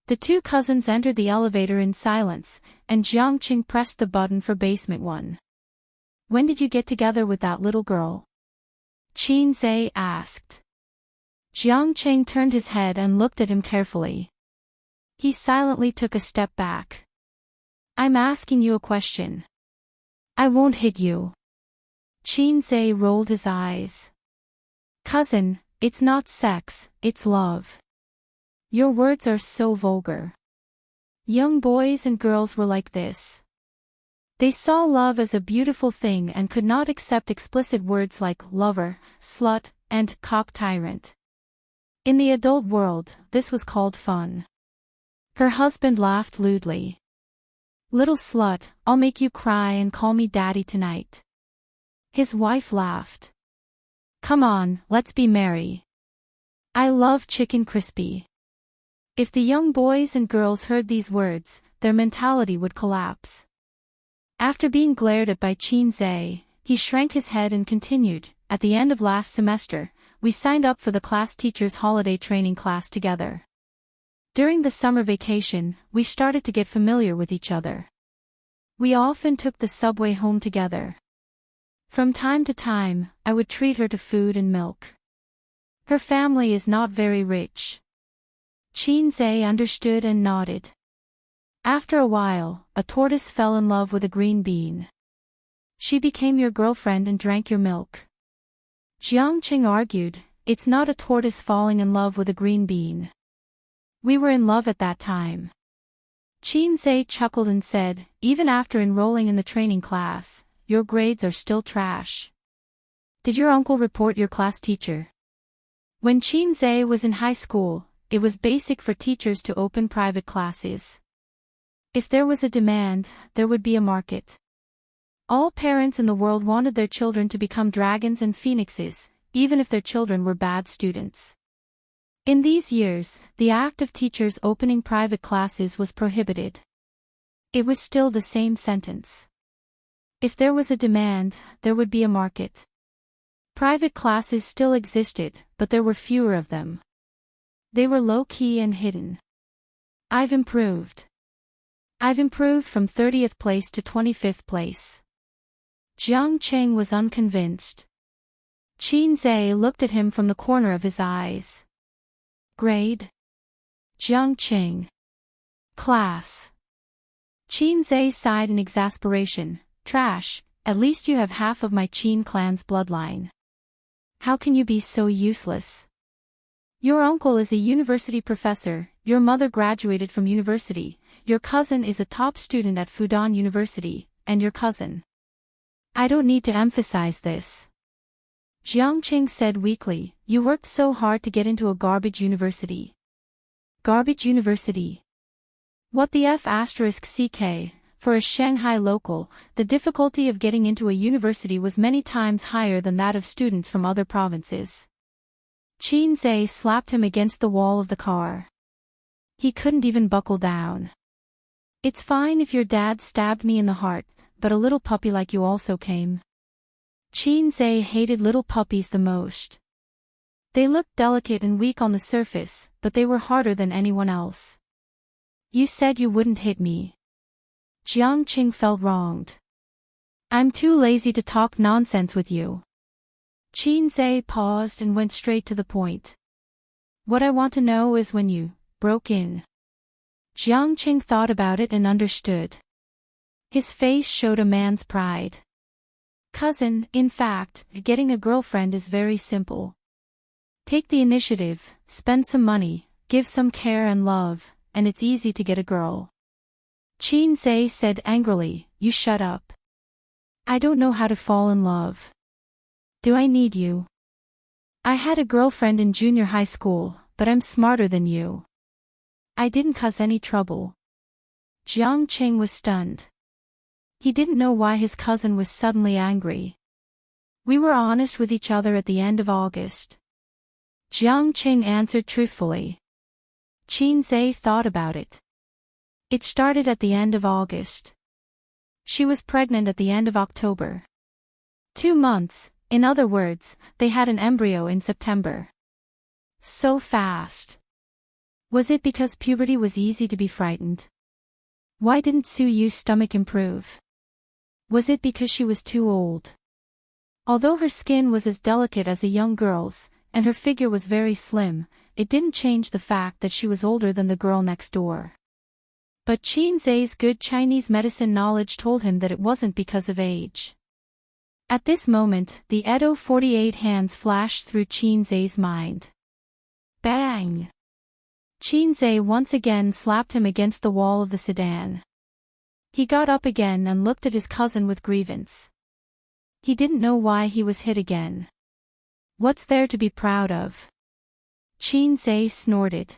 The two cousins entered the elevator in silence, and Jiang Qing pressed the button for basement 1. "When did you get together with that little girl?" Qin Zhe asked. Jiang Qing turned his head and looked at him carefully. He silently took a step back. "I'm asking you a question." "I won't hit you." Qin Zhe rolled his eyes. "Cousin, it's not sex, it's love. Your words are so vulgar." Young boys and girls were like this. They saw love as a beautiful thing and could not accept explicit words like lover, slut, and cock tyrant. In the adult world, this was called fun. Her husband laughed lewdly. "Little slut, I'll make you cry and call me daddy tonight." His wife laughed. "Come on, let's be merry. I love chicken crispy." If the young boys and girls heard these words, their mentality would collapse. After being glared at by Qin Zhe, he shrank his head and continued, "At the end of last semester, we signed up for the class teacher's holiday training class together. During the summer vacation, we started to get familiar with each other. We often took the subway home together. From time to time, I would treat her to food and milk. Her family is not very rich." Qin Zhe understood and nodded. After a while, a tortoise fell in love with a green bean. She became your girlfriend and drank your milk. Jiang Qing argued, "It's not a tortoise falling in love with a green bean. We were in love at that time." Qin Zhe chuckled and said, "Even after enrolling in the training class, your grades are still trash. Did your uncle report your class teacher?" When Qin Zhe was in high school, it was basic for teachers to open private classes. If there was a demand, there would be a market. All parents in the world wanted their children to become dragons and phoenixes, even if their children were bad students. In these years, the act of teachers opening private classes was prohibited. It was still the same sentence. If there was a demand, there would be a market. Private classes still existed, but there were fewer of them. They were low-key and hidden. I've improved from 30th place to 25th place. Jiang Qing was unconvinced. Qin Zhe looked at him from the corner of his eyes. Grade? Jiang Qing. Class. Qin Zhe sighed in exasperation. Trash, at least you have half of my Qin clan's bloodline. How can you be so useless? Your uncle is a university professor, your mother graduated from university, your cousin is a top student at Fudan University, and your cousin. I don't need to emphasize this. Jiang Qing said weakly, you worked so hard to get into a garbage university. Garbage university? What the F***ck? For a Shanghai local, the difficulty of getting into a university was many times higher than that of students from other provinces. Qin Zhe slapped him against the wall of the car. He couldn't even buckle down. It's fine if your dad stabbed me in the heart, but a little puppy like you also came. Qin Zhe hated little puppies the most. They looked delicate and weak on the surface, but they were harder than anyone else. You said you wouldn't hit me. Jiang Qing felt wronged. I'm too lazy to talk nonsense with you. Qin Zhe paused and went straight to the point. What I want to know is when you broke in. Jiang Qing thought about it and understood. His face showed a man's pride. Cousin, in fact, getting a girlfriend is very simple. Take the initiative, spend some money, give some care and love, and it's easy to get a girl. Qin Zhe said angrily, you shut up. I don't know how to fall in love. Do I need you? I had a girlfriend in junior high school, but I'm smarter than you. I didn't cause any trouble. Jiang Qing was stunned. He didn't know why his cousin was suddenly angry. We were honest with each other at the end of August. Jiang Qing answered truthfully. Qin Zhe thought about it. It started at the end of August. She was pregnant at the end of October. 2 months, in other words, they had an embryo in September. So fast. Was it because puberty was easy to be frightened? Why didn't Su Yu's stomach improve? Was it because she was too old? Although her skin was as delicate as a young girl's, and her figure was very slim, it didn't change the fact that she was older than the girl next door. But Qin Zhe's good Chinese medicine knowledge told him that it wasn't because of age. At this moment, the Edo 48 hands flashed through Qin Zhe's mind. Bang! Qin Zhe once again slapped him against the wall of the sedan. He got up again and looked at his cousin with grievance. He didn't know why he was hit again. What's there to be proud of? Qin Zhe snorted.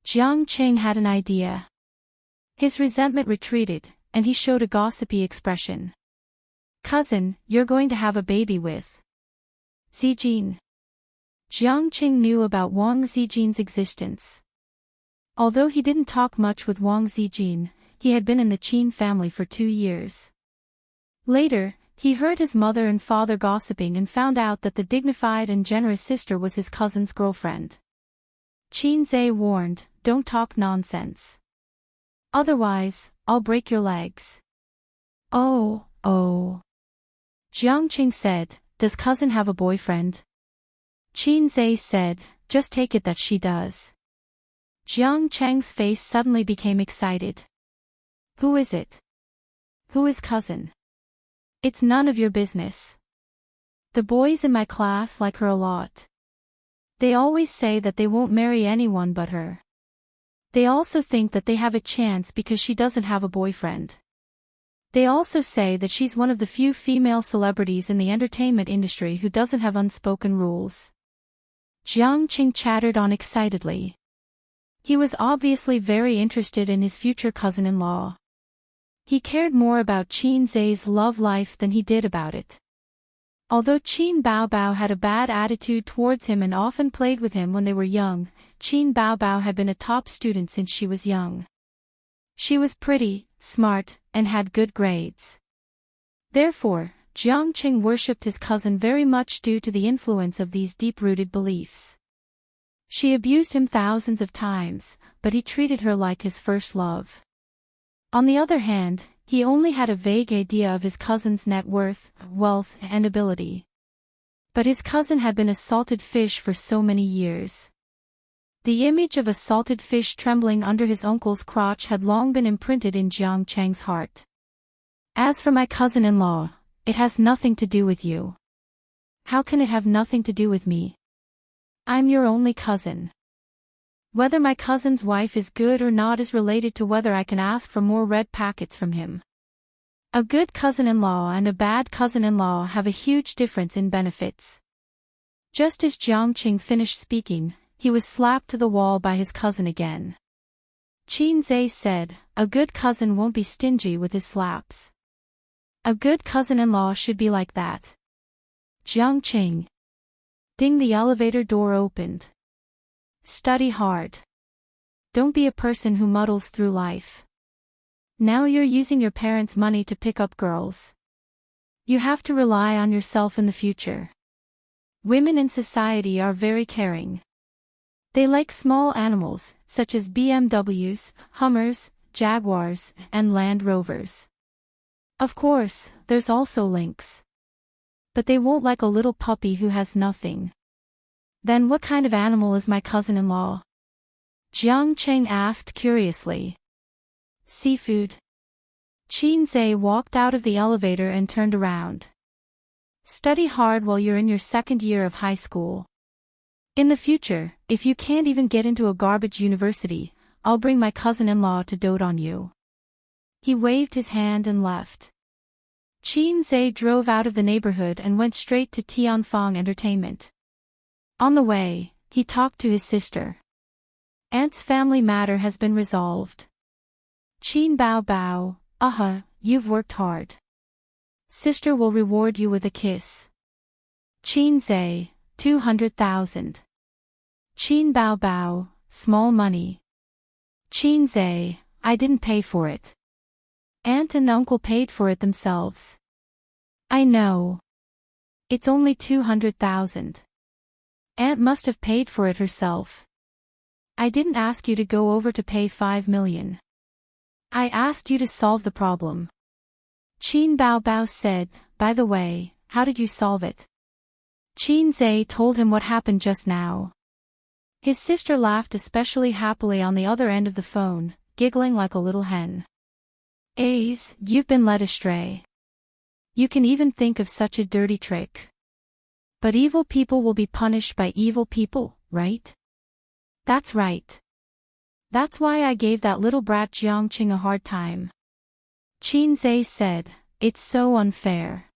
Jiang Qing had an idea. His resentment retreated, and he showed a gossipy expression. Cousin, you're going to have a baby with Zijin. Jiang Qing knew about Wang Zijin's existence. Although he didn't talk much with Wang Zijin, he had been in the Qin family for 2 years. Later, he heard his mother and father gossiping and found out that the dignified and generous sister was his cousin's girlfriend. Qin Zhe warned, don't talk nonsense. Otherwise, I'll break your legs. Oh. Jiang Qing said, does cousin have a boyfriend? Qin Zhe said, just take it that she does. Jiang Cheng's face suddenly became excited. Who is it? Who is cousin? It's none of your business. The boys in my class like her a lot. They always say that they won't marry anyone but her. They also think that they have a chance because she doesn't have a boyfriend. They also say that she's one of the few female celebrities in the entertainment industry who doesn't have unspoken rules. Jiang Qing chattered on excitedly. He was obviously very interested in his future cousin-in-law. He cared more about Qin Zhe's love life than he did about it. Although Qin Baobao had a bad attitude towards him and often played with him when they were young, Qin Baobao had been a top student since she was young. She was pretty, smart, and had good grades. Therefore, Jiang Qing worshipped his cousin very much due to the influence of these deep-rooted beliefs. She abused him thousands of times, but he treated her like his first love. On the other hand, he only had a vague idea of his cousin's net worth, wealth, and ability. But his cousin had been a salted fish for so many years. The image of a salted fish trembling under his uncle's crotch had long been imprinted in Jiang Cheng's heart. As for my cousin-in-law, it has nothing to do with you. How can it have nothing to do with me? I'm your only cousin. Whether my cousin's wife is good or not is related to whether I can ask for more red packets from him. A good cousin-in-law and a bad cousin-in-law have a huge difference in benefits. Just as Jiang Qing finished speaking, he was slapped to the wall by his cousin again. Qin Zhe said, "A good cousin won't be stingy with his slaps. A good cousin-in-law should be like that." Jiang Qing. Ding, the elevator door opened. Study hard. Don't be a person who muddles through life. Now you're using your parents' money to pick up girls. You have to rely on yourself in the future. Women in society are very caring. They like small animals, such as BMWs, Hummers, Jaguars, and Land Rovers. Of course, there's also lynx. But they won't like a little puppy who has nothing. Then what kind of animal is my cousin-in-law? Jiang Cheng asked curiously. Seafood. Qin Zhe walked out of the elevator and turned around. Study hard while you're in your second year of high school. In the future, if you can't even get into a garbage university, I'll bring my cousin-in-law to dote on you. He waved his hand and left. Qin Zhe drove out of the neighborhood and went straight to Tianfang Entertainment. On the way, he talked to his sister. Aunt's family matter has been resolved. Qin Baobao, you've worked hard. Sister will reward you with a kiss. Qin Zhe, 200,000. Qin Baobao, small money. Qin Zhe, I didn't pay for it. Aunt and uncle paid for it themselves. I know. It's only 200,000. Aunt must have paid for it herself. I didn't ask you to go over to pay 5 million. I asked you to solve the problem. Qin Baobao said, by the way, how did you solve it? Qin Zhe told him what happened just now. His sister laughed especially happily on the other end of the phone, giggling like a little hen. Ace, you've been led astray. You can even think of such a dirty trick. But evil people will be punished by evil people, right? That's right. That's why I gave that little brat Jiang Qing a hard time. Qin Zhe said, it's so unfair.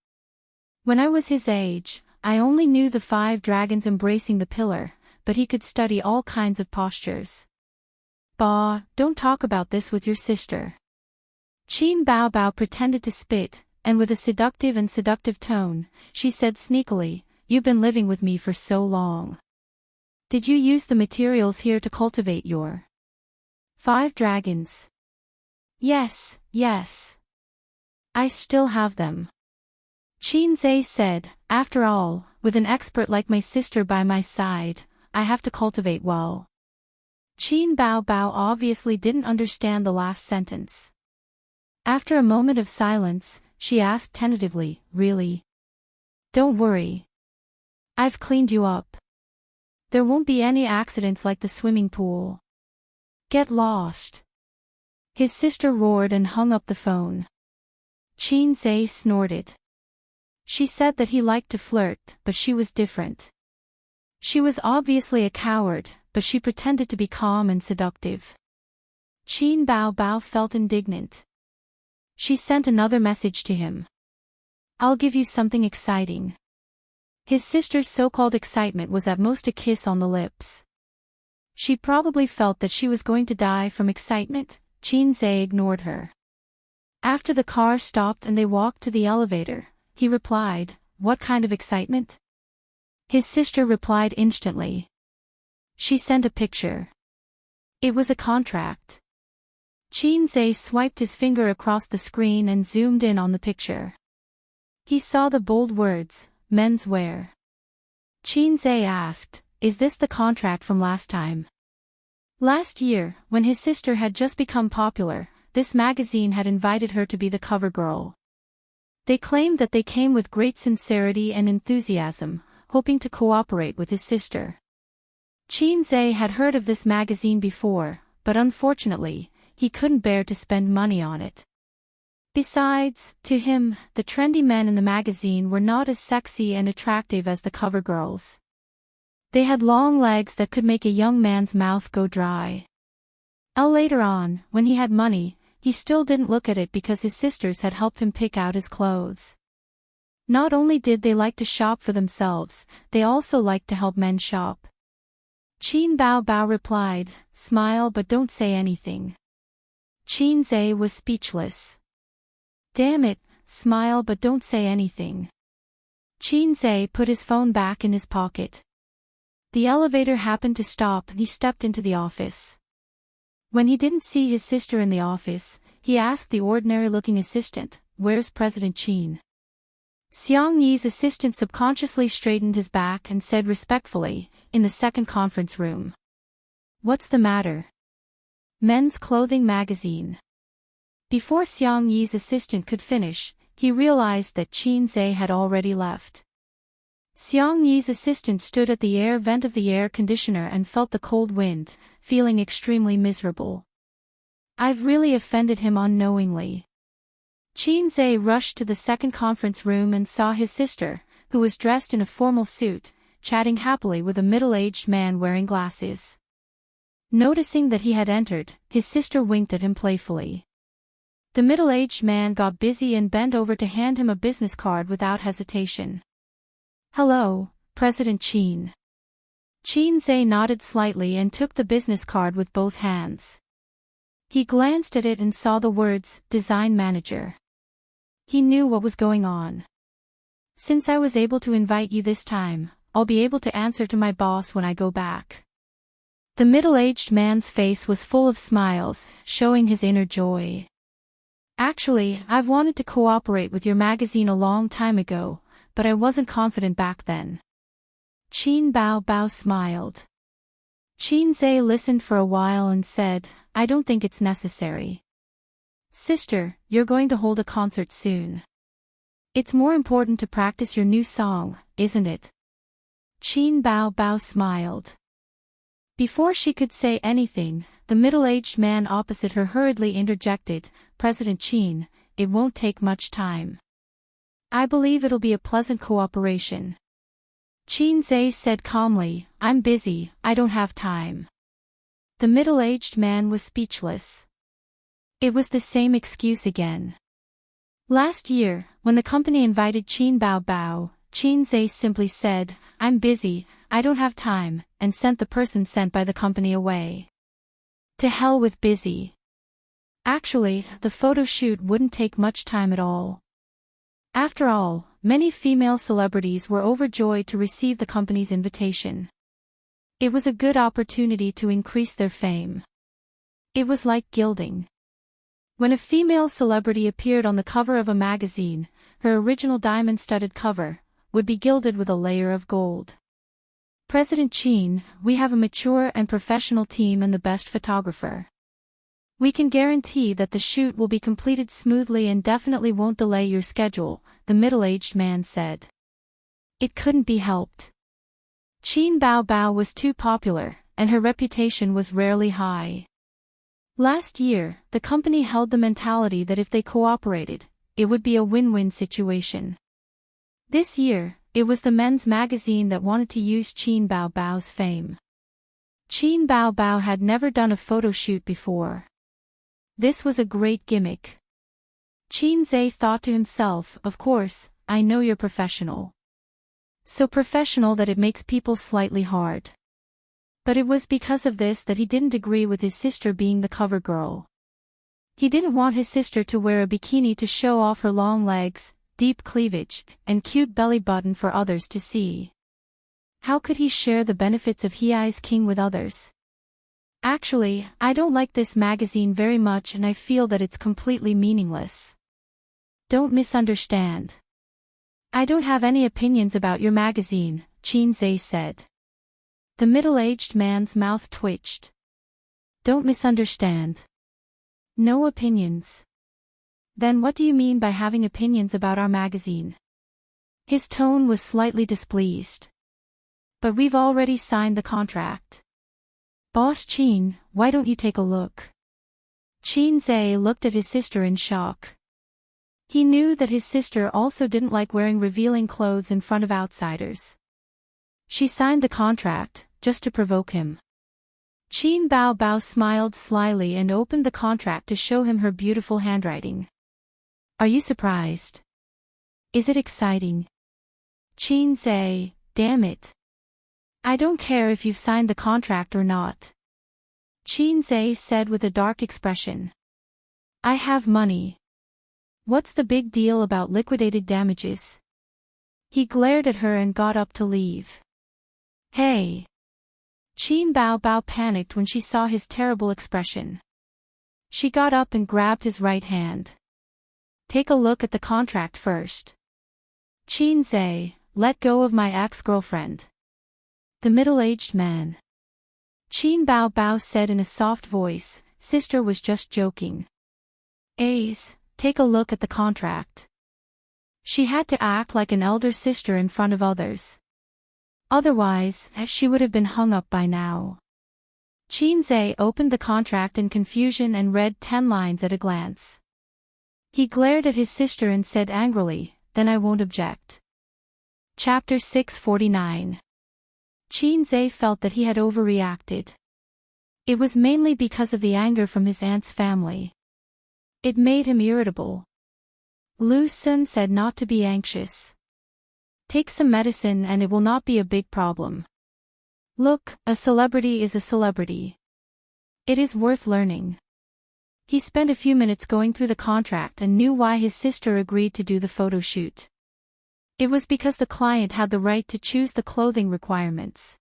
When I was his age, I only knew the 5 dragons embracing the pillar, but he could study all kinds of postures. Bah, don't talk about this with your sister. Qin Baobao pretended to spit, and with a seductive tone, she said sneakily, you've been living with me for so long. Did you use the materials here to cultivate your 5 dragons? Yes. I still have them. Qin Zhe said, after all, with an expert like my sister by my side, I have to cultivate well. Qin Baobao obviously didn't understand the last sentence. After a moment of silence, she asked tentatively, really? Don't worry. I've cleaned you up. There won't be any accidents like the swimming pool. Get lost. His sister roared and hung up the phone. Qin Zhe snorted. She said that he liked to flirt, but she was different. She was obviously a coward, but she pretended to be calm and seductive. Qin Baobao felt indignant. She sent another message to him. I'll give you something exciting. His sister's so-called excitement was at most a kiss on the lips. She probably felt that she was going to die from excitement. Qin Zhe ignored her. After the car stopped and they walked to the elevator, he replied, what kind of excitement? His sister replied instantly. She sent a picture. It was a contract. Qinze swiped his finger across the screen and zoomed in on the picture. He saw the bold words, menswear. Qinze asked, "Is this the contract from last time?" Last year, when his sister had just become popular, this magazine had invited her to be the cover girl. They claimed that they came with great sincerity and enthusiasm, hoping to cooperate with his sister. Qinze had heard of this magazine before, but unfortunately, he couldn't bear to spend money on it. Besides, to him, the trendy men in the magazine were not as sexy and attractive as the cover girls. They had long legs that could make a young man's mouth go dry. Later on, when he had money, he still didn't look at it because his sisters had helped him pick out his clothes. Not only did they like to shop for themselves, they also liked to help men shop. Qin Bao Bao replied, "Smile but don't say anything." Qinze was speechless. "Damn it, smile but don't say anything." Qinze put his phone back in his pocket. The elevator happened to stop and he stepped into the office. When he didn't see his sister in the office, he asked the ordinary-looking assistant, "Where's President Qin?" Xiang Yi's assistant subconsciously straightened his back and said respectfully, "In the second conference room." "What's the matter?" Men's Clothing Magazine. Before Xiang Yi's assistant could finish, he realized that Qinze had already left. Xiang Yi's assistant stood at the air vent of the air conditioner and felt the cold wind, feeling extremely miserable. "I've really offended him unknowingly." Qinze rushed to the second conference room and saw his sister, who was dressed in a formal suit, chatting happily with a middle-aged man wearing glasses. Noticing that he had entered, his sister winked at him playfully. The middle-aged man got busy and bent over to hand him a business card without hesitation. "Hello, President Qin." Qinze nodded slightly and took the business card with both hands. He glanced at it and saw the words, "Design Manager." He knew what was going on. "Since I was able to invite you this time, I'll be able to answer to my boss when I go back." The middle-aged man's face was full of smiles, showing his inner joy. "Actually, I've wanted to cooperate with your magazine a long time ago, but I wasn't confident back then." Qin Bao Bao smiled. Qinze listened for a while and said, "I don't think it's necessary." "Sister, you're going to hold a concert soon. It's more important to practice your new song, isn't it?" Qin Bao Bao smiled. Before she could say anything, the middle-aged man opposite her hurriedly interjected, "President Qin, it won't take much time. I believe it'll be a pleasant cooperation." Qinze said calmly, "I'm busy, I don't have time." The middle-aged man was speechless. It was the same excuse again. Last year, when the company invited Qin Bao Bao, Qinze simply said, "I'm busy, I don't have time," and sent the person sent by the company away. To hell with busy. Actually, the photo shoot wouldn't take much time at all. After all, many female celebrities were overjoyed to receive the company's invitation. It was a good opportunity to increase their fame. It was like gilding. When a female celebrity appeared on the cover of a magazine, her original diamond-studded cover would be gilded with a layer of gold. "President Qin, we have a mature and professional team and the best photographer. We can guarantee that the shoot will be completed smoothly and definitely won't delay your schedule," the middle-aged man said. It couldn't be helped. Qin Bao Bao was too popular, and her reputation was rarely high. Last year, the company held the mentality that if they cooperated, it would be a win-win situation. This year, it was the men's magazine that wanted to use Qin Bao Bao's fame. Qin Bao Bao had never done a photo shoot before. This was a great gimmick. Qinze thought to himself, "Of course, I know you're professional. So professional that it makes people slightly hard." But it was because of this that he didn't agree with his sister being the cover girl. He didn't want his sister to wear a bikini to show off her long legs, deep cleavage, and cute belly button for others to see. How could he share the benefits of Hei's king with others? Actually, I don't like this magazine very much and I feel that it's completely meaningless. Don't misunderstand. I don't have any opinions about your magazine, Qin said. The middle-aged man's mouth twitched. Don't misunderstand. No opinions. Then what do you mean by having opinions about our magazine? His tone was slightly displeased. But we've already signed the contract. Boss Qin, why don't you take a look? Qin looked at his sister in shock. He knew that his sister also didn't like wearing revealing clothes in front of outsiders. She signed the contract, just to provoke him. Qin Bao smiled slyly and opened the contract to show him her beautiful handwriting. Are you surprised? Is it exciting? Qin, damn it. I don't care if you've signed the contract or not. Qin said with a dark expression. I have money. What's the big deal about liquidated damages? He glared at her and got up to leave. Hey! Qin Bao panicked when she saw his terrible expression. She got up and grabbed his right hand. Take a look at the contract first. Qin, let go of my ex-girlfriend. The middle-aged man. Qin Bao said in a soft voice, sister was just joking. Ace, take a look at the contract. She had to act like an elder sister in front of others. Otherwise, she would have been hung up by now. Qin opened the contract in confusion and read 10 lines at a glance. He glared at his sister and said angrily, then I won't object. Chapter 649. Qin felt that he had overreacted. It was mainly because of the anger from his aunt's family. It made him irritable. Lu Sun said not to be anxious. Take some medicine and it will not be a big problem. Look, a celebrity is a celebrity. It is worth learning. He spent a few minutes going through the contract and knew why his sister agreed to do the photo shoot. It was because the client had the right to choose the clothing requirements.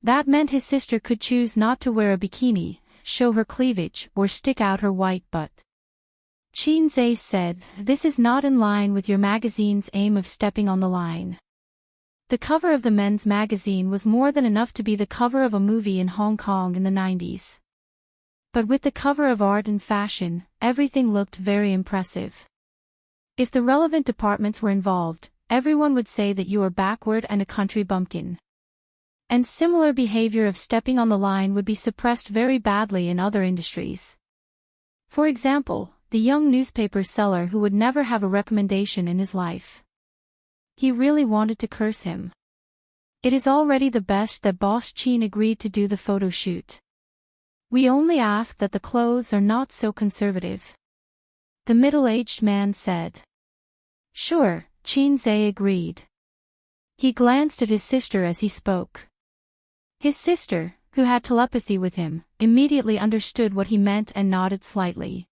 That meant his sister could choose not to wear a bikini, show her cleavage, or stick out her white butt. Qin said, this is not in line with your magazine's aim of stepping on the line. The cover of the men's magazine was more than enough to be the cover of a movie in Hong Kong in the 90s. But with the cover of art and fashion, everything looked very impressive. If the relevant departments were involved, everyone would say that you are backward and a country bumpkin. And similar behavior of stepping on the line would be suppressed very badly in other industries. For example, the young newspaper seller who would never have a recommendation in his life. He really wanted to curse him. It is already the best that Boss Qin agreed to do the photo shoot. We only ask that the clothes are not so conservative. The middle-aged man said. Sure, Qin agreed. He glanced at his sister as he spoke. His sister, who had telepathy with him, immediately understood what he meant and nodded slightly.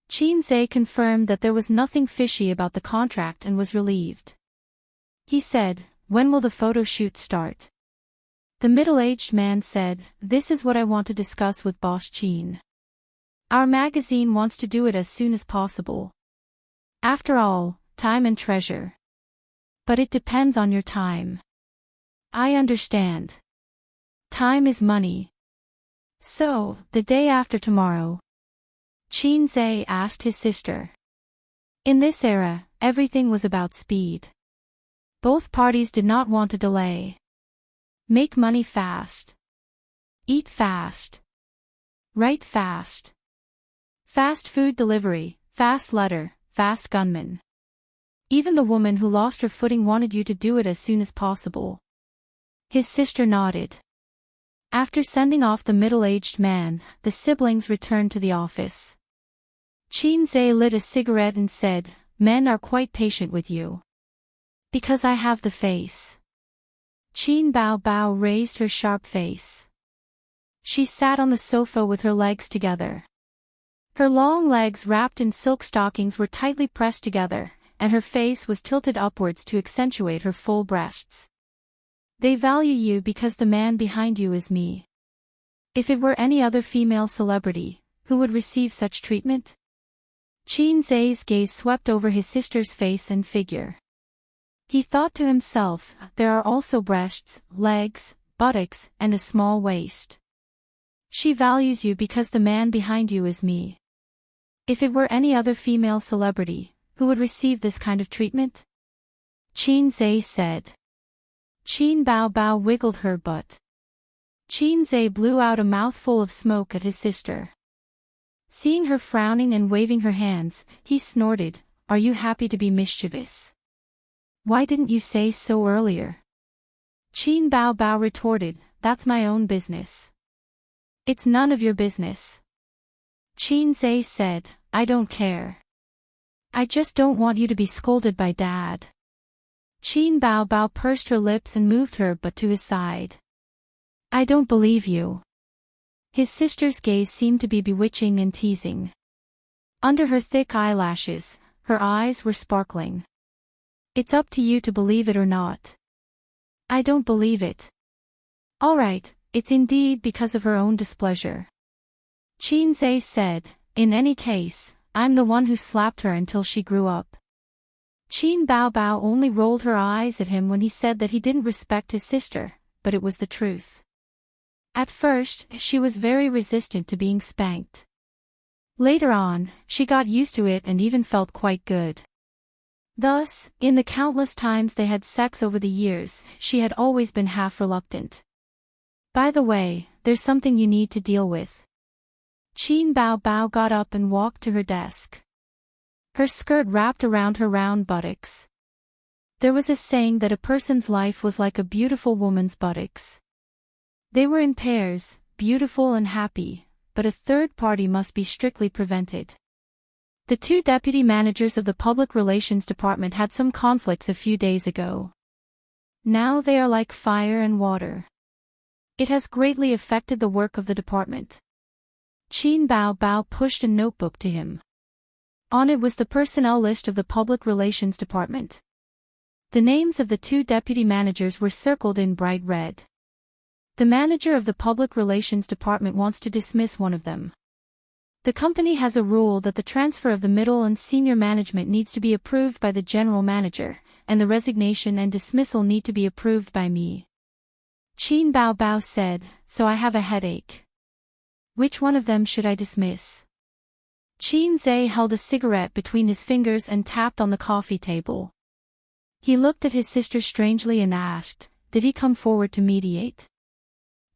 Qin confirmed that there was nothing fishy about the contract and was relieved. He said, when will the photo shoot start? The middle-aged man said, this is what I want to discuss with Boss Qin. Our magazine wants to do it as soon as possible. After all, time and treasure. But it depends on your time. I understand. Time is money. So, the day after tomorrow. Qin asked his sister. In this era, everything was about speed. Both parties did not want to delay. Make money fast. Eat fast. Write fast. Fast food delivery, fast letter, fast gunman. Even the woman who lost her footing wanted you to do it as soon as possible. His sister nodded. After sending off the middle-aged man, the siblings returned to the office. Qin lit a cigarette and said, men are quite patient with you. Because I have the face. Qin Bao raised her sharp face. She sat on the sofa with her legs together. Her long legs wrapped in silk stockings were tightly pressed together, and her face was tilted upwards to accentuate her full breasts. They value you because the man behind you is me. If it were any other female celebrity, who would receive such treatment? Qin Zai's gaze swept over his sister's face and figure. He thought to himself, there are also breasts, legs, buttocks, and a small waist. She values you because the man behind you is me. If it were any other female celebrity, who would receive this kind of treatment? Qin Zai said. Qin Bao Bao wiggled her butt. Qin Zai blew out a mouthful of smoke at his sister. Seeing her frowning and waving her hands, he snorted, "Are you happy to be mischievous? Why didn't you say so earlier?" Qin Bao Bao retorted, "That's my own business." "It's none of your business." Qin Zai said, "I don't care. I just don't want you to be scolded by Dad." Qin Bao Bao pursed her lips and moved her butt to his side. "I don't believe you." His sister's gaze seemed to be bewitching and teasing. Under her thick eyelashes, her eyes were sparkling. "It's up to you to believe it or not." "I don't believe it." "All right, it's indeed because of her own displeasure." Qin Zai said, "In any case, I'm the one who slapped her until she grew up." Qin Bao Bao only rolled her eyes at him when he said that he didn't respect his sister, but it was the truth. At first, she was very resistant to being spanked. Later on, she got used to it and even felt quite good. Thus, in the countless times they had sex over the years, she had always been half reluctant. "By the way, there's something you need to deal with." Qin Bao Bao got up and walked to her desk. Her skirt wrapped around her round buttocks. There was a saying that a person's life was like a beautiful woman's buttocks. They were in pairs, beautiful and happy, but a third party must be strictly prevented. The two deputy managers of the Public Relations Department had some conflicts a few days ago. Now they are like fire and water. It has greatly affected the work of the department. Qin Bao Bao pushed a notebook to him. On it was the personnel list of the Public Relations Department. The names of the two deputy managers were circled in bright red. The manager of the Public Relations Department wants to dismiss one of them. The company has a rule that the transfer of the middle and senior management needs to be approved by the general manager, and the resignation and dismissal need to be approved by me. Qin Bao Bao said, "So I have a headache. Which one of them should I dismiss?" Qin Zai held a cigarette between his fingers and tapped on the coffee table. He looked at his sister strangely and asked, "Did he come forward to mediate?"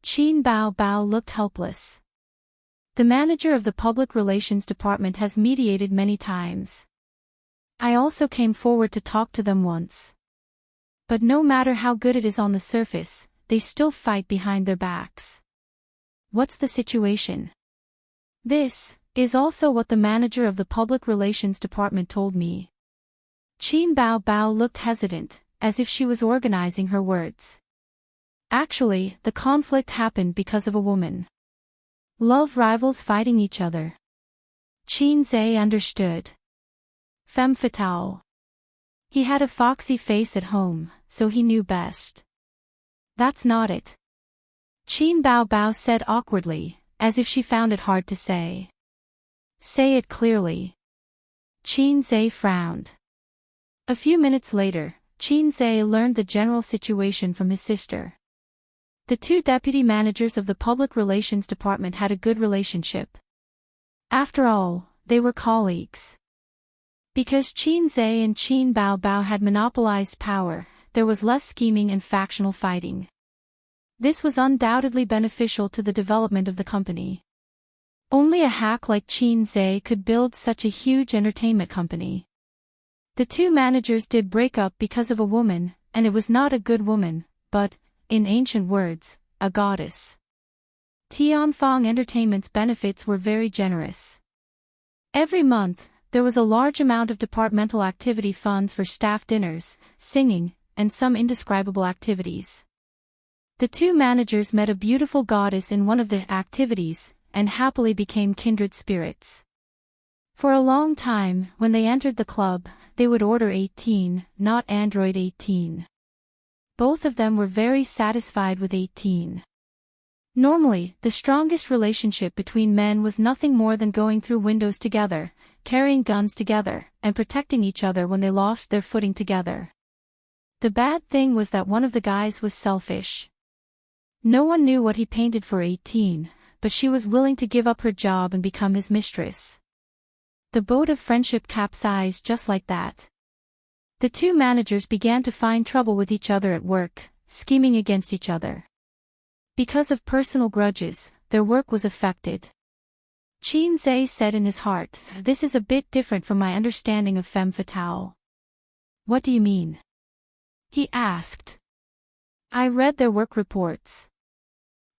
Qin Bao Bao looked helpless. "The manager of the Public Relations Department has mediated many times. I also came forward to talk to them once. But no matter how good it is on the surface, they still fight behind their backs." "What's the situation?" "This is also what the manager of the Public Relations Department told me." Qin Bao Bao looked hesitant, as if she was organizing her words. "Actually, the conflict happened because of a woman. Love rivals fighting each other." Qin Zai understood. Femme fatale. He had a foxy face at home, so he knew best. "That's not it." Qin Bao Bao said awkwardly, as if she found it hard to say. "Say it clearly." Qin Zai frowned. A few minutes later, Qin Zai learned the general situation from his sister. The two deputy managers of the Public Relations Department had a good relationship. After all, they were colleagues. Because Qin Zai and Qin Bao Bao had monopolized power, there was less scheming and factional fighting. This was undoubtedly beneficial to the development of the company. Only a hack like Qin Zai could build such a huge entertainment company. The two managers did break up because of a woman, and it was not a good woman, but, in ancient words, a goddess. Tianfang Entertainment's benefits were very generous. Every month, there was a large amount of departmental activity funds for staff dinners, singing, and some indescribable activities. The two managers met a beautiful goddess in one of the activities, and happily became kindred spirits. For a long time, when they entered the club, they would order 18, not Android 18. Both of them were very satisfied with 18. Normally, the strongest relationship between men was nothing more than going through windows together, carrying guns together, and protecting each other when they lost their footing together. The bad thing was that one of the guys was selfish. No one knew what he painted for 18, but she was willing to give up her job and become his mistress. The boat of friendship capsized just like that. The two managers began to find trouble with each other at work, scheming against each other. Because of personal grudges, their work was affected. Qin Zhe said in his heart, "This is a bit different from my understanding of femme fatale." "What do you mean?" he asked. "I read their work reports.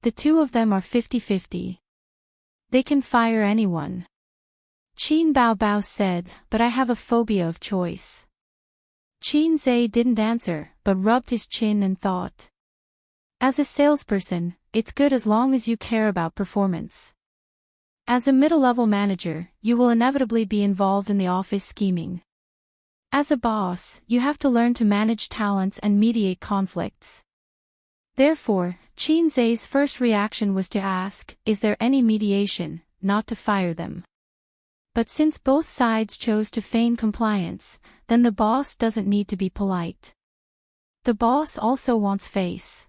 The two of them are 50-50. They can fire anyone." Qin Bao said, "But I have a phobia of choice." Qin Zhe didn't answer, but rubbed his chin and thought. As a salesperson, it's good as long as you care about performance. As a middle-level manager, you will inevitably be involved in the office scheming. As a boss, you have to learn to manage talents and mediate conflicts. Therefore, Qin Zhe's first reaction was to ask, "Is there any mediation?" not to fire them. But since both sides chose to feign compliance, then the boss doesn't need to be polite. The boss also wants face.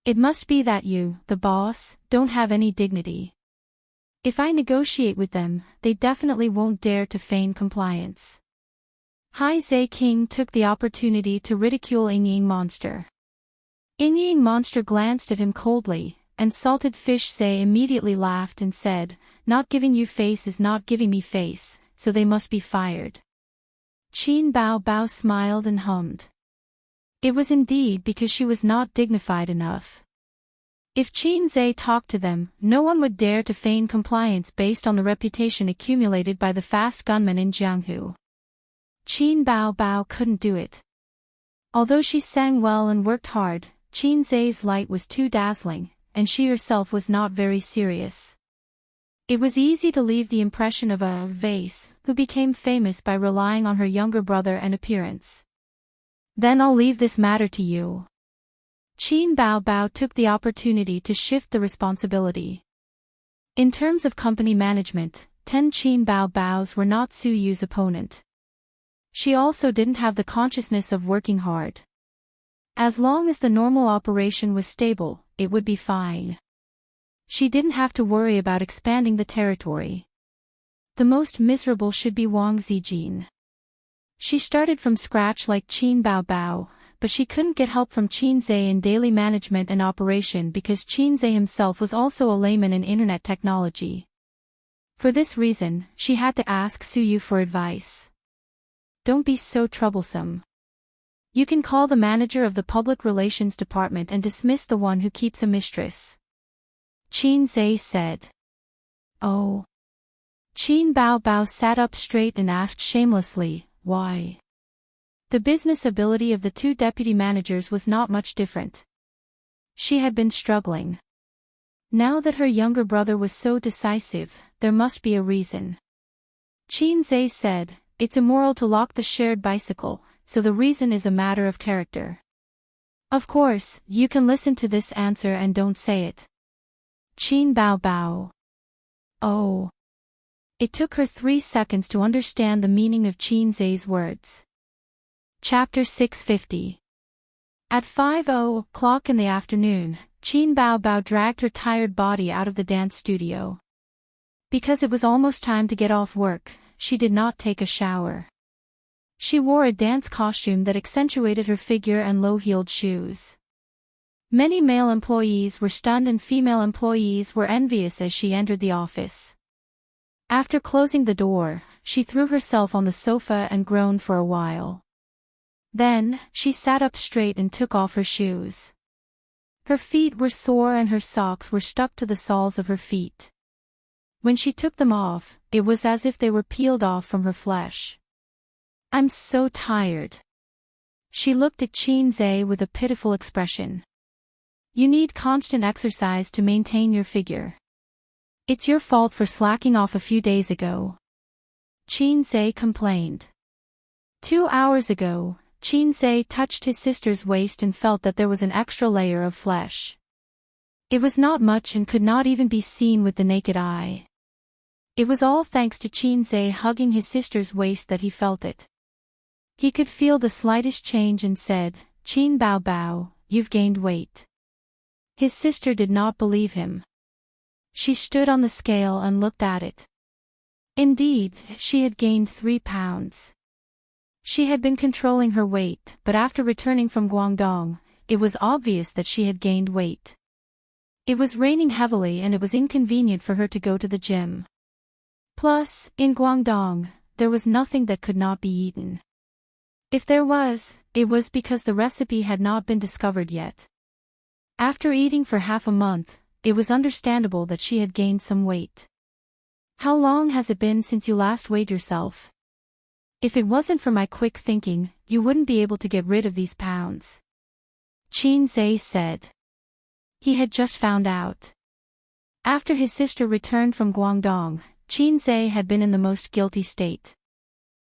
It must be that you, the boss, don't have any dignity. If I negotiate with them, they definitely won't dare to feign compliance. Hai Zhe King took the opportunity to ridicule Ying Monster. Ying Monster glanced at him coldly, and Salted Fish Zhe immediately laughed and said, "Not giving you face is not giving me face, so they must be fired." Qin Bao smiled and hummed. It was indeed because she was not dignified enough. If Qin Zhe talked to them, no one would dare to feign compliance based on the reputation accumulated by the fast gunmen in Jianghu. Qin Bao couldn't do it. Although she sang well and worked hard, Qin Zhe's light was too dazzling, and she herself was not very serious. It was easy to leave the impression of a vase who became famous by relying on her younger brother and appearance. "Then I'll leave this matter to you." Qin Bao took the opportunity to shift the responsibility. In terms of company management, 10 Qin Bao's were not Su Yu's opponent. She also didn't have the consciousness of working hard. As long as the normal operation was stable, it would be fine. She didn't have to worry about expanding the territory. The most miserable should be Wang Zijin. She started from scratch like Qin Bao, but she couldn't get help from Qin Zhe in daily management and operation because Qin Zhe himself was also a layman in internet technology. For this reason, she had to ask Su Yu for advice. "Don't be so troublesome. You can call the manager of the public relations department and dismiss the one who keeps a mistress," Qin Zhe said. "Oh." Qin Bao sat up straight and asked shamelessly, "Why?" The business ability of the two deputy managers was not much different. She had been struggling. Now that her younger brother was so decisive, there must be a reason. Qin Zhe said, "It's immoral to lock the shared bicycle, so the reason is a matter of character." Of course, you can listen to this answer and don't say it. Qin Bao. Oh. It took her 3 seconds to understand the meaning of Qin Zhe's words. Chapter 650. At 5:00 in the afternoon, Qin Bao dragged her tired body out of the dance studio. Because it was almost time to get off work, she did not take a shower. She wore a dance costume that accentuated her figure and low-heeled shoes. Many male employees were stunned and female employees were envious as she entered the office. After closing the door, she threw herself on the sofa and groaned for a while. Then, she sat up straight and took off her shoes. Her feet were sore and her socks were stuck to the soles of her feet. When she took them off, it was as if they were peeled off from her flesh. "I'm so tired." She looked at Qin Zhe with a pitiful expression. "You need constant exercise to maintain your figure. It's your fault for slacking off a few days ago." Qin complained. 2 hours ago, Qin touched his sister's waist and felt that there was an extra layer of flesh. It was not much and could not even be seen with the naked eye. It was all thanks to Qin hugging his sister's waist that he felt it. He could feel the slightest change and said, "Qin Bao, you've gained weight." His sister did not believe him. She stood on the scale and looked at it. Indeed, she had gained 3 pounds. She had been controlling her weight, but after returning from Guangdong, it was obvious that she had gained weight. It was raining heavily and it was inconvenient for her to go to the gym. Plus, in Guangdong, there was nothing that could not be eaten. If there was, it was because the recipe had not been discovered yet. After eating for half a month, it was understandable that she had gained some weight. How long has it been since you last weighed yourself? If it wasn't for my quick thinking, you wouldn't be able to get rid of these pounds. Qin said. He had just found out. After his sister returned from Guangdong, Qin had been in the most guilty state.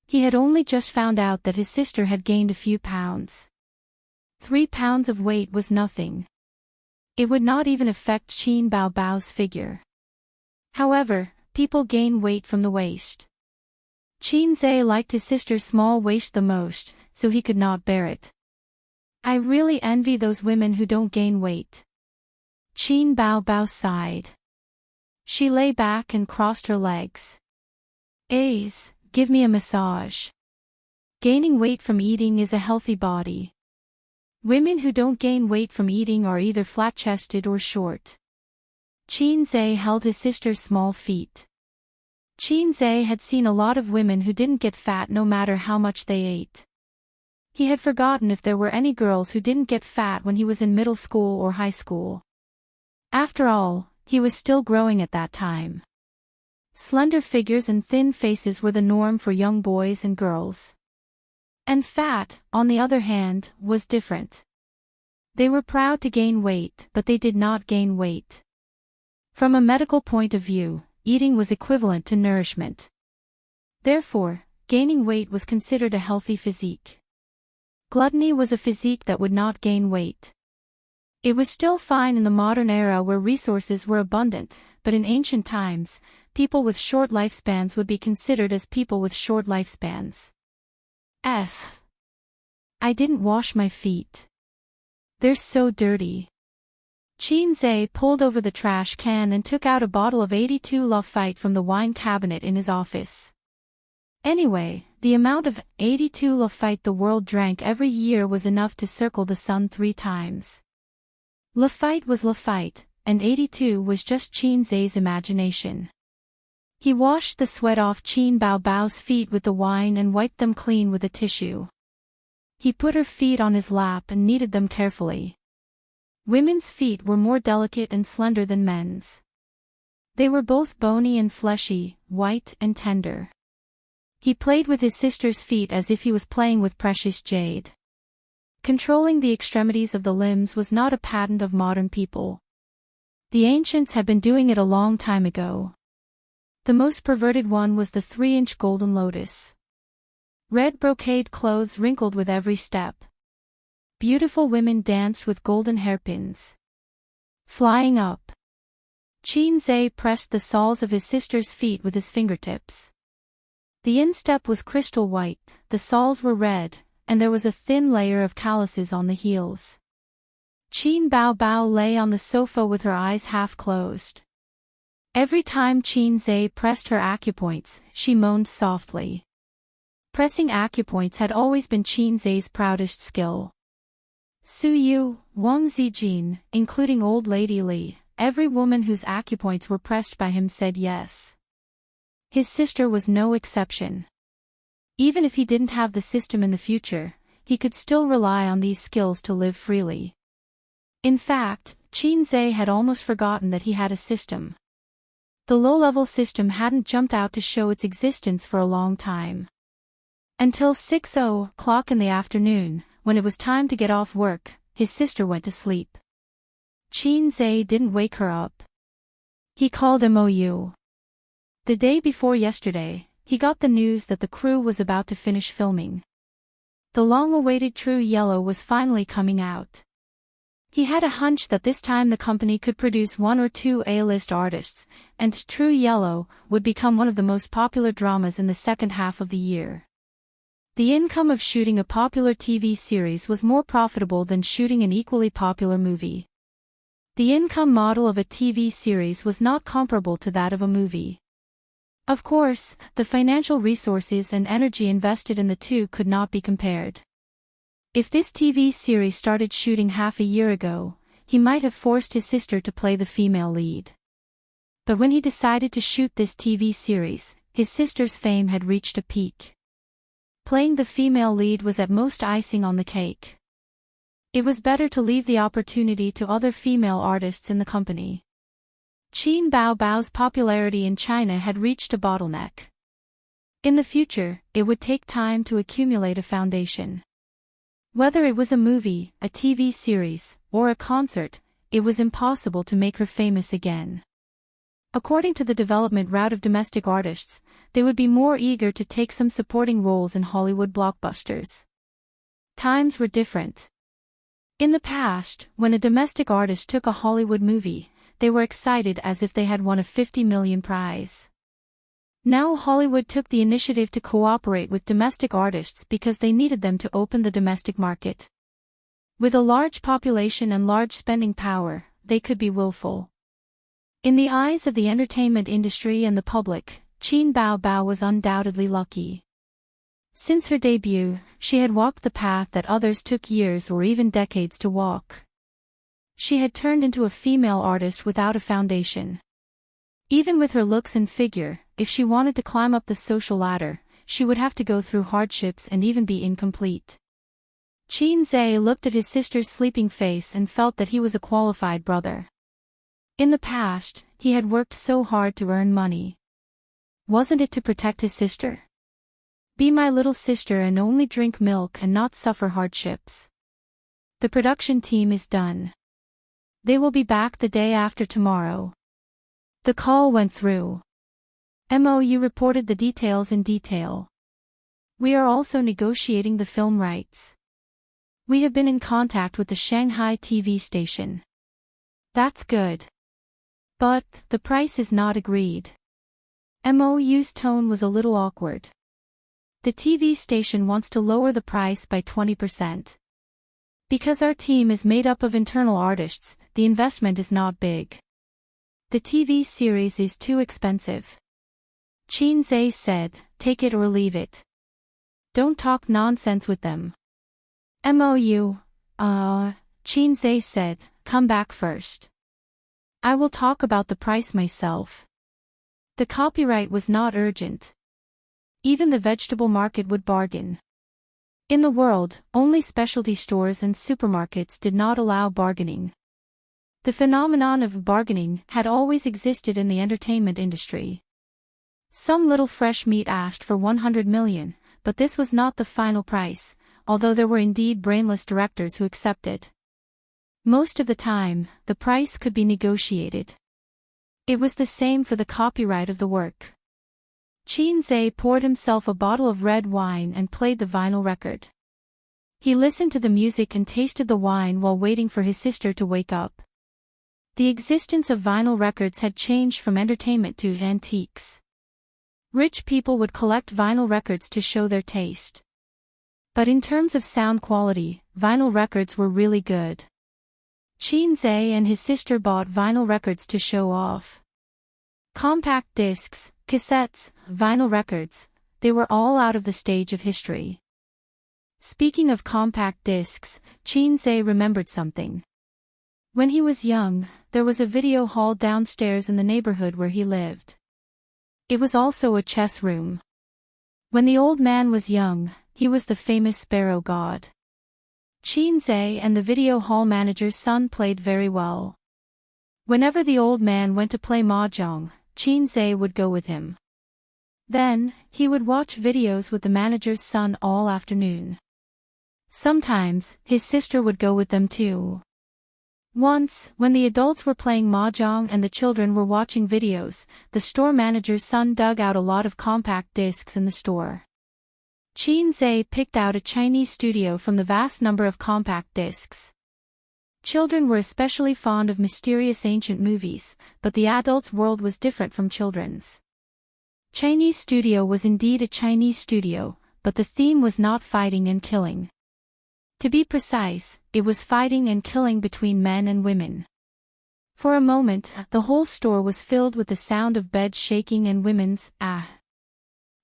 He had only just found out that his sister had gained a few pounds. 3 pounds of weight was nothing. It would not even affect Qin Bao's figure. However, people gain weight from the waist. Qin liked his sister's small waist the most, so he could not bear it. I really envy those women who don't gain weight. Qin Bao sighed. She lay back and crossed her legs. Ace, give me a massage. Gaining weight from eating is a healthy body. Women who don't gain weight from eating are either flat-chested or short. Qin held his sister's small feet. Qin had seen a lot of women who didn't get fat no matter how much they ate. He had forgotten if there were any girls who didn't get fat when he was in middle school or high school. After all, he was still growing at that time. Slender figures and thin faces were the norm for young boys and girls. And fat, on the other hand, was different. They were proud to gain weight, but they did not gain weight. From a medical point of view, eating was equivalent to nourishment. Therefore, gaining weight was considered a healthy physique. Gluttony was a physique that would not gain weight. It was still fine in the modern era where resources were abundant, but in ancient times, people with short lifespans would be considered as people with short lifespans. I didn't wash my feet. They're so dirty. Qin pulled over the trash can and took out a bottle of 82 Lafite from the wine cabinet in his office. Anyway, the amount of 82 Lafite the world drank every year was enough to circle the sun 3 times. Lafite was Lafite, and 82 was just Qin's imagination. He washed the sweat off Qin Bao's feet with the wine and wiped them clean with a tissue. He put her feet on his lap and kneaded them carefully. Women's feet were more delicate and slender than men's. They were both bony and fleshy, white and tender. He played with his sister's feet as if he was playing with precious jade. Controlling the extremities of the limbs was not a patent of modern people. The ancients had been doing it a long time ago. The most perverted one was the 3-inch golden lotus. Red brocade clothes wrinkled with every step. Beautiful women danced with golden hairpins. Flying up. Qin pressed the soles of his sister's feet with his fingertips. The instep was crystal white, the soles were red, and there was a thin layer of calluses on the heels. Qin Bao lay on the sofa with her eyes half closed. Every time Qin pressed her acupoints, she moaned softly. Pressing acupoints had always been Qin's proudest skill. Su Yu, Wang Zijin, including Old Lady Li, every woman whose acupoints were pressed by him said yes. His sister was no exception. Even if he didn't have the system in the future, he could still rely on these skills to live freely. In fact, Qin had almost forgotten that he had a system. The low-level system hadn't jumped out to show its existence for a long time. Until 6:00 in the afternoon, when it was time to get off work, his sister went to sleep. Qin didn't wake her up. He called Mou. The day before yesterday, he got the news that the crew was about to finish filming. The long-awaited True Yellow was finally coming out. He had a hunch that this time the company could produce one or two A-list artists, and True Yellow would become one of the most popular dramas in the second half of the year. The income of shooting a popular TV series was more profitable than shooting an equally popular movie. The income model of a TV series was not comparable to that of a movie. Of course, the financial resources and energy invested in the two could not be compared. If this TV series started shooting half a year ago, he might have forced his sister to play the female lead. But when he decided to shoot this TV series, his sister's fame had reached a peak. Playing the female lead was at most icing on the cake. It was better to leave the opportunity to other female artists in the company. Qin Bao Bao's popularity in China had reached a bottleneck. In the future, it would take time to accumulate a foundation. Whether it was a movie, a TV series, or a concert, it was impossible to make her famous again. According to the development route of domestic artists, they would be more eager to take some supporting roles in Hollywood blockbusters. Times were different. In the past, when a domestic artist took a Hollywood movie, they were excited as if they had won a $50 million prize. Now Hollywood took the initiative to cooperate with domestic artists because they needed them to open the domestic market. With a large population and large spending power, they could be willful. In the eyes of the entertainment industry and the public, Qin Bao Bao was undoubtedly lucky. Since her debut, she had walked the path that others took years or even decades to walk. She had turned into a female artist without a foundation. Even with her looks and figure, if she wanted to climb up the social ladder, she would have to go through hardships and even be incomplete. Qin Zhe looked at his sister's sleeping face and felt that he was a qualified brother. In the past, he had worked so hard to earn money. Wasn't it to protect his sister? Be my little sister and only drink milk and not suffer hardships. The production team is done. They will be back the day after tomorrow. The call went through. MOU reported the details in detail. We are also negotiating the film rights. We have been in contact with the Shanghai TV station. That's good. But, the price is not agreed. MOU's tone was a little awkward. The TV station wants to lower the price by 20%. Because our team is made up of internal artists, the investment is not big. The TV series is too expensive. Qin Zhe said, take it or leave it. Don't talk nonsense with them. MOU, Qin Zhe said, come back first. I will talk about the price myself. The copyright was not urgent. Even the vegetable market would bargain. In the world, only specialty stores and supermarkets did not allow bargaining. The phenomenon of bargaining had always existed in the entertainment industry. Some little fresh meat asked for 100 million, but this was not the final price, although there were indeed brainless directors who accepted. Most of the time, the price could be negotiated. It was the same for the copyright of the work. Qin Zhe poured himself a bottle of red wine and played the vinyl record. He listened to the music and tasted the wine while waiting for his sister to wake up. The existence of vinyl records had changed from entertainment to antiques. Rich people would collect vinyl records to show their taste. But in terms of sound quality, vinyl records were really good. Qin Zhe and his sister bought vinyl records to show off. Compact discs, cassettes, vinyl records, they were all out of the stage of history. Speaking of compact discs, Qin Zhe remembered something. When he was young, there was a video hall downstairs in the neighborhood where he lived. It was also a chess room. When the old man was young, he was the famous sparrow god. Qin Zhe and the video hall manager's son played very well. Whenever the old man went to play mahjong, Qin Zhe would go with him. Then, he would watch videos with the manager's son all afternoon. Sometimes, his sister would go with them too. Once, when the adults were playing mahjong and the children were watching videos, the store manager's son dug out a lot of compact discs in the store. Qin Zhe picked out a Chinese studio from the vast number of compact discs. Children were especially fond of mysterious ancient movies, but the adults' world was different from children's. Chinese studio was indeed a Chinese studio, but the theme was not fighting and killing. To be precise, it was fighting and killing between men and women. For a moment, the whole store was filled with the sound of beds shaking and women's ah.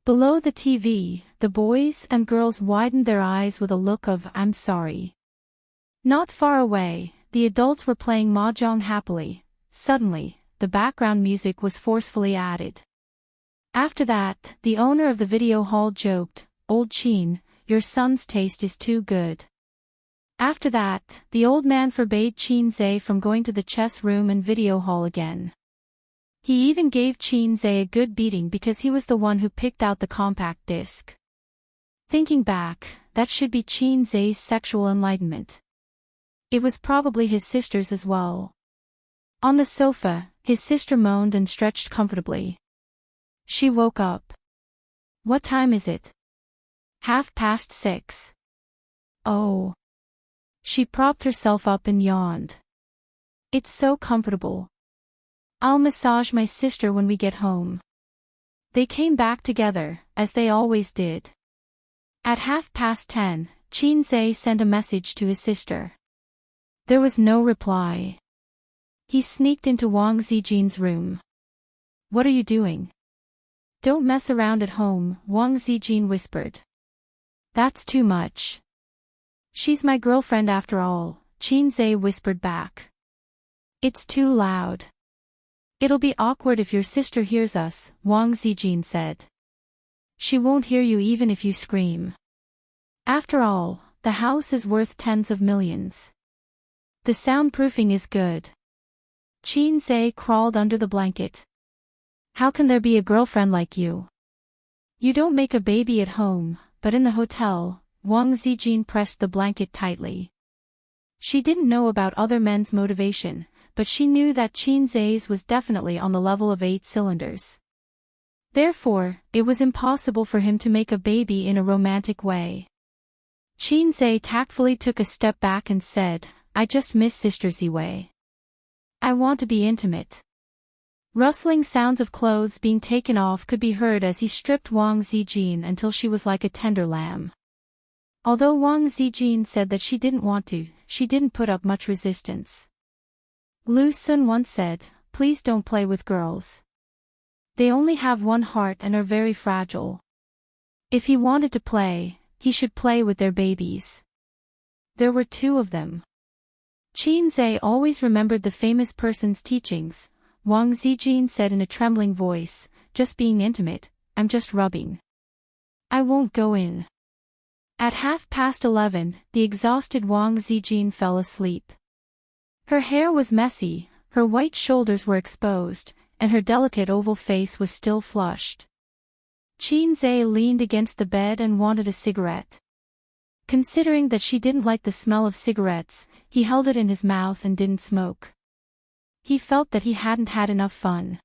Below the TV, the boys and girls widened their eyes with a look of "I'm sorry." Not far away, the adults were playing mahjong happily. Suddenly, the background music was forcefully added. After that, the owner of the video hall joked, "Old Qin, your son's taste is too good." After that, the old man forbade Qin Zhe from going to the chess room and video hall again. He even gave Qin Zhe a good beating because he was the one who picked out the compact disc. Thinking back, that should be Qin Zhe's sexual enlightenment. It was probably his sister's as well. On the sofa, his sister moaned and stretched comfortably. She woke up. "What time is it?" "6:30. "Oh." She propped herself up and yawned. "It's so comfortable. I'll massage my sister when we get home." They came back together, as they always did. At 10:30, Qin Zhe sent a message to his sister. There was no reply. He sneaked into Wang Zijin's room. "What are you doing?" "Don't mess around at home," Wang Zijin whispered. "That's too much." "She's my girlfriend after all," Qin Zhe whispered back. "It's too loud." "It'll be awkward if your sister hears us," Wang Zijin said. "She won't hear you even if you scream. After all, the house is worth tens of millions. The soundproofing is good." Qin Zhe crawled under the blanket. "How can there be a girlfriend like you? You don't make a baby at home, but in the hotel." Wang Zijin pressed the blanket tightly. She didn't know about other men's motivation, but she knew that Qin Zhe's was definitely on the level of 8 cylinders. Therefore, it was impossible for him to make a baby in a romantic way. Qin Zhe tactfully took a step back and said, "I just miss Sister Ziwei. I want to be intimate." Rustling sounds of clothes being taken off could be heard as he stripped Wang Zijin until she was like a tender lamb. Although Wang Zijin said that she didn't want to, she didn't put up much resistance. Lu Sun once said, "Please don't play with girls. They only have one heart and are very fragile. If he wanted to play, he should play with their babies." There were 2 of them. Qin Zhe always remembered the famous person's teachings. Wang Zijin said in a trembling voice, "Just being intimate, I'm just rubbing. I won't go in." At 11:30, the exhausted Wang Zijin fell asleep. Her hair was messy, her white shoulders were exposed, and her delicate oval face was still flushed. Qin Zhe leaned against the bed and wanted a cigarette. Considering that she didn't like the smell of cigarettes, he held it in his mouth and didn't smoke. He felt that he hadn't had enough fun.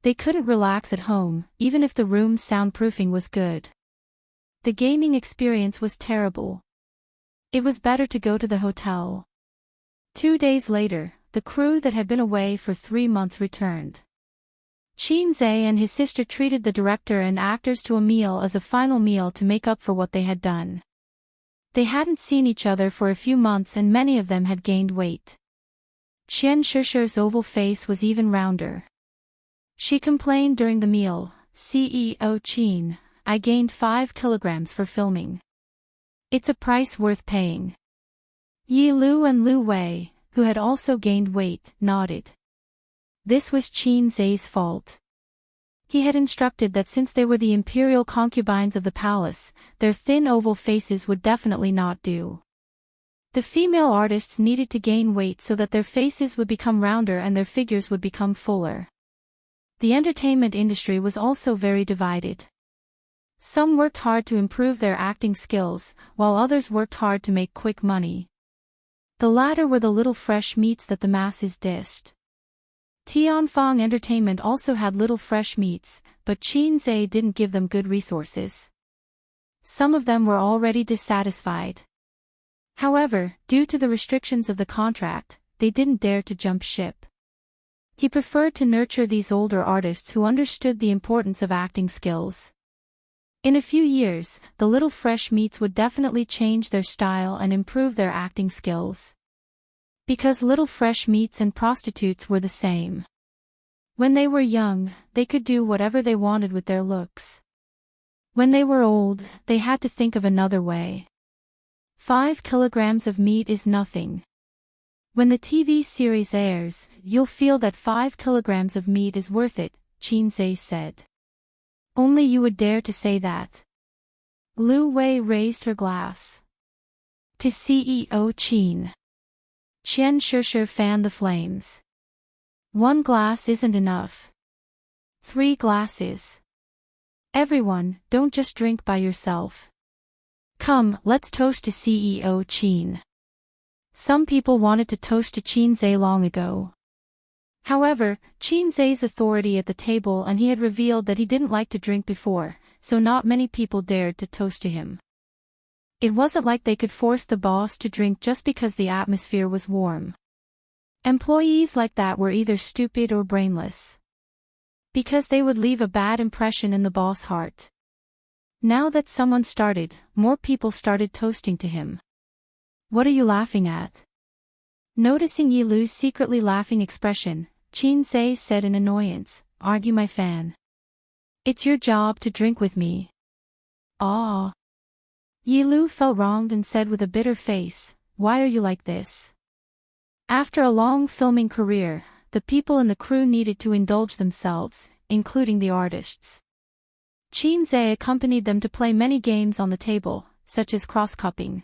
They couldn't relax at home, even if the room's soundproofing was good. The gaming experience was terrible. It was better to go to the hotel. 2 days later, the crew that had been away for 3 months returned. Qin Zhe and his sister treated the director and actors to a meal as a final meal to make up for what they had done. They hadn't seen each other for a few months and many of them had gained weight. Qian Shishi's oval face was even rounder. She complained during the meal, "CEO Qin, I gained 5 kilograms for filming. It's a price worth paying." Yi Lu and Lu Wei, who had also gained weight, nodded. This was Qin Zhe's fault. He had instructed that since they were the imperial concubines of the palace, their thin oval faces would definitely not do. The female artists needed to gain weight so that their faces would become rounder and their figures would become fuller. The entertainment industry was also very divided. Some worked hard to improve their acting skills, while others worked hard to make quick money. The latter were the little fresh meats that the masses dissed. Tianfang Entertainment also had little fresh meats, but Qinzai didn't give them good resources. Some of them were already dissatisfied. However, due to the restrictions of the contract, they didn't dare to jump ship. He preferred to nurture these older artists who understood the importance of acting skills. In a few years, the little fresh meats would definitely change their style and improve their acting skills. Because little fresh meats and prostitutes were the same. When they were young, they could do whatever they wanted with their looks. When they were old, they had to think of another way. 5 kilograms of meat is nothing. When the TV series airs, you'll feel that 5 kilograms of meat is worth it, Qinzai said. Only you would dare to say that. Lu Wei raised her glass. To CEO Qin. Qian Shishir fanned the flames. 1 glass isn't enough. 3 glasses. Everyone, don't just drink by yourself. Come, let's toast to CEO Qin. Some people wanted to toast to Qinzai long ago. However, Qinzai's authority at the table and he had revealed that he didn't like to drink before, so not many people dared to toast to him. It wasn't like they could force the boss to drink just because the atmosphere was warm. Employees like that were either stupid or brainless. Because they would leave a bad impression in the boss' heart. Now that someone started, more people started toasting to him. What are you laughing at? Noticing Yi Lu's secretly laughing expression, Qinzai said in annoyance, aren't you my fan? It's your job to drink with me. Ah. Yi Lu felt wronged and said with a bitter face, why are you like this? After a long filming career, the people in the crew needed to indulge themselves, including the artists. Qinzai accompanied them to play many games on the table, such as cross-cupping.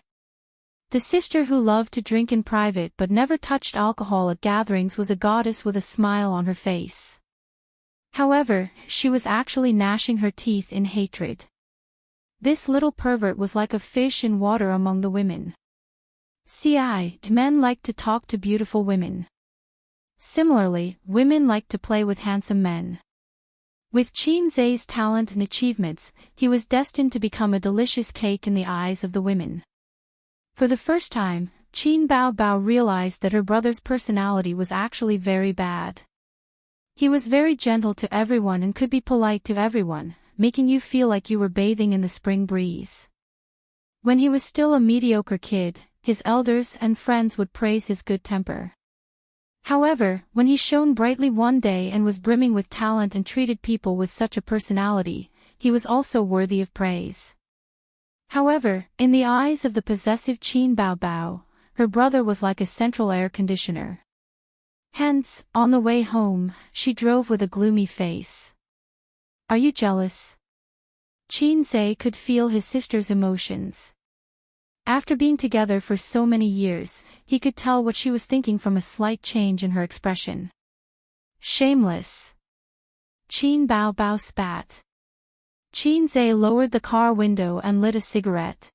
The sister who loved to drink in private but never touched alcohol at gatherings was a goddess with a smile on her face. However, she was actually gnashing her teeth in hatred. This little pervert was like a fish in water among the women. Men like to talk to beautiful women. Similarly, women like to play with handsome men. With Qinzai's talent and achievements, he was destined to become a delicious cake in the eyes of the women. For the first time, Qin Baobao realized that her brother's personality was actually very bad. He was very gentle to everyone and could be polite to everyone, making you feel like you were bathing in the spring breeze. When he was still a mediocre kid, his elders and friends would praise his good temper. However, when he shone brightly one day and was brimming with talent and treated people with such a personality, he was also worthy of praise. However, in the eyes of the possessive Qin Baobao, her brother was like a central air conditioner. Hence, on the way home, she drove with a gloomy face. Are you jealous? Qinzai could feel his sister's emotions. After being together for so many years, he could tell what she was thinking from a slight change in her expression. Shameless. Qin Baobao spat. Qinzai lowered the car window and lit a cigarette.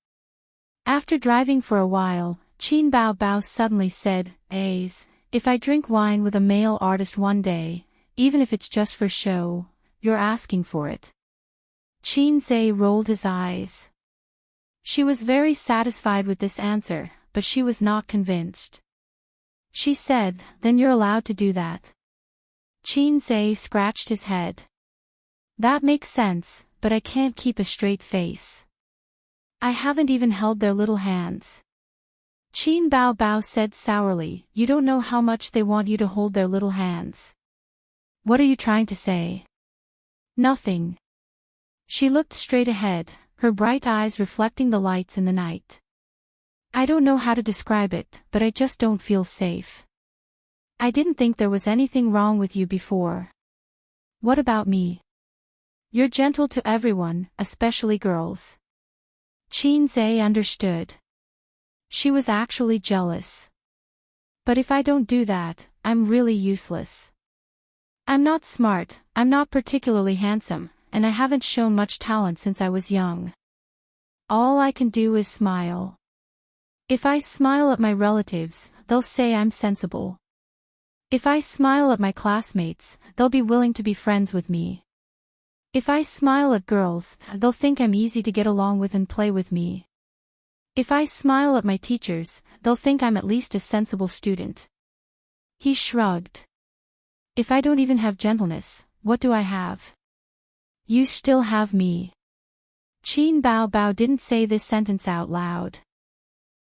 After driving for a while, Qin Baobao suddenly said, if I drink wine with a male artist one day, even if it's just for show, you're asking for it. Qinzai rolled his eyes. She was very satisfied with this answer, but she was not convinced. She said, then you're allowed to do that. Qinzai scratched his head. That makes sense, but I can't keep a straight face. I haven't even held their little hands. Qin Baobao said sourly, you don't know how much they want you to hold their little hands. What are you trying to say? Nothing. She looked straight ahead, her bright eyes reflecting the lights in the night. I don't know how to describe it, but I just don't feel safe. I didn't think there was anything wrong with you before. What about me? You're gentle to everyone, especially girls. Qinzai understood. She was actually jealous. But if I don't do that, I'm really useless. I'm not smart, I'm not particularly handsome, and I haven't shown much talent since I was young. All I can do is smile. If I smile at my relatives, they'll say I'm sensible. If I smile at my classmates, they'll be willing to be friends with me. If I smile at girls, they'll think I'm easy to get along with and play with me. If I smile at my teachers, they'll think I'm at least a sensible student. He shrugged. If I don't even have gentleness, what do I have? You still have me. Qin Bao Bao didn't say this sentence out loud.